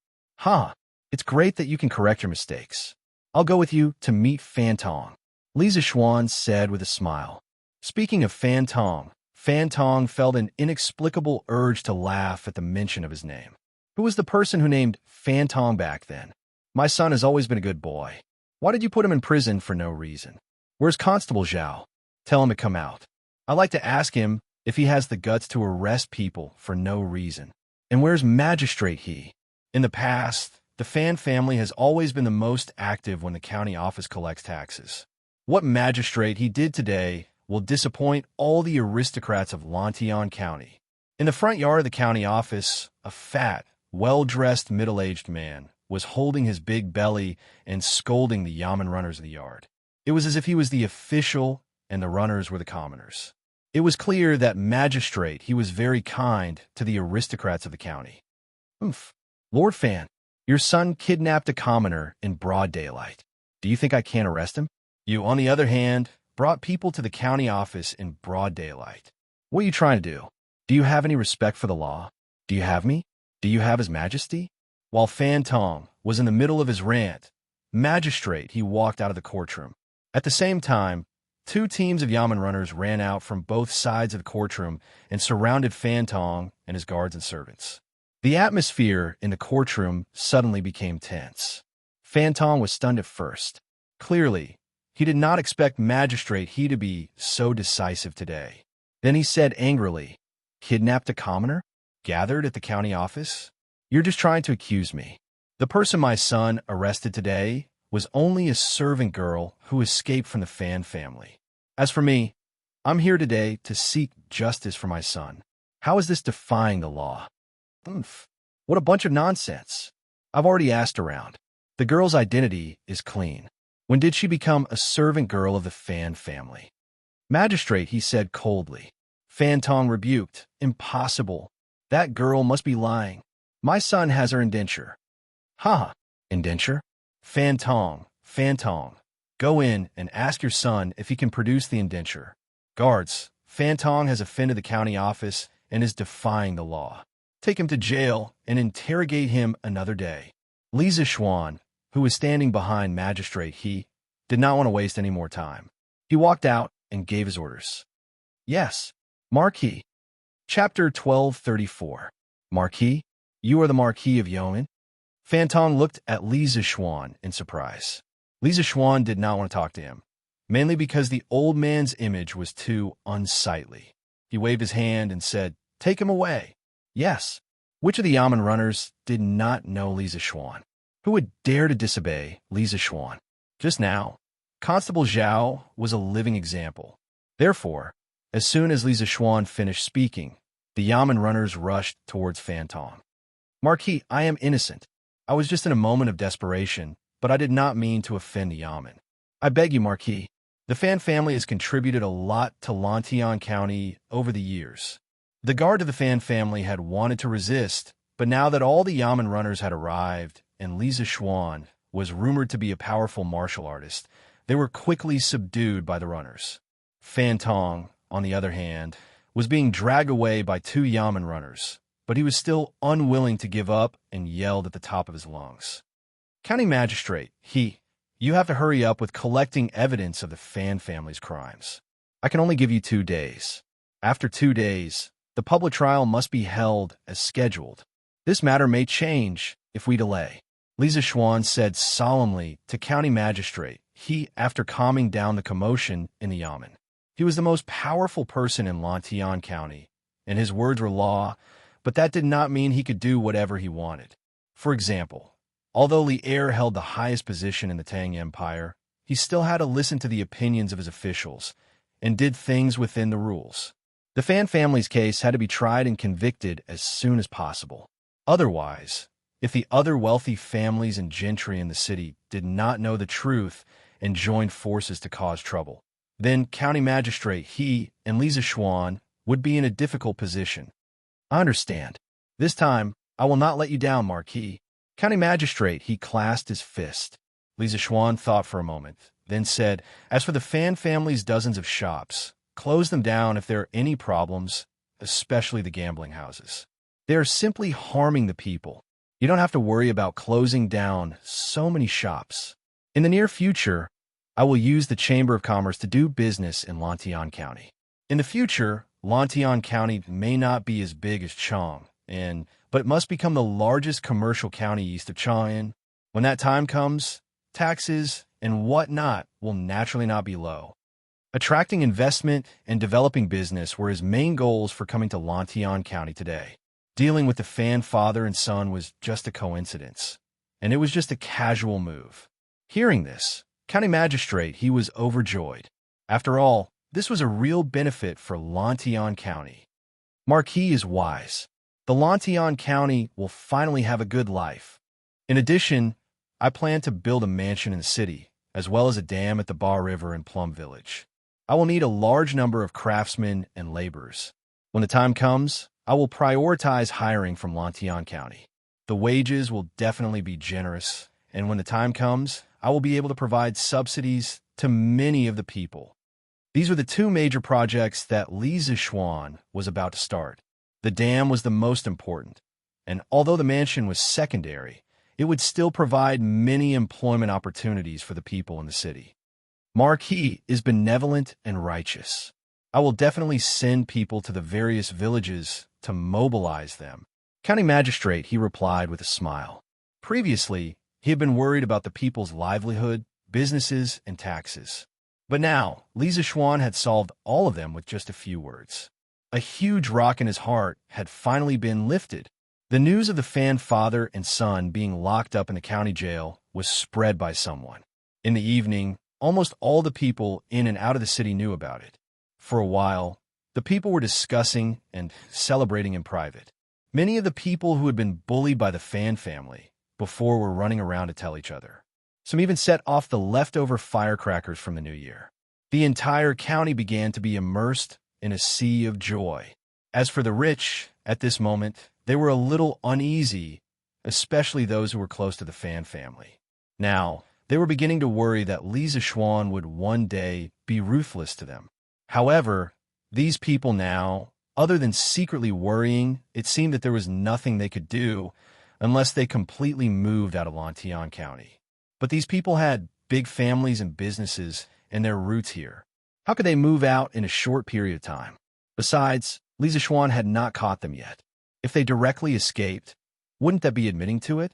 It's great that you can correct your mistakes. I'll go with you to meet Fan Tong, Li Zishuan said with a smile. Speaking of Fan Tong felt an inexplicable urge to laugh at the mention of his name. Who was the person who named Fan Tong back then? My son has always been a good boy. Why did you put him in prison for no reason? Where's Constable Zhao? Tell him to come out. I'd like to ask him if he has the guts to arrest people for no reason. And where's Magistrate he? In the past, the Fan family has always been the most active when the county office collects taxes. What Magistrate he did today will disappoint all the aristocrats of Lantian County. In the front yard of the county office, a fat, well-dressed middle-aged man was holding his big belly and scolding the yamen runners of the yard. It was as if he was the official and the runners were the commoners. It was clear that magistrate he was very kind to the aristocrats of the county. "Oomph, Lord Fan, your son kidnapped a commoner in broad daylight. Do you think I can't arrest him? You, on the other hand, brought people to the county office in broad daylight. What are you trying to do? Do you have any respect for the law? Do you have me? Do you have His Majesty?" While Fan Tong was in the middle of his rant, magistrate he walked out of the courtroom. At the same time, two teams of yamen runners ran out from both sides of the courtroom and surrounded Fan Tong and his guards and servants. The atmosphere in the courtroom suddenly became tense. Fan Tong was stunned at first. Clearly, he did not expect magistrate he to be so decisive today. Then he said angrily, "Kidnapped a commoner? Gathered at the county office? You're just trying to accuse me. The person my son arrested today was only a servant girl who escaped from the Fan family. As for me, I'm here today to seek justice for my son. How is this defying the law?" "Oomph, what a bunch of nonsense. I've already asked around. The girl's identity is clean. When did she become a servant girl of the Fan family?" "Magistrate," he said coldly. Fan Tong rebuked, "Impossible. That girl must be lying. My son has her indenture." "Ha! Indenture? Fan Tong, go in and ask your son if he can produce the indenture. Guards, Fan Tong has offended the county office and is defying the law. Take him to jail and interrogate him another day." Li Zixuan, who was standing behind magistrate he, did not want to waste any more time. He walked out and gave his orders. "Yes, Marquis." Chapter 1234. "Marquis? You are the Marquis of Yeoman?" Fan Tong looked at Li Zixuan in surprise. Li Zixuan did not want to talk to him, mainly because the old man's image was too unsightly. He waved his hand and said, "Take him away." Yes. Which of the yamen runners did not know Li Zixuan? Who would dare to disobey Li Zixuan? Just now, Constable Zhao was a living example. Therefore, as soon as Li Zixuan finished speaking, the yamen runners rushed towards Fan Tong. "Marquis, I am innocent. I was just in a moment of desperation, but I did not mean to offend the yamen. I beg you, Marquis. The Fan family has contributed a lot to Lantian County over the years." The guard of the Fan family had wanted to resist, but now that all the yamen runners had arrived and Li Zixuan was rumored to be a powerful martial artist, they were quickly subdued by the runners. Fan Tong, on the other hand, was being dragged away by two yamen runners, but he was still unwilling to give up and yelled at the top of his lungs. "County Magistrate, you have to hurry up with collecting evidence of the Fan family's crimes. I can only give you 2 days. After 2 days, the public trial must be held as scheduled. This matter may change if we delay." Li Zixuan said solemnly to County Magistrate, after calming down the commotion in the yamen. He was the most powerful person in Lantian County, and his words were law, but that did not mean he could do whatever he wanted. For example, although Li Er held the highest position in the Tang Empire, he still had to listen to the opinions of his officials and did things within the rules. The Fan family's case had to be tried and convicted as soon as possible. Otherwise, if the other wealthy families and gentry in the city did not know the truth and joined forces to cause trouble, then County Magistrate and Li Zixuan would be in a difficult position. "I understand. This time, I will not let you down, Marquis." County Magistrate clasped his fist. Li Zixuan thought for a moment, then said, "As for the Fan family's dozens of shops, close them down if there are any problems, especially the gambling houses. They are simply harming the people. You don't have to worry about closing down so many shops. In the near future, I will use the Chamber of Commerce to do business in Lantian County. In the future, Lantian County may not be as big as Chang, but it must become the largest commercial county east of Chang'an. When that time comes, taxes and whatnot will naturally not be low." Attracting investment and developing business were his main goals for coming to Lantian County today. Dealing with the Fan father and son was just a coincidence, and it was just a casual move. Hearing this, County Magistrate was overjoyed. After all, This was a real benefit for Lantian County. Marquis is wise. The Lantian County will finally have a good life. In addition, I plan to build a mansion in the city, as well as a dam at the Bar River in Plum Village. I will need a large number of craftsmen and laborers. When the time comes, I will prioritize hiring from Lantian County. The wages will definitely be generous, and when the time comes, I will be able to provide subsidies to many of the people. These were the two major projects that Li Zixuan was about to start. The dam was the most important, and although the mansion was secondary, it would still provide many employment opportunities for the people in the city. Marquis is benevolent and righteous. I will definitely send people to the various villages to mobilize them. County Magistrate, he replied with a smile. Previously, he had been worried about the people's livelihood, businesses, and taxes. But now, Li Zixuan had solved all of them with just a few words. A huge rock in his heart had finally been lifted. The news of the Fan father and son being locked up in the county jail was spread by someone. In the evening, almost all the people in and out of the city knew about it. For a while, the people were discussing and celebrating in private. Many of the people who had been bullied by the Fan family before were running around to tell each other. Some even set off the leftover firecrackers from the new year. The entire county began to be immersed in a sea of joy. As for the rich, at this moment, they were a little uneasy, especially those who were close to the Fan family. Now, they were beginning to worry that Li Zixuan would one day be ruthless to them. However, these people now, other than secretly worrying, it seemed that there was nothing they could do unless they completely moved out of Lantian County. But these people had big families and businesses and their roots here. How could they move out in a short period of time? Besides, Li Zixuan had not caught them yet. If they directly escaped, wouldn't that be admitting to it?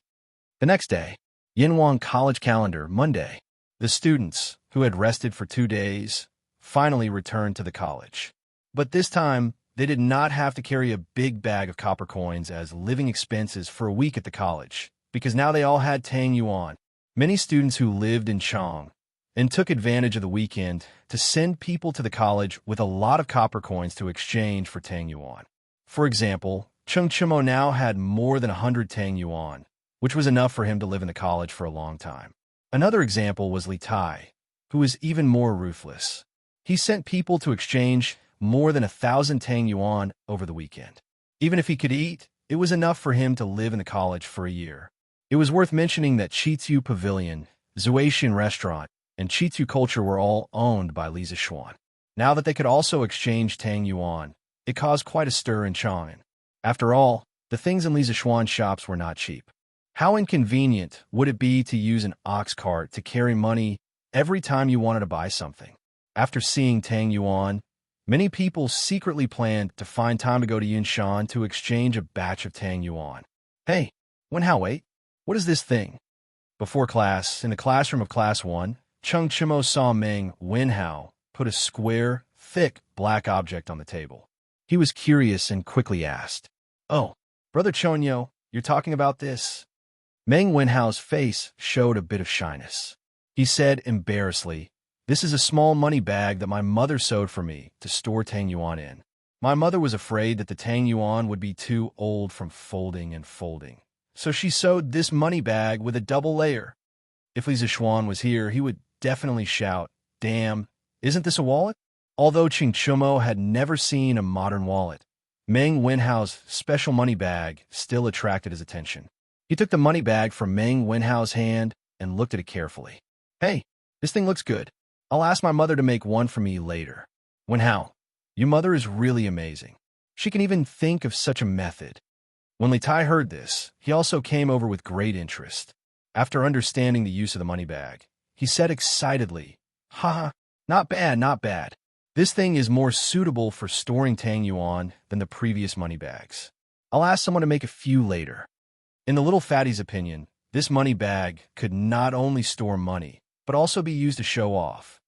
The next day, Yinhuang College Calendar, Monday. The students, who had rested for 2 days, finally returned to the college. But this time, they did not have to carry a big bag of copper coins as living expenses for a week at the college, because now they all had Tang Yuan. Many students who lived in Chang and took advantage of the weekend to send people to the college with a lot of copper coins to exchange for Tang Yuan. For example, Cheng Chimo now had more than 100 Tang Yuan, which was enough for him to live in the college for a long time. Another example was Li Tai, who was even more ruthless. He sent people to exchange more than 1,000 Tang Yuan over the weekend. Even if he could eat, it was enough for him to live in the college for a year. It was worth mentioning that Chitsu Pavilion, Zuaxian Restaurant, and Chitsu Culture were all owned by Li Zixuan. Now that they could also exchange Tang Yuan, it caused quite a stir in Chang'an. After all, the things in Li Zixuan's shops were not cheap. How inconvenient would it be to use an ox cart to carry money every time you wanted to buy something? After seeing Tang Yuan, many people secretly planned to find time to go to Yinshan to exchange a batch of Tang Yuan. Hey, Wenhao, wait. What is this thing? Before class, in the classroom of Class 1, Cheng Chimo saw Meng Wenhao put a square, thick, black object on the table. He was curious and quickly asked, "Oh, Brother Chonyo, you're talking about this?" Meng Wenhao's face showed a bit of shyness. He said embarrassedly, "This is a small money bag that my mother sewed for me to store Tang Yuan in. My mother was afraid that the Tang Yuan would be too old from folding and folding. So she sewed this money bag with a double layer." If Li Zixuan was here, he would definitely shout, "Damn, isn't this a wallet?" Although Ching Chumo had never seen a modern wallet, Meng Wenhao's special money bag still attracted his attention. He took the money bag from Meng Wenhao's hand and looked at it carefully. "Hey, this thing looks good. I'll ask my mother to make one for me later." "Wenhao, your mother is really amazing. She can even think of such a method." When Li Tai heard this, he also came over with great interest. After understanding the use of the money bag, he said excitedly, "Haha, not bad, not bad. This thing is more suitable for storing Tang Yuan than the previous money bags. I'll ask someone to make a few later." In the little fatty's opinion, this money bag could not only store money, but also be used to show off.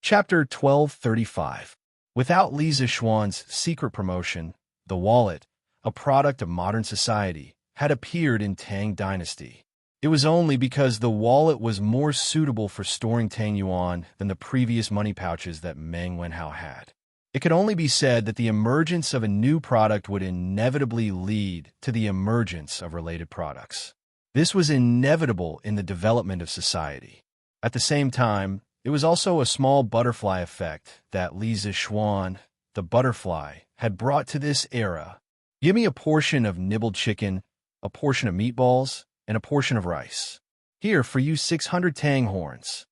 Chapter 1235. Without Li Zixuan's secret promotion, the wallet, a product of modern society, had appeared in Tang Dynasty. It was only because the wallet was more suitable for storing Tang Yuan than the previous money pouches that Meng Wenhao had. It could only be said that the emergence of a new product would inevitably lead to the emergence of related products. This was inevitable in the development of society. At the same time, it was also a small butterfly effect that Li Zixuan, the butterfly, had brought to this era. Give me a portion of nibbled chicken, a portion of meatballs, and a portion of rice. Here for you 600 tang horns.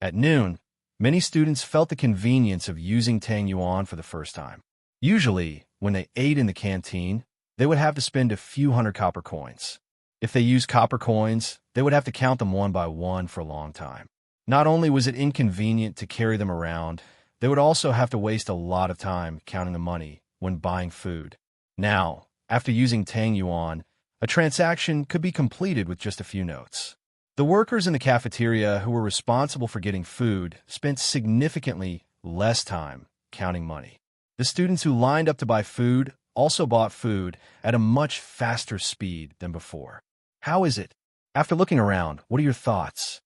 At noon, many students felt the convenience of using Tang Yuan for the first time. Usually, when they ate in the canteen, they would have to spend a few hundred copper coins. If they used copper coins, they would have to count them one by one for a long time. Not only was it inconvenient to carry them around, they would also have to waste a lot of time counting the money when buying food. Now, after using Tang Yuan, a transaction could be completed with just a few notes. The workers in the cafeteria who were responsible for getting food spent significantly less time counting money. The students who lined up to buy food also bought food at a much faster speed than before. How is it? After looking around, what are your thoughts?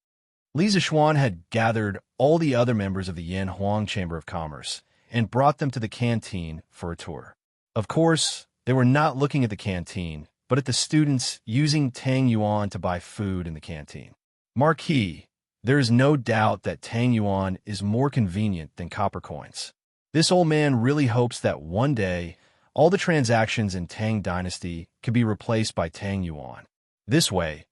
Li Zixuan had gathered all the other members of the Yanhuang Chamber of Commerce and brought them to the canteen for a tour. Of course, they were not looking at the canteen, but at the students using Tang Yuan to buy food in the canteen. Marquis, there is no doubt that Tang Yuan is more convenient than copper coins. This old man really hopes that one day, all the transactions in Tang Dynasty can be replaced by Tang Yuan. This way,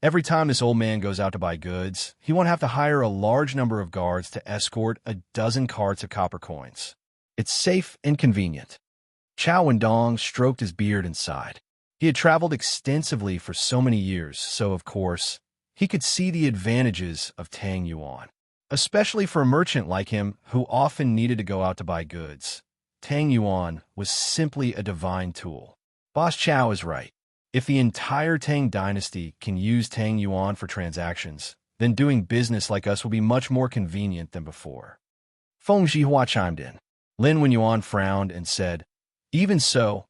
every time this old man goes out to buy goods, he won't have to hire a large number of guards to escort a dozen carts of copper coins. It's safe and convenient. Chao Wendong stroked his beard and sighed. He had traveled extensively for so many years, so of course, he could see the advantages of Tang Yuan. Especially for a merchant like him who often needed to go out to buy goods. Tang Yuan was simply a divine tool. Boss Chao is right. If the entire Tang Dynasty can use Tang Yuan for transactions, then doing business like us will be much more convenient than before. Feng Zhihua chimed in. Lin Wenyuan frowned and said, even so,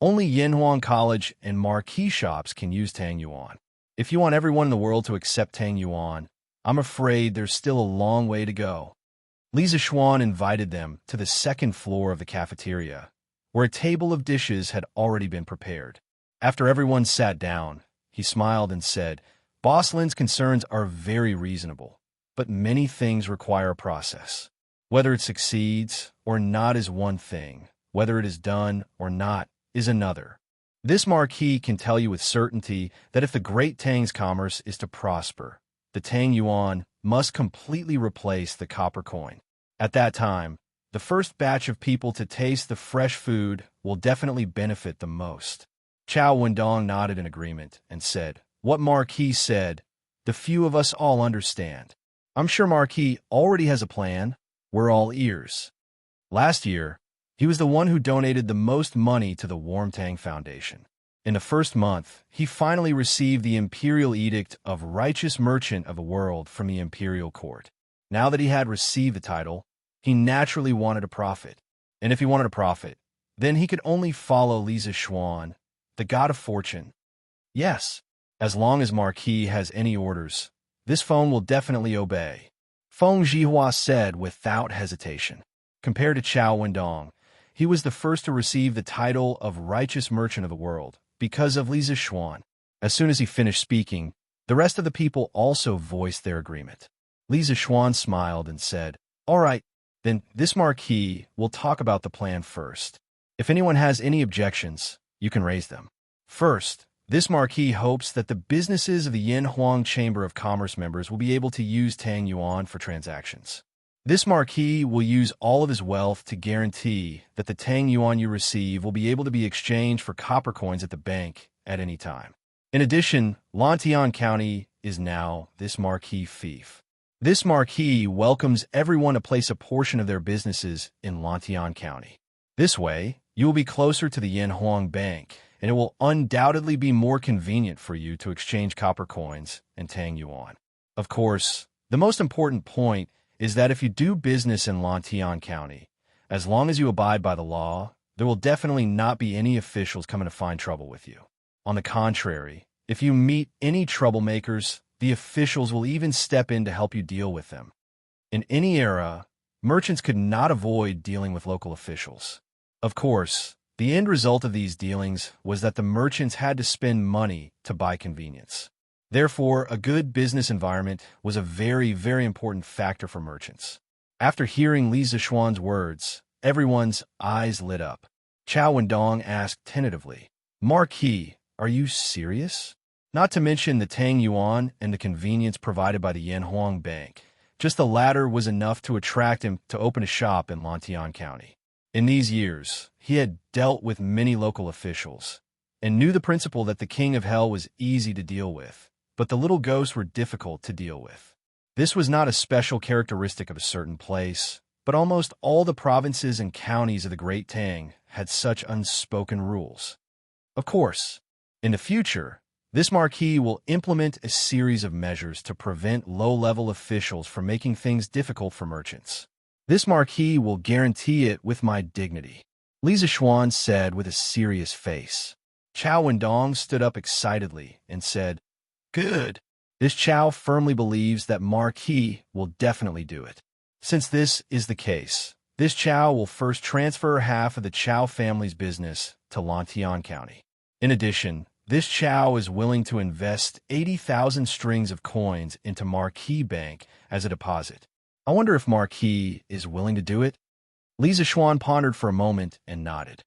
only Yanhuang College and marquee shops can use Tang Yuan. If you want everyone in the world to accept Tang Yuan, I'm afraid there's still a long way to go. Li Zixuan invited them to the second floor of the cafeteria, where a table of dishes had already been prepared. After everyone sat down, he smiled and said, Boss Lin's concerns are very reasonable, but many things require a process. Whether it succeeds or not is one thing, whether it is done or not is another. This marquis can tell you with certainty that if the Great Tang's commerce is to prosper, the Tang Yuan must completely replace the copper coin. At that time, the first batch of people to taste the fresh food will definitely benefit the most. Chao Wendong nodded in agreement and said, what Marquis said, the few of us all understand. I'm sure Marquis already has a plan. We're all ears. Last year, he was the one who donated the most money to the Warmtang Foundation. In the first month, he finally received the imperial edict of Righteous Merchant of the World from the imperial court. Now that he had received the title, he naturally wanted a profit. And if he wanted a profit, then he could only follow Li Zixuan, the god of fortune. Yes, as long as Marquis has any orders, this phone will definitely obey. Feng Zhihua said without hesitation. Compared to Chao Wendong, he was the first to receive the title of Righteous Merchant of the World because of Li Zixuan. As soon as he finished speaking, the rest of the people also voiced their agreement. Li Zixuan smiled and said, all right, then this marquis will talk about the plan first. If anyone has any objections, you can raise them. First, this marquis hopes that the businesses of the Yanhuang Chamber of Commerce members will be able to use Tang Yuan for transactions. This marquis will use all of his wealth to guarantee that the Tang Yuan you receive will be able to be exchanged for copper coins at the bank at any time. In addition, Lantian County is now this marquis fief. This marquis welcomes everyone to place a portion of their businesses in Lantian County. This way, you will be closer to the Yanhuang Bank, and it will undoubtedly be more convenient for you to exchange copper coins and Tang Yuan. Of course, the most important point is that if you do business in Lantian County, as long as you abide by the law, there will definitely not be any officials coming to find trouble with you. On the contrary, If you meet any troublemakers, the officials will even step in to help you deal with them. In any era, merchants could not avoid dealing with local officials. Of course, the end result of these dealings was that the merchants had to spend money to buy convenience. Therefore, a good business environment was a very, very important factor for merchants. After hearing Li Zishuan's words, everyone's eyes lit up. Chao Wendong asked tentatively, "Marquis, are you serious? Not to mention the Tang Yuan and the convenience provided by the Yanhuang Bank. Just the latter was enough to attract him to open a shop in Lantian County. In these years, he had dealt with many local officials and knew the principle that the King of Hell was easy to deal with, but the little ghosts were difficult to deal with. This was not a special characteristic of a certain place, but almost all the provinces and counties of the Great Tang had such unspoken rules. Of course, in the future, this marquis will implement a series of measures to prevent low-level officials from making things difficult for merchants. This marquis will guarantee it with my dignity," Li Zishuan said with a serious face. Chao Wendong stood up excitedly and said, "Good. This Chao firmly believes that marquis will definitely do it. Since this is the case, this Chao will first transfer half of the Chao family's business to Lantian County. In addition, this Chao is willing to invest 80,000 strings of coins into Marquis Bank as a deposit. I wonder if Marquis is willing to do it?" Li Zishuan pondered for a moment and nodded.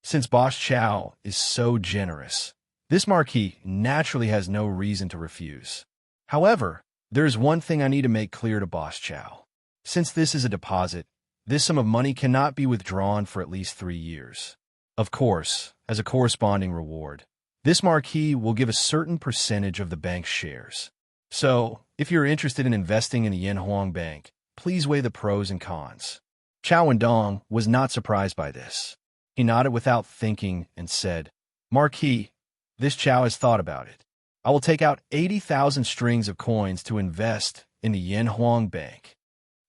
Since Boss Chao is so generous, this Marquis naturally has no reason to refuse. However, there is one thing I need to make clear to Boss Chao. Since this is a deposit, this sum of money cannot be withdrawn for at least 3 years. Of course, as a corresponding reward, this marquis will give a certain percentage of the bank's shares. So, if you're interested in investing in the Yanhuang Bank, please weigh the pros and cons. Chao Wendong was not surprised by this. He nodded without thinking and said, "Marquis, this Chao has thought about it. I will take out 80,000 strings of coins to invest in the Yanhuang Bank.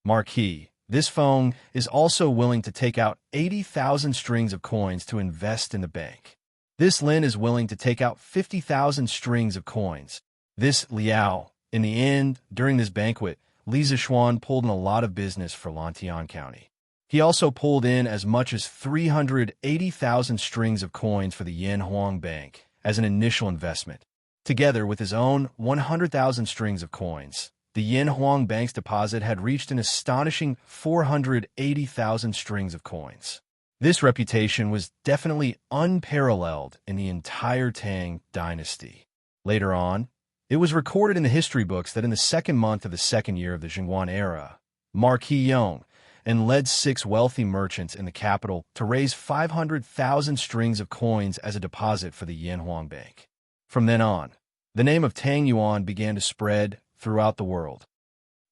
Marquis, this Feng is also willing to take out 80,000 strings of coins to invest in the bank. This Lin is willing to take out 50,000 strings of coins. This Liao." In the end, during this banquet, Li Zishuan pulled in a lot of business for Lantian County. He also pulled in as much as 380,000 strings of coins for the Yanhuang Bank as an initial investment. Together with his own 100,000 strings of coins, the Yanhuang Bank's deposit had reached an astonishing 480,000 strings of coins. This reputation was definitely unparalleled in the entire Tang dynasty. Later on, it was recorded in the history books that in the second month of the second year of the Jingguan era, Marquis Yong and led 6 wealthy merchants in the capital to raise 500,000 strings of coins as a deposit for the Yanhuang Bank. From then on, the name of Tang Yuan began to spread throughout the world.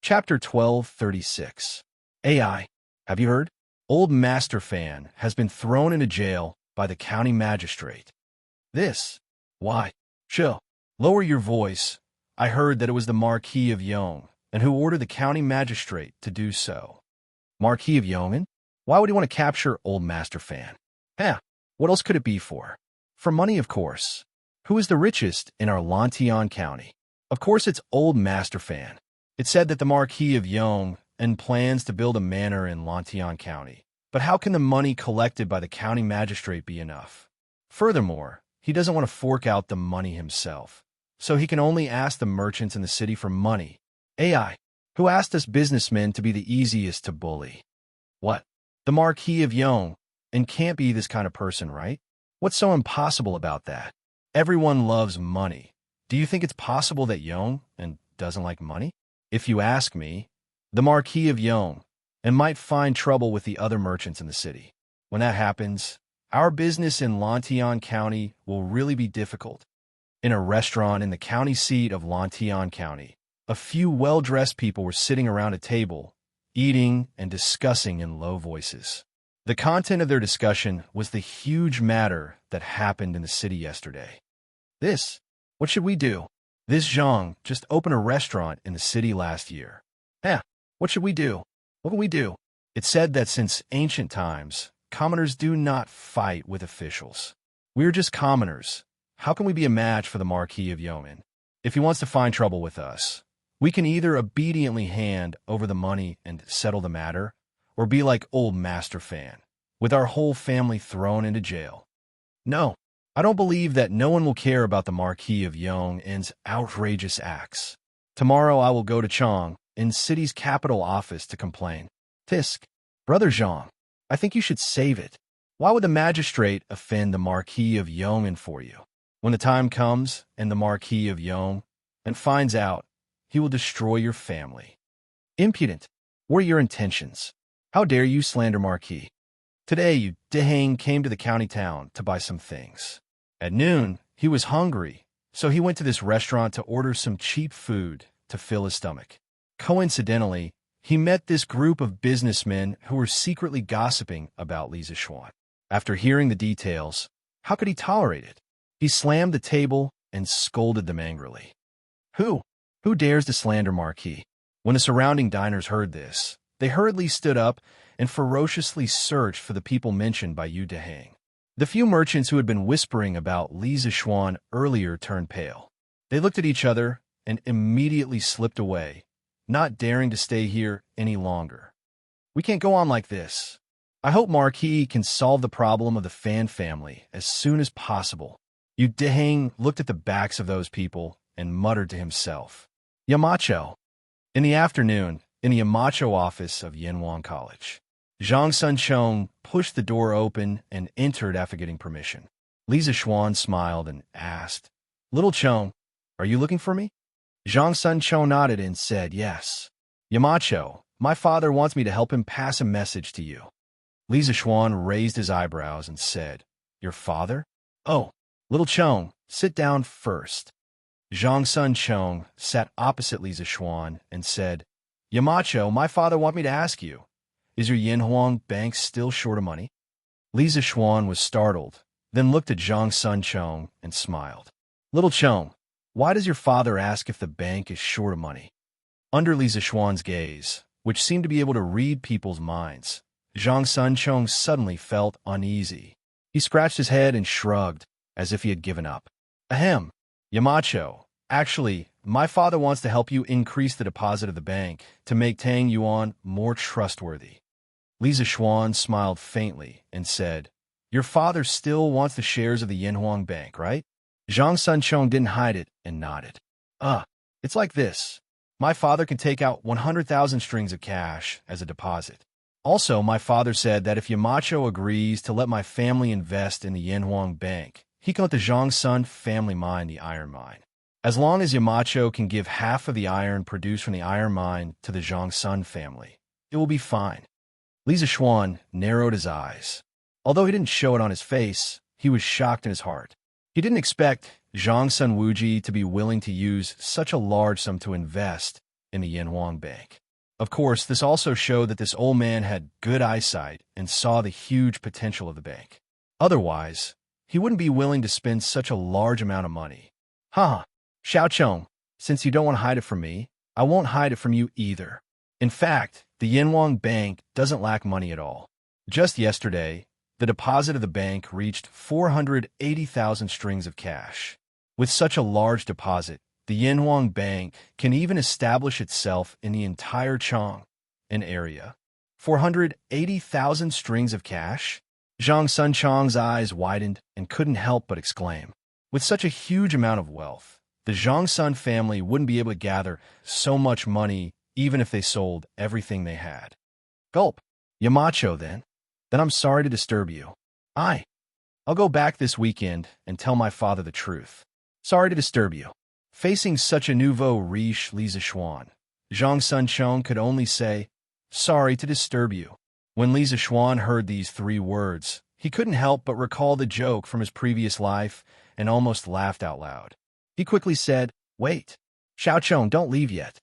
Chapter 1236. AI. Have you heard? Old Master Fan has been thrown into jail by the county magistrate. This. Why? Chill. Lower your voice. I heard that it was the Marquis of Yong, and who ordered the county magistrate to do so. Marquis of Yong'an? Why would he want to capture Old Master Fan? What else could it be for? For money, of course. Who is the richest in our Lantian County? Of course it's Old Master Fan. It said that the Marquis of Yong and plans to build a manor in Lantian County. But how can the money collected by the county magistrate be enough? Furthermore, he doesn't want to fork out the money himself, so he can only ask the merchants in the city for money. AI, who asked us businessmen to be the easiest to bully? What? The Marquis of Yong, and can't be this kind of person, right? What's so impossible about that? Everyone loves money. Do you think it's possible that Yong and doesn't like money? If you ask me, the Marquis of Yong and might find trouble with the other merchants in the city. When that happens, our business in Lantian County will really be difficult. In a restaurant in the county seat of Lantian County, a few well-dressed people were sitting around a table, eating and discussing in low voices. The content of their discussion was the huge matter that happened in the city yesterday. What should we do? This Zhang just opened a restaurant in the city last year. What should we do? What can we do? It's said that since ancient times, commoners do not fight with officials. We're just commoners. how can we be a match for the Marquis of Yeoman? If he wants to find trouble with us, we can either obediently hand over the money and settle the matter, or be like old Master Fan, with our whole family thrown into jail. No, I don't believe that no one will care about the Marquis of Yong's outrageous acts. Tomorrow I will go to Chong, in city's capital office, to complain. Tisk, Brother Zhang, I think you should save it. Why would the magistrate offend the Marquis of Yong for you? When the time comes and the Marquis of Yong finds out, he will destroy your family. Impudent, what are your intentions? How dare you slander Marquis? Today, Yu Dehang came to the county town to buy some things. At noon, he was hungry, so he went to this restaurant to order some cheap food to fill his stomach. Coincidentally, he met this group of businessmen who were secretly gossiping about Li Zishuan. After hearing the details, how could he tolerate it? He slammed the table and scolded them angrily. Who dares to slander Marquis? When the surrounding diners heard this, they hurriedly stood up and ferociously searched for the people mentioned by Yu Dehang. The few merchants who had been whispering about Li Zishuan earlier turned pale. They looked at each other and immediately slipped away, not daring to stay here any longer. We can't go on like this. I hope Marquis can solve the problem of the Fan family as soon as possible. Yu Dehang looked at the backs of those people and muttered to himself. Yamacho. In the afternoon, in the Yamacho office of Yanwang College, Zhang Sunchong pushed the door open and entered after getting permission. Li Zishuan smiled and asked, Little Chong, are you looking for me? Zhang Sunchong nodded and said, Yes. Yamacho, my father wants me to help him pass a message to you. Li Zishuan raised his eyebrows and said, Your father? Oh, Little Chong, sit down first. Zhang Sunchong sat opposite Li Zishuan and said, Yamacho, my father wants me to ask you, is your Yanhuang bank still short of money? Li Zishuan was startled, then looked at Zhang Sunchong and smiled. Little Chong, why does your father ask if the bank is short of money? Under Li Zishuan's gaze, which seemed to be able to read people's minds, Zhang Sunchong suddenly felt uneasy. He scratched his head and shrugged, as if he had given up. Ahem, Yamacho, actually, my father wants to help you increase the deposit of the bank to make Tang Yuan more trustworthy. Li Zishuan smiled faintly and said, Your father still wants the shares of the Yanhuang Bank, right? Zhang Sunchong didn't hide it and nodded. It's like this. My father can take out 100,000 strings of cash as a deposit. Also, my father said that if Yamacho agrees to let my family invest in the Yanhuang Bank, he can let the Zhangsun family mine the iron mine. As long as Yamacho can give half of the iron produced from the iron mine to the Zhangsun family, it will be fine. Li Zishuan narrowed his eyes. Although he didn't show it on his face, he was shocked in his heart. He didn't expect Zhangsun Wuji to be willing to use such a large sum to invest in the Yanhuang Bank. Of course, this also showed that this old man had good eyesight and saw the huge potential of the bank. Otherwise, he wouldn't be willing to spend such a large amount of money. Xiaochong, since you don't want to hide it from me, I won't hide it from you either. In fact, the Yanhuang Bank doesn't lack money at all. Just yesterday, the deposit of the bank reached 480,000 strings of cash. With such a large deposit, the Yanhuang Bank can even establish itself in the entire Chong, an area. 480,000 strings of cash? Zhang Sunchong's eyes widened and couldn't help but exclaim. With such a huge amount of wealth, the Zhangsun family wouldn't be able to gather so much money even if they sold everything they had. Gulp. Yamacho, then. Then I'm sorry to disturb you. I'll go back this weekend and tell my father the truth. Sorry to disturb you. Facing such a nouveau riche Li Zishuan, Zhang Sunchong could only say, Sorry to disturb you. When Li Zishuan heard these 3 words, he couldn't help but recall the joke from his previous life and almost laughed out loud. He quickly said, Wait. Xiaochong, don't leave yet.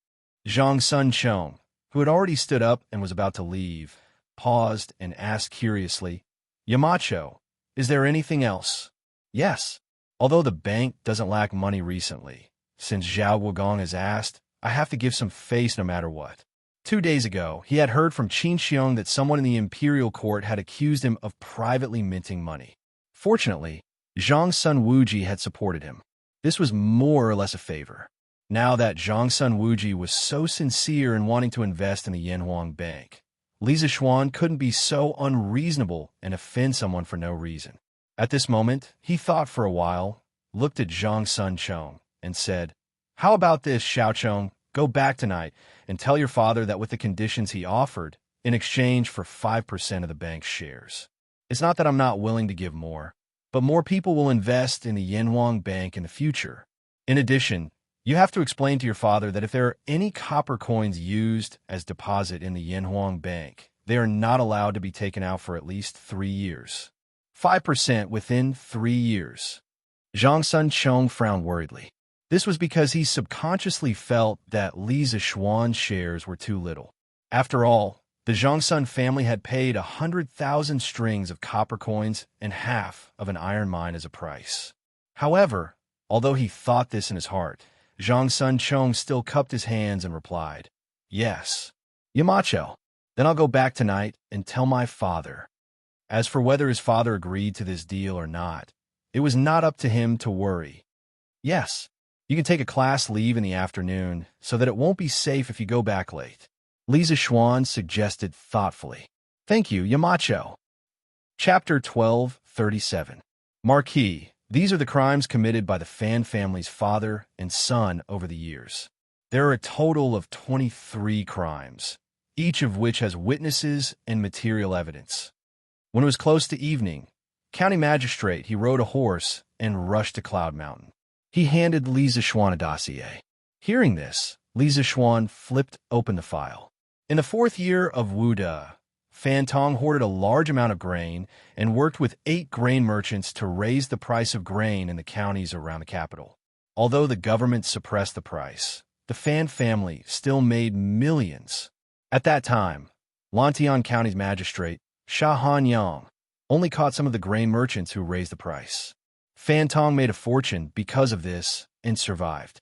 Zhang Sunchong, who had already stood up and was about to leave, paused and asked curiously, Yamacho, is there anything else? Yes. Although the bank doesn't lack money recently, since Zhao Wugong has asked, I have to give some face no matter what. 2 days ago, he had heard from Qin Xiong that someone in the imperial court had accused him of privately minting money. Fortunately, Zhang Sun Wuji had supported him. This was more or less a favor. Now that Zhang Sun Wuji was so sincere in wanting to invest in the Yanhuang Bank, Li Zixuan couldn't be so unreasonable and offend someone for no reason. At this moment, he thought for a while, looked at Zhang Sun Chong, and said, "How about this, Xiao Chong? Go back tonight and tell your father that with the conditions he offered, in exchange for 5% of the bank's shares. It's not that I'm not willing to give more, but more people will invest in the Yanhuang Bank in the future. In addition, you have to explain to your father that if there are any copper coins used as deposit in the Yanhuang Bank, they are not allowed to be taken out for at least 3 years. 5% within 3 years." Zhang Sun Chong frowned worriedly. This was because he subconsciously felt that Li Zixuan's shares were too little. After all, the Zhang Sun family had paid 100,000 strings of copper coins and half of an iron mine as a price. However, although he thought this in his heart, Zhang Sun Chong still cupped his hands and replied, "Yes, Yamacho. Then I'll go back tonight and tell my father." As for whether his father agreed to this deal or not, it was not up to him to worry. "Yes, you can take a class leave in the afternoon so that it won't be safe if you go back late," Li Zixuan suggested thoughtfully. "Thank you, Yamacho." Chapter 12:37. Marquis. These are the crimes committed by the Fan family's father and son over the years. There are a total of 23 crimes, each of which has witnesses and material evidence. When it was close to evening, County Magistrate, he rode a horse and rushed to Cloud Mountain. He handed Li Zixuan a dossier. Hearing this, Li Zixuan flipped open the file. In the 4th year of Wu De, Fan Tong hoarded a large amount of grain and worked with 8 grain merchants to raise the price of grain in the counties around the capital. Although the government suppressed the price, the Fan family still made millions. At that time, Lantian County's magistrate, Sha Han Yang, only caught some of the grain merchants who raised the price. Fan Tong made a fortune because of this and survived.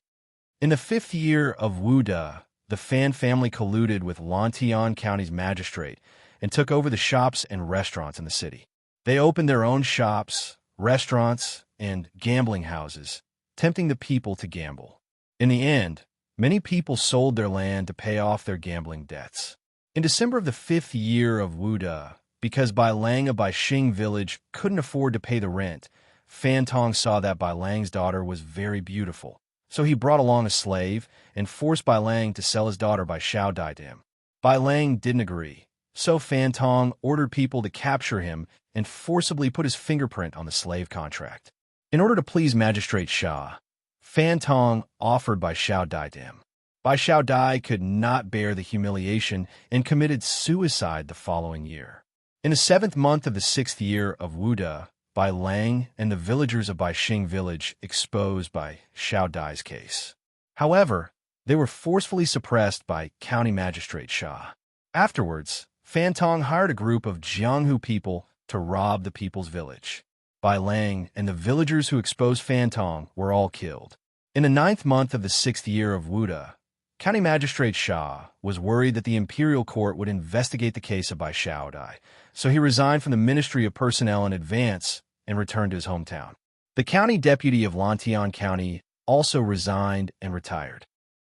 In the 5th year of Wu De, the Fan family colluded with Lantian County's magistrate and took over the shops and restaurants in the city. They opened their own shops, restaurants, and gambling houses, tempting the people to gamble. In the end, many people sold their land to pay off their gambling debts. In December of the 5th year of Wu De, because Bai Lang of Baixing village couldn't afford to pay the rent, Fan Tong saw that Bai Lang's daughter was very beautiful, so he brought along a slave and forced Bai Lang to sell his daughter Bai Xiao Dai to him. Bai Lang didn't agree, so Fan Tong ordered people to capture him and forcibly put his fingerprint on the slave contract. In order to please Magistrate Sha, Fan Tong offered Bai Xiao Dai to him. Bai Xiao Dai could not bear the humiliation and committed suicide the following year. In the 7th month of the 6th year of Wu De, Bai Lang and the villagers of Baixing village exposed Bai Xiao Dai's case. However, they were forcefully suppressed by County Magistrate Sha. Afterwards, Fan Tong hired a group of Jianghu people to rob the people's village. Bai Lang and the villagers who exposed Fan Tong were all killed. In the 9th month of the 6th year of Wu De, County Magistrate Sha was worried that the imperial court would investigate the case of Bai Xiao Dai, so he resigned from the Ministry of Personnel in advance and returned to his hometown. The county deputy of Lantian County also resigned and retired.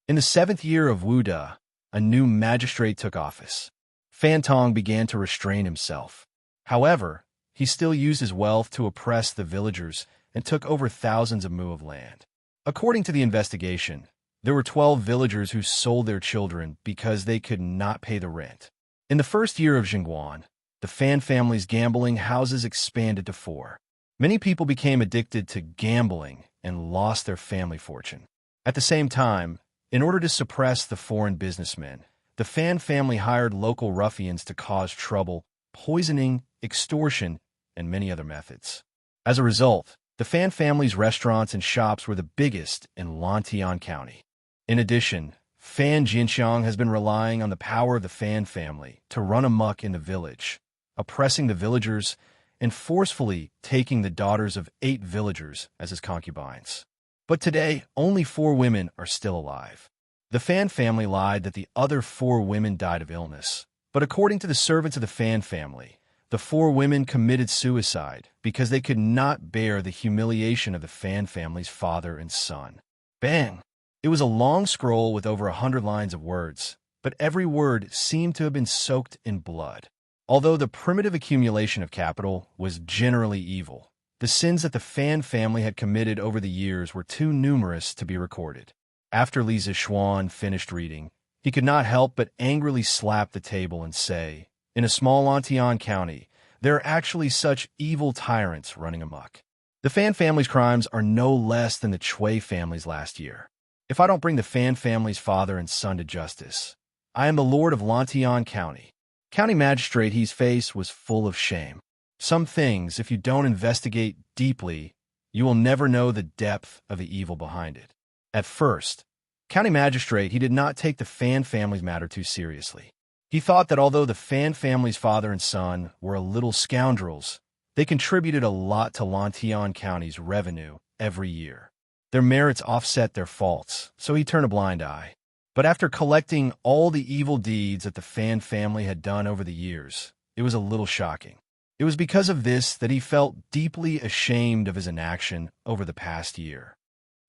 In the 7th year of Wu De, a new magistrate took office. Fan Tong began to restrain himself. However, he still used his wealth to oppress the villagers and took over thousands of mu of land. According to the investigation, there were 12 villagers who sold their children because they could not pay the rent. In the 1st year of Jingguan, the Fan family's gambling houses expanded to 4. Many people became addicted to gambling and lost their family fortune. At the same time, in order to suppress the foreign businessmen, the Fan family hired local ruffians to cause trouble, poisoning, extortion, and many other methods. As a result, the Fan family's restaurants and shops were the biggest in Lantian County. In addition, Fan Jinxiang has been relying on the power of the Fan family to run amok in the village, oppressing the villagers and forcefully taking the daughters of 8 villagers as his concubines. But today, only 4 women are still alive. The Fan family lied that the other 4 women died of illness, but according to the servants of the Fan family, The four women committed suicide because they could not bear the humiliation of the Fan family's father and son. Bang! It was a long scroll with over 100 lines of words, but every word seemed to have been soaked in blood. Although the primitive accumulation of capital was generally evil, the sins that the Fan family had committed over the years were too numerous to be recorded. After Li Zixuan finished reading, he could not help but angrily slap the table and say, "In a small Lantian county, there are actually such evil tyrants running amok. The Fan family's crimes are no less than the Chui family's last year. If I don't bring the Fan family's father and son to justice, I am the Lord of Lantian County." County Magistrate He's face was full of shame. Some things, if you don't investigate deeply, you will never know the depth of the evil behind it. At first, County Magistrate He did not take the Fan family's matter too seriously. He thought that although the Fan family's father and son were a little scoundrels, they contributed a lot to Lantian County's revenue every year. Their merits offset their faults, so he turned a blind eye. But after collecting all the evil deeds that the Fan family had done over the years, it was a little shocking. It was because of this that he felt deeply ashamed of his inaction over the past year.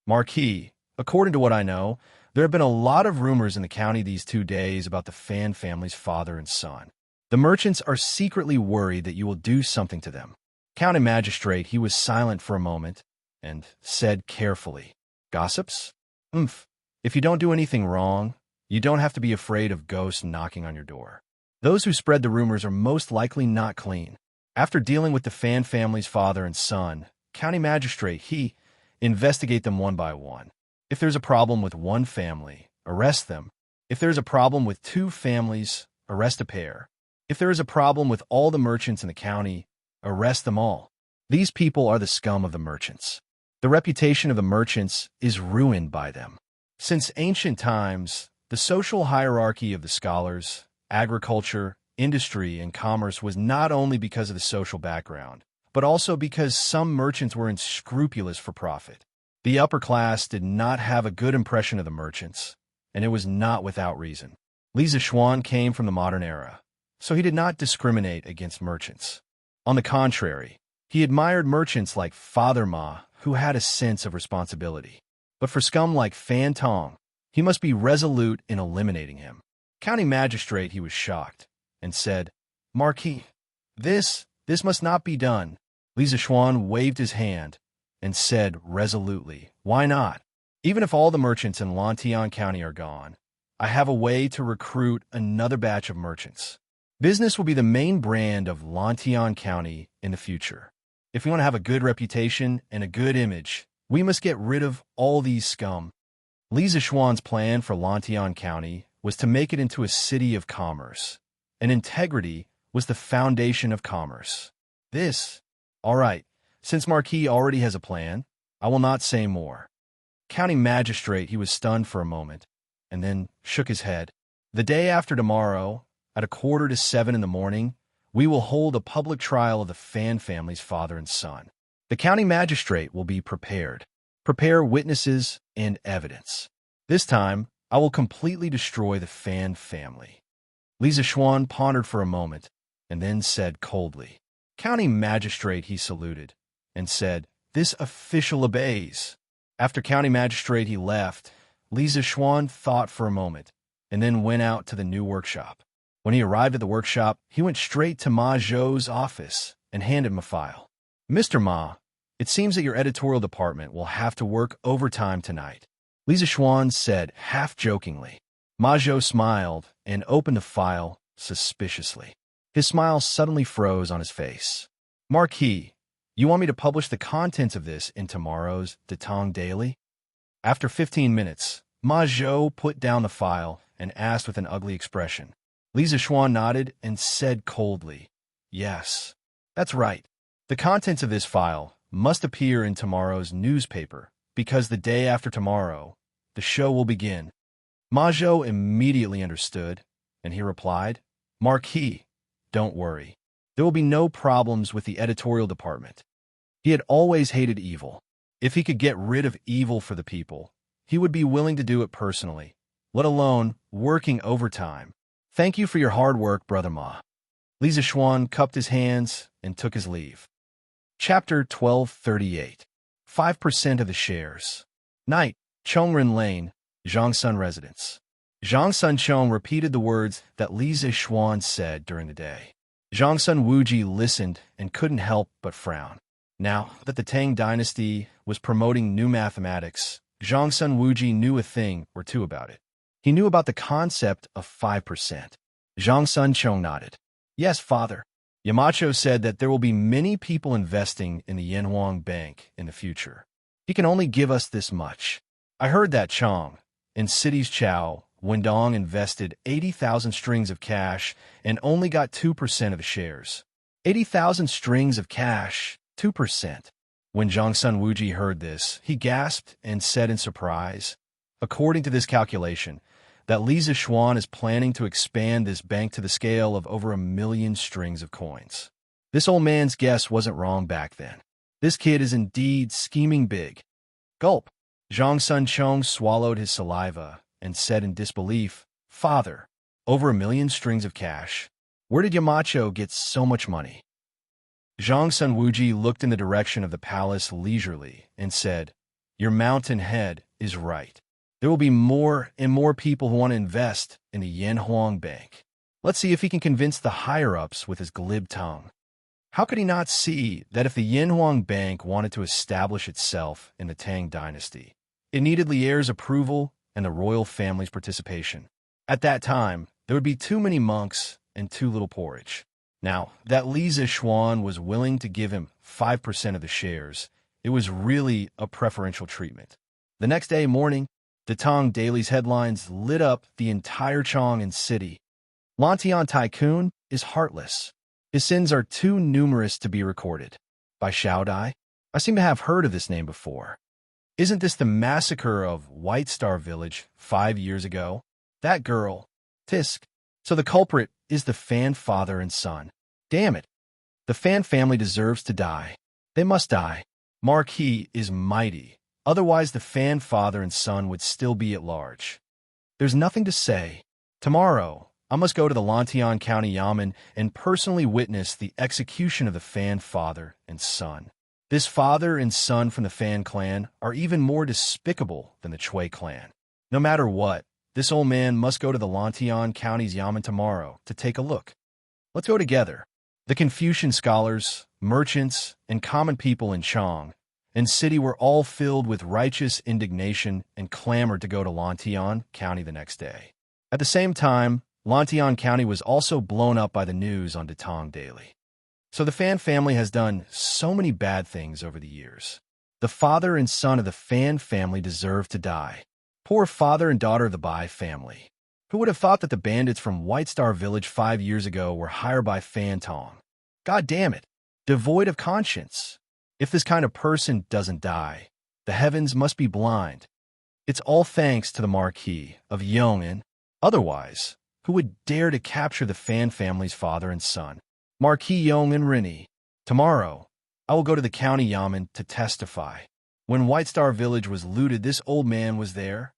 Marquis, according to what I know, there have been a lot of rumors in the county these 2 days about the Fan family's father and son. The merchants are secretly worried that you will do something to them. County Magistrate, he was silent for a moment and said carefully, "Gossips? If you don't do anything wrong, you don't have to be afraid of ghosts knocking on your door. Those who spread the rumors are most likely not clean." After dealing with the Fan family's father and son, County Magistrate, he investigate them one by one. If there's a problem with one family, arrest them. If there's a problem with 2 families, arrest a pair. If there is a problem with all the merchants in the county, arrest them all. These people are the scum of the merchants. The reputation of the merchants is ruined by them. Since ancient times, the social hierarchy of the scholars, agriculture, industry, and commerce was not only because of the social background, but also because some merchants were unscrupulous for profit. The upper class did not have a good impression of the merchants, and it was not without reason. Li Zixuan came from the modern era, so he did not discriminate against merchants. On the contrary, he admired merchants like Father Ma, who had a sense of responsibility. But for scum like Fan Tong, he must be resolute in eliminating him. County Magistrate, he was shocked, and said, "Marquis, this must not be done." Li Zixuan waved his hand and said resolutely, "Why not? Even if all the merchants in Lantian County are gone, I have a way to recruit another batch of merchants. Business will be the main brand of Lantian County in the future. If we want to have a good reputation and a good image, we must get rid of all these scum." Li Zixuan's plan for Lantian County was to make it into a city of commerce, and integrity was the foundation of commerce. All right, since Marquis already has a plan, I will not say more. County Magistrate, he was stunned for a moment, and then shook his head. "The day after tomorrow, at 6:45 in the morning, we will hold a public trial of the Fan family's father and son. The county magistrate will be prepared. Prepare witnesses and evidence. This time, I will completely destroy the Fan family." Li Zixuan pondered for a moment, and then said coldly, "County Magistrate," he saluted, and said, "This official obeys." After County Magistrate he left, Li Zixuan thought for a moment, and then went out to the new workshop. When he arrived at the workshop, he went straight to Ma Zhou's office and handed him a file. "Mr. Ma, it seems that your editorial department will have to work overtime tonight," Li Zixuan said half-jokingly. Ma Zhou smiled and opened the file suspiciously. His smile suddenly froze on his face. "Marquis, you want me to publish the contents of this in tomorrow's Datong Daily?" After 15 minutes, Ma Zhou put down the file and asked with an ugly expression. Li Zixuan nodded and said coldly, "Yes, that's right. The contents of this file must appear in tomorrow's newspaper, because the day after tomorrow, the show will begin." Ma Zhou immediately understood, and he replied, "Marquis, don't worry. There will be no problems with the editorial department." He had always hated evil. If he could get rid of evil for the people, he would be willing to do it personally, let alone working overtime. "Thank you for your hard work, Brother Ma." Li Zishuan cupped his hands and took his leave. Chapter 1238. 5% of the shares. Night, Chongren Lane, Zhangsun residence. Zhangsun Chong repeated the words that Li Zishuan said during the day. Zhangsun Wuji listened and couldn't help but frown. Now that the Tang dynasty was promoting new mathematics, Zhangsun Wuji knew a thing or two about it. He knew about the concept of 5%. Zhangsun Chong nodded. Yes, father. Yamacho said that there will be many people investing in the Yanhuang Bank in the future. He can only give us this much. I heard that Chong, in cities Chao, Wendong invested 80,000 strings of cash and only got 2% of the shares. 80,000 strings of cash, 2%. When Zhangsun Wuji heard this, he gasped and said in surprise, according to this calculation, that Li Zishuan is planning to expand this bank to the scale of over 1 million strings of coins. This old man's guess wasn't wrong back then. This kid is indeed scheming big. Gulp. Zhangsun Chong swallowed his saliva and said in disbelief, Father, over 1 million strings of cash. Where did Yamacho get so much money? Zhangsun Wuji looked in the direction of the palace leisurely and said, Your mountain head is right. There will be more and more people who want to invest in the Yanhuang Bank. Let's see if he can convince the higher-ups with his glib tongue. How could he not see that if the Yanhuang Bank wanted to establish itself in the Tang dynasty, it needed Lier's approval and the royal family's participation? At that time, there would be too many monks and too little porridge. Now, that Li Zishuan was willing to give him 5% of the shares, it was really a preferential treatment. The next day morning, the Tang Daily's headlines lit up the entire Chong'an city. Lantian Tycoon is heartless. His sins are too numerous to be recorded. By Xiao Dai? I seem to have heard of this name before. Isn't this the massacre of White Star Village 5 years ago? That girl, Tisk. So the culprit is the Fan father and son. Damn it. The Fan family deserves to die. They must die. Marquis is mighty. Otherwise, the Fan father and son would still be at large. There's nothing to say. Tomorrow, I must go to the Lantian County Yamen and personally witness the execution of the Fan father and son. This father and son from the Fan clan are even more despicable than the Chui clan. No matter what, this old man must go to the Lantian County's Yamen tomorrow to take a look. Let's go together. The Confucian scholars, merchants, and common people in Chong and city were all filled with righteous indignation and clamored to go to Lantian County the next day. At the same time, Lantian County was also blown up by the news on Tang Daily. So the Fan family has done so many bad things over the years. The father and son of the Fan family deserve to die. Poor father and daughter of the Bai family. Who would have thought that the bandits from White Star Village 5 years ago were hired by Fan Tong? God damn it. Devoid of conscience. If this kind of person doesn't die, the heavens must be blind. It's all thanks to the Marquis of Yong'an. Otherwise, who would dare to capture the Fan family's father and son? Marquis Yong'an Rini. Tomorrow, I will go to the county yamen to testify. When White Star Village was looted, this old man was there.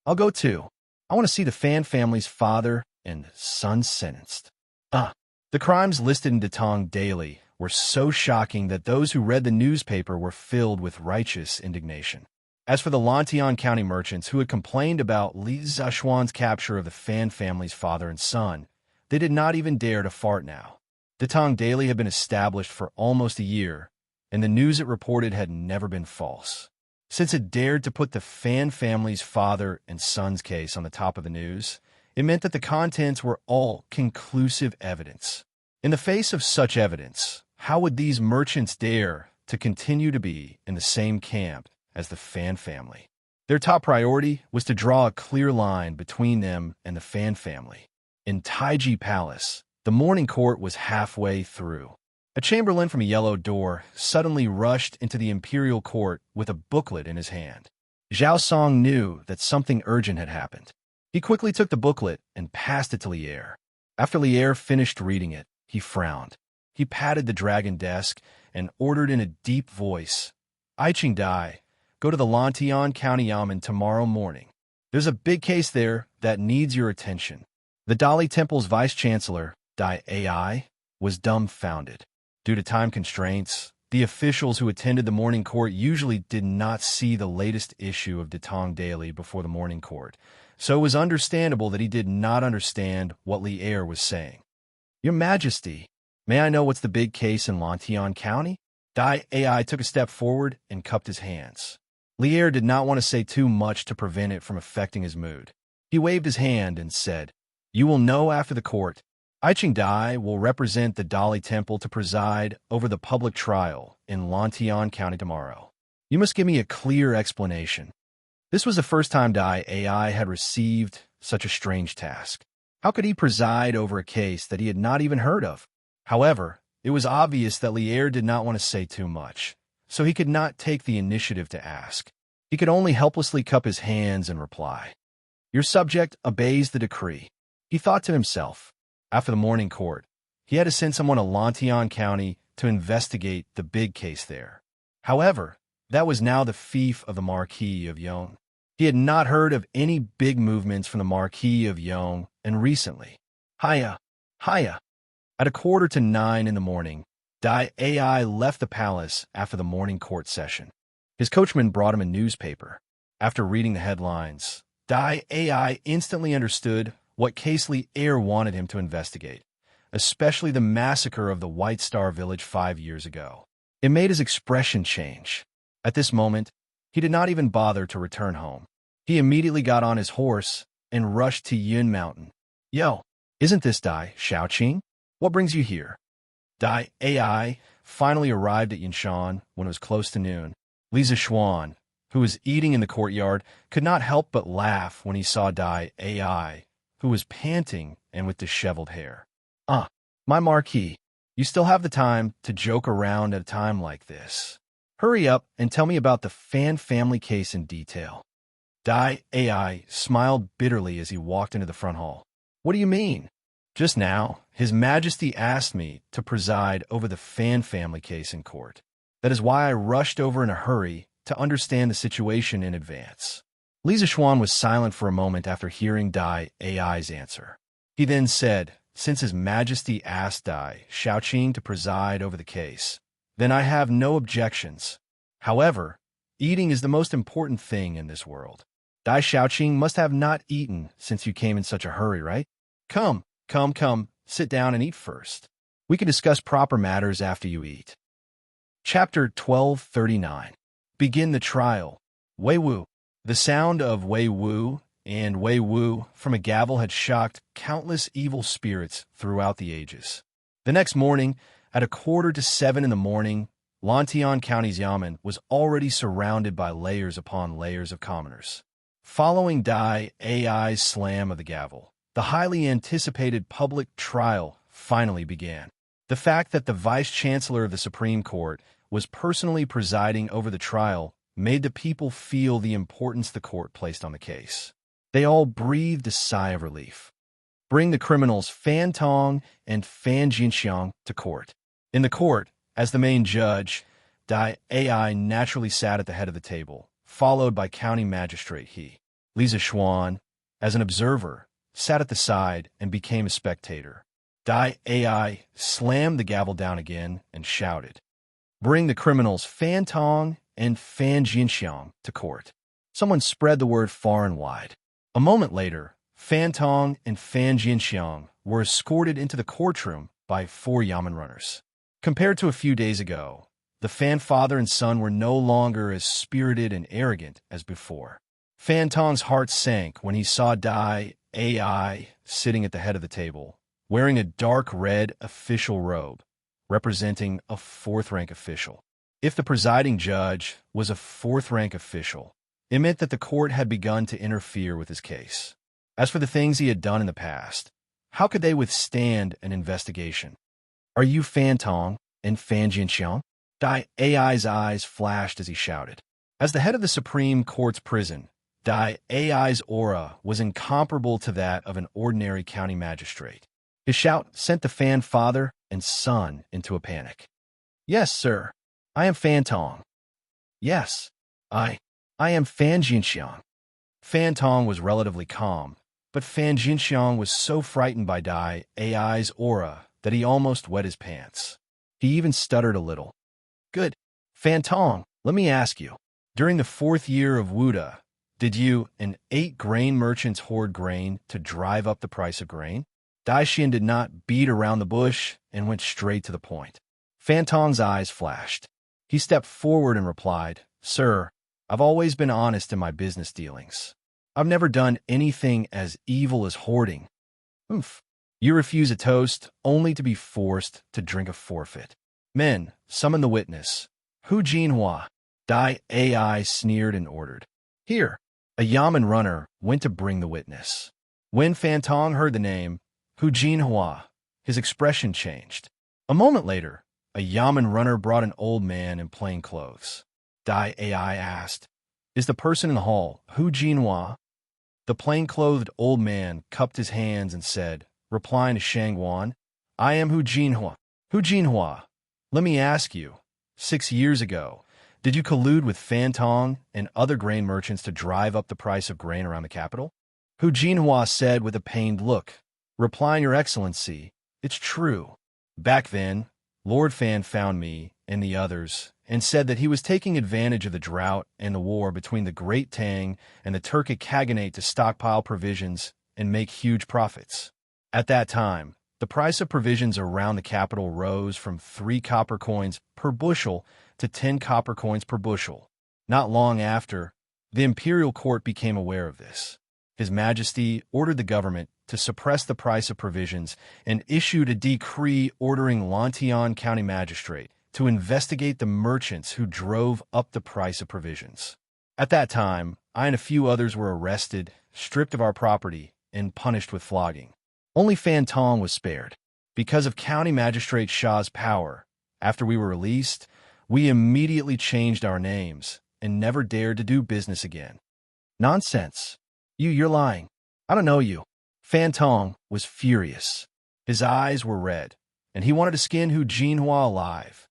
I'll go too. I want to see the Fan family's father and son sentenced. The crimes listed in Tang Daily were so shocking that those who read the newspaper were filled with righteous indignation. As for the Lantian County merchants who had complained about Li Zishuan's capture of the Fan family's father and son, they did not even dare to fart now. The Tang Daily had been established for almost a year, and the news it reported had never been false. Since it dared to put the Fan family's father and son's case on the top of the news, it meant that the contents were all conclusive evidence. In the face of such evidence, how would these merchants dare to continue to be in the same camp as the Fan family? Their top priority was to draw a clear line between them and the Fan family. In Taiji Palace, the morning court was halfway through. A chamberlain from a yellow door suddenly rushed into the imperial court with a booklet in his hand. Zhao Song knew that something urgent had happened. He quickly took the booklet and passed it to Lier. After Lier finished reading it, he frowned. He patted the dragon desk and ordered in a deep voice, "Aiching Dai, go to the Lantian County Yamen tomorrow morning. There's a big case there that needs your attention. The Dali Temple's vice-chancellor, Dai Ai, was dumbfounded. Due to time constraints, the officials who attended the morning court usually did not see the latest issue of Datong Daily before the morning court, so it was understandable that he did not understand what Li'er was saying. Your Majesty, may I know what's the big case in Lantian County? Dai Ai took a step forward and cupped his hands. Li'er did not want to say too much to prevent it from affecting his mood. He waved his hand and said, "You will know after the court. Iching Dai will represent the Dali Temple to preside over the public trial in Lantian County tomorrow. You must give me a clear explanation." This was the first time Dai Ai had received such a strange task. How could he preside over a case that he had not even heard of? However, it was obvious that Li'er did not want to say too much, so he could not take the initiative to ask. He could only helplessly cup his hands and reply. Your subject obeys the decree. He thought to himself. After the morning court, he had to send someone to Lantian County to investigate the big case there. However, that was now the fief of the Marquis of Yong. He had not heard of any big movements from the Marquis of Yong, and recently. Hiya! Hiya! At 8:45 in the morning, Dai Ai left the palace after the morning court session. His coachman brought him a newspaper. After reading the headlines, Dai Ai instantly understood what case Li'er wanted him to investigate, especially the massacre of the White Star Village 5 years ago. It made his expression change. At this moment, he did not even bother to return home. He immediately got on his horse and rushed to Yun Mountain. Yo, isn't this Dai Xiaoqing? What brings you here? Dai Ai finally arrived at Yinshan when it was close to noon. Li Zixuan, who was eating in the courtyard, could not help but laugh when he saw Dai Ai, who was panting and with disheveled hair. My Marquis, you still have the time to joke around at a time like this. Hurry up and tell me about the Fan family case in detail. Dai Ai smiled bitterly as he walked into the front hall. What do you mean? Just now, His Majesty asked me to preside over the Fan family case in court. That is why I rushed over in a hurry to understand the situation in advance. Li Zixuan was silent for a moment after hearing Dai Ai's answer. He then said, since His Majesty asked Dai Xiaoqing to preside over the case, then I have no objections. However, eating is the most important thing in this world. Dai Xiaoqing must have not eaten since you came in such a hurry, right? Come, sit down and eat first. We can discuss proper matters after you eat. Chapter 1239. Begin the trial. Wei Wu. The sound of Wei Wu and Wei Wu from a gavel had shocked countless evil spirits throughout the ages. The next morning, at 6:45 in the morning, Lantian County's Yamen was already surrounded by layers upon layers of commoners. Following Dai Ai's slam of the gavel, the highly anticipated public trial finally began. The fact that the Vice-Chancellor of the Supreme Court was personally presiding over the trial made the people feel the importance the court placed on the case. They all breathed a sigh of relief. Bring the criminals Fan Tong and Fan Jinxiang to court. In the court, as the main judge, Dai Ai naturally sat at the head of the table, followed by County Magistrate He. Li Zixuan, as an observer, sat at the side and became a spectator. Dai Ai slammed the gavel down again and shouted, "Bring the criminals Fan Tong and Fan Jinxiang to court." Someone spread the word far and wide. A moment later, Fan Tong and Fan Jinxiang were escorted into the courtroom by 4 Yamen runners. Compared to a few days ago, the Fan father and son were no longer as spirited and arrogant as before. Fan Tong's heart sank when he saw Dai Ai sitting at the head of the table, wearing a dark red official robe, representing a 4th-rank official. If the presiding judge was a 4th-rank official, it meant that the court had begun to interfere with his case. As for the things he had done in the past, how could they withstand an investigation? Are you Fan Tong and Fan Jinxiang? Dai Ai's eyes flashed as he shouted. As the head of the Supreme Court's prison, Dai Ai's aura was incomparable to that of an ordinary county magistrate. His shout sent the Fan father and son into a panic. "Yes, sir. I am Fan Tong." "Yes, I am Fan Jinxiang." Fan Tong was relatively calm, but Fan Jinxiang was so frightened by Dai Ai's aura that he almost wet his pants. He even stuttered a little. Good. Fantong, let me ask you. During the 4th year of Wuda, did you and 8 grain merchants hoard grain to drive up the price of grain? Daishin did not beat around the bush and went straight to the point. Fantong's eyes flashed. He stepped forward and replied, Sir, I've always been honest in my business dealings. I've never done anything as evil as hoarding. Oomph. You refuse a toast only to be forced to drink a forfeit. Men, summon the witness. Hu Jinhua. Dai Ai sneered and ordered. Here. A Yamen runner went to bring the witness. When Fantong heard the name, Hu Jinhua, his expression changed. A moment later, a Yamen runner brought an old man in plain clothes. Dai Ai asked, Is the person in the hall Hu Jinhua? The plain-clothed old man cupped his hands and said, replying to Shang Wan, I am Hu Jinhua. Hu Jinhua, let me ask you, 6 years ago, did you collude with Fantong and other grain merchants to drive up the price of grain around the capital? Hu Jinhua said with a pained look, replying, Your Excellency, it's true. Back then, Lord Fan found me and the others and said that he was taking advantage of the drought and the war between the Great Tang and the Turkic Khaganate to stockpile provisions and make huge profits. At that time, the price of provisions around the capital rose from 3 copper coins per bushel to 10 copper coins per bushel. Not long after, the imperial court became aware of this. His Majesty ordered the government to suppress the price of provisions and issued a decree ordering Lantian County Magistrate to investigate the merchants who drove up the price of provisions. At that time, I and a few others were arrested, stripped of our property, and punished with flogging. Only Fantong was spared. Because of County Magistrate Shah's power, after we were released, we immediately changed our names and never dared to do business again. Nonsense. You're lying. I don't know you. Fantong was furious. His eyes were red, and he wanted to skin Hu Jinhua alive.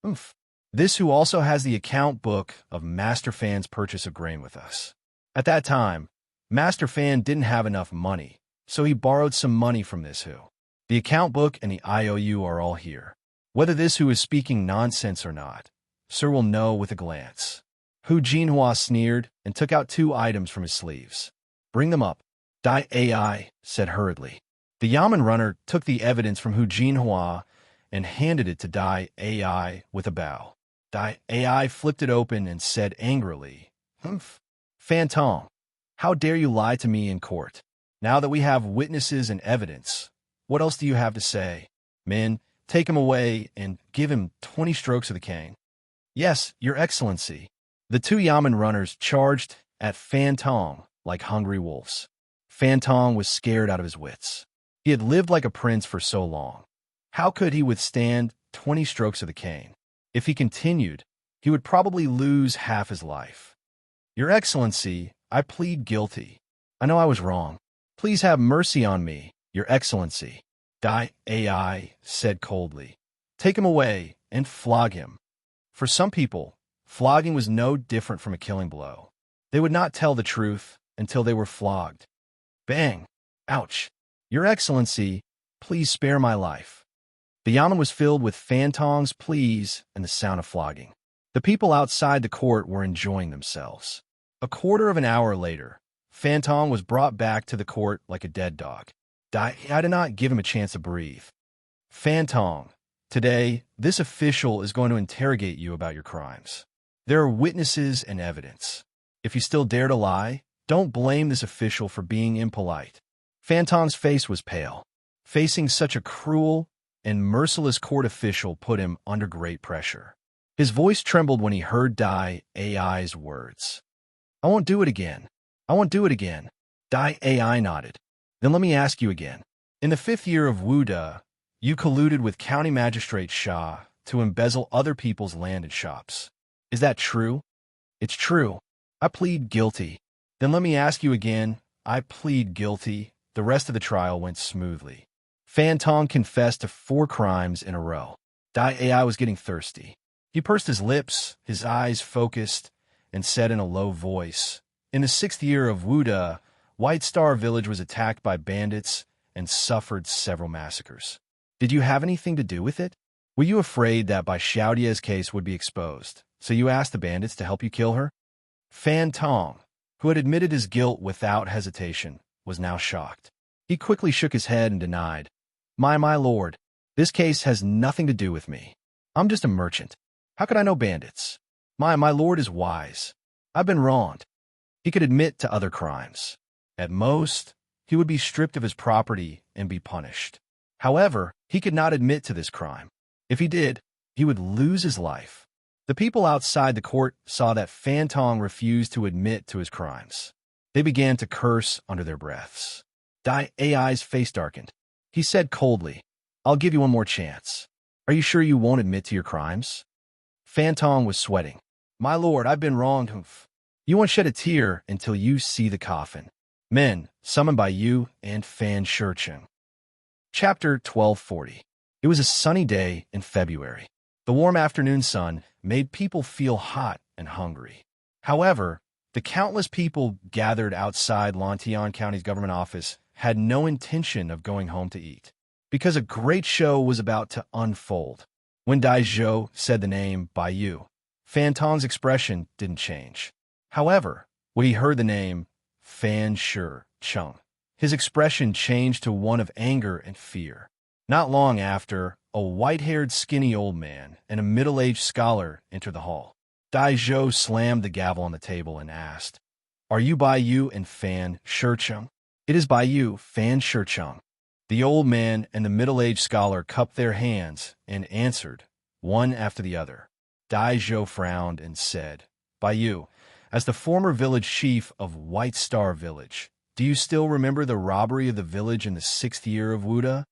Oomph. This who also has the account book of Master Fan's purchase of grain with us. At that time, Master Fan didn't have enough money, so he borrowed some money from this who. The account book and the IOU are all here. Whether this who is speaking nonsense or not, Sir will know with a glance. Hu Jinhua sneered and took out 2 items from his sleeves. Bring them up. Dai Ai said hurriedly. The Yamen runner took the evidence from Hu Jinhua and handed it to Dai Ai with a bow. Dai Ai flipped it open and said angrily, Humph. Fantong, how dare you lie to me in court? Now that we have witnesses and evidence, what else do you have to say? Men, take him away and give him 20 strokes of the cane. Yes, Your Excellency. The 2 Yamen runners charged at Fantong like hungry wolves. Fantong was scared out of his wits. He had lived like a prince for so long. How could he withstand 20 strokes of the cane? If he continued, he would probably lose half his life. Your Excellency, I plead guilty. I know I was wrong. Please have mercy on me, Your Excellency. Dai Ai said coldly. Take him away and flog him. For some people, flogging was no different from a killing blow. They would not tell the truth until they were flogged. Bang! Ouch! Your Excellency, please spare my life. The Yamen was filled with Fantong's pleas and the sound of flogging. The people outside the court were enjoying themselves. A quarter of an hour later, Fantong was brought back to the court like a dead dog. I did not give him a chance to breathe. Fantong, today, this official is going to interrogate you about your crimes. There are witnesses and evidence. If you still dare to lie, don't blame this official for being impolite. Fantong's face was pale. Facing such a cruel and merciless court official put him under great pressure. His voice trembled when he heard Dai Ai's words. I won't do it again. I won't do it again. Dai Ai nodded. Then let me ask you again. In the 5th year of Wuda, you colluded with County Magistrate Shah to embezzle other people's land and shops. Is that true? It's true. I plead guilty. Then let me ask you again. I plead guilty. The rest of the trial went smoothly. Fantong confessed to 4 crimes in a row. Dai Ai was getting thirsty. He pursed his lips, his eyes focused, and said in a low voice, In the 6th year of Wuda, White Star Village was attacked by bandits and suffered several massacres. Did you have anything to do with it? Were you afraid that Bai Xiaodie's case would be exposed, so you asked the bandits to help you kill her? Fan Tong, who had admitted his guilt without hesitation, was now shocked. He quickly shook his head and denied, My lord, this case has nothing to do with me. I'm just a merchant. How could I know bandits? My lord is wise. I've been wronged. He could admit to other crimes. At most, he would be stripped of his property and be punished. However, he could not admit to this crime. If he did, he would lose his life. The people outside the court saw that Fan Tong refused to admit to his crimes. They began to curse under their breaths. Dai Ai's face darkened. He said coldly, I'll give you one more chance. Are you sure you won't admit to your crimes? Fan Tong was sweating. My lord, I've been wronged. You won't shed a tear until you see the coffin. Men, summoned by you and Fan Shicheng. Chapter 1240. It was a sunny day in February. The warm afternoon sun made people feel hot and hungry. However, the countless people gathered outside Lantian County's government office had no intention of going home to eat, because a great show was about to unfold. When Dai Zhou said the name Bai Yu, Fan Tong's expression didn't change. However, when he heard the name Fan Shicheng, his expression changed to one of anger and fear. Not long after, a white-haired skinny old man and a middle-aged scholar entered the hall. Dai Zhou slammed the gavel on the table and asked, Are you Bai Yu and Fan Shicheng? It is Bai Yu, Fan Shicheng. The old man and the middle-aged scholar cupped their hands and answered, one after the other. Dai Zhou frowned and said, Bai Yu, as the former village chief of White Star Village, do you still remember the robbery of the village in the 6th year of Wuda?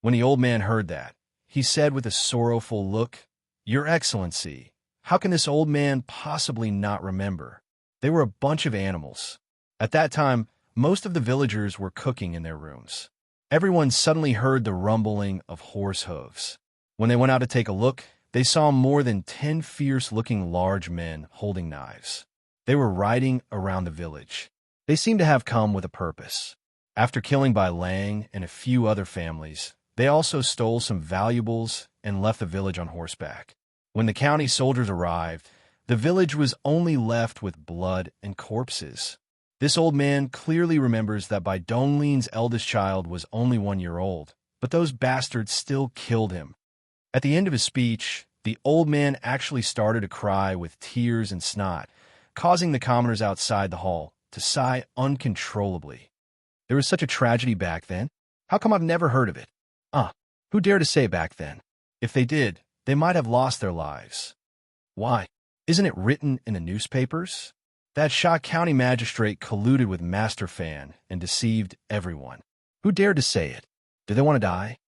When the old man heard that, he said with a sorrowful look, Your Excellency, how can this old man possibly not remember? They were a bunch of animals. At that time, most of the villagers were cooking in their rooms. Everyone suddenly heard the rumbling of horse hooves. When they went out to take a look, they saw more than 10 fierce-looking large men holding knives. They were riding around the village. They seemed to have come with a purpose. After killing Bai Lang and a few other families, they also stole some valuables and left the village on horseback. When the county soldiers arrived, the village was only left with blood and corpses. This old man clearly remembers that Bai Donglin's eldest child was only 1 year old, but those bastards still killed him. At the end of his speech, the old man actually started to cry with tears and snot, causing the commoners outside the hall to sigh uncontrollably. There was such a tragedy back then. How come I've never heard of it? Who dared to say back then? If they did, they might have lost their lives. Why? Isn't it written in the newspapers? That Sha County magistrate colluded with Master Fan and deceived everyone. Who dared to say it? Do they want to die?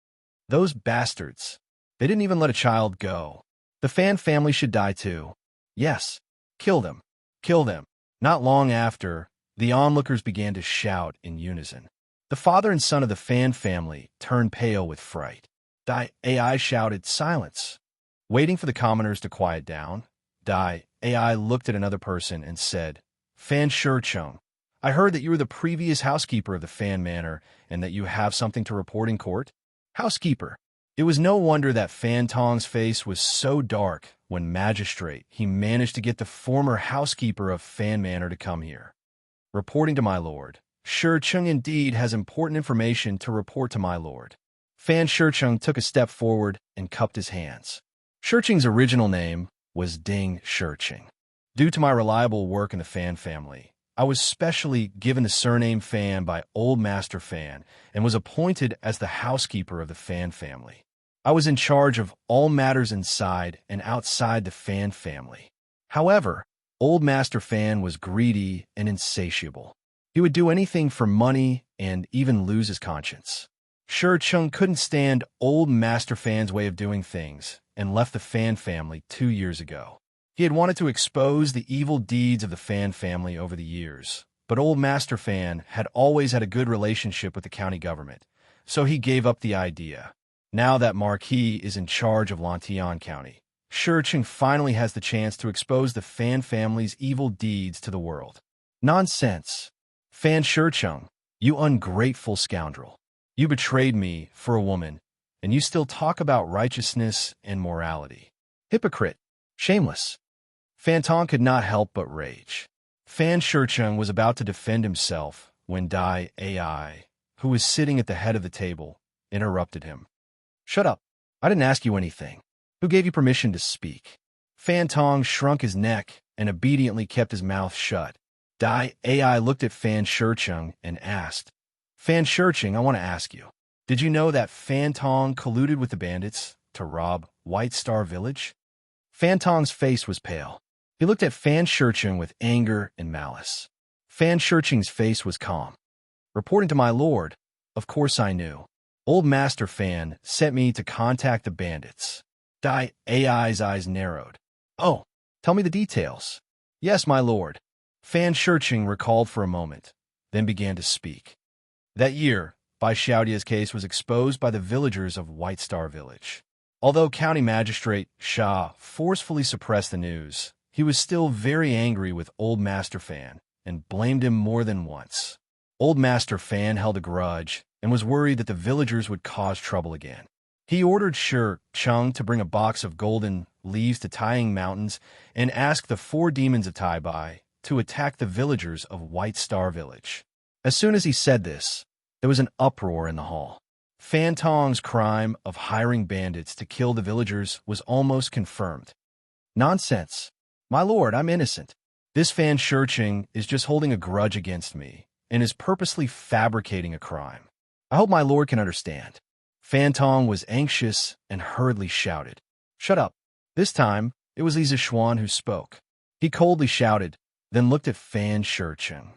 Those bastards. They didn't even let a child go. The Fan family should die too. Yes, kill them. Kill them. Not long after, the onlookers began to shout in unison. The father and son of the Fan family turned pale with fright. Dai Ai shouted, Silence. Waiting for the commoners to quiet down, Dai Ai looked at another person and said, Fan Shicheng, I heard that you were the previous housekeeper of the Fan Manor and that you have something to report in court. Housekeeper. It was no wonder that Fan Tong's face was so dark when magistrate he managed to get the former housekeeper of Fan Manor to come here. Reporting to my lord. Shicheng indeed has important information to report to my lord. Fan Shicheng took a step forward and cupped his hands. Shicheng's original name was Ding Shicheng. Due to my reliable work in the Fan family, I was specially given the surname Fan by Old Master Fan and was appointed as the housekeeper of the Fan family. I was in charge of all matters inside and outside the Fan family. However, Old Master Fan was greedy and insatiable. He would do anything for money and even lose his conscience. Shicheng couldn't stand Old Master Fan's way of doing things and left the Fan family 2 years ago. He had wanted to expose the evil deeds of the Fan family over the years, but Old Master Fan had always had a good relationship with the county government, so he gave up the idea. Now that Marquis is in charge of Lantian County, Shicheng finally has the chance to expose the Fan family's evil deeds to the world. Nonsense! Fan Shicheng, you ungrateful scoundrel. You betrayed me for a woman, and you still talk about righteousness and morality. Hypocrite. Shameless. Fan Tong could not help but rage. Fan Shecheng was about to defend himself when Dai Ai, who was sitting at the head of the table, interrupted him. Shut up. I didn't ask you anything. Who gave you permission to speak? Fan Tong shrunk his neck and obediently kept his mouth shut. Dai Ai looked at Fan Shecheng and asked, Fan Shecheng, I want to ask you, did you know that Fan Tong colluded with the bandits to rob White Star Village? Fan Tong's face was pale. He looked at Fan Shecheng with anger and malice. Fan Shecheng's face was calm. Reporting to my lord, of course I knew. Old Master Fan sent me to contact the bandits. Dai Ai's eyes narrowed. Oh, tell me the details. Yes, my lord. Fan Shecheng recalled for a moment, then began to speak. That year, Bai Xiaodia's case was exposed by the villagers of White Star Village. Although County Magistrate Xia forcefully suppressed the news, he was still very angry with Old Master Fan and blamed him more than once. Old Master Fan held a grudge and was worried that the villagers would cause trouble again. He ordered Shecheng to bring a box of golden leaves to Taiying Mountains and ask the 4 demons of Tai Bai to attack the villagers of White Star Village. As soon as he said this, there was an uproar in the hall. Fan Tong's crime of hiring bandits to kill the villagers was almost confirmed. Nonsense. My lord, I'm innocent. This Fan Shecheng is just holding a grudge against me and is purposely fabricating a crime. I hope my lord can understand. Fan Tong was anxious and hurriedly shouted. Shut up. This time, it was Li Zixuan who spoke. He coldly shouted, then looked at Fan Shecheng.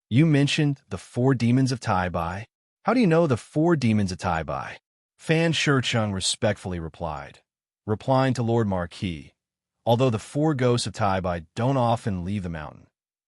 You mentioned the 4 demons of Tai Bai. How do you know the 4 demons of Tai Bai? Fan Shecheng respectfully replied, replying to Lord Marquis, although the 4 ghosts of Tai Bai don't often leave the mountain.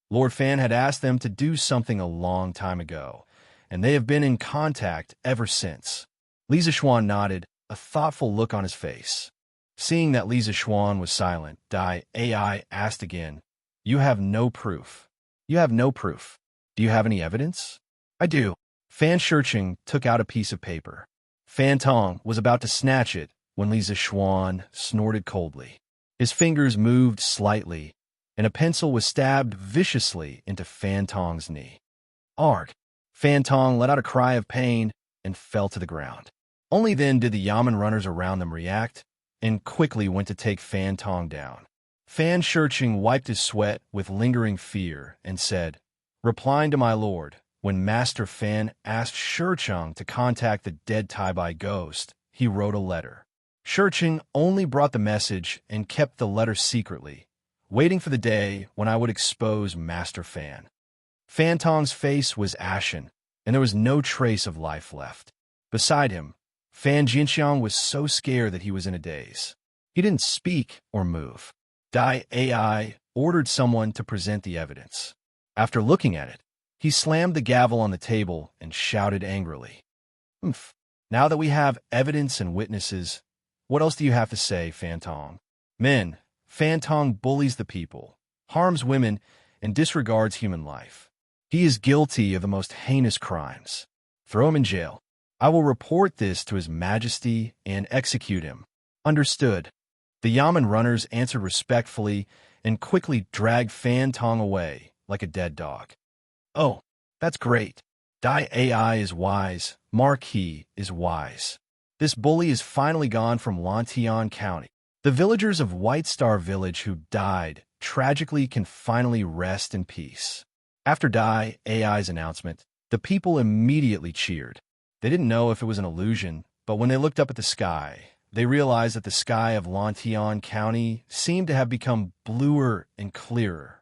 Lord Fan had asked them to do something a long time ago, and they have been in contact ever since. Li Zixuan nodded, a thoughtful look on his face. Seeing that Li Zixuan was silent, Dai Ai asked again, You have no proof. You have no proof. Do you have any evidence? I do. Fan Shecheng took out a piece of paper. Fan Tong was about to snatch it when Li Zixuan snorted coldly. His fingers moved slightly, and a pencil was stabbed viciously into Fan Tong's knee. Arg! Fan Tong let out a cry of pain and fell to the ground. Only then did the Yamen runners around them react and quickly went to take Fan Tong down. Fan Shecheng wiped his sweat with lingering fear and said, replying to my lord, when Master Fan asked Shecheng to contact the dead Tai Bai ghost, he wrote a letter. Shecheng only brought the message and kept the letter secretly, waiting for the day when I would expose Master Fan. Fan Tong's face was ashen, and there was no trace of life left. Beside him, Fan Jinxiang was so scared that he was in a daze. He didn't speak or move. Dai Ai ordered someone to present the evidence. After looking at it, he slammed the gavel on the table and shouted angrily. Humph. Now that we have evidence and witnesses, what else do you have to say, Fan Tong? Men, Fan Tong bullies the people, harms women, and disregards human life. He is guilty of the most heinous crimes. Throw him in jail. I will report this to His Majesty and execute him. Understood. The Yamen runners answered respectfully and quickly dragged Fan Tong away like a dead dog. Oh, that's great. Dai Ai is wise. Marquis is wise. This bully is finally gone from Lantian County. The villagers of White Star Village who died tragically can finally rest in peace. After Dai Ai's announcement, the people immediately cheered. They didn't know if it was an illusion, but when they looked up at the sky, they realized that the sky of Lantian County seemed to have become bluer and clearer.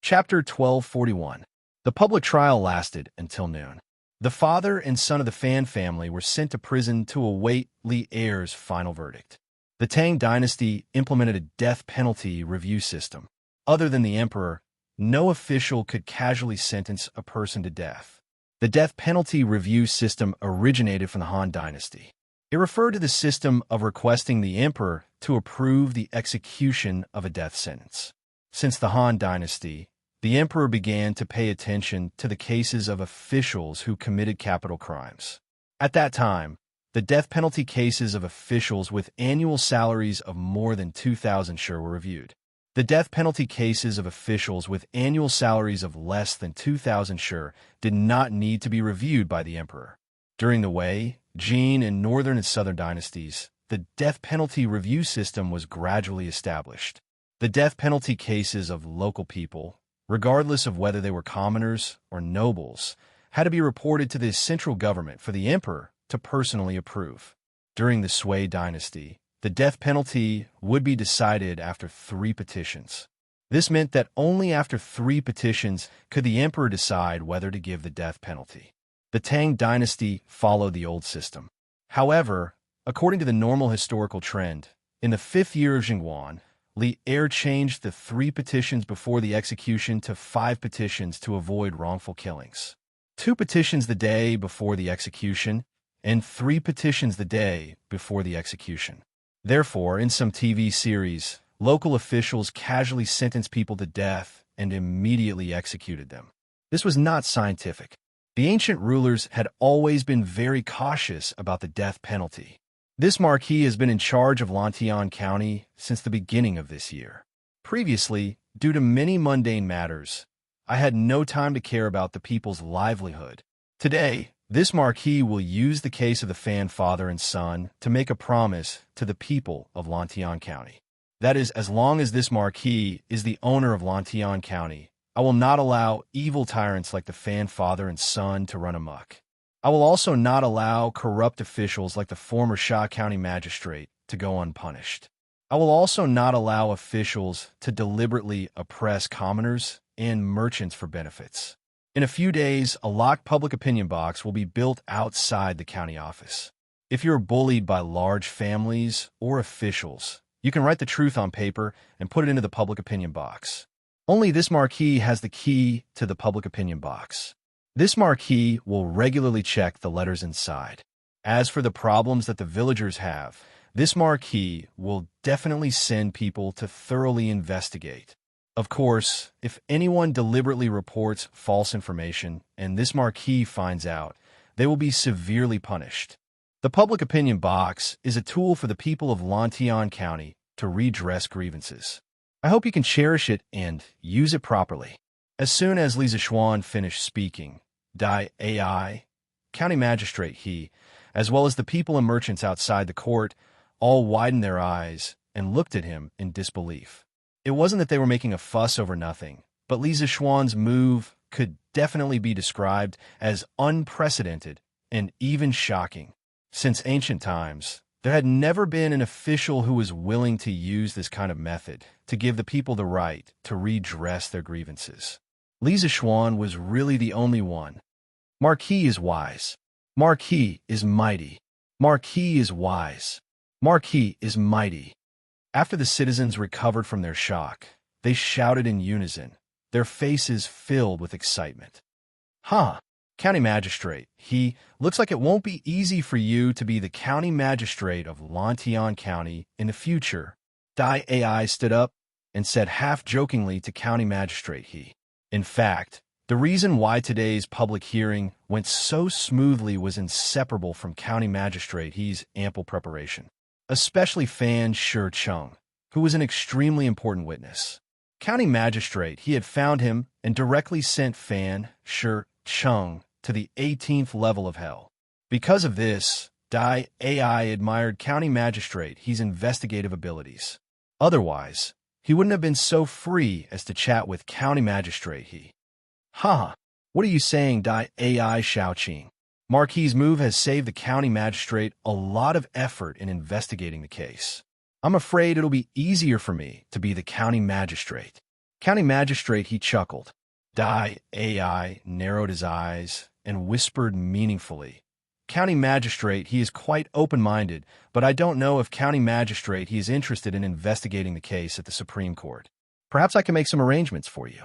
Chapter 1241. The public trial lasted until noon. The father and son of the Fan family were sent to prison to await Li Er's final verdict. The Tang dynasty implemented a death penalty review system. Other than the emperor, no official could casually sentence a person to death. The death penalty review system originated from the Han dynasty. It referred to the system of requesting the emperor to approve the execution of a death sentence. Since the Han dynasty, the emperor began to pay attention to the cases of officials who committed capital crimes. At that time, the death penalty cases of officials with annual salaries of more than 2,000 sure were reviewed. The death penalty cases of officials with annual salaries of less than 2,000 sure did not need to be reviewed by the emperor. During the Wei, Jin, and Northern and Southern dynasties, the death penalty review system was gradually established. The death penalty cases of local people, regardless of whether they were commoners or nobles, had to be reported to the central government for the emperor to personally approve. During the Sui dynasty, the death penalty would be decided after 3 petitions. This meant that only after 3 petitions could the emperor decide whether to give the death penalty. The Tang dynasty followed the old system. However, according to the normal historical trend, in the 5th year of Jingguan, Li Er changed the 3 petitions before the execution to 5 petitions to avoid wrongful killings. 2 petitions the day before the execution, and 3 petitions the day before the execution. Therefore, in some TV series, local officials casually sentenced people to death and immediately executed them. This was not scientific. The ancient rulers had always been very cautious about the death penalty. This marquis has been in charge of Lantian County since the beginning of this year. Previously, due to many mundane matters, I had no time to care about the people's livelihood. Today, this marquis will use the case of the Fan father and son to make a promise to the people of Lantian County. That is, as long as this marquis is the owner of Lantian County, I will not allow evil tyrants like the Fan father and son to run amok. I will also not allow corrupt officials like the former Sha County magistrate to go unpunished. I will also not allow officials to deliberately oppress commoners and merchants for benefits. In a few days, a locked public opinion box will be built outside the county office. If you're bullied by large families or officials, you can write the truth on paper and put it into the public opinion box. Only this marquis has the key to the public opinion box. This marquis will regularly check the letters inside. As for the problems that the villagers have, this marquis will definitely send people to thoroughly investigate. Of course, if anyone deliberately reports false information and this marquis finds out, they will be severely punished. The public opinion box is a tool for the people of Lantian County to redress grievances. I hope you can cherish it and use it properly. As soon as Li Zishuan finished speaking, Dai Ai, county magistrate he, as well as the people and merchants outside the court, all widened their eyes and looked at him in disbelief. It wasn't that they were making a fuss over nothing, but Li Zishuan's move could definitely be described as unprecedented and even shocking. Since ancient times, there had never been an official who was willing to use this kind of method to give the people the right to redress their grievances. Li Zishuan was really the only one. Marquis is wise. Marquis is mighty. Marquis is wise. Marquis is mighty. After the citizens recovered from their shock, they shouted in unison, their faces filled with excitement. Huh, county magistrate, he looks like it won't be easy for you to be the county magistrate of Lantian County in the future. Dai Ai stood up and said half-jokingly to county magistrate he. In fact, the reason why today's public hearing went so smoothly was inseparable from county magistrate he's ample preparation. Especially Fan Shi Chung, who was an extremely important witness. County magistrate, he had found him and directly sent Fan Shi Chung to the 18th level of hell. Because of this, Dai Ai admired county magistrate he's investigative abilities. Otherwise, he wouldn't have been so free as to chat with county magistrate he. Ha! What are you saying, Dai Ai Xiaoqing? Marquis' move has saved the county magistrate a lot of effort in investigating the case. I'm afraid it'll be easier for me to be the county magistrate. County magistrate, he chuckled. Dai Ai narrowed his eyes and whispered meaningfully. County magistrate, he is quite open-minded, but I don't know if county magistrate he is interested in investigating the case at the Supreme Court. Perhaps I can make some arrangements for you.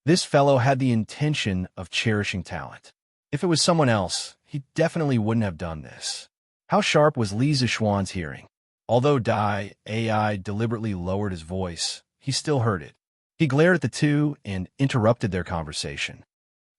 This fellow had the intention of cherishing talent. If it was someone else, he definitely wouldn't have done this. How sharp was Li Zishuan's hearing? Although Dai Ai deliberately lowered his voice, he still heard it. He glared at the two and interrupted their conversation.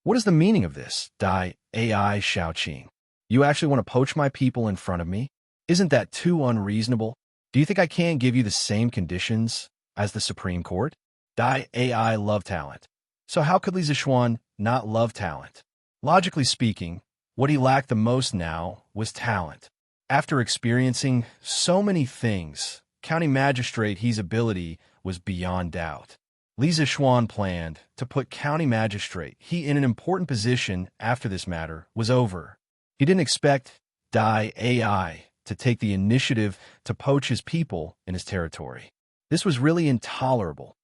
What is the meaning of this, Dai Ai Xiaoqing? You actually want to poach my people in front of me? Isn't that too unreasonable? Do you think I can't give you the same conditions as the Supreme Court? Dai AI love talent. So how could Li Zixuan not love talent? Logically speaking, what he lacked the most now was talent. After experiencing so many things, County Magistrate He's ability was beyond doubt. Li Zixuan planned to put County Magistrate He in an important position after this matter was over. He didn't expect Dai AI to take the initiative to poach his people in his territory. This was really intolerable.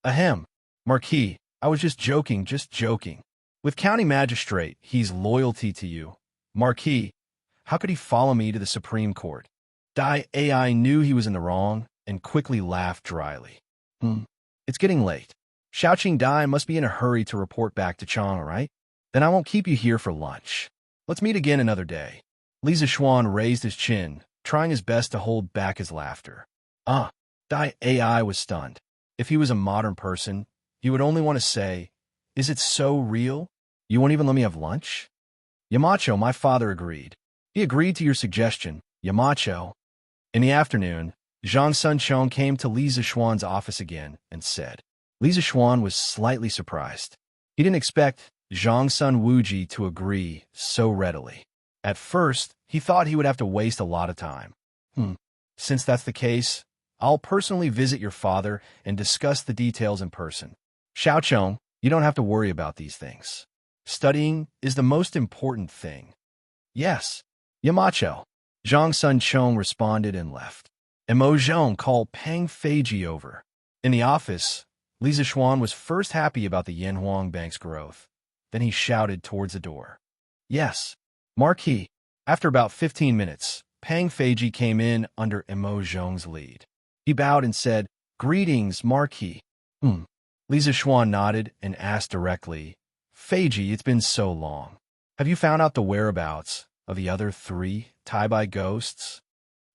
Ahem, Marquis, I was just joking. With County Magistrate He's loyalty to you, Marquis, how could he follow me to the Supreme Court? Dai AI knew he was in the wrong and quickly laughed dryly. It's getting late. Xiaoqing Dai must be in a hurry to report back to Chang, right? Then I won't keep you here for lunch. Let's meet again another day. Li Zixuan raised his chin, trying his best to hold back his laughter. Dai AI was stunned. If he was a modern person, he would only want to say, "Is it so real? You won't even let me have lunch?" Yamacho, my father, agreed. He agreed to your suggestion, Yamacho. In the afternoon, Zhang Sunchong came to Li Zixuan's office again and said. Li Zixuan was slightly surprised. He didn't expect Zhang Sun Wuji to agree so readily. At first, he thought he would have to waste a lot of time. Since that's the case, I'll personally visit your father and discuss the details in person. Xiaochong, you don't have to worry about these things. Studying is the most important thing. Yes, Yamacho. Zhang Sunchong responded and left. And Mo Zhong called Pang Feiji over. In the office, Li Zixuan was first happy about the Yanhuang Bank's growth. Then he shouted towards the door. Yes, Marquis. After about 15 minutes, Pang Feiji came in under Mo Zhong's lead. He bowed and said, Greetings, Marquis. Li Zixuan nodded and asked directly, Feiji, it's been so long. Have you found out the whereabouts of the other 3 Taibai ghosts?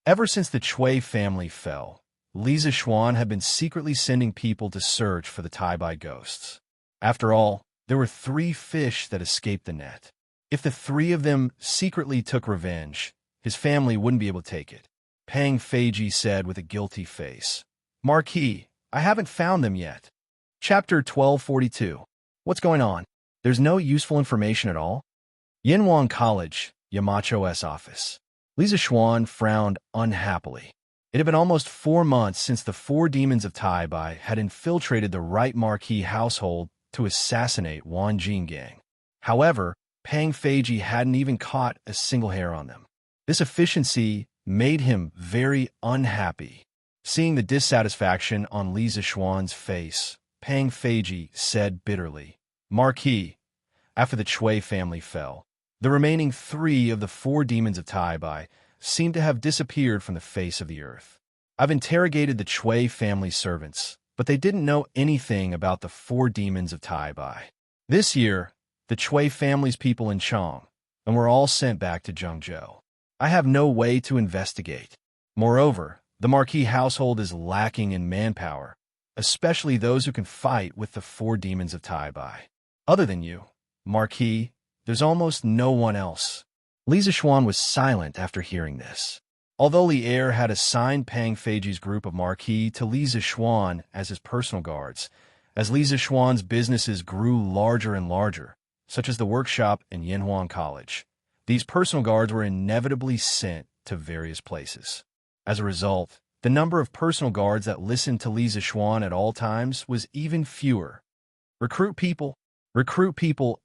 Ever since the Chui family fell, Li Zixuan had been secretly sending people to search for the Taibai ghosts. After all, there were 3 fish that escaped the net. If the 3 of them secretly took revenge, his family wouldn't be able to take it. Pang Feiji said with a guilty face. Marquis, I haven't found them yet. Chapter 1242. What's going on? There's no useful information at all? Yanhuang College, Yamacho's office. Li Zixuan frowned unhappily. It had been almost 4 months since the 4 demons of Taibai had infiltrated the right Marquis household to assassinate Wan Jinggang. However, Pang Feiji hadn't even caught a single hair on them. This efficiency made him very unhappy. Seeing the dissatisfaction on Li Zixuan's face, Pang Feiji said bitterly, Marquis, after the Chui family fell, the remaining 3 of the 4 demons of Taibai seemed to have disappeared from the face of the earth. I've interrogated the Chui family servants, but they didn't know anything about the 4 demons of Taibai. This year, the Chui family's people in Chang, and were all sent back to Zhengzhou. I have no way to investigate. Moreover, the Marquis household is lacking in manpower, especially those who can fight with the 4 demons of Taibai. Other than you, Marquis, there's almost no one else. Li Zixuan was silent after hearing this. Although Li Er had assigned Pang Feiji's group of Marquis to Li Zixuan as his personal guards, as Li Zixuan's businesses grew larger and larger, such as the workshop and Yanhuang College, these personal guards were inevitably sent to various places. As a result, the number of personal guards that listened to Li Zixuan at all times was even fewer. Recruit people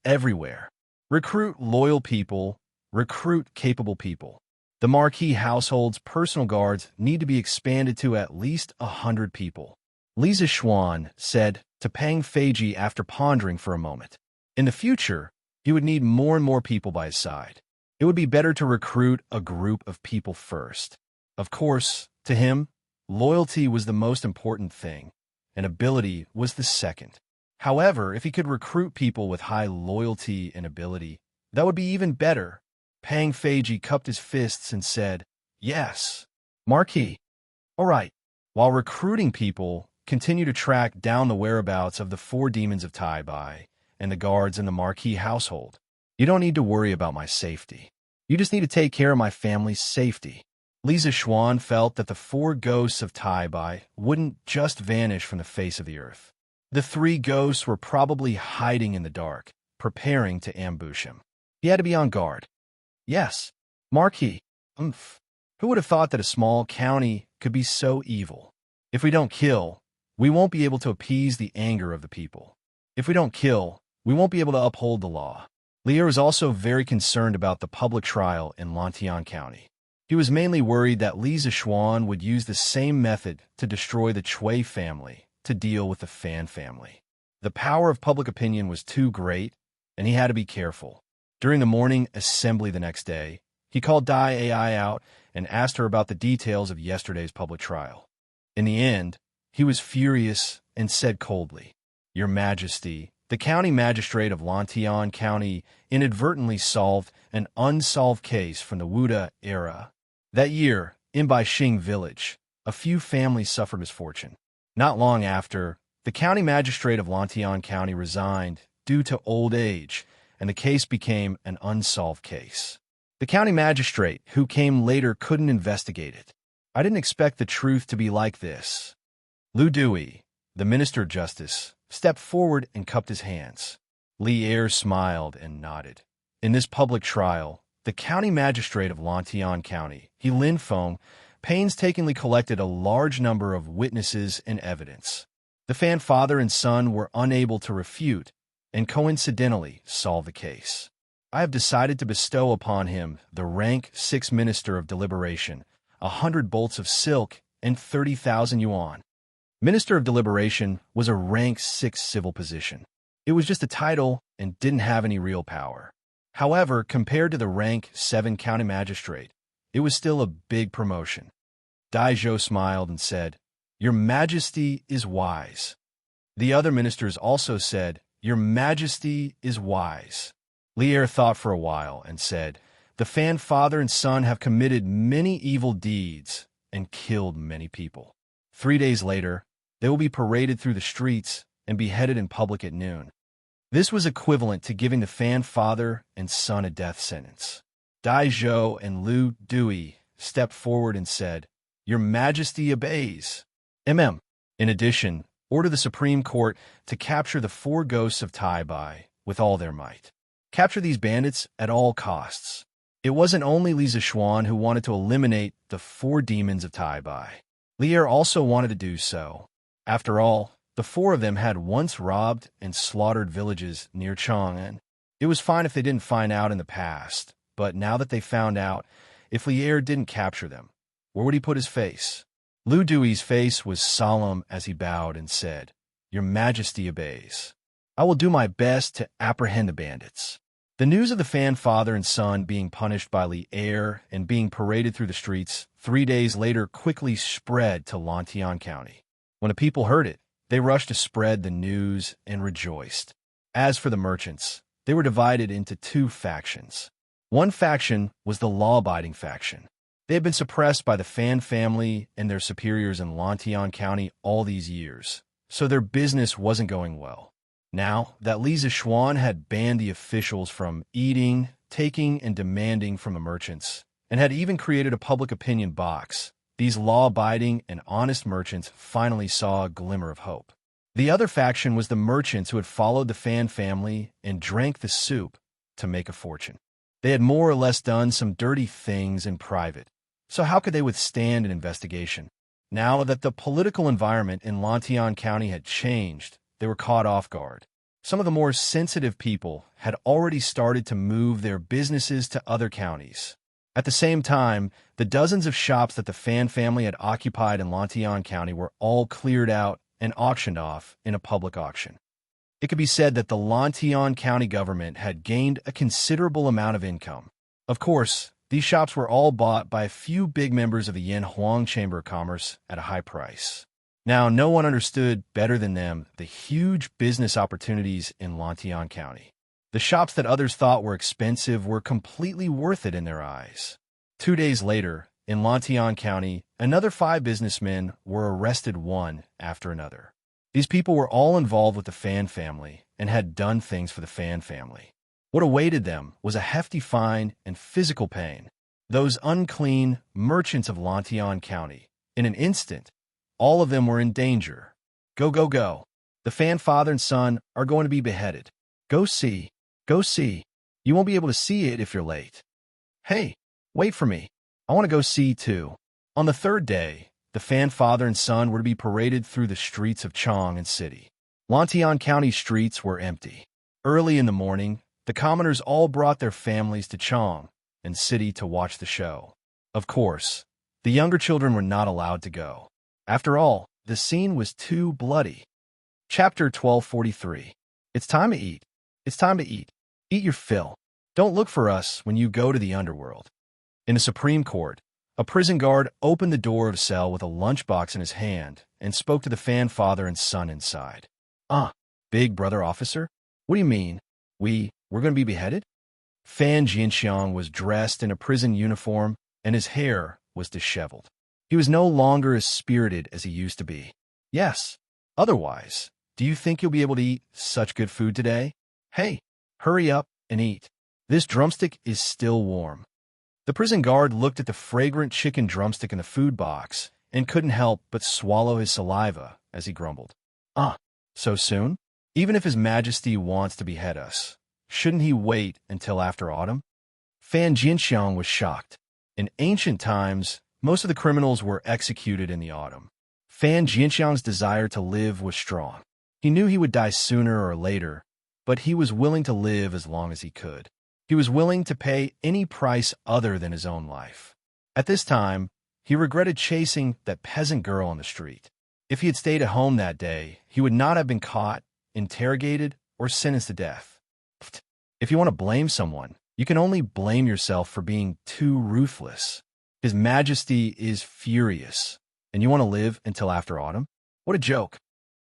everywhere. Recruit loyal people, recruit capable people. The Marquis household's personal guards need to be expanded to at least 100 people. Li Zixuan said to Pang Feiji after pondering for a moment. In the future, he would need more and more people by his side. It would be better to recruit a group of people first. Of course, to him, loyalty was the most important thing, and ability was the second. However, if he could recruit people with high loyalty and ability, that would be even better. Pang Feiji cupped his fists and said, Yes, Marquis. All right. While recruiting people, continue to track down the whereabouts of the 4 demons of Taibai and the guards in the Marquis household. You don't need to worry about my safety. You just need to take care of my family's safety. Lisa Schwan felt that the 4 ghosts of Tai Bai wouldn't just vanish from the face of the earth. The 3 ghosts were probably hiding in the dark, preparing to ambush him. He had to be on guard. Yes, Marquis. Who would have thought that a small county could be so evil? If we don't kill, we won't be able to appease the anger of the people. If we don't kill, we won't be able to uphold the law. Lier was also very concerned about the public trial in Lantian County. He was mainly worried that Li Zixuan would use the same method to destroy the Chui family to deal with the Fan family. The power of public opinion was too great, and he had to be careful. During the morning assembly the next day, he called Dai Ai out and asked her about the details of yesterday's public trial. In the end, he was furious and said coldly, "Your Majesty, the county magistrate of Lantian County inadvertently solved an unsolved case from the Wuda era. That year, in Baixing village, a few families suffered misfortune. Not long after, the county magistrate of Lantian County resigned due to old age, and the case became an unsolved case. The county magistrate, who came later, couldn't investigate it. I didn't expect the truth to be like this." Lu Dui, the Minister of Justice, stepped forward and cupped his hands. Li Er smiled and nodded. In this public trial, the county magistrate of Lantian County, He Lin Feng, painstakingly collected a large number of witnesses and evidence. The Fan father and son were unable to refute and coincidentally solve the case. I have decided to bestow upon him the rank 6 Minister of Deliberation, 100 bolts of silk, and 30,000 yuan. Minister of Deliberation was a rank 6 civil position. It was just a title and didn't have any real power. However, compared to the rank 7 county magistrate, it was still a big promotion. Dai Zhou smiled and said, "Your Majesty is wise." The other ministers also said, "Your Majesty is wise." Li Er thought for a while and said, "The Fan father and son have committed many evil deeds and killed many people. 3 days later, they will be paraded through the streets and beheaded in public at noon." This was equivalent to giving the Fan father and son a death sentence. Dai Zhou and Lu Dui stepped forward and said, "Your Majesty obeys." In addition, order the Supreme Court to capture the 4 ghosts of Tai Bai with all their might. Capture these bandits at all costs. It wasn't only Li Zixuan who wanted to eliminate the 4 demons of Tai Bai. Li Er also wanted to do so. After all, the 4 of them had once robbed and slaughtered villages near Chang'an. It was fine if they didn't find out in the past, but now that they found out, if Li Er didn't capture them, where would he put his face? Lu Dui's face was solemn as he bowed and said, "Your Majesty obeys. I will do my best to apprehend the bandits." The news of the Fan father and son being punished by Li Er and being paraded through the streets 3 days later quickly spread to Lantian County. When the people heard it, they rushed to spread the news and rejoiced. As for the merchants, they were divided into 2 factions. One faction was the law-abiding faction. They had been suppressed by the Fan family and their superiors in Lantian County all these years, so their business wasn't going well. Now that Li Zixuan had banned the officials from eating, taking, and demanding from the merchants, and had even created a public opinion box, these law-abiding and honest merchants finally saw a glimmer of hope. The other faction was the merchants who had followed the Fan family and drank the soup to make a fortune. They had more or less done some dirty things in private, so how could they withstand an investigation? Now that the political environment in Lantian County had changed, they were caught off guard. Some of the more sensitive people had already started to move their businesses to other counties. At the same time, the dozens of shops that the Fan family had occupied in Lantian County were all cleared out and auctioned off in a public auction. It could be said that the Lantian County government had gained a considerable amount of income. Of course, these shops were all bought by a few big members of the Yanhuang Chamber of Commerce at a high price. Now, no one understood better than them the huge business opportunities in Lantian County. The shops that others thought were expensive were completely worth it in their eyes. 2 days later, in Lantian County, another 5 businessmen were arrested one after another. These people were all involved with the Fan family and had done things for the Fan family. What awaited them was a hefty fine and physical pain. Those unclean merchants of Lantian County. In an instant, all of them were in danger. Go, go, go. The Fan father and son are going to be beheaded. Go see. Go see. You won't be able to see it if you're late. Hey, wait for me. I want to go see too. On the third day, the Fan father and son were to be paraded through the streets of Chong and City. Lantian County streets were empty. Early in the morning, the commoners all brought their families to Chong and City to watch the show. Of course, the younger children were not allowed to go. After all, the scene was too bloody. Chapter 1243. It's time to eat. It's time to eat. Eat your fill. Don't look for us when you go to the underworld. In the Supreme Court, a prison guard opened the door of a cell with a lunchbox in his hand and spoke to the Fan father and son inside. Big brother officer? What do you mean? We're going to be beheaded? Fan Jinxiang was dressed in a prison uniform, and his hair was disheveled. He was no longer as spirited as he used to be. Yes. Otherwise, do you think you'll be able to eat such good food today? Hey, hurry up and eat. This drumstick is still warm. The prison guard looked at the fragrant chicken drumstick in the food box and couldn't help but swallow his saliva as he grumbled. So soon? Even if His Majesty wants to behead us, shouldn't he wait until after autumn? Fan Jinxiang was shocked. In ancient times, most of the criminals were executed in the autumn. Fan Jinxiang's desire to live was strong. He knew he would die sooner or later, but he was willing to live as long as he could. He was willing to pay any price other than his own life. At this time, he regretted chasing that peasant girl on the street. If he had stayed at home that day, he would not have been caught, interrogated, or sentenced to death. If you want to blame someone, you can only blame yourself for being too ruthless. His Majesty is furious, and you want to live until after autumn? What a joke.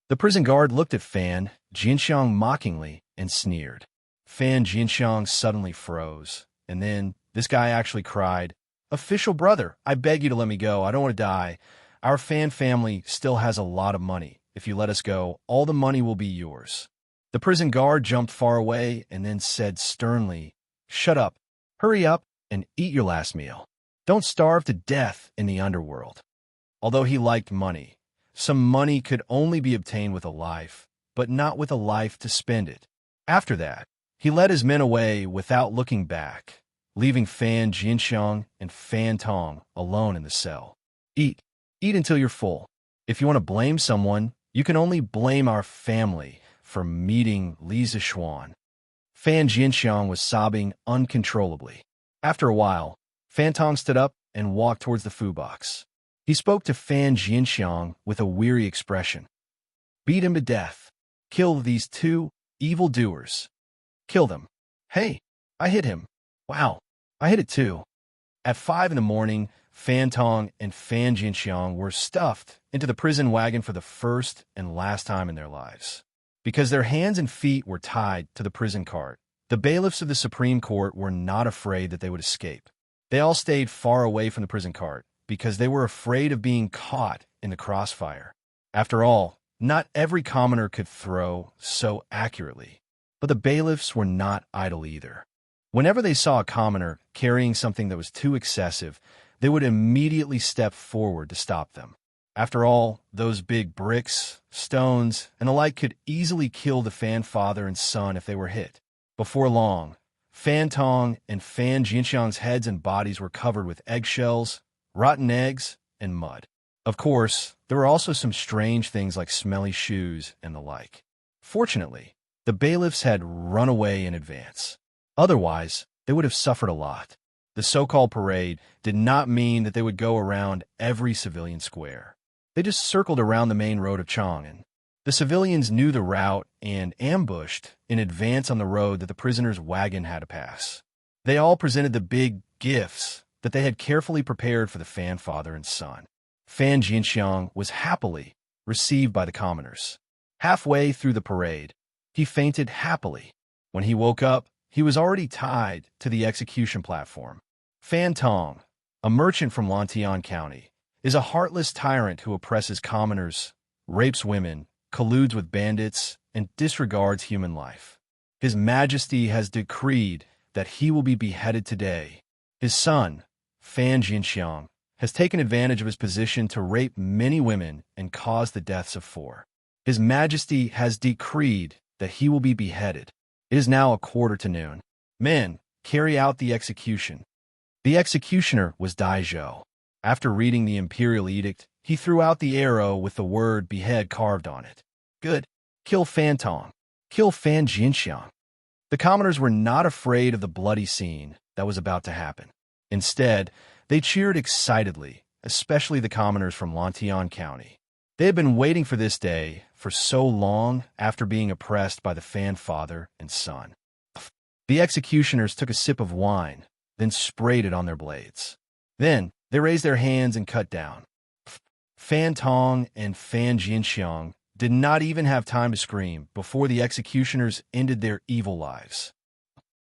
The prison guard looked at Fan Jinxiang mockingly and sneered. Fan Jinxiang suddenly froze, and then this guy actually cried, "Official brother, I beg you to let me go. I don't want to die. Our Fan family still has a lot of money. If you let us go, all the money will be yours." The prison guard jumped far away and then said sternly, "Shut up, hurry up, and eat your last meal. Don't starve to death in the underworld." Although he liked money, some money could only be obtained with a life, but not with a life to spend it. After that, he led his men away without looking back, leaving Fan Jinxiang and Fan Tong alone in the cell. Eat. Eat until you're full. If you want to blame someone, you can only blame our family for meeting Li Zixuan. Fan Jinxiang was sobbing uncontrollably. After a while, Fan Tong stood up and walked towards the food box. He spoke to Fan Jinxiang with a weary expression. "Beat him to death. Kill these two evildoers. Kill them. Hey, I hit him. Wow, I hit it too." At 5 in the morning, Fan Tong and Fan Jinxiang were stuffed into the prison wagon for the first and last time in their lives. Because their hands and feet were tied to the prison cart, the bailiffs of the Supreme Court were not afraid that they would escape. They all stayed far away from the prison cart because they were afraid of being caught in the crossfire. After all, not every commoner could throw so accurately. But the bailiffs were not idle either. Whenever they saw a commoner carrying something that was too excessive, they would immediately step forward to stop them. After all, those big bricks, stones, and the like could easily kill the Fan father and son if they were hit. Before long, Fan Tong and Fan Jinxiang's heads and bodies were covered with eggshells, rotten eggs, and mud. Of course, there were also some strange things like smelly shoes and the like. Fortunately, the bailiffs had run away in advance. Otherwise, they would have suffered a lot. The so-called parade did not mean that they would go around every civilian square. They just circled around the main road of Chang'an. The civilians knew the route and ambushed in advance on the road that the prisoner's wagon had to pass. They all presented the big gifts that they had carefully prepared for the Fan father and son. Fan Jinxiang was happily received by the commoners. Halfway through the parade, he fainted happily. When he woke up, he was already tied to the execution platform. Fan Tong, a merchant from Lantian County, is a heartless tyrant who oppresses commoners, rapes women, colludes with bandits, and disregards human life. His Majesty has decreed that he will be beheaded today. His son, Fan Jinxiang, has taken advantage of his position to rape many women and cause the deaths of 4. His Majesty has decreed that he will be beheaded. It is now 12:15. Men, carry out the execution. The executioner was Dai Zhou. After reading the imperial edict, he threw out the arrow with the word behead carved on it. Good. Kill Fan Tong. Kill Fan Jinxiang. The commoners were not afraid of the bloody scene that was about to happen. Instead, they cheered excitedly, especially the commoners from Lantian County. They had been waiting for this day for so long after being oppressed by the Fan father and son. The executioners took a sip of wine, then sprayed it on their blades. Then, they raised their hands and cut down. Fan Tong and Fan Jinxiang did not even have time to scream before the executioners ended their evil lives.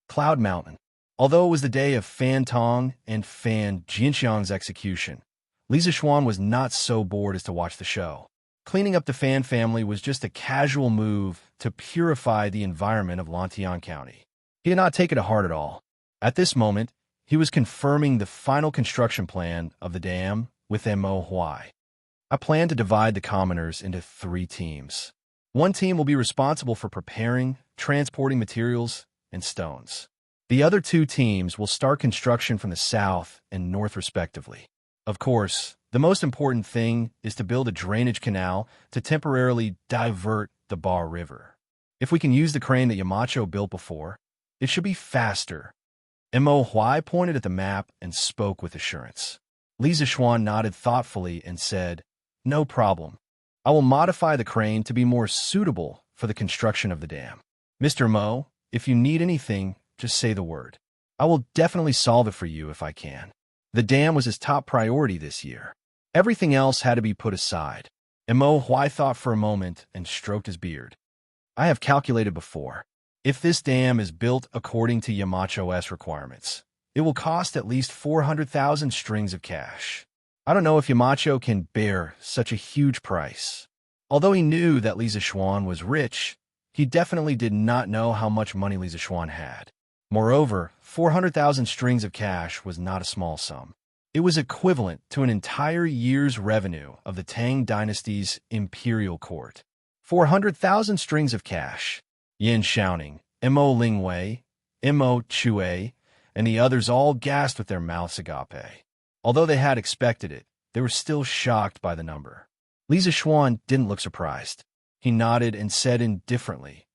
Cloud Mountain. Although it was the day of Fan Tong and Fan Jinxiang's execution, Li Zixuan was not so bored as to watch the show. Cleaning up the Fan family was just a casual move to purify the environment of Lantian County. He did not take it to heart at all. At this moment, he was confirming the final construction plan of the dam with Mo Huai. I plan to divide the commoners into 3 teams. One team will be responsible for preparing, transporting materials, and stones. The other 2 teams will start construction from the south and north respectively. Of course, the most important thing is to build a drainage canal to temporarily divert the Bar River. If we can use the crane that Yamacho built before, it should be faster. Mo Huai pointed at the map and spoke with assurance. Li Zixuan nodded thoughtfully and said, "No problem. I will modify the crane to be more suitable for the construction of the dam. Mr. Mo, if you need anything, just say the word. I will definitely solve it for you if I can." The dam was his top priority this year. Everything else had to be put aside. Mo Huai thought for a moment and stroked his beard. "I have calculated before. If this dam is built according to Yamacho's requirements, it will cost at least 400,000 strings of cash. I don't know if Yamacho can bear such a huge price." Although he knew that Li Zixuan was rich, he definitely did not know how much money Li Zixuan had. Moreover, 400,000 strings of cash was not a small sum. It was equivalent to an entire year's revenue of the Tang Dynasty's imperial court. 400,000 strings of cash. Yin Shaoning, Mo Lingwei, Mo Chue, and the others all gasped with their mouths agape. Although they had expected it, they were still shocked by the number. Li Zixuan didn't look surprised. He nodded and said indifferently,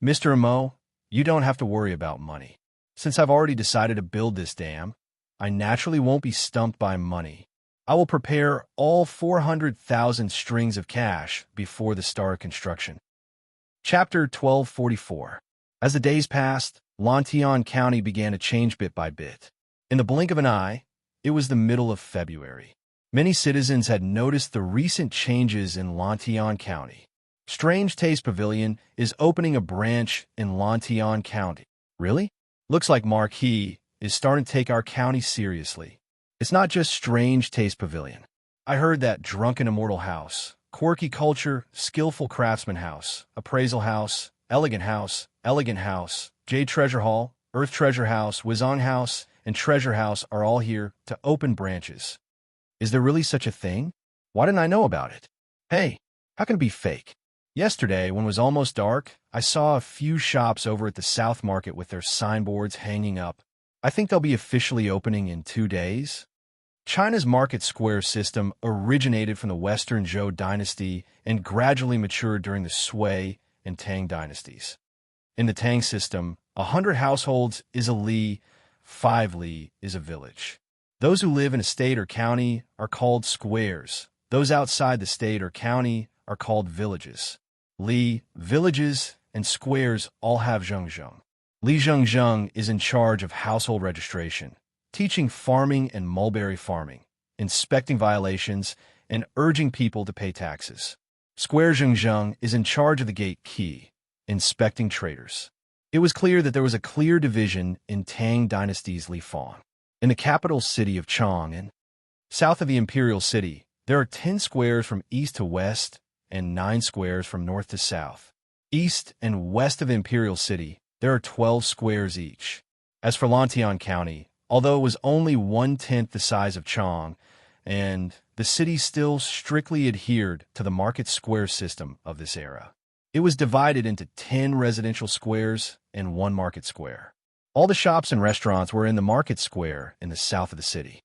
"Mr. Mo, you don't have to worry about money. Since I've already decided to build this dam, I naturally won't be stumped by money. I will prepare all 400,000 strings of cash before the start of construction." Chapter 1244. As the days passed, Lantian County began to change bit by bit. In the blink of an eye, it was the middle of February. Many citizens had noticed the recent changes in Lantian County. Strange Taste Pavilion is opening a branch in Lantian County. Really? Looks like Marquis is starting to take our county seriously. It's not just Strange Taste Pavilion. I heard that Drunken Immortal House, Quirky Culture, Skillful Craftsman House, Appraisal House, Elegant House, Jade Treasure Hall, Earth Treasure House, Wizong House, and Treasure House are all here to open branches. Is there really such a thing? Why didn't I know about it? Hey, how can it be fake? Yesterday, when it was almost dark, I saw a few shops over at the South Market with their signboards hanging up. I think they'll be officially opening in 2 days. China's market square system originated from the Western Zhou dynasty and gradually matured during the Sui and Tang dynasties. In the Tang system, 100 households is a li, 5 li is a village. Those who live in a state or county are called squares. Those outside the state or county are called villages. Li, villages, and squares all have zhengzheng. Li Zhengzheng is in charge of household registration, teaching farming and mulberry farming, inspecting violations, and urging people to pay taxes. Square Zhengzheng is in charge of the gate key, inspecting traders. It was clear that there was a clear division in Tang Dynasty's Li Fang. In the capital city of Chang'an, south of the imperial city, there are 10 squares from east to west and 9 squares from north to south. East and west of Imperial City, There are 12 squares each. As for Lantian County, although it was only 1/10 the size of Chang, and the city still strictly adhered to the market square system of this era. It was divided into 10 residential squares and 1 market square. All the shops and restaurants were in the market square in the south of the city.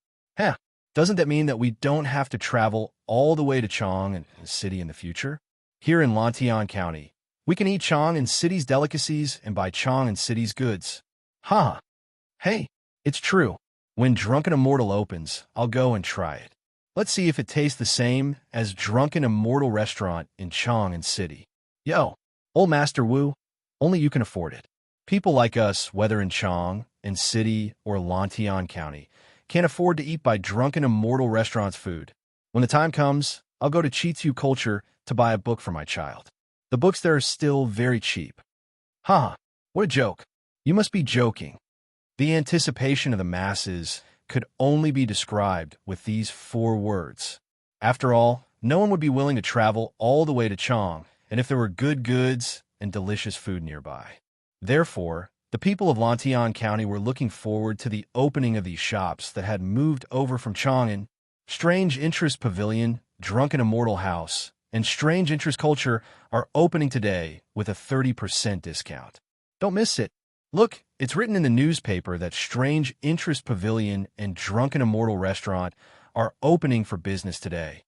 Doesn't that mean that we don't have to travel all the way to Chang and the city in the future? Here in Lantian County, we can eat Chang and city's delicacies and buy Chang and city's goods. Hey, it's true. When Drunken Immortal opens, I'll go and try it. Let's see if it tastes the same as Drunken Immortal Restaurant in Chang and City. Yo, old Master Wu, only you can afford it. People like us, whether in Chang, in City, or Lantian County, can't afford to eat by Drunken Immortal Restaurant's food. When the time comes, I'll go to Chitu Culture to buy a book for my child. The books there are still very cheap. What a joke. You must be joking. The anticipation of the masses could only be described with these 4 words. After all, no one would be willing to travel all the way to Chang, and if there were good goods and delicious food nearby. Therefore, the people of Lantian County were looking forward to the opening of these shops that had moved over from Chang'an. Strange Interest Pavilion, Drunken Immortal House, and Strange Interest Culture are opening today with a 30% discount. Don't miss it. Look, it's written in the newspaper that Strange Interest Pavilion and Drunken Immortal Restaurant are opening for business today.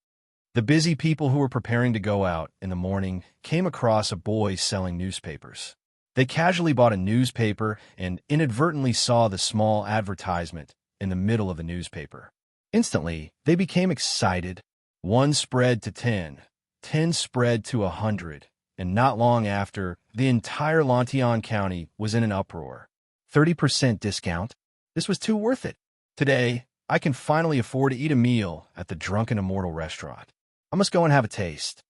The busy people who were preparing to go out in the morning came across a boy selling newspapers. They casually bought a newspaper and inadvertently saw the small advertisement in the middle of the newspaper. Instantly, they became excited. 1 spread to 10, 10 spread to 100, and not long after, the entire Lantian County was in an uproar. 30% discount? This was too worth it. Today, I can finally afford to eat a meal at the Drunken Immortal Restaurant. I must go and have a taste.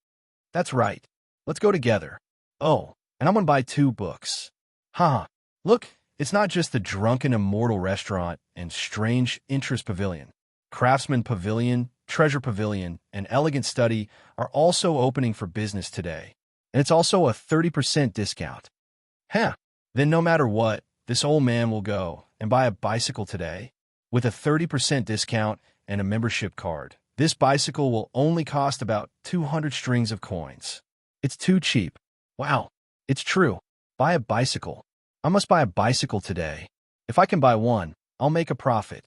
That's right. Let's go together. Oh, and I'm going to buy 2 books. Look, it's not just the Drunken Immortal Restaurant and Strange Interest Pavilion. Craftsman Pavilion, Treasure Pavilion, and Elegant Study are also opening for business today. And it's also a 30% discount. Then no matter what, this old man will go and buy a bicycle today. With a 30% discount and a membership card, this bicycle will only cost about 200 strings of coins. It's too cheap. Wow, it's true. Buy a bicycle. I must buy a bicycle today. If I can buy one, I'll make a profit.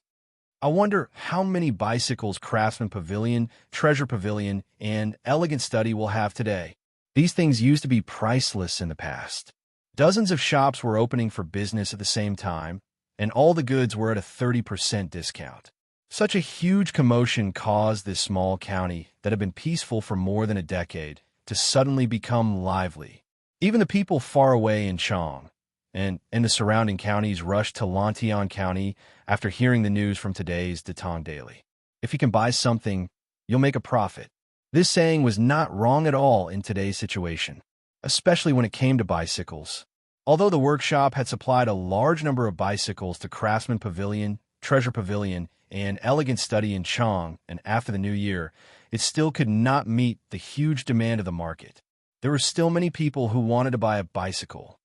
I wonder how many bicycles Craftsman Pavilion, Treasure Pavilion, and Elegant Study will have today. These things used to be priceless in the past. Dozens of shops were opening for business at the same time, and all the goods were at a 30% discount. Such a huge commotion caused this small county that had been peaceful for more than a decade to suddenly become lively. Even the people far away in Chang and in the surrounding counties rushed to Lantian County after hearing the news from today's Datong Daily. If you can buy something, you'll make a profit. This saying was not wrong at all in today's situation, especially when it came to bicycles. Although the workshop had supplied a large number of bicycles to Craftsman Pavilion, Treasure Pavilion, and Elegant Study in Chang, and after the new year, it still could not meet the huge demand of the market. There were still many people who wanted to buy a bicycle.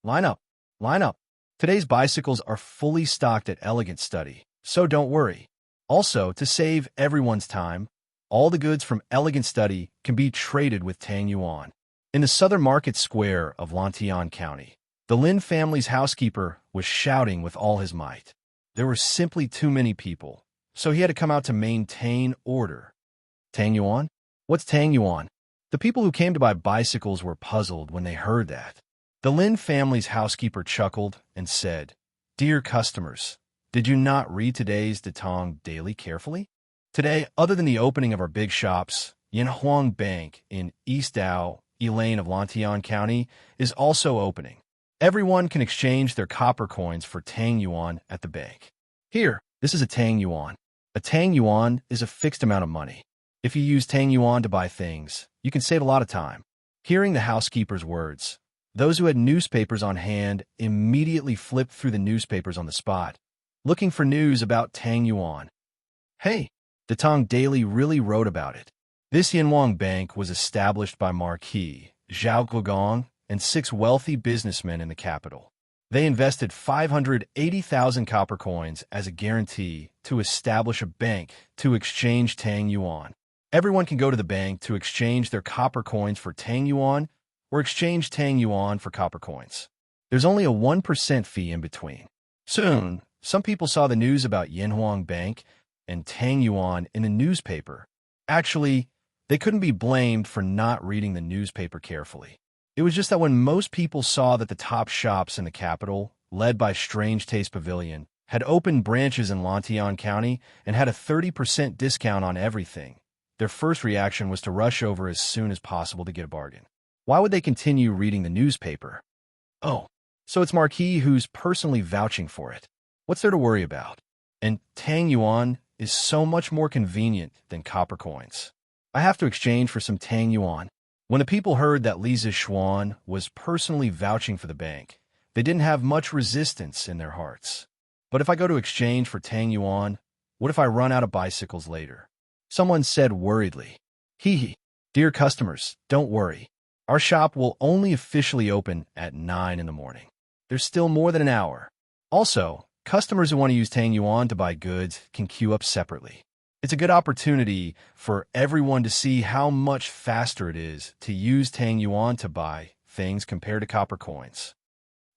Line up. Today's bicycles are fully stocked at Elegant Study, so don't worry. Also, to save everyone's time, all the goods from Elegant Study can be traded with Tang Yuan. In the southern market square of Lantian County, the Lin family's housekeeper was shouting with all his might. There were simply too many people, so he had to come out to maintain order. Tang Yuan? What's Tang Yuan? The people who came to buy bicycles were puzzled when they heard that. The Lin family's housekeeper chuckled and said, "Dear customers, did you not read today's Datong Daily carefully? Today, other than the opening of our big shops, Yanhuang Bank in East Dao, Elaine of Lantian County, is also opening. Everyone can exchange their copper coins for Tang Yuan at the bank. Here, this is a Tang Yuan. A Tang Yuan is a fixed amount of money. If you use Tang Yuan to buy things, you can save a lot of time." Hearing the housekeeper's words, those who had newspapers on hand immediately flipped through the newspapers on the spot, looking for news about Tang Yuan. Hey, the Tong Daily really wrote about it. This Yanhuang Bank was established by Marquis Zhao Guogong and 6 wealthy businessmen in the capital. They invested 580,000 copper coins as a guarantee to establish a bank to exchange Tang Yuan. Everyone can go to the bank to exchange their copper coins for Tang Yuan or exchange Tang Yuan for copper coins. There's only a 1% fee in between. Soon, some people saw the news about Yanhuang Bank and Tang Yuan in a newspaper. Actually, they couldn't be blamed for not reading the newspaper carefully. It was just that when most people saw that the top shops in the capital, led by Strange Taste Pavilion, had opened branches in Lantian County and had a 30% discount on everything, their first reaction was to rush over as soon as possible to get a bargain. Why would they continue reading the newspaper? Oh, so it's Marquis who's personally vouching for it. What's there to worry about? And Tang Yuan is so much more convenient than copper coins. I have to exchange for some Tang Yuan. When the people heard that Li Zixuan was personally vouching for the bank, they didn't have much resistance in their hearts. But if I go to exchange for Tang Yuan, what if I run out of bicycles later? Someone said worriedly. Hee hee. Dear customers, don't worry. Our shop will only officially open at 9 in the morning. There's still more than an hour. Also, customers who want to use Tang Yuan to buy goods can queue up separately. It's a good opportunity for everyone to see how much faster it is to use Tang Yuan to buy things compared to copper coins.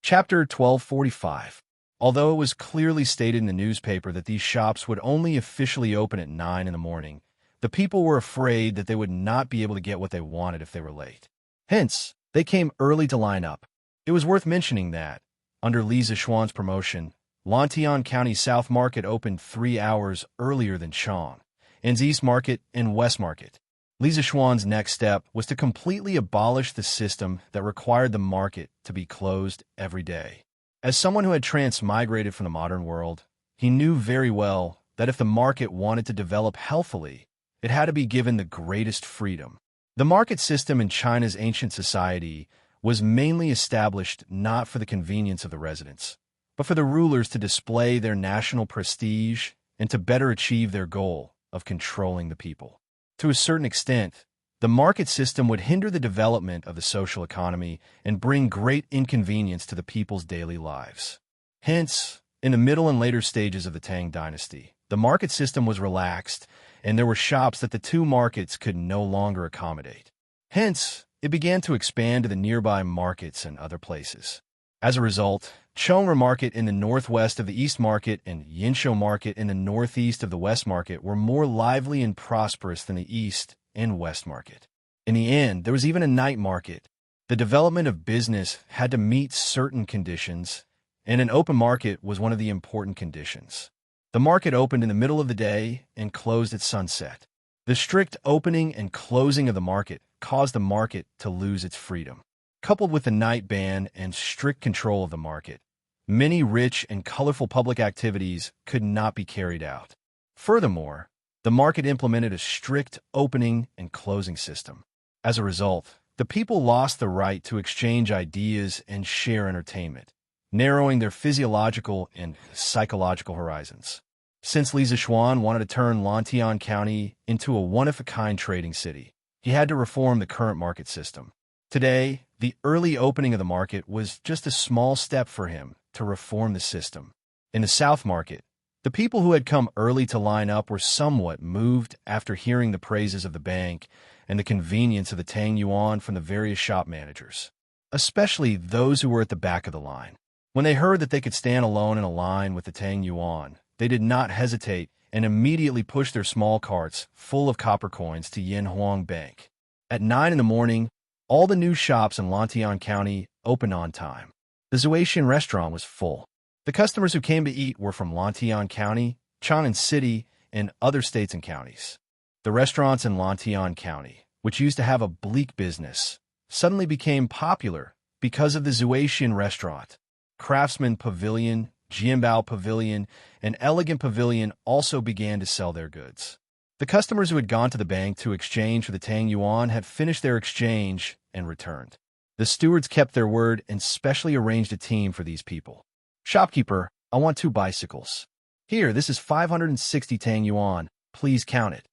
Chapter 1245. Although it was clearly stated in the newspaper that these shops would only officially open at 9 in the morning, the people were afraid that they would not be able to get what they wanted if they were late. Hence, they came early to line up. It was worth mentioning that, under Li Zixuan's promotion, Lantian County South Market opened 3 hours earlier than Chang'an's East Market and West Market. Li Zixuan's next step was to completely abolish the system that required the market to be closed every day. As someone who had transmigrated from the modern world, he knew very well that if the market wanted to develop healthily, it had to be given the greatest freedom. The market system in China's ancient society was mainly established not for the convenience of the residents, but for the rulers to display their national prestige and to better achieve their goal of controlling the people. To a certain extent, the market system would hinder the development of the social economy and bring great inconvenience to the people's daily lives. Hence, in the middle and later stages of the Tang dynasty, the market system was relaxed, and there were shops that the two markets could no longer accommodate. Hence, it began to expand to the nearby markets and other places. As a result, Chong'an Market in the northwest of the East Market and Yinshou Market in the northeast of the West Market were more lively and prosperous than the East and West Market. In the end, there was even a night market. The development of business had to meet certain conditions, and an open market was one of the important conditions. The market opened in the middle of the day and closed at sunset. The strict opening and closing of the market caused the market to lose its freedom. Coupled with the night ban and strict control of the market, many rich and colorful public activities could not be carried out. Furthermore, the market implemented a strict opening and closing system. As a result, the people lost the right to exchange ideas and share entertainment, narrowing their physiological and psychological horizons. Since Li Zixuan wanted to turn Lantian County into a one-of-a-kind trading city, he had to reform the current market system. Today, the early opening of the market was just a small step for him to reform the system. In the South Market, the people who had come early to line up were somewhat moved after hearing the praises of the bank and the convenience of the Tang Yuan from the various shop managers, especially those who were at the back of the line. When they heard that they could stand alone in a line with the Tang Yuan, they did not hesitate and immediately pushed their small carts full of copper coins to Yanhuang Bank. At 9 in the morning, all the new shops in Lantian County opened on time. The Zhuaxian restaurant was full. The customers who came to eat were from Lantian County, Chang'an City, and other states and counties. The restaurants in Lantian County, which used to have a bleak business, suddenly became popular because of the Zhuaxian restaurant. Craftsman Pavilion, Jianbao Pavilion, and Elegant Pavilion also began to sell their goods. The customers who had gone to the bank to exchange for the Tang Yuan had finished their exchange and returned. The stewards kept their word and specially arranged a team for these people. Shopkeeper, I want 2 bicycles. Here, this is 560 Tang Yuan. Please count it.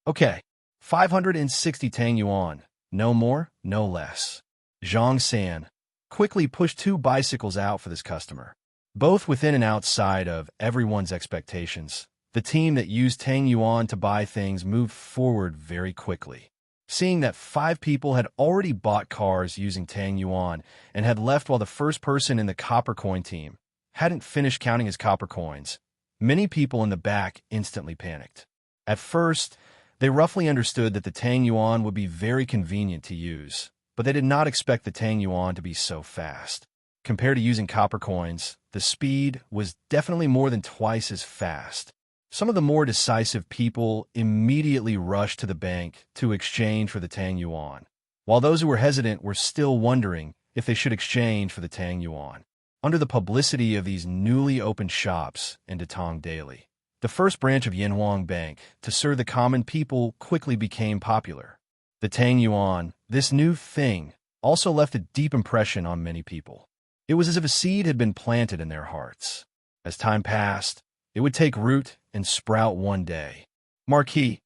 Okay, 560 Tang Yuan. No more, no less. Zhang San, quickly pushed 2 bicycles out for this customer. Both within and outside of everyone's expectations, the team that used Tang Yuan to buy things moved forward very quickly. Seeing that 5 people had already bought cars using Tang Yuan and had left while the first person in the copper coin team hadn't finished counting his copper coins, many people in the back instantly panicked. At first, they roughly understood that the Tang Yuan would be very convenient to use, but they did not expect the Tang Yuan to be so fast. Compared to using copper coins, the speed was definitely more than twice as fast. Some of the more decisive people immediately rushed to the bank to exchange for the Tang Yuan, while those who were hesitant were still wondering if they should exchange for the Tang Yuan. Under the publicity of these newly opened shops in Datong Daily, the first branch of Yinhuang Bank to serve the common people quickly became popular. The Tang Yuan, this new thing, also left a deep impression on many people. It was as if a seed had been planted in their hearts. As time passed, it would take root and sprout one day. Marquis,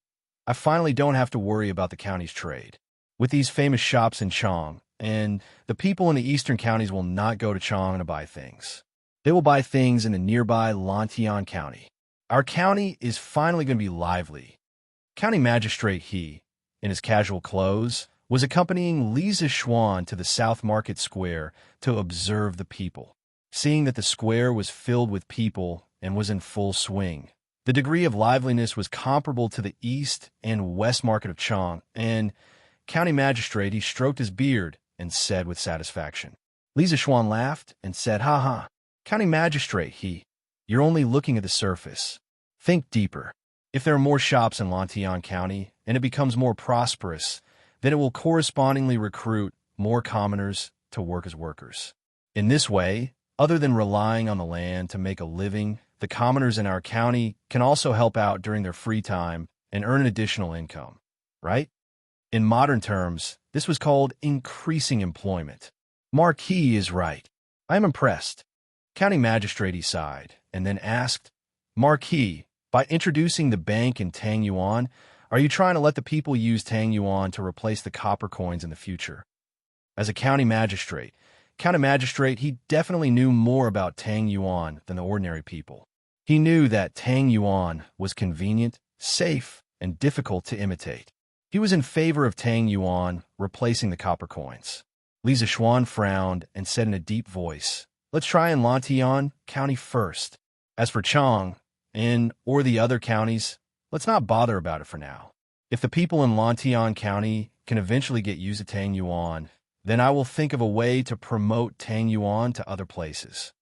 I finally don't have to worry about the county's trade. With these famous shops in Chong, and the people in the eastern counties will not go to Chong to buy things. They will buy things in the nearby Lantian County. Our county is finally going to be lively. County Magistrate He, in his casual clothes, was accompanying Li Zixuan to the South Market Square to observe the people. Seeing that the square was filled with people and was in full swing, the degree of liveliness was comparable to the East and West Market of Chong, and County Magistrate, he stroked his beard and said with satisfaction. Li Zixuan laughed and said, "Ha ha, County Magistrate, you're only looking at the surface. Think deeper. If there are more shops in Lantian County and it becomes more prosperous, then it will correspondingly recruit more commoners to work as workers. In this way, other than relying on the land to make a living, the commoners in our county can also help out during their free time and earn an additional income, right?" In modern terms, this was called increasing employment. Marquis is right. I am impressed. County Magistrate he sighed, and then asked, "Marquis, by introducing the bank in Tang Yuan, are you trying to let the people use Tang Yuan to replace the copper coins in the future?" As a county magistrate, he definitely knew more about Tang Yuan than the ordinary people. He knew that Tang Yuan was convenient, safe, and difficult to imitate. He was in favor of Tang Yuan replacing the copper coins. Li Zixuan frowned and said in a deep voice, "Let's try in Lantian County first. As for Chong, or the other counties, let's not bother about it for now. If the people in Lantian County can eventually get used to Tang Yuan, then I will think of a way to promote Tang Yuan to other places."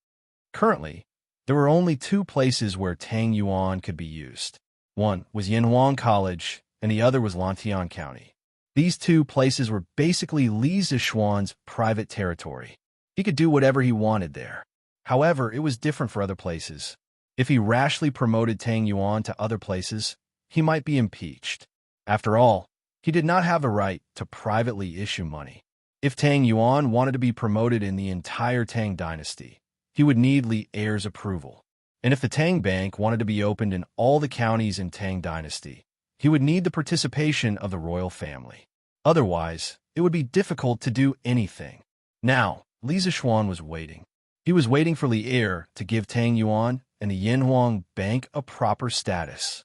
Currently, there were only 2 places where Tang Yuan could be used. One was Yinhuang College, and the other was Lantian County. These 2 places were basically Li Zixuan's private territory. He could do whatever he wanted there. However, it was different for other places. If he rashly promoted Tang Yuan to other places, he might be impeached. After all, he did not have a right to privately issue money. If Tang Yuan wanted to be promoted in the entire Tang dynasty, he would need Li Heir's approval. And if the Tang Bank wanted to be opened in all the counties in Tang dynasty, he would need the participation of the royal family. Otherwise, it would be difficult to do anything. Now, Li Zixuan was waiting. He was waiting for Li Heir to give Tang Yuan and the Yinhuang Bank a proper status.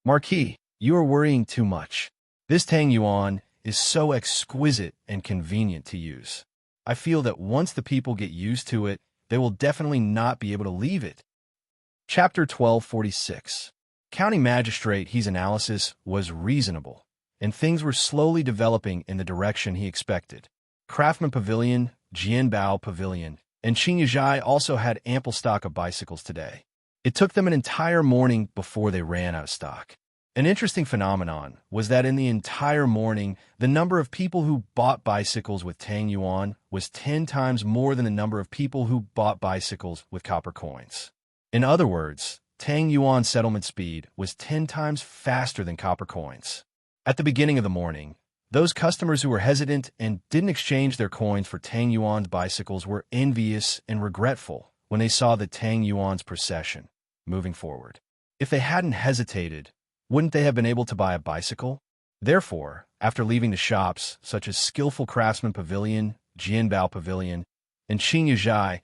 "Marquis, you are worrying too much. This Tang Yuan is so exquisite and convenient to use. I feel that once the people get used to it, they will definitely not be able to leave it." Chapter 1246. County Magistrate He's analysis was reasonable, and things were slowly developing in the direction he expected. Craftsman Pavilion, Jianbao Pavilion, and Qingyazhai also had ample stock of bicycles today. It took them an entire morning before they ran out of stock. An interesting phenomenon was that in the entire morning, the number of people who bought bicycles with Tang Yuan was 10 times more than the number of people who bought bicycles with copper coins. In other words, Tang Yuan settlement speed was 10 times faster than copper coins. At the beginning of the morning, those customers who were hesitant and didn't exchange their coins for Tang Yuan's bicycles were envious and regretful when they saw the Tang Yuan's procession moving forward. If they hadn't hesitated, wouldn't they have been able to buy a bicycle? Therefore, after leaving the shops such as Skillful Craftsman Pavilion, Jianbao Pavilion, in Xingyuzhai,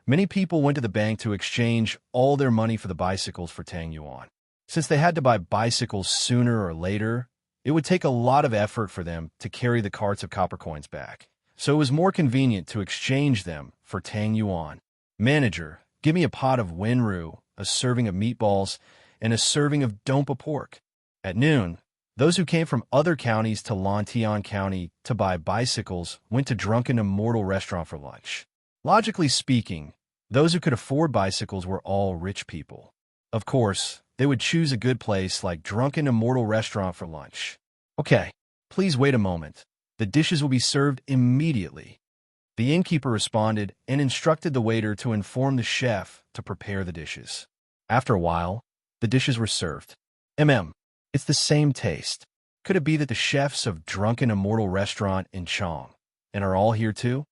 many people went to the bank to exchange all their money for the bicycles for Tang Yuan. Since they had to buy bicycles sooner or later, it would take a lot of effort for them to carry the carts of copper coins back. So it was more convenient to exchange them for Tang Yuan. Manager, give me a pot of Wenru, a serving of meatballs, and a serving of dompa pork. At noon, those who came from other counties to Lantian County to buy bicycles went to Drunken Immortal Restaurant for lunch. Logically speaking, those who could afford bicycles were all rich people. Of course, they would choose a good place like Drunken Immortal Restaurant for lunch. Okay, please wait a moment. The dishes will be served immediately. The innkeeper responded and instructed the waiter to inform the chef to prepare the dishes. After a while, the dishes were served. It's the same taste. Could it be that the chefs of Drunken Immortal Restaurant in Chong and are all here too?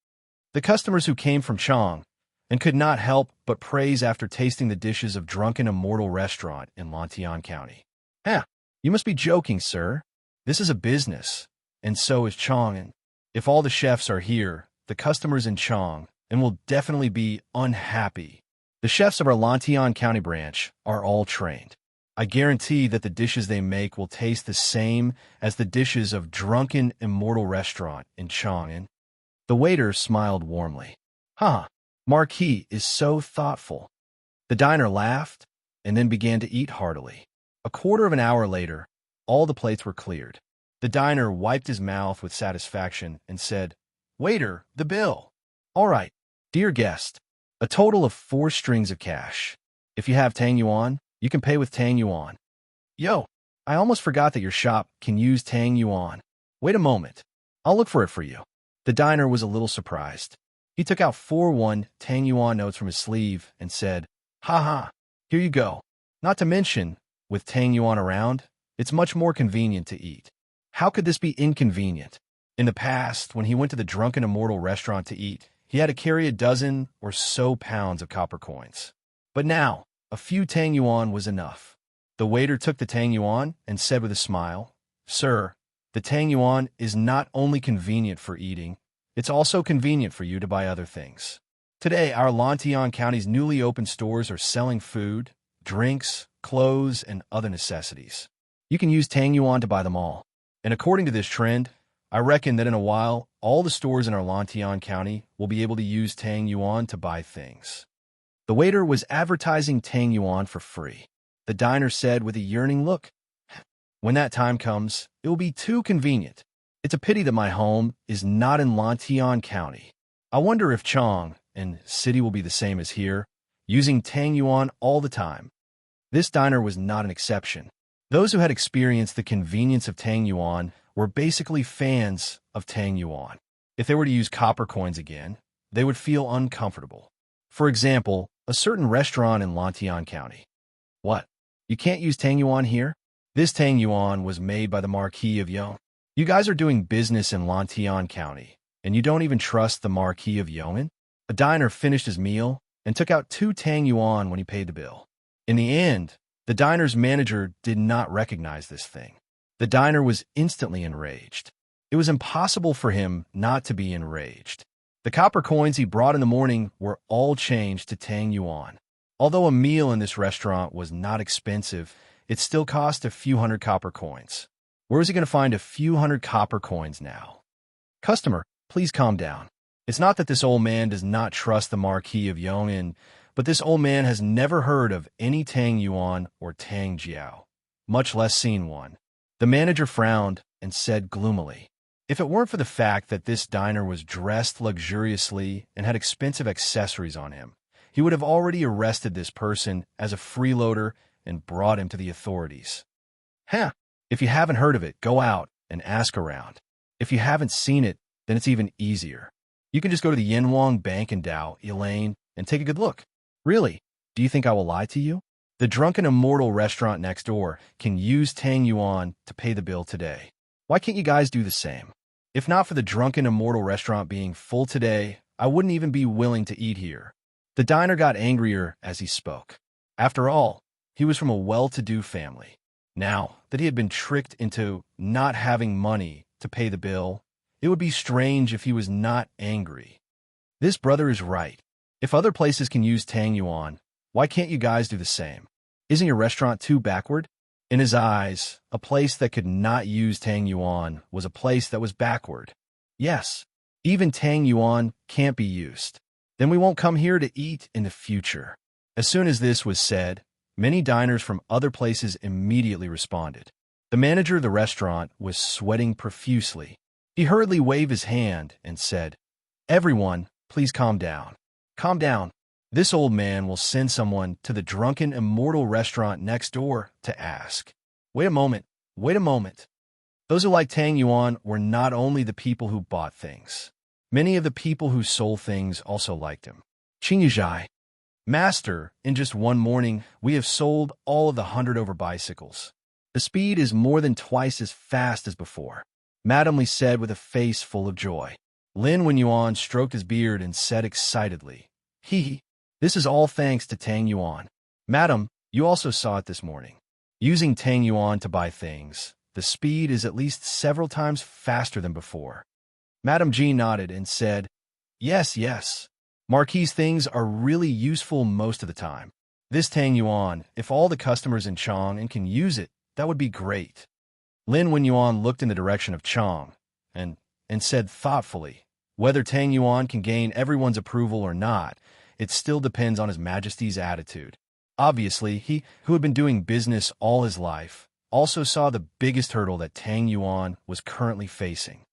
The customers who came from Chong and could not help but praise after tasting the dishes of Drunken Immortal Restaurant in Lantian County. You must be joking, sir. This is a business, and so is Chong, and if all the chefs are here, the customers in Chong and will definitely be unhappy. The chefs of our Lantian County branch are all trained. I guarantee that the dishes they make will taste the same as the dishes of Drunken Immortal Restaurant in Chang'an. The waiter smiled warmly. Marquis is so thoughtful. The diner laughed and then began to eat heartily. A quarter of an hour later, all the plates were cleared. The diner wiped his mouth with satisfaction and said, "Waiter, the bill." "All right, dear guest, a total of 4 strings of cash. If you have Tang Yuan, you can pay with Tang Yuan." "Yo, I almost forgot that your shop can use Tang Yuan. Wait a moment. I'll look for it for you." The diner was a little surprised. He took out 4 Tang Yuan notes from his sleeve and said, Here you go. Not to mention, with Tang Yuan around, it's much more convenient to eat." How could this be inconvenient? In the past, when he went to the Drunken Immortal Restaurant to eat, he had to carry a dozen or so pounds of copper coins. But now, a few Tang Yuan was enough. The waiter took the Tang Yuan and said with a smile, "Sir, the Tang Yuan is not only convenient for eating, it's also convenient for you to buy other things. Today, our Lantian County's newly opened stores are selling food, drinks, clothes, and other necessities. You can use Tang Yuan to buy them all. And according to this trend, I reckon that in a while, all the stores in our Lantian County will be able to use Tang Yuan to buy things." The waiter was advertising Tang Yuan for free. The diner said with a yearning look, "When that time comes, it will be too convenient. It's a pity that my home is not in Lantian County. I wonder if Chong and city will be the same as here, using Tang Yuan all the time." This diner was not an exception. Those who had experienced the convenience of Tang Yuan were basically fans of Tang Yuan. If they were to use copper coins again, they would feel uncomfortable. For example, a certain restaurant in Lantian County. "What? You can't use Tang Yuan here? This Tang Yuan was made by the Marquis of Yong. You guys are doing business in Lantian County, and you don't even trust the Marquis of Yong'an?" A diner finished his meal and took out 2 Tang Yuan when he paid the bill. In the end, the diner's manager did not recognize this thing. The diner was instantly enraged. It was impossible for him not to be enraged. The copper coins he brought in the morning were all changed to Tang Yuan. Although a meal in this restaurant was not expensive, it still cost a few hundred copper coins. Where is he going to find a few hundred copper coins now? "Customer, please calm down. It's not that this old man does not trust the Marquis of Yong'an, but this old man has never heard of any Tang Yuan or Tang Jiao, much less seen one." The manager frowned and said gloomily, "If it weren't for the fact that this diner was dressed luxuriously and had expensive accessories on him, he would have already arrested this person as a freeloader and brought him to the authorities." If you haven't heard of it, go out and ask around. If you haven't seen it, then it's even easier. You can just go to the Yenwang Bank in Dao, Elaine, and take a good look. Really, do you think I will lie to you? The Drunken Immortal Restaurant next door can use Tang Yuan to pay the bill today. Why can't you guys do the same? If not for the Drunken Immortal Restaurant being full today, I wouldn't even be willing to eat here. The diner got angrier as he spoke. After all, he was from a well-to-do family. Now that he had been tricked into not having money to pay the bill, it would be strange if he was not angry. This brother is right. If other places can use Tang Yuan, why can't you guys do the same? Isn't your restaurant too backward? In his eyes, a place that could not use Tang Yuan was a place that was backward. Yes, even Tang Yuan can't be used. Then we won't come here to eat in the future. As soon as this was said, many diners from other places immediately responded. The manager of the restaurant was sweating profusely. He hurriedly waved his hand and said, "Everyone, please calm down. Calm down. This old man will send someone to the drunken immortal restaurant next door to ask." Wait a moment. Wait a moment. Those who liked Tang Yuan were not only the people who bought things. Many of the people who sold things also liked him. Qing Yuzhai. Master, in just one morning, we have sold all of the 100 over bicycles. The speed is more than twice as fast as before, Madame Li said with a face full of joy. Lin Wenyuan stroked his beard and said excitedly, This is all thanks to Tang Yuan. Madam, you also saw it this morning. Using Tang Yuan to buy things, the speed is at least several times faster than before." Madame Ji nodded and said, Yes, yes. Marquise things are really useful most of the time. This Tang Yuan, if all the customers in Chang'an can use it, that would be great. Lin Wenyuan looked in the direction of Chang and said thoughtfully, "Whether Tang Yuan can gain everyone's approval or not, it still depends on His Majesty's attitude." Obviously, he, who had been doing business all his life, also saw the biggest hurdle that Tang Yuan was currently facing.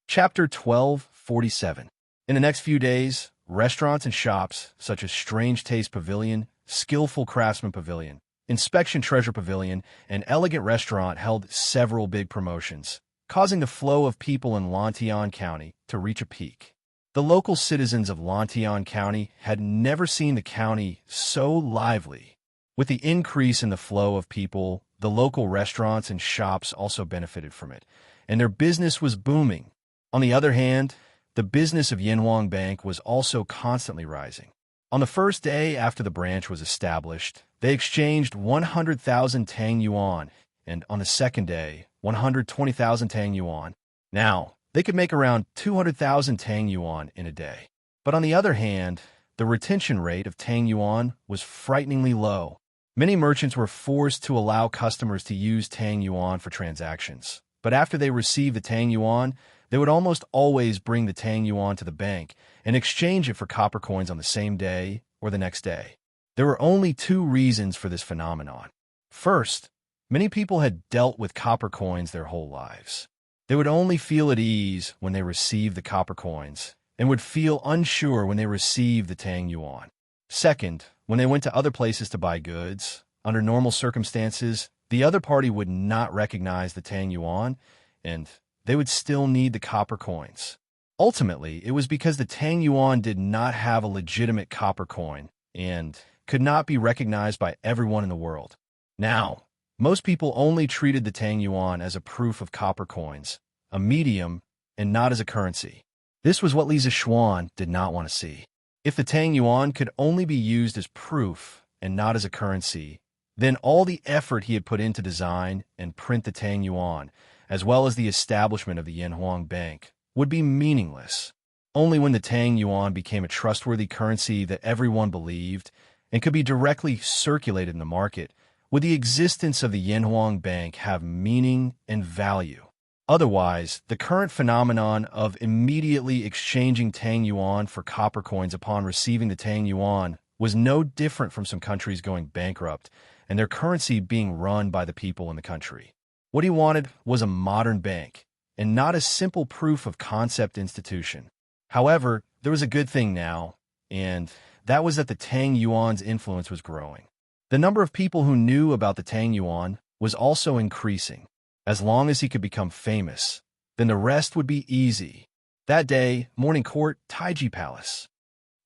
Chapter 1247. In the next few days, restaurants and shops such as Strange Taste Pavilion, Skillful Craftsman Pavilion, Inspection Treasure Pavilion, and Elegant Restaurant held several big promotions, causing the flow of people in Lantian County to reach a peak. The local citizens of Lantian County had never seen the county so lively. With the increase in the flow of people, the local restaurants and shops also benefited from it, and their business was booming. On the other hand, the business of Yanhuang Bank was also constantly rising. On the first day after the branch was established, they exchanged 100,000 Tang Yuan, and on the second day, 120,000 Tang Yuan. Now, they could make around 200,000 Tang Yuan in a day. But on the other hand, the retention rate of Tang Yuan was frighteningly low. Many merchants were forced to allow customers to use Tang Yuan for transactions. But after they received the Tang Yuan, they would almost always bring the Tang Yuan to the bank and exchange it for copper coins on the same day or the next day. There were only two reasons for this phenomenon. First, many people had dealt with copper coins their whole lives. They would only feel at ease when they received the copper coins and would feel unsure when they received the Tang Yuan. Second, when they went to other places to buy goods, under normal circumstances, the other party would not recognize the Tang Yuan, and they would still need the copper coins. Ultimately, it was because the Tang Yuan did not have a legitimate copper coin and could not be recognized by everyone in the world. Now, most people only treated the Tang Yuan as a proof of copper coins, a medium, and not as a currency. This was what Li Zishuan did not want to see. If the Tang Yuan could only be used as proof and not as a currency, then all the effort he had put into design and print the Tang Yuan, as well as the establishment of the Yanhuang Bank, would be meaningless. Only when the Tang Yuan became a trustworthy currency that everyone believed and could be directly circulated in the market would the existence of the Yanhuang Bank have meaning and value. Otherwise, the current phenomenon of immediately exchanging Tang Yuan for copper coins upon receiving the Tang Yuan was no different from some countries going bankrupt and their currency being run by the people in the country. What he wanted was a modern bank, and not a simple proof of concept institution. However, there was a good thing now, and that was that the Tang Yuan's influence was growing. The number of people who knew about the Tang Yuan was also increasing. As long as he could become famous, then the rest would be easy. That day, morning court, Taiji Palace.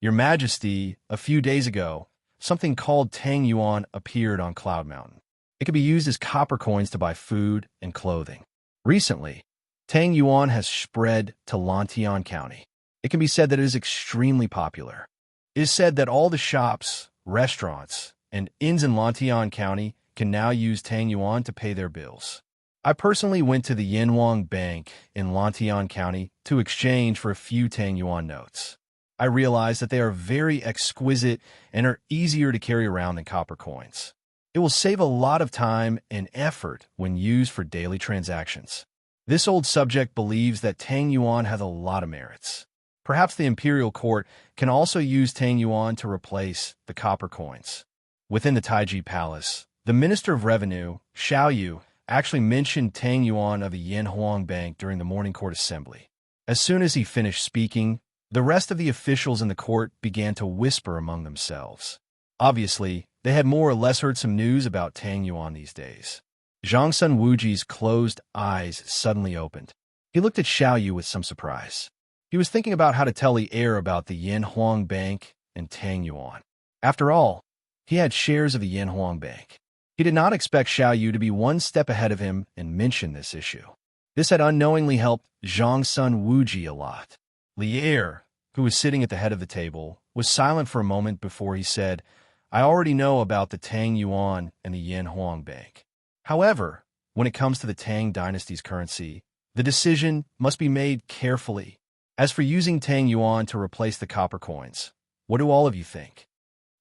Your Majesty, a few days ago, something called Tang Yuan appeared on Cloud Mountain. It could be used as copper coins to buy food and clothing. Recently, Tang Yuan has spread to Lantian County. It can be said that it is extremely popular. It is said that all the shops, restaurants, and inns in Lantian County can now use Tang Yuan to pay their bills. I personally went to the Yanhuang Bank in Lantian County to exchange for a few Tang Yuan notes. I realize that they are very exquisite and are easier to carry around than copper coins. It will save a lot of time and effort when used for daily transactions. This old subject believes that Tang Yuan has a lot of merits. Perhaps the imperial court can also use Tang Yuan to replace the copper coins. Within the Taiji Palace, the Minister of Revenue, Xiao Yu, actually mentioned Tang Yuan of the Yin Huang Bank during the morning court assembly. As soon as he finished speaking, the rest of the officials in the court began to whisper among themselves. Obviously, they had more or less heard some news about Tang Yuan these days. Zhang Sun Wuji's closed eyes suddenly opened. He looked at Xiao Yu with some surprise. He was thinking about how to tell the heir about the Yin Huang Bank and Tang Yuan. After all, he had shares of the Yin Huang Bank. He did not expect Xiao Yu to be one step ahead of him and mention this issue. This had unknowingly helped Zhang Sun Wuji a lot. Li Er, who was sitting at the head of the table, was silent for a moment before he said, I already know about the Tang Yuan and the Yin Huang Bank. However, when it comes to the Tang dynasty's currency, the decision must be made carefully. As for using Tang Yuan to replace the copper coins, what do all of you think?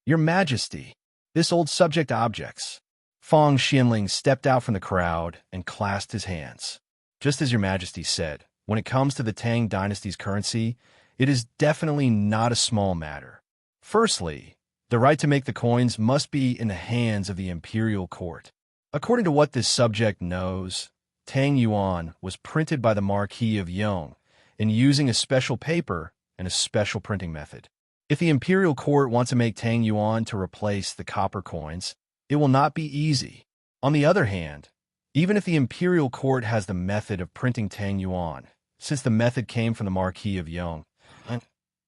Your Majesty, this old subject objects. Fang Xianling stepped out from the crowd and clasped his hands. Just as Your Majesty said, when it comes to the Tang dynasty's currency, it is definitely not a small matter. Firstly, the right to make the coins must be in the hands of the imperial court. According to what this subject knows, Tang Yuan was printed by the Marquis of Yong and using a special paper and a special printing method. If the imperial court wants to make Tang Yuan to replace the copper coins, it will not be easy. On the other hand, even if the imperial court has the method of printing Tang Yuan, since the method came from the Marquis of Yong,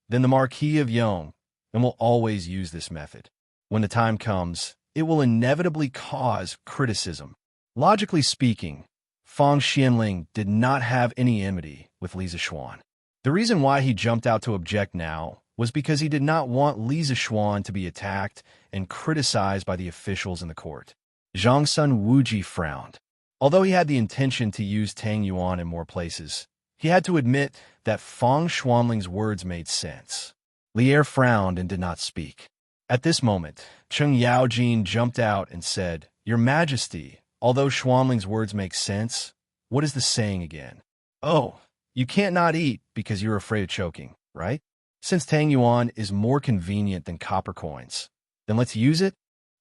then the Marquis of Yong will always use this method. When the time comes, it will inevitably cause criticism. Logically speaking, Fang Xianling did not have any enmity with Li Zishuan. The reason why he jumped out to object now was because he did not want Li Zishuan to be attacked and criticized by the officials in the court. Zhang Sun Wuji frowned. Although he had the intention to use Tang Yuan in more places, he had to admit that Fang Xuanling's words made sense. Li Er frowned and did not speak. At this moment, Cheng Yaojin jumped out and said, Your Majesty, although Xuanling's words make sense, what is the saying again? Oh, you can't not eat because you're afraid of choking, right? Since Tang Yuan is more convenient than copper coins, then let's use it.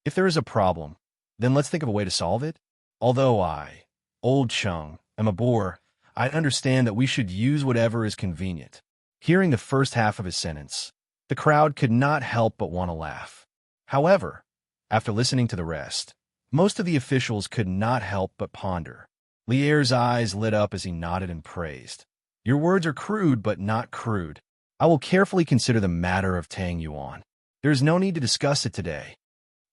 If there is a problem, then let's think of a way to solve it. Although I, old Cheng, am a bore, I understand that we should use whatever is convenient. Hearing the first half of his sentence, the crowd could not help but want to laugh. However, after listening to the rest, most of the officials could not help but ponder. Li Er's eyes lit up as he nodded and praised. Your words are crude but not crude. I will carefully consider the matter of Tang Yuan. There is no need to discuss it today.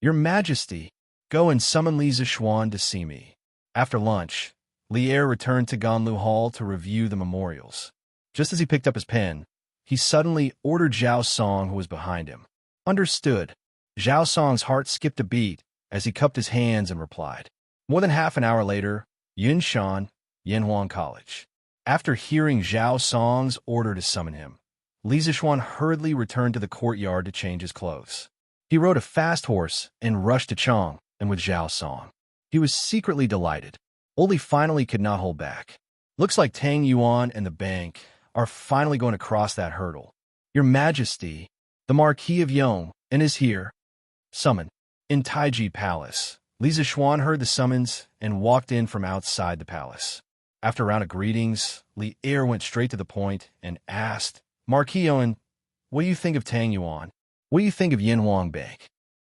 Your Majesty, go and summon Li Zishuan to see me. After lunch, Li Er returned to Ganlu Hall to review the memorials. Just as he picked up his pen, he suddenly ordered Zhao Song, who was behind him. Understood. Zhao Song's heart skipped a beat as he cupped his hands and replied. More than half an hour later, Yunshan, Yanhuang College. After hearing Zhao Song's order to summon him, Li Zishuan hurriedly returned to the courtyard to change his clothes. He rode a fast horse and rushed to Chang and with Zhao Song. He was secretly delighted. Oli finally could not hold back. Looks like Tang Yuan and the bank are finally going to cross that hurdle. Your Majesty, the Marquis of Yong is here. Summon. In Taiji Palace, Li Zishuan heard the summons and walked in from outside the palace. After a round of greetings, Li Er went straight to the point and asked, Marquis Yong, what do you think of Tang Yuan? What do you think of Yin Huang Bank?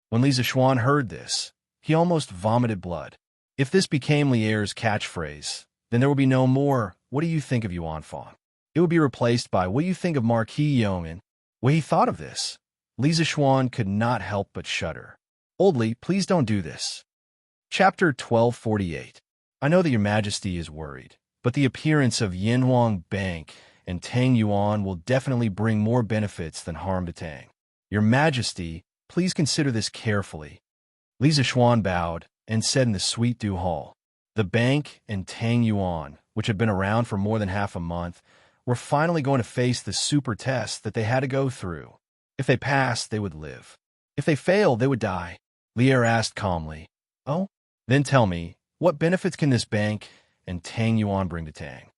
When Li Zishuan heard this, he almost vomited blood. If this became Li Er's catchphrase, then there will be no more, what do you think of Yuan Fang? It would be replaced by, what do you think of Marquis Yong? When he thought of this, Li Zishuan could not help but shudder. Old Li, please don't do this. Chapter 1248. I know that your Majesty is worried, but the appearance of Yin Huang Bank and Tang Yuan will definitely bring more benefits than harm to Tang. Your Majesty, please consider this carefully. Li Zishuan bowed and said in the Sweet Dew Hall, the bank and Tang Yuan, which had been around for more than half a month, were finally going to face the super test that they had to go through. If they passed, they would live. If they failed, they would die. Lier asked calmly. Oh? Then tell me, what benefits can this bank and Tang Yuan bring to Tang?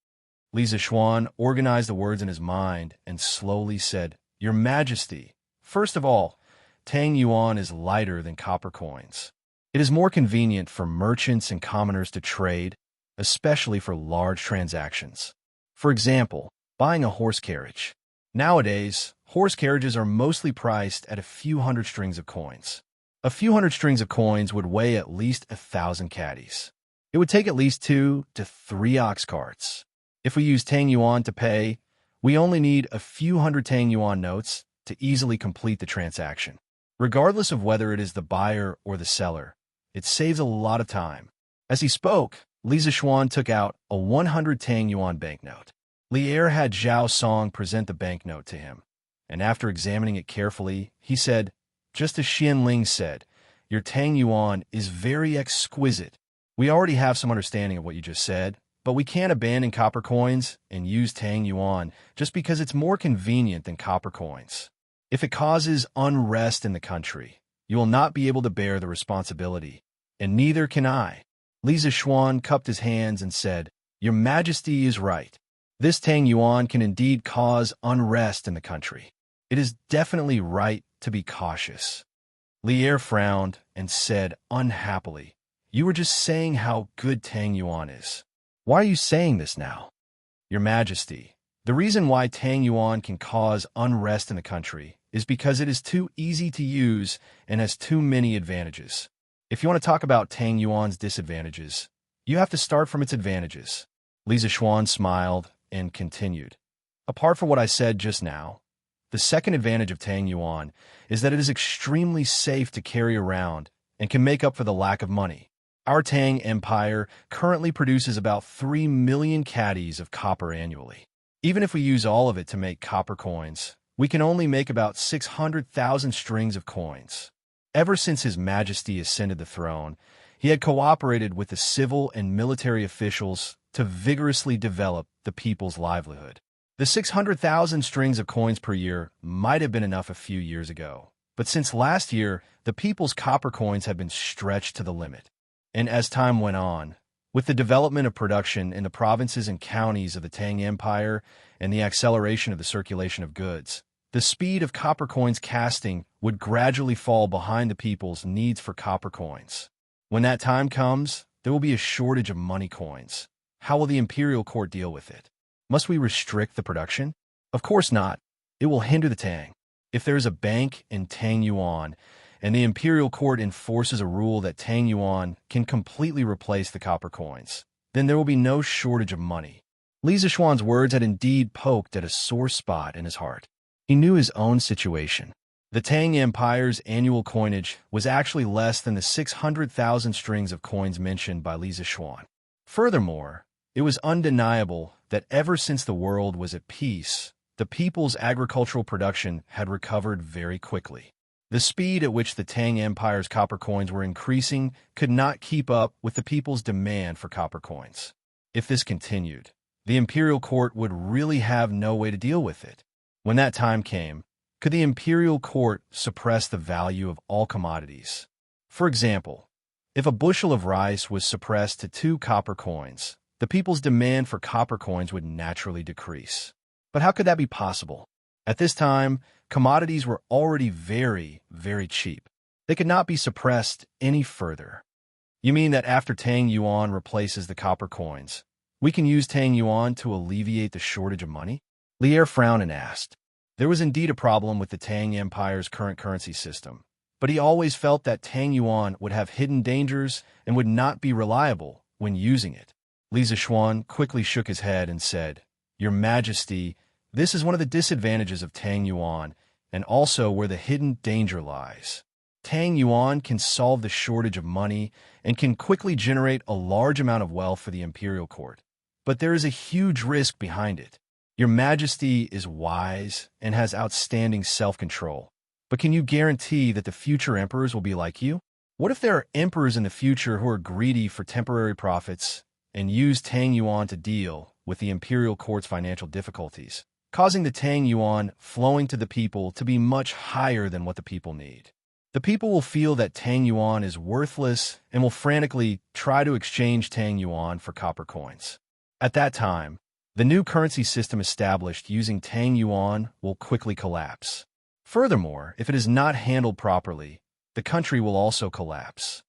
Li Zishuan organized the words in his mind and slowly said, Your Majesty, first of all, Tang Yuan is lighter than copper coins. It is more convenient for merchants and commoners to trade, especially for large transactions. For example, buying a horse carriage. Nowadays, horse carriages are mostly priced at a few hundred strings of coins. A few hundred strings of coins would weigh at least 1,000 caddies. It would take at least 2 to 3 ox carts. If we use Tang Yuan to pay, we only need a few hundred Tang Yuan notes to easily complete the transaction. Regardless of whether it is the buyer or the seller, it saves a lot of time. As he spoke, Li Zishuan took out a 100 Tang Yuan banknote. Lier had Zhao Song present the banknote to him, and after examining it carefully, he said, Just as Xian Ling said, your Tang Yuan is very exquisite. We already have some understanding of what you just said, but we can't abandon copper coins and use Tang Yuan just because it's more convenient than copper coins. If it causes unrest in the country, you will not be able to bear the responsibility, and neither can I. Li Zishuan cupped his hands and said, Your Majesty is right. This Tang Yuan can indeed cause unrest in the country. It is definitely right to be cautious. Lier frowned and said unhappily, You were just saying how good Tang Yuan is. Why are you saying this now? Your Majesty, the reason why Tang Yuan can cause unrest in the country is because it is too easy to use and has too many advantages. If you want to talk about Tang Yuan's disadvantages, you have to start from its advantages. Li Zishuan smiled and continued. Apart from what I said just now, the second advantage of Tang Yuan is that it is extremely safe to carry around and can make up for the lack of money. Our Tang Empire currently produces about 3 million caddies of copper annually. Even if we use all of it to make copper coins, we can only make about 600,000 strings of coins. Ever since His Majesty ascended the throne, he had cooperated with the civil and military officials to vigorously develop the people's livelihood. The 600,000 strings of coins per year might have been enough a few years ago, but since last year, the people's copper coins have been stretched to the limit. And as time went on, with the development of production in the provinces and counties of the Tang Empire and the acceleration of the circulation of goods, the speed of copper coins casting would gradually fall behind the people's needs for copper coins. When that time comes, there will be a shortage of money coins. How will the imperial court deal with it? Must we restrict the production? Of course not. It will hinder the Tang. If there is a bank in Tang Yuan, and the imperial court enforces a rule that Tang Yuan can completely replace the copper coins, then there will be no shortage of money. Li Zishuan's words had indeed poked at a sore spot in his heart. He knew his own situation. The Tang Empire's annual coinage was actually less than the 600,000 strings of coins mentioned by Li Zishuan. Furthermore, it was undeniable that ever since the world was at peace, the people's agricultural production had recovered very quickly. The speed at which the Tang Empire's copper coins were increasing could not keep up with the people's demand for copper coins. If this continued, the imperial court would really have no way to deal with it. When that time came, could the imperial court suppress the value of all commodities? For example, if a bushel of rice was suppressed to 2 copper coins, the people's demand for copper coins would naturally decrease. But how could that be possible? At this time, commodities were already very, very cheap. They could not be suppressed any further. You mean that after Tang Yuan replaces the copper coins, we can use Tang Yuan to alleviate the shortage of money? Lier frowned and asked. There was indeed a problem with the Tang Empire's current currency system, but he always felt that Tang Yuan would have hidden dangers and would not be reliable when using it. Li Zishuan quickly shook his head and said, Your Majesty, this is one of the disadvantages of Tang Yuan, and also where the hidden danger lies. Tang Yuan can solve the shortage of money and can quickly generate a large amount of wealth for the imperial court. But there is a huge risk behind it. Your Majesty is wise and has outstanding self-control. But can you guarantee that the future emperors will be like you? What if there are emperors in the future who are greedy for temporary profits and use Tang Yuan to deal with the imperial court's financial difficulties, causing the Tang Yuan flowing to the people to be much higher than what the people need. The people will feel that Tang Yuan is worthless and will frantically try to exchange Tang Yuan for copper coins. At that time, the new currency system established using Tang Yuan will quickly collapse. Furthermore, if it is not handled properly, the country will also collapse.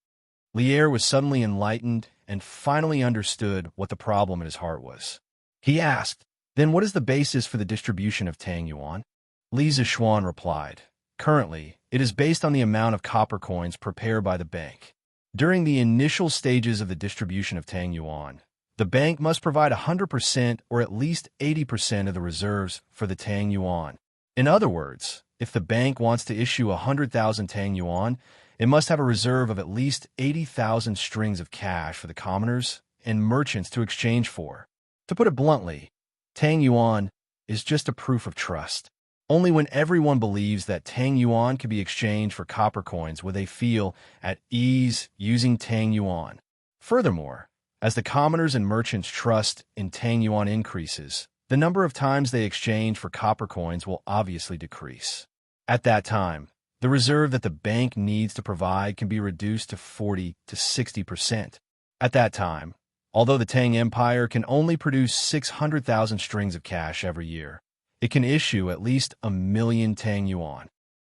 Lier was suddenly enlightened and finally understood what the problem in his heart was. He asked, "Then what is the basis for the distribution of Tang Yuan?" Li Zishuan replied, "Currently, it is based on the amount of copper coins prepared by the bank. During the initial stages of the distribution of Tang Yuan, the bank must provide 100% or at least 80% of the reserves for the Tang Yuan. In other words, if the bank wants to issue 100,000 Tang Yuan, it must have a reserve of at least 80,000 strings of cash for the commoners and merchants to exchange for. To put it bluntly, Tang Yuan is just a proof of trust. Only when everyone believes that Tang Yuan can be exchanged for copper coins will they feel at ease using Tang Yuan. Furthermore, as the commoners and merchants' trust in Tang Yuan increases, the number of times they exchange for copper coins will obviously decrease. At that time, the reserve that the bank needs to provide can be reduced to 40 to 60%. At that time, although the Tang Empire can only produce 600,000 strings of cash every year, it can issue at least 1,000,000 Tang Yuan.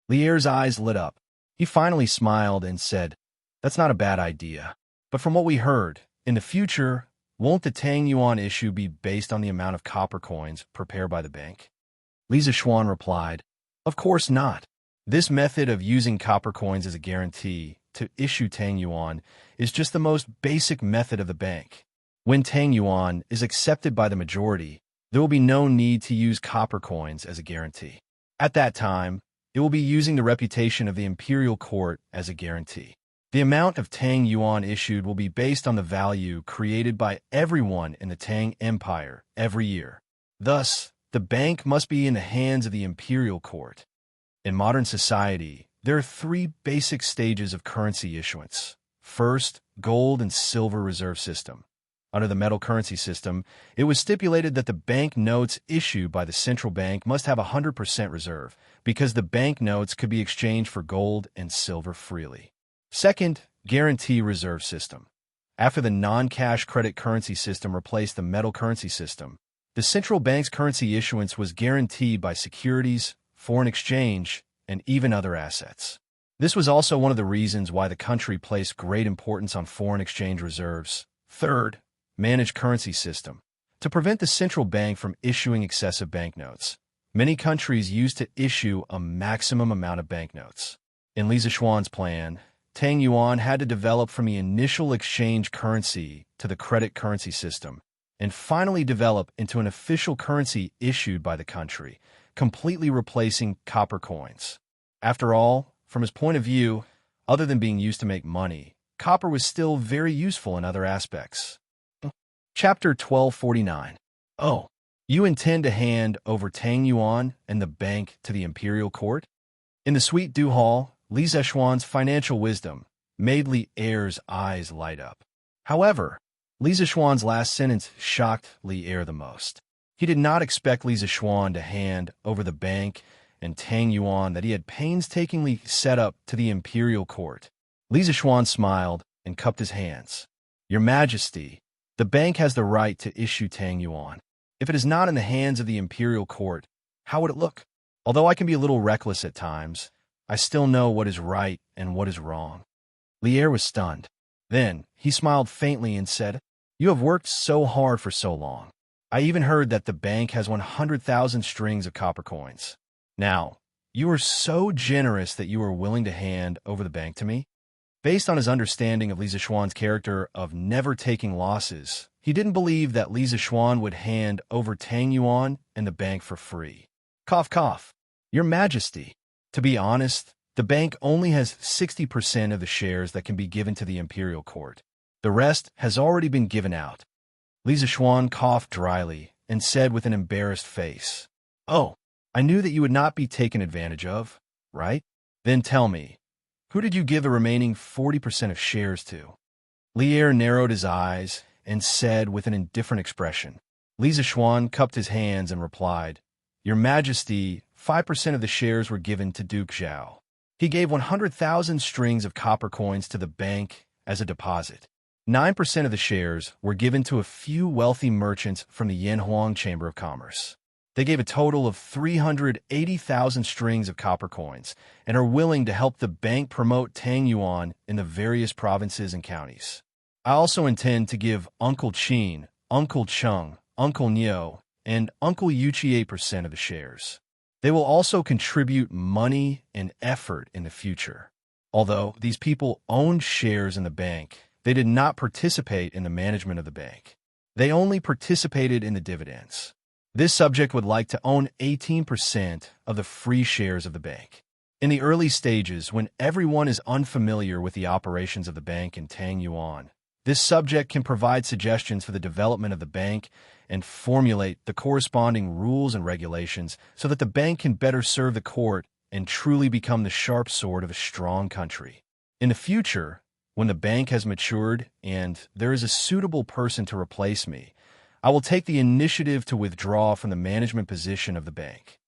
Lier's eyes lit up. He finally smiled and said, "That's not a bad idea. But from what we heard, in the future, won't the Tang Yuan issue be based on the amount of copper coins prepared by the bank?" Li Zishuan replied, "Of course not. This method of using copper coins as a guarantee to issue Tang Yuan is just the most basic method of the bank. When Tang Yuan is accepted by the majority, there will be no need to use copper coins as a guarantee. At that time, it will be using the reputation of the imperial court as a guarantee. The amount of Tang Yuan issued will be based on the value created by everyone in the Tang Empire every year. Thus, the bank must be in the hands of the imperial court. In modern society, there are three basic stages of currency issuance. First, gold and silver reserve system. Under the metal currency system, it was stipulated that the bank notes issued by the central bank must have 100% reserve, because the bank notes could be exchanged for gold and silver freely. Second, guarantee reserve system. After the non-cash credit currency system replaced the metal currency system, the central bank's currency issuance was guaranteed by securities, foreign exchange, and even other assets. This was also one of the reasons why the country placed great importance on foreign exchange reserves. Third, managed currency system. To prevent the central bank from issuing excessive banknotes, many countries used to issue a maximum amount of banknotes. In Li Zishuan's plan, Tang Yuan had to develop from the initial exchange currency to the credit currency system, and finally develop into an official currency issued by the country, completely replacing copper coins. After all, from his point of view, other than being used to make money, copper was still very useful in other aspects. Chapter 1249. Oh, you intend to hand over Tang Yuan and the bank to the imperial court? In the Sweet Dew Hall, Li Zishuan's financial wisdom made Li Er's eyes light up. However, Li Zishuan's last sentence shocked Li Er the most. He did not expect Li Zishuan to hand over the bank and Tang Yuan that he had painstakingly set up to the imperial court. Li Zishuan smiled and cupped his hands. "Your Majesty, the bank has the right to issue Tang Yuan. If it is not in the hands of the imperial court, how would it look? Although I can be a little reckless at times, I still know what is right and what is wrong." Lier was stunned. Then he smiled faintly and said, "You have worked so hard for so long. I even heard that the bank has 100,000 strings of copper coins. Now, you are so generous that you are willing to hand over the bank to me?" Based on his understanding of Li Zishuan's character of never taking losses, he didn't believe that Li Zishuan would hand over Tang Yuan and the bank for free. Cough, cough. "Your Majesty, to be honest, the bank only has 60% of the shares that can be given to the imperial court. The rest has already been given out." Li Zishuan coughed dryly and said with an embarrassed face, "Oh, I knew that you would not be taken advantage of, right? Then tell me, who did you give the remaining 40% of shares to?" Lier narrowed his eyes and said with an indifferent expression, Li Zishuan cupped his hands and replied, "Your Majesty, 5% of the shares were given to Duke Zhao. He gave 100,000 strings of copper coins to the bank as a deposit. 9% of the shares were given to a few wealthy merchants from the Yanhuang Chamber of Commerce. They gave a total of 380,000 strings of copper coins and are willing to help the bank promote Tang Yuan in the various provinces and counties. I also intend to give Uncle Qin, Uncle Chung, Uncle Niu, and Uncle Yuchi 8% of the shares. They will also contribute money and effort in the future. Although these people owned shares in the bank, they did not participate in the management of the bank. They only participated in the dividends. This subject would like to own 18% of the free shares of the bank. In the early stages, when everyone is unfamiliar with the operations of the bank in Tang Yuan, this subject can provide suggestions for the development of the bank and formulate the corresponding rules and regulations so that the bank can better serve the court and truly become the sharp sword of a strong country. In the future, when the bank has matured and there is a suitable person to replace me, I will take the initiative to withdraw from the management position of the bank."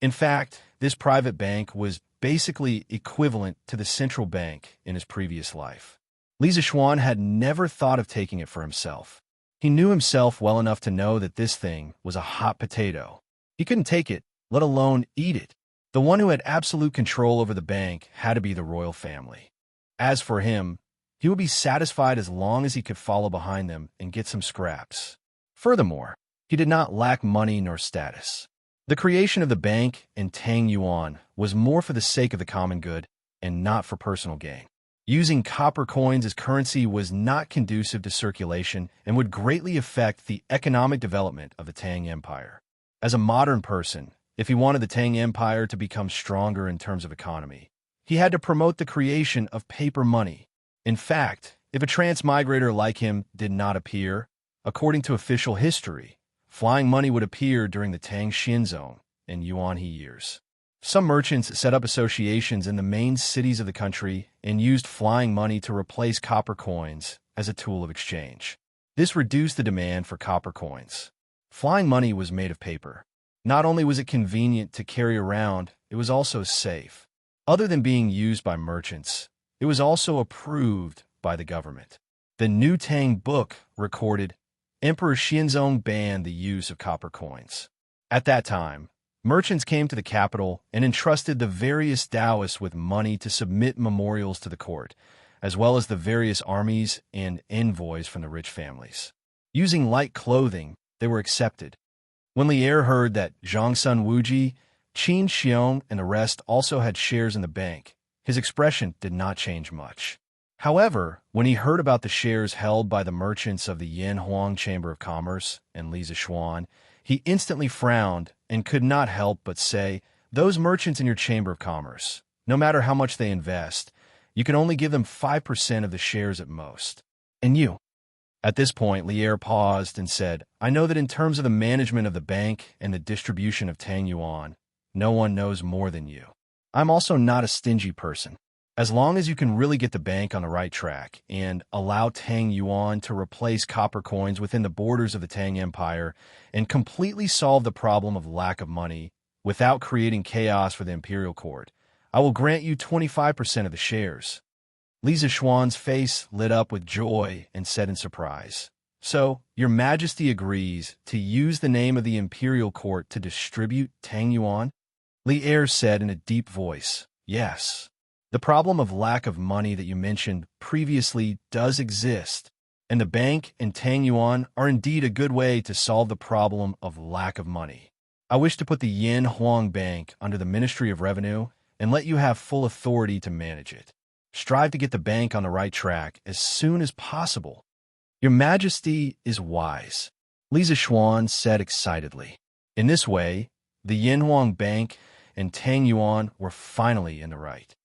In fact, this private bank was basically equivalent to the central bank in his previous life. Li Zishuan had never thought of taking it for himself. He knew himself well enough to know that this thing was a hot potato. He couldn't take it, let alone eat it. The one who had absolute control over the bank had to be the royal family. As for him, he would be satisfied as long as he could follow behind them and get some scraps. Furthermore, he did not lack money nor status. The creation of the bank in Tang Yuan was more for the sake of the common good and not for personal gain. Using copper coins as currency was not conducive to circulation and would greatly affect the economic development of the Tang Empire. As a modern person, if he wanted the Tang Empire to become stronger in terms of economy, he had to promote the creation of paper money. In fact, if a transmigrator like him did not appear, according to official history, flying money would appear during the Tang Xinzong and Yuanhe years. Some merchants set up associations in the main cities of the country and used flying money to replace copper coins as a tool of exchange. This reduced the demand for copper coins. Flying money was made of paper. Not only was it convenient to carry around, it was also safe. Other than being used by merchants, it was also approved by the government. The New Tang book recorded, Emperor Xianzong banned the use of copper coins. At that time, merchants came to the capital and entrusted the various Taoists with money to submit memorials to the court, as well as the various armies and envoys from the rich families. Using light clothing, they were accepted. When Li Er heard that Zhang Sun Wuji, Qin Xiong, and the rest also had shares in the bank, his expression did not change much. However, when he heard about the shares held by the merchants of the Yanhuang Chamber of Commerce and Li Zishuan, he instantly frowned and could not help but say, "Those merchants in your Chamber of Commerce, no matter how much they invest, you can only give them 5% of the shares at most. And you?" At this point, Li Er paused and said, "I know that in terms of the management of the bank and the distribution of Tang Yuan, no one knows more than you. I'm also not a stingy person. As long as you can really get the bank on the right track and allow Tang Yuan to replace copper coins within the borders of the Tang Empire and completely solve the problem of lack of money without creating chaos for the imperial court, I will grant you 25% of the shares." Li Zishuan's face lit up with joy and said in surprise, "So, your Majesty agrees to use the name of the imperial court to distribute Tang Yuan?" Li Er said in a deep voice, "Yes. The problem of lack of money that you mentioned previously does exist, and the bank and Tang Yuan are indeed a good way to solve the problem of lack of money. I wish to put the Yin Huang Bank under the Ministry of Revenue and let you have full authority to manage it. Strive to get the bank on the right track as soon as possible. Your Majesty is wise," Li Zishuan said excitedly. In this way, the Yin Huang Bank and Tang Yuan were finally in the right.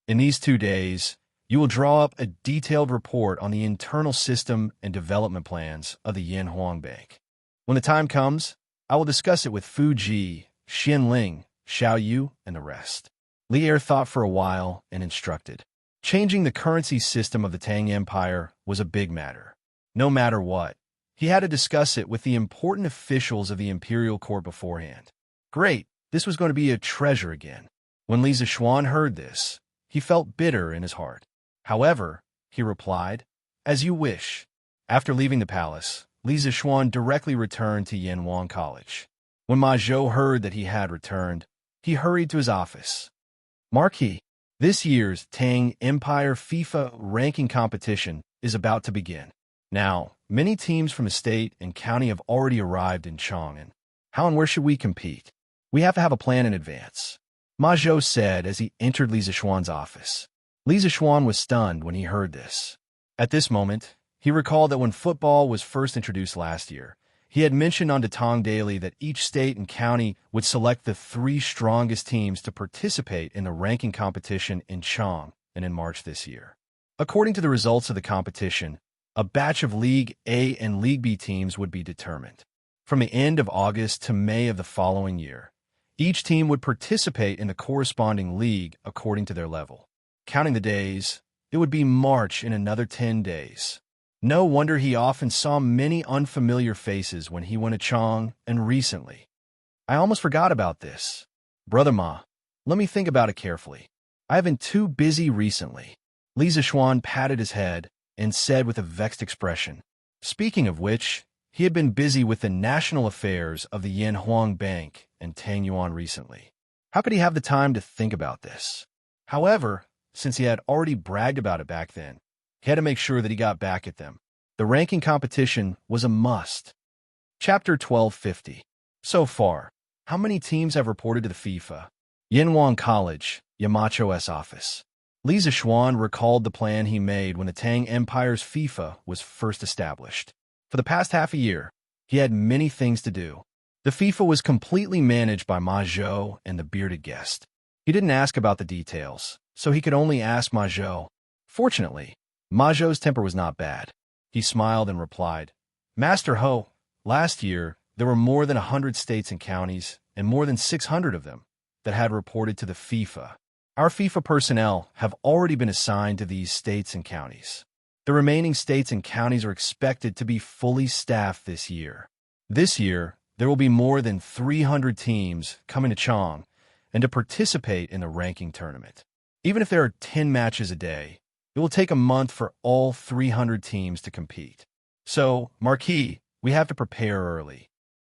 In these 2 days, you will draw up a detailed report on the internal system and development plans of the Yin Huang Bank. When the time comes, I will discuss it with Fu Ji, Xianling, Xiao Yu, and the rest. Li Er thought for a while and instructed. Changing the currency system of the Tang Empire was a big matter. No matter what, He had to discuss it with the important officials of the imperial court beforehand. Great, this was going to be a treasure again. When Li Zixuan heard this, he felt bitter in his heart. However, he replied, "As you wish." After leaving the palace, Li Zixuan directly returned to Yanwang College. When Ma Zhou heard that he had returned, he hurried to his office. Marquis, this year's Tang Empire FIFA ranking competition is about to begin. Now, many teams from the state and county have already arrived in Chang'an. How and where should we compete? We have to have a plan in advance, Ma Zhou said as he entered Li Zixuan's office. Li Zixuan was stunned when he heard this. At this moment, he recalled that when football was first introduced last year, he had mentioned on Datong Daily that each state and county would select the 3 strongest teams to participate in the ranking competition in Chang'an in March this year. According to the results of the competition, a batch of League A and League B teams would be determined. From the end of August to May of the following year, each team would participate in the corresponding league according to their level. Counting the days, it would be March in another 10 days. No wonder he often saw many unfamiliar faces when he went to Chang and recently. I almost forgot about this. Brother Ma, let me think about it carefully. I have been too busy recently. Li Zixuan patted his head and said with a vexed expression. Speaking of which, he had been busy with the national affairs of the Yanhuang Bank and Tang Yuan recently. How could he have the time to think about this? However, since he had already bragged about it back then, he had to make sure that he got back at them. The ranking competition was a must. Chapter 1250. So far, how many teams have reported to the FIFA? Yanwang College, Yamacho's office. Li Zixuan recalled the plan he made when the Tang Empire's FIFA was first established. For the past half a year, he had many things to do. The FIFA was completely managed by Ma Zhou and the bearded guest. He didn't ask about the details, so he could only ask Ma Zhou. Fortunately, Ma Zhou's temper was not bad. He smiled and replied, "Master Ho, last year there were more than 100 states and counties, and more than 600 of them, that had reported to the FIFA. Our FIFA personnel have already been assigned to these states and counties. The remaining states and counties are expected to be fully staffed this year. This year, there will be more than 300 teams coming to Chang and to participate in the ranking tournament. Even if there are 10 matches a day, it will take a month for all 300 teams to compete. So, Marquis, we have to prepare early."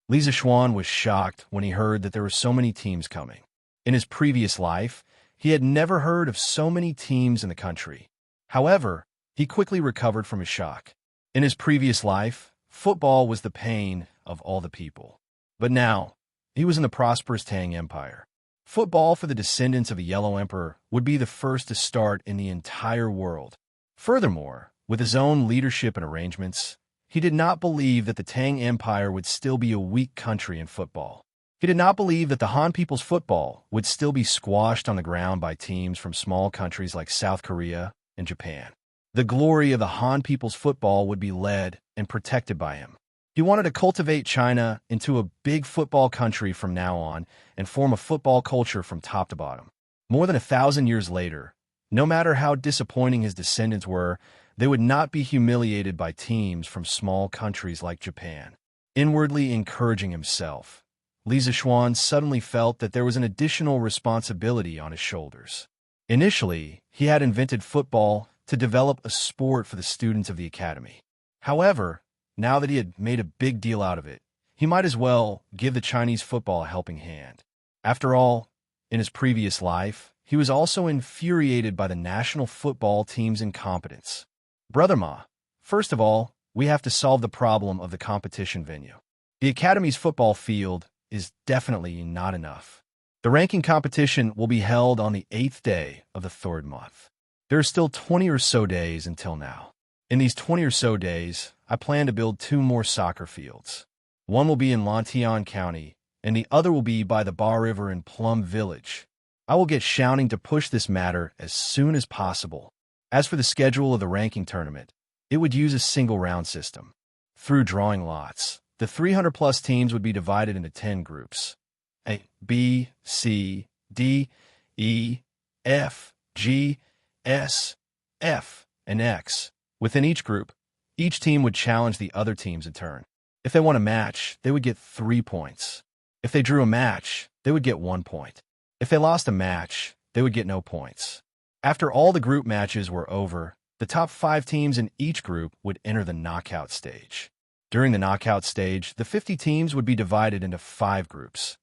Li Zixuan was shocked when he heard that there were so many teams coming. In his previous life, he had never heard of so many teams in the country. However, he quickly recovered from his shock. In his previous life, football was the pain of all the people. But now, he was in the prosperous Tang Empire. Football for the descendants of the Yellow Emperor would be the first to start in the entire world. Furthermore, with his own leadership and arrangements, he did not believe that the Tang Empire would still be a weak country in football. He did not believe that the Han people's football would still be squashed on the ground by teams from small countries like South Korea and Japan. The glory of the Han people's football would be led and protected by him. He wanted to cultivate China into a big football country from now on and form a football culture from top to bottom. More than 1,000 years later, no matter how disappointing his descendants were, they would not be humiliated by teams from small countries like Japan. Inwardly encouraging himself, Li Zixuan suddenly felt that there was an additional responsibility on his shoulders. Initially, he had invented football to develop a sport for the students of the academy. However, now that he had made a big deal out of it, he might as well give the Chinese football a helping hand. After all, in his previous life, he was also infuriated by the national football team's incompetence. Brother Ma, first of all, we have to solve the problem of the competition venue. The academy's football field is definitely not enough. The ranking competition will be held on the 8th day of the 3rd month. There are still 20 or so days until now. In these 20 or so days, I plan to build 2 more soccer fields. One will be in Lantian County, and the other will be by the Ba River in Plum Village. I will get Shouting to push this matter as soon as possible. As for the schedule of the ranking tournament, it would use a single-round system. Through drawing lots, the 300-plus teams would be divided into 10 groups. A, B, C, D, E, F, G, S, F, and X. Within each group, Each team would challenge the other teams in turn. If they won a match, they would get 3 points. If they drew a match, they would get 1 point. If they lost a match, they would get no points. After all the group matches were over, the top 5 teams in each group would enter the knockout stage. During the knockout stage, the 50 teams would be divided into 5 groups: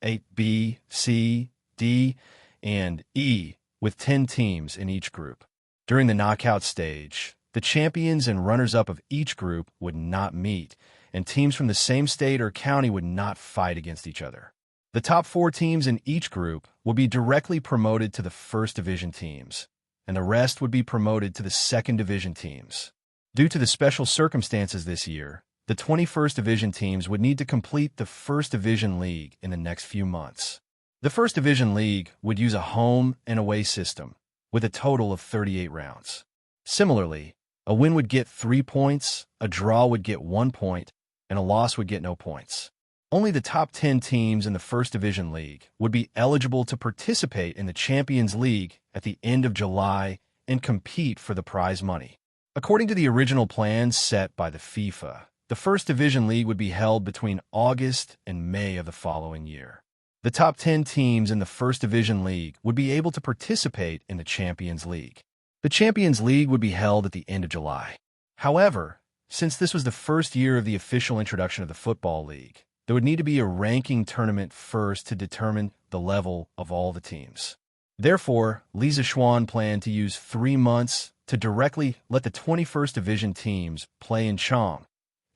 A, B, C, D, and E, with 10 teams in each group. During the knockout stage, the champions and runners-up of each group would not meet, and teams from the same state or county would not fight against each other. The top 4 teams in each group would be directly promoted to the first division teams, and the rest would be promoted to the second division teams. Due to the special circumstances this year, the 21st Division teams would need to complete the First Division League in the next few months. The First Division League would use a home and away system, with a total of 38 rounds. Similarly, a win would get 3 points, a draw would get 1 point, and a loss would get no points. Only the top 10 teams in the First Division League would be eligible to participate in the Champions League at the end of July and compete for the prize money. According to the original plans set by the FIFA, the First Division League would be held between August and May of the following year. The top 10 teams in the First Division League would be able to participate in the Champions League. The Champions League would be held at the end of July. However, since this was the first year of the official introduction of the Football League, there would need to be a ranking tournament first to determine the level of all the teams. Therefore, Li Zishuan planned to use 3 months to directly let the 21st Division teams play in Chang,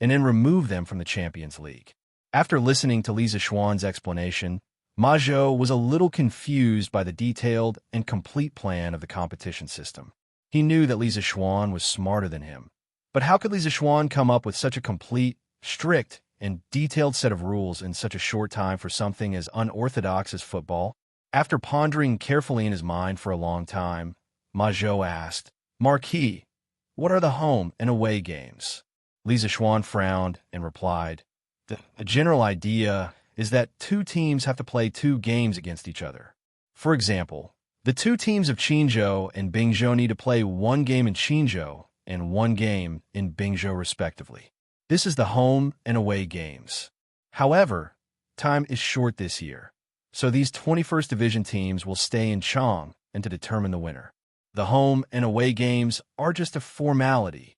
and then remove them from the Champions League. After listening to Li Zishuan's explanation, Ma Zhou was a little confused by the detailed and complete plan of the competition system. He knew that Li Zishuan was smarter than him, but how could Li Zishuan come up with such a complete, strict, and detailed set of rules in such a short time for something as unorthodox as football? After pondering carefully in his mind for a long time, Ma Zhou asked, "Marquis, what are the home and away games?" Li Zishuan frowned and replied, The general idea is that 2 teams have to play 2 games against each other. For example, the 2 teams of Qinzhou and Bingzhou need to play 1 game in Qinzhou and 1 game in Bingzhou respectively. This is the home and away games. However, time is short this year, so these 21st Division teams will stay in Chang and to determine the winner. The home and away games are just a formality.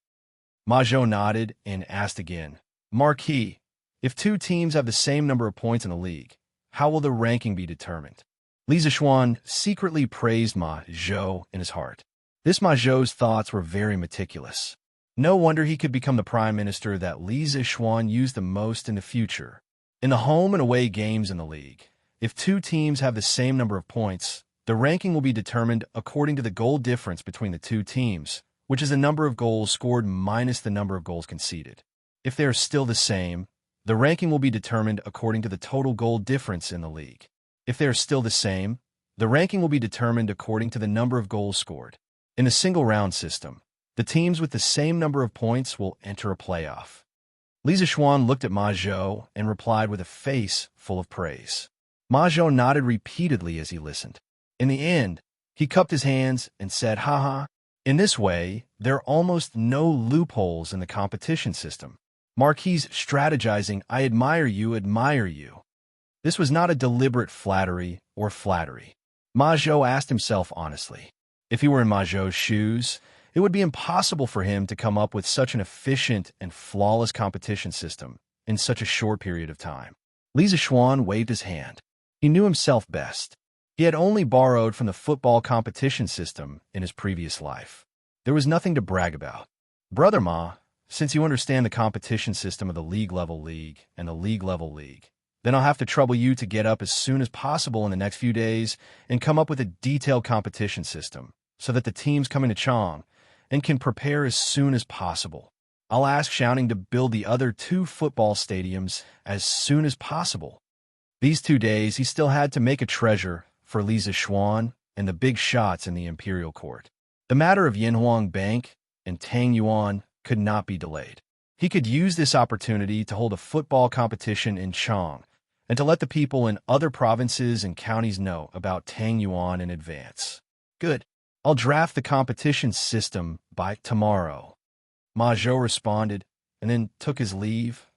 Ma Zhou nodded and asked again, "Marquis, if 2 teams have the same number of points in the league, how will the ranking be determined?" Li Zishuan secretly praised Ma Zhou in his heart. This Ma Zhou's thoughts were very meticulous. No wonder he could become the prime minister that Li Zishuan used the most in the future. In the home and away games in the league, if 2 teams have the same number of points, the ranking will be determined according to the goal difference between the 2 teams, which is the number of goals scored minus the number of goals conceded. If they are still the same, the ranking will be determined according to the total goal difference in the league. If they are still the same, the ranking will be determined according to the number of goals scored. In the single-round system, the teams with the same number of points will enter a playoff. Li Zishuan looked at Ma Zhou and replied with a face full of praise. Ma Zhou nodded repeatedly as he listened. In the end, he cupped his hands and said, "Haha." In this way, there are almost no loopholes in the competition system. Marquis strategizing, "I admire you, admire you." This was not a deliberate flattery or flattery. Ma Zhou asked himself honestly. If he were in Ma Zhou's shoes, it would be impossible for him to come up with such an efficient and flawless competition system in such a short period of time. Li Zishuan waved his hand. He knew himself best. He had only borrowed from the football competition system in his previous life. There was nothing to brag about. "Brother Ma, since you understand the competition system of the league-level league and the league-level league, then I'll have to trouble you to get up as soon as possible in the next few days and come up with a detailed competition system so that the teams come into Chang and can prepare as soon as possible. I'll ask Xiaoning to build the other 2 football stadiums as soon as possible." These 2 days, he still had to make a treasure for Li Zishuan and the big shots in the imperial court. The matter of Yanhuang Bank and Tang Yuan could not be delayed. He could use this opportunity to hold a football competition in Chang and to let the people in other provinces and counties know about Tang Yuan in advance. Good. I'll draft the competition system by tomorrow. Ma Zhou responded, and then took his leave.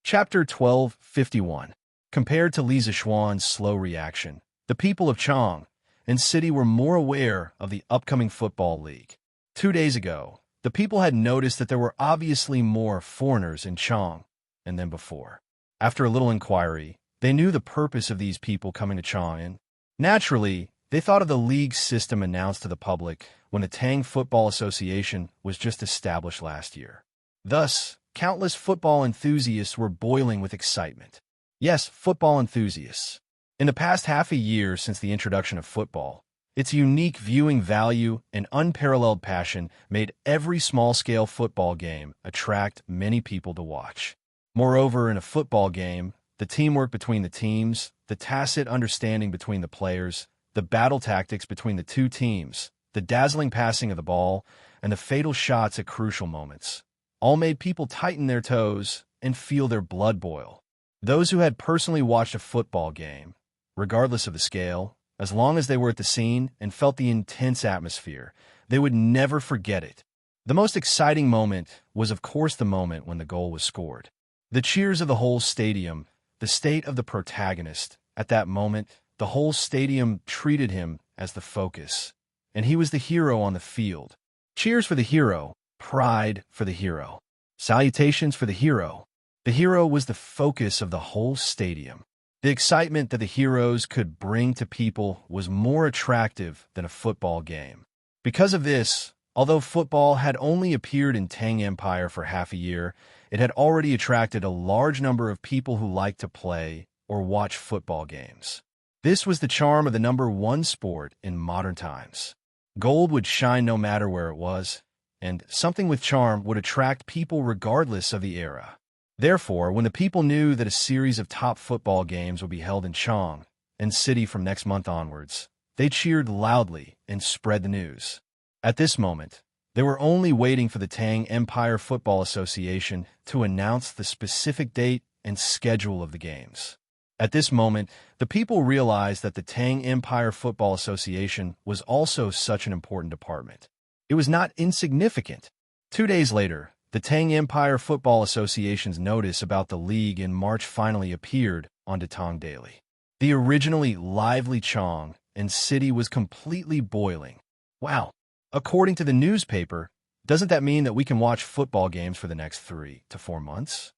Chapter 1251. Compared to Li Zishuan's slow reaction, the people of Chang and City were more aware of the upcoming football league. 2 days ago, the people had noticed that there were obviously more foreigners in Chang than before. After a little inquiry, they knew the purpose of these people coming to Chang'an. Naturally, they thought of the league system announced to the public when the Tang Football Association was just established last year. Thus, countless football enthusiasts were boiling with excitement. Yes, football enthusiasts. In the past half a year since the introduction of football, its unique viewing value and unparalleled passion made every small-scale football game attract many people to watch. Moreover, in a football game, the teamwork between the teams, the tacit understanding between the players, the battle tactics between the two teams, the dazzling passing of the ball, and the fatal shots at crucial moments, all made people tighten their toes and feel their blood boil. Those who had personally watched a football game, regardless of the scale, as long as they were at the scene and felt the intense atmosphere, they would never forget it. The most exciting moment was, of course, the moment when the goal was scored. The cheers of the whole stadium, the state of the protagonist. At that moment, the whole stadium treated him as the focus, and he was the hero on the field. Cheers for the hero, pride for the hero, salutations for the hero. The hero was the focus of the whole stadium. The excitement that the heroes could bring to people was more attractive than a football game. Because of this, although football had only appeared in Tang Empire for half a year, it had already attracted a large number of people who liked to play or watch football games. This was the charm of the #1 sport in modern times. Gold would shine no matter where it was, and something with charm would attract people regardless of the era. Therefore, when the people knew that a series of top football games would be held in Chang and City from next month onwards, they cheered loudly and spread the news. At this moment, they were only waiting for the Tang Empire Football Association to announce the specific date and schedule of the games. At this moment, the people realized that the Tang Empire Football Association was also such an important department. It was not insignificant. 2 days later, the Tang Empire Football Association's notice about the league in March finally appeared on Datong Daily. The originally lively Chang and City was completely boiling. Wow, according to the newspaper, doesn't that mean that we can watch football games for the next 3 to 4 months?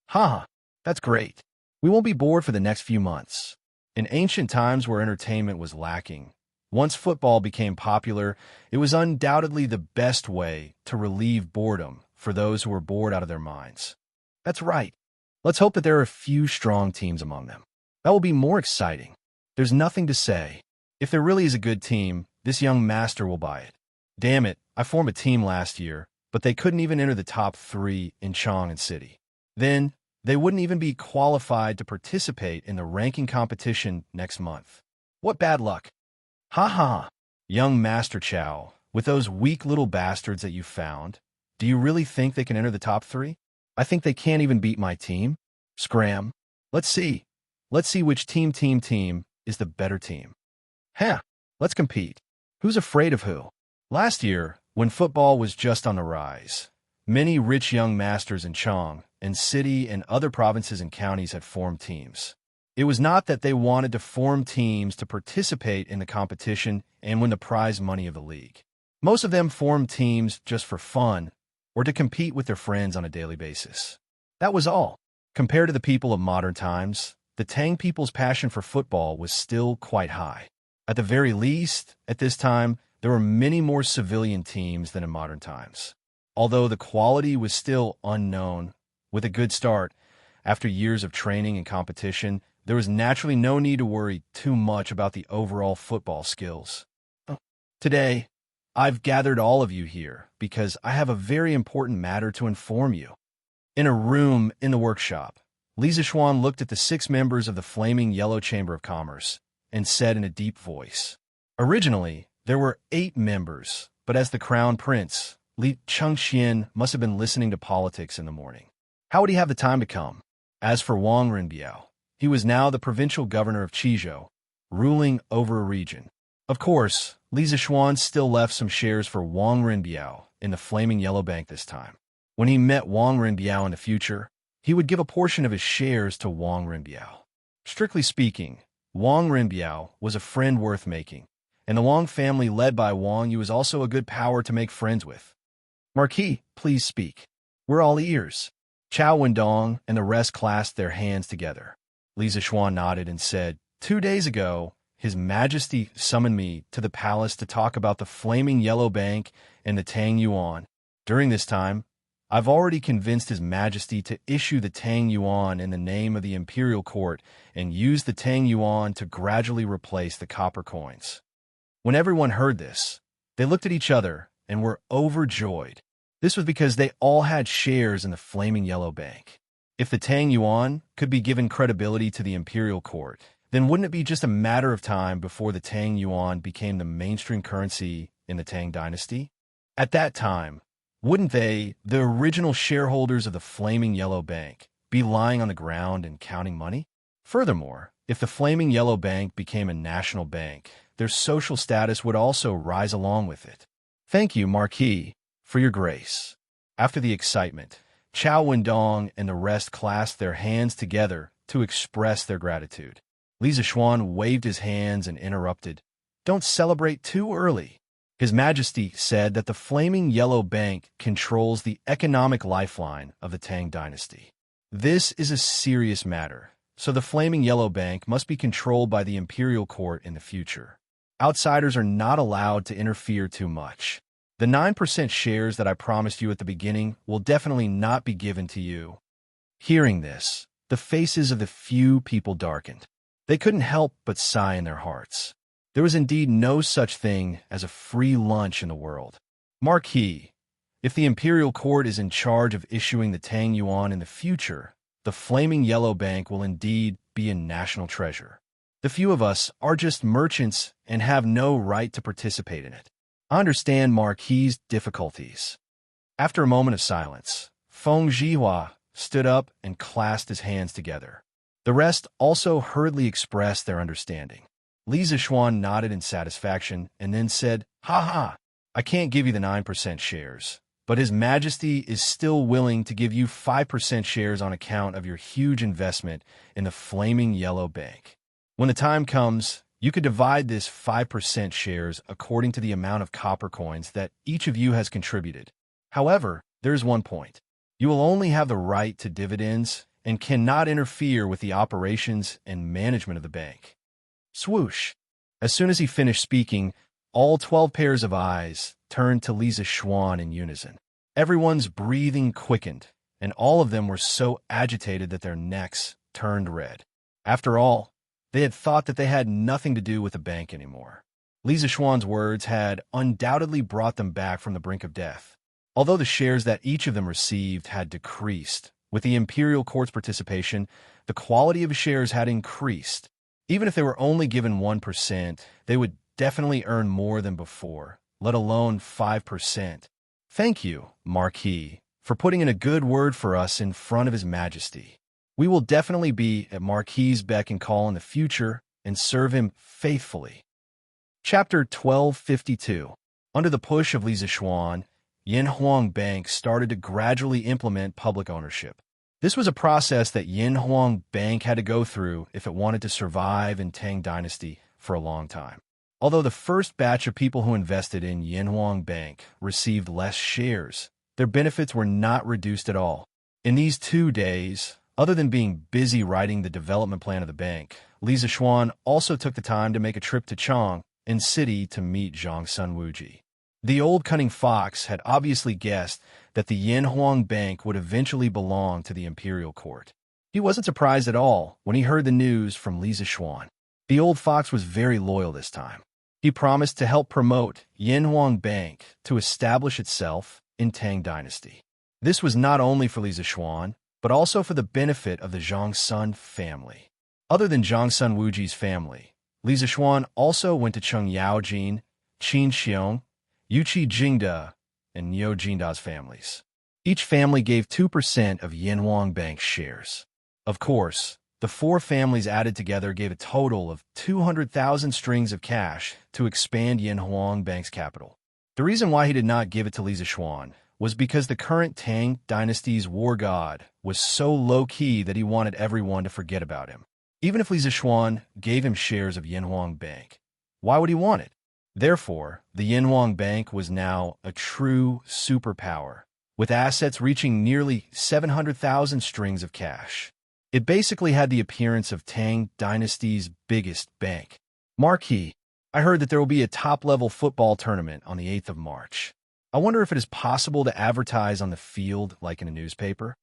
Haha, that's great. We won't be bored for the next few months. In ancient times where entertainment was lacking, once football became popular, it was undoubtedly the best way to relieve boredom for those who were bored out of their minds. That's right. Let's hope that there are a few strong teams among them. That will be more exciting. There's nothing to say. If there really is a good team, this young master will buy it. Damn it, I formed a team last year, but they couldn't even enter the top 3 in Chang and City. Then, they wouldn't even be qualified to participate in the ranking competition next month. What bad luck. Ha ha. Young Master Chow, with those weak little bastards that you found, do you really think they can enter the top 3? I think they can't even beat my team. Scram. Let's see. Let's see which team is the better team. Huh. Let's compete. Who's afraid of who? Last year, when football was just on the rise, many rich young masters in Chang and City and other provinces and counties had formed teams. It was not that they wanted to form teams to participate in the competition and win the prize money of the league. Most of them formed teams just for fun or to compete with their friends on a daily basis. That was all. Compared to the people of modern times, the Tang people's passion for football was still quite high. At the very least, at this time, there were many more civilian teams than in modern times. Although the quality was still unknown, with a good start, after years of training and competition, there was naturally no need to worry too much about the overall football skills. Today, I've gathered all of you here because I have a very important matter to inform you. In a room in the workshop, Li Zishuan looked at the 6 members of the Flaming Yellow Chamber of Commerce and said in a deep voice, "Originally, there were 8 members, but as the crown prince, Li Chengxian must have been listening to politics in the morning. How would he have the time to come? As for Wang Renbiao, he was now the provincial governor of Qizhou, ruling over a region. Of course, Li Zishuan still left some shares for Wang Renbiao in the Flaming Yellow Bank this time. When he met Wang Renbiao in the future, he would give a portion of his shares to Wang Renbiao. Strictly speaking, Wang Renbiao was a friend worth making, and the Wang family led by Wang Yu was also a good power to make friends with. Marquis, please speak. We're all ears. Chao Wendong and the rest clasped their hands together. Li Zixuan nodded and said, 2 days ago, His Majesty summoned me to the palace to talk about the Flaming Yellow Bank and the Tang Yuan. During this time, I've already convinced His Majesty to issue the Tang Yuan in the name of the Imperial Court and use the Tang Yuan to gradually replace the copper coins. When everyone heard this, they looked at each other and were overjoyed. This was because they all had shares in the Flaming Yellow Bank. If the Tang Yuan could be given credibility to the Imperial Court, then wouldn't it be just a matter of time before the Tang Yuan became the mainstream currency in the Tang dynasty? At that time, wouldn't they, the original shareholders of the Flaming Yellow Bank, be lying on the ground and counting money? Furthermore, if the Flaming Yellow Bank became a national bank, their social status would also rise along with it. Thank you, Marquis, for your grace. After the excitement, Chao Wendong and the rest clasped their hands together to express their gratitude. Li Zixuan waved his hands and interrupted. Don't celebrate too early. His Majesty said that the Flaming Yellow Bank controls the economic lifeline of the Tang dynasty. This is a serious matter, so the Flaming Yellow Bank must be controlled by the Imperial Court in the future. Outsiders are not allowed to interfere too much. The 9% shares that I promised you at the beginning will definitely not be given to you. Hearing this, the faces of the few people darkened. They couldn't help but sigh in their hearts. There was indeed no such thing as a free lunch in the world. Marquis, if the Imperial Court is in charge of issuing the Tang Yuan in the future, the Flaming Yellow Bank will indeed be a national treasure. The few of us are just merchants and have no right to participate in it. I understand Marquis' difficulties. After a moment of silence, Feng Zhihua stood up and clasped his hands together. The rest also hurriedly expressed their understanding. Li Zixuan nodded in satisfaction and then said, "Ha ha, I can't give you the 9% shares, but His Majesty is still willing to give you 5% shares on account of your huge investment in the Flaming Yellow Bank. When the time comes, you could divide this 5% shares according to the amount of copper coins that each of you has contributed. However, there is one point. You will only have the right to dividends and cannot interfere with the operations and management of the bank." Swoosh! As soon as he finished speaking, all 12 pairs of eyes turned to Li Zixuan in unison. Everyone's breathing quickened, and all of them were so agitated that their necks turned red. After all, they had thought that they had nothing to do with the bank anymore. Li Zixuan's words had undoubtedly brought them back from the brink of death. Although the shares that each of them received had decreased, with the Imperial Court's participation, the quality of shares had increased. Even if they were only given 1%, they would definitely earn more than before, let alone 5%. Thank you, Marquis, for putting in a good word for us in front of His Majesty. We will definitely be at Marquis' beck and call in the future and serve him faithfully. Chapter 1252. Under the push of Li Zixuan, Yinhuang Bank started to gradually implement public ownership. This was a process that Yinhuang Bank had to go through if it wanted to survive in Tang Dynasty for a long time. Although the first batch of people who invested in Yinhuang Bank received less shares, their benefits were not reduced at all. In these 2 days, other than being busy writing the development plan of the bank, Li Zixuan also took the time to make a trip to Chang in city to meet Zhang Sunwuji. The old cunning fox had obviously guessed that the Yinhuang Bank would eventually belong to the Imperial Court. He wasn't surprised at all when he heard the news from Li Zixuan. The old fox was very loyal this time. He promised to help promote Yinhuang Bank to establish itself in Tang Dynasty. This was not only for Li Zixuan, but also for the benefit of the Zhang Sun family. Other than Zhang Sun Wuji's family, Li Zixuan also went to Cheng Yaojin, Qin Xiong, Yuqi Jingda, and Niu Jinda's families. Each family gave 2% of Yinhuang Bank's shares. Of course, the 4 families added together gave a total of 200,000 strings of cash to expand Yinhuang Bank's capital. The reason why he did not give it to Li Zixuan was because the current Tang dynasty's war god was so low-key that he wanted everyone to forget about him. Even if Li Zixuan gave him shares of Yanhuang Bank, why would he want it? Therefore, the Yanhuang Bank was now a true superpower, with assets reaching nearly 700,000 strings of cash. It basically had the appearance of Tang dynasty's biggest bank. Marquee. I heard that there will be a top-level football tournament on the 8th of March. I wonder if it is possible to advertise on the field like in a newspaper.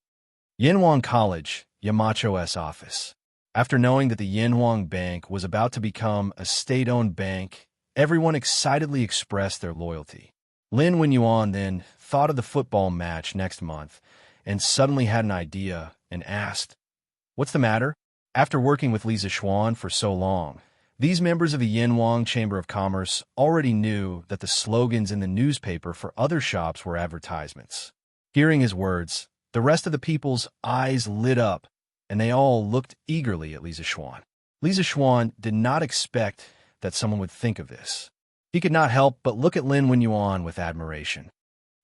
Yanhuang College, Yamacho's office. After knowing that the Yanhuang Bank was about to become a state-owned bank, everyone excitedly expressed their loyalty. Lin Wenyuan then thought of the football match next month and suddenly had an idea and asked, "What's the matter?" After working with Li Zixuan for so long, these members of the Yanhuang Chamber of Commerce already knew that the slogans in the newspaper for other shops were advertisements. Hearing his words, the rest of the people's eyes lit up, and they all looked eagerly at Li Zixuan. Li Zixuan did not expect that someone would think of this. He could not help but look at Lin Wenyuan with admiration.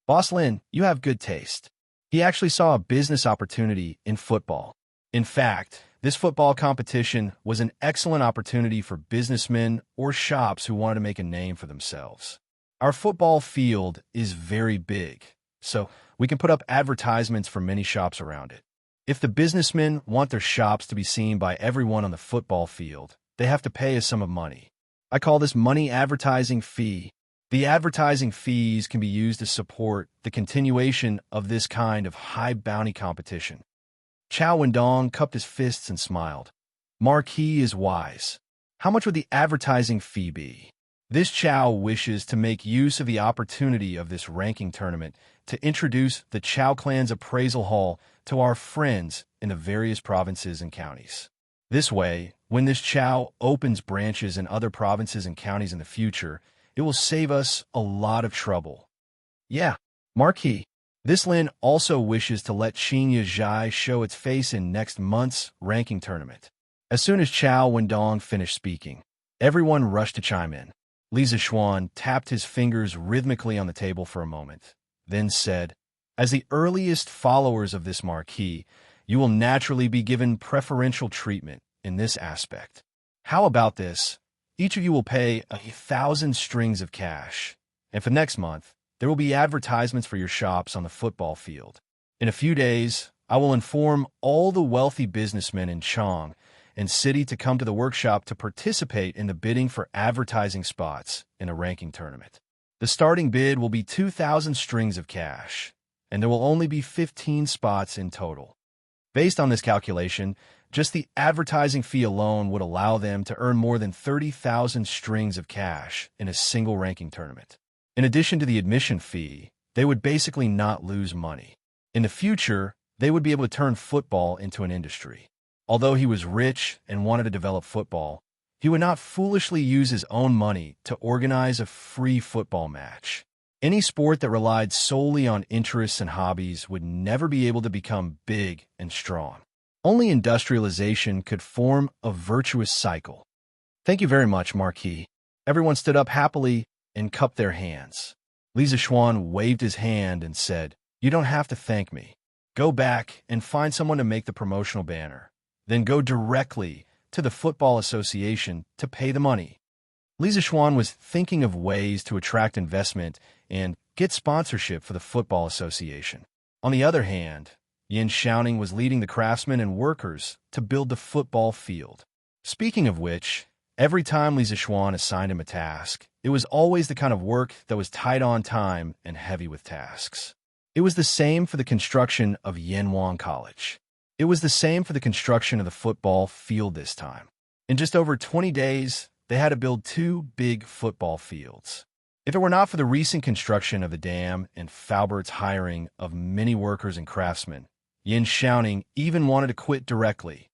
"Boss Lin, you have good taste." He actually saw a business opportunity in football. In fact, this football competition was an excellent opportunity for businessmen or shops who wanted to make a name for themselves. Our football field is very big, so we can put up advertisements for many shops around it. If the businessmen want their shops to be seen by everyone on the football field, they have to pay a sum of money. I call this money advertising fee. The advertising fees can be used to support the continuation of this kind of high bounty competition. Chao Wendong cupped his fists and smiled. Marquis is wise. How much would the advertising fee be? This Chao wishes to make use of the opportunity of this ranking tournament to introduce the Chao clan's appraisal hall to our friends in the various provinces and counties. This way, when this Chao opens branches in other provinces and counties in the future, it will save us a lot of trouble. Yeah, Marquis. This Lin also wishes to let Xinya Zhai show its face in next month's ranking tournament. As soon as Chao Wendong finished speaking, everyone rushed to chime in. Li Zixuan tapped his fingers rhythmically on the table for a moment, then said, "As the earliest followers of this marquee, you will naturally be given preferential treatment in this aspect. How about this? Each of you will pay 1,000 strings of cash, and for next month, there will be advertisements for your shops on the football field. In a few days, I will inform all the wealthy businessmen in Chang and city to come to the workshop to participate in the bidding for advertising spots in a ranking tournament. The starting bid will be 2,000 strings of cash, and there will only be 15 spots in total. Based on this calculation, just the advertising fee alone would allow them to earn more than 30,000 strings of cash in a single ranking tournament. In addition to the admission fee, they would basically not lose money. In the future, they would be able to turn football into an industry. Although he was rich and wanted to develop football, he would not foolishly use his own money to organize a free football match. Any sport that relied solely on interests and hobbies would never be able to become big and strong. Only industrialization could form a virtuous cycle. Thank you very much, Marquis. Everyone stood up happily and cupped their hands. Li Zixuan waved his hand and said, "You don't have to thank me. Go back and find someone to make the promotional banner. Then go directly to the Football Association to pay the money." Li Zixuan was thinking of ways to attract investment and get sponsorship for the Football Association. On the other hand, Yin Xiaoning was leading the craftsmen and workers to build the football field. Speaking of which, every time Li Zixuan assigned him a task, it was always the kind of work that was tight on time and heavy with tasks. It was the same for the construction of Yanhuang College. It was the same for the construction of the football field this time. In just over 20 days, they had to build 2 big football fields. If it were not for the recent construction of the dam and Faubert's hiring of many workers and craftsmen, Yin Xiaoning even wanted to quit directly.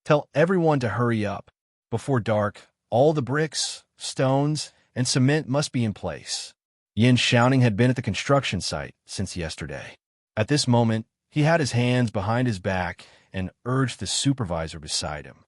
Tell everyone to hurry up. Before dark, all the bricks, stones, and cement must be in place. Yin Xiaoning had been at the construction site since yesterday. At this moment, he had his hands behind his back and urged the supervisor beside him.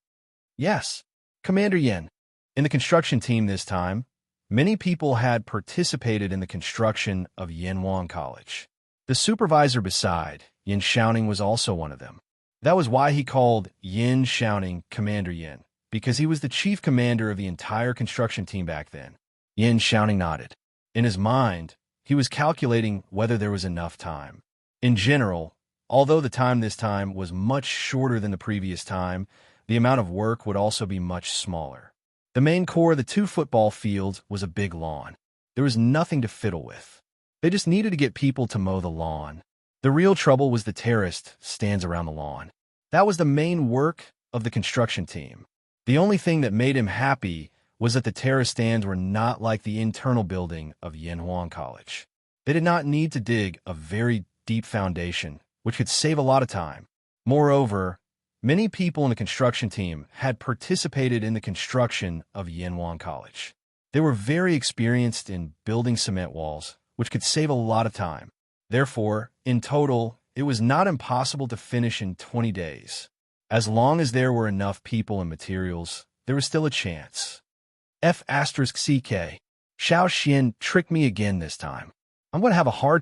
"Yes, Commander Yin." In the construction team this time, Many people had participated in the construction of Yanwang College. The supervisor beside Yin Xiaoning was also one of them. That was why he called Yin Xiaoning Commander Yin, because he was the chief commander of the entire construction team back then. Yin Xiaoning nodded. In his mind, he was calculating whether there was enough time. In general, although the time this time was much shorter than the previous time, the amount of work would also be much smaller. The main core of the 2 football fields was a big lawn. There was nothing to fiddle with. They just needed to get people to mow the lawn. The real trouble was the terrace stands around the lawn. That was the main work of the construction team. The only thing that made him happy was that the terrace stands were not like the internal building of Yanhuang College. They did not need to dig a very deep foundation, which could save a lot of time. Moreover, many people in the construction team had participated in the construction of Yanhuang College. They were very experienced in building cement walls, which could save a lot of time. Therefore, in total, it was not impossible to finish in 20 days. As long as there were enough people and materials, there was still a chance. F***CK. Xiao Xian tricked me again this time. I'm going to have a hard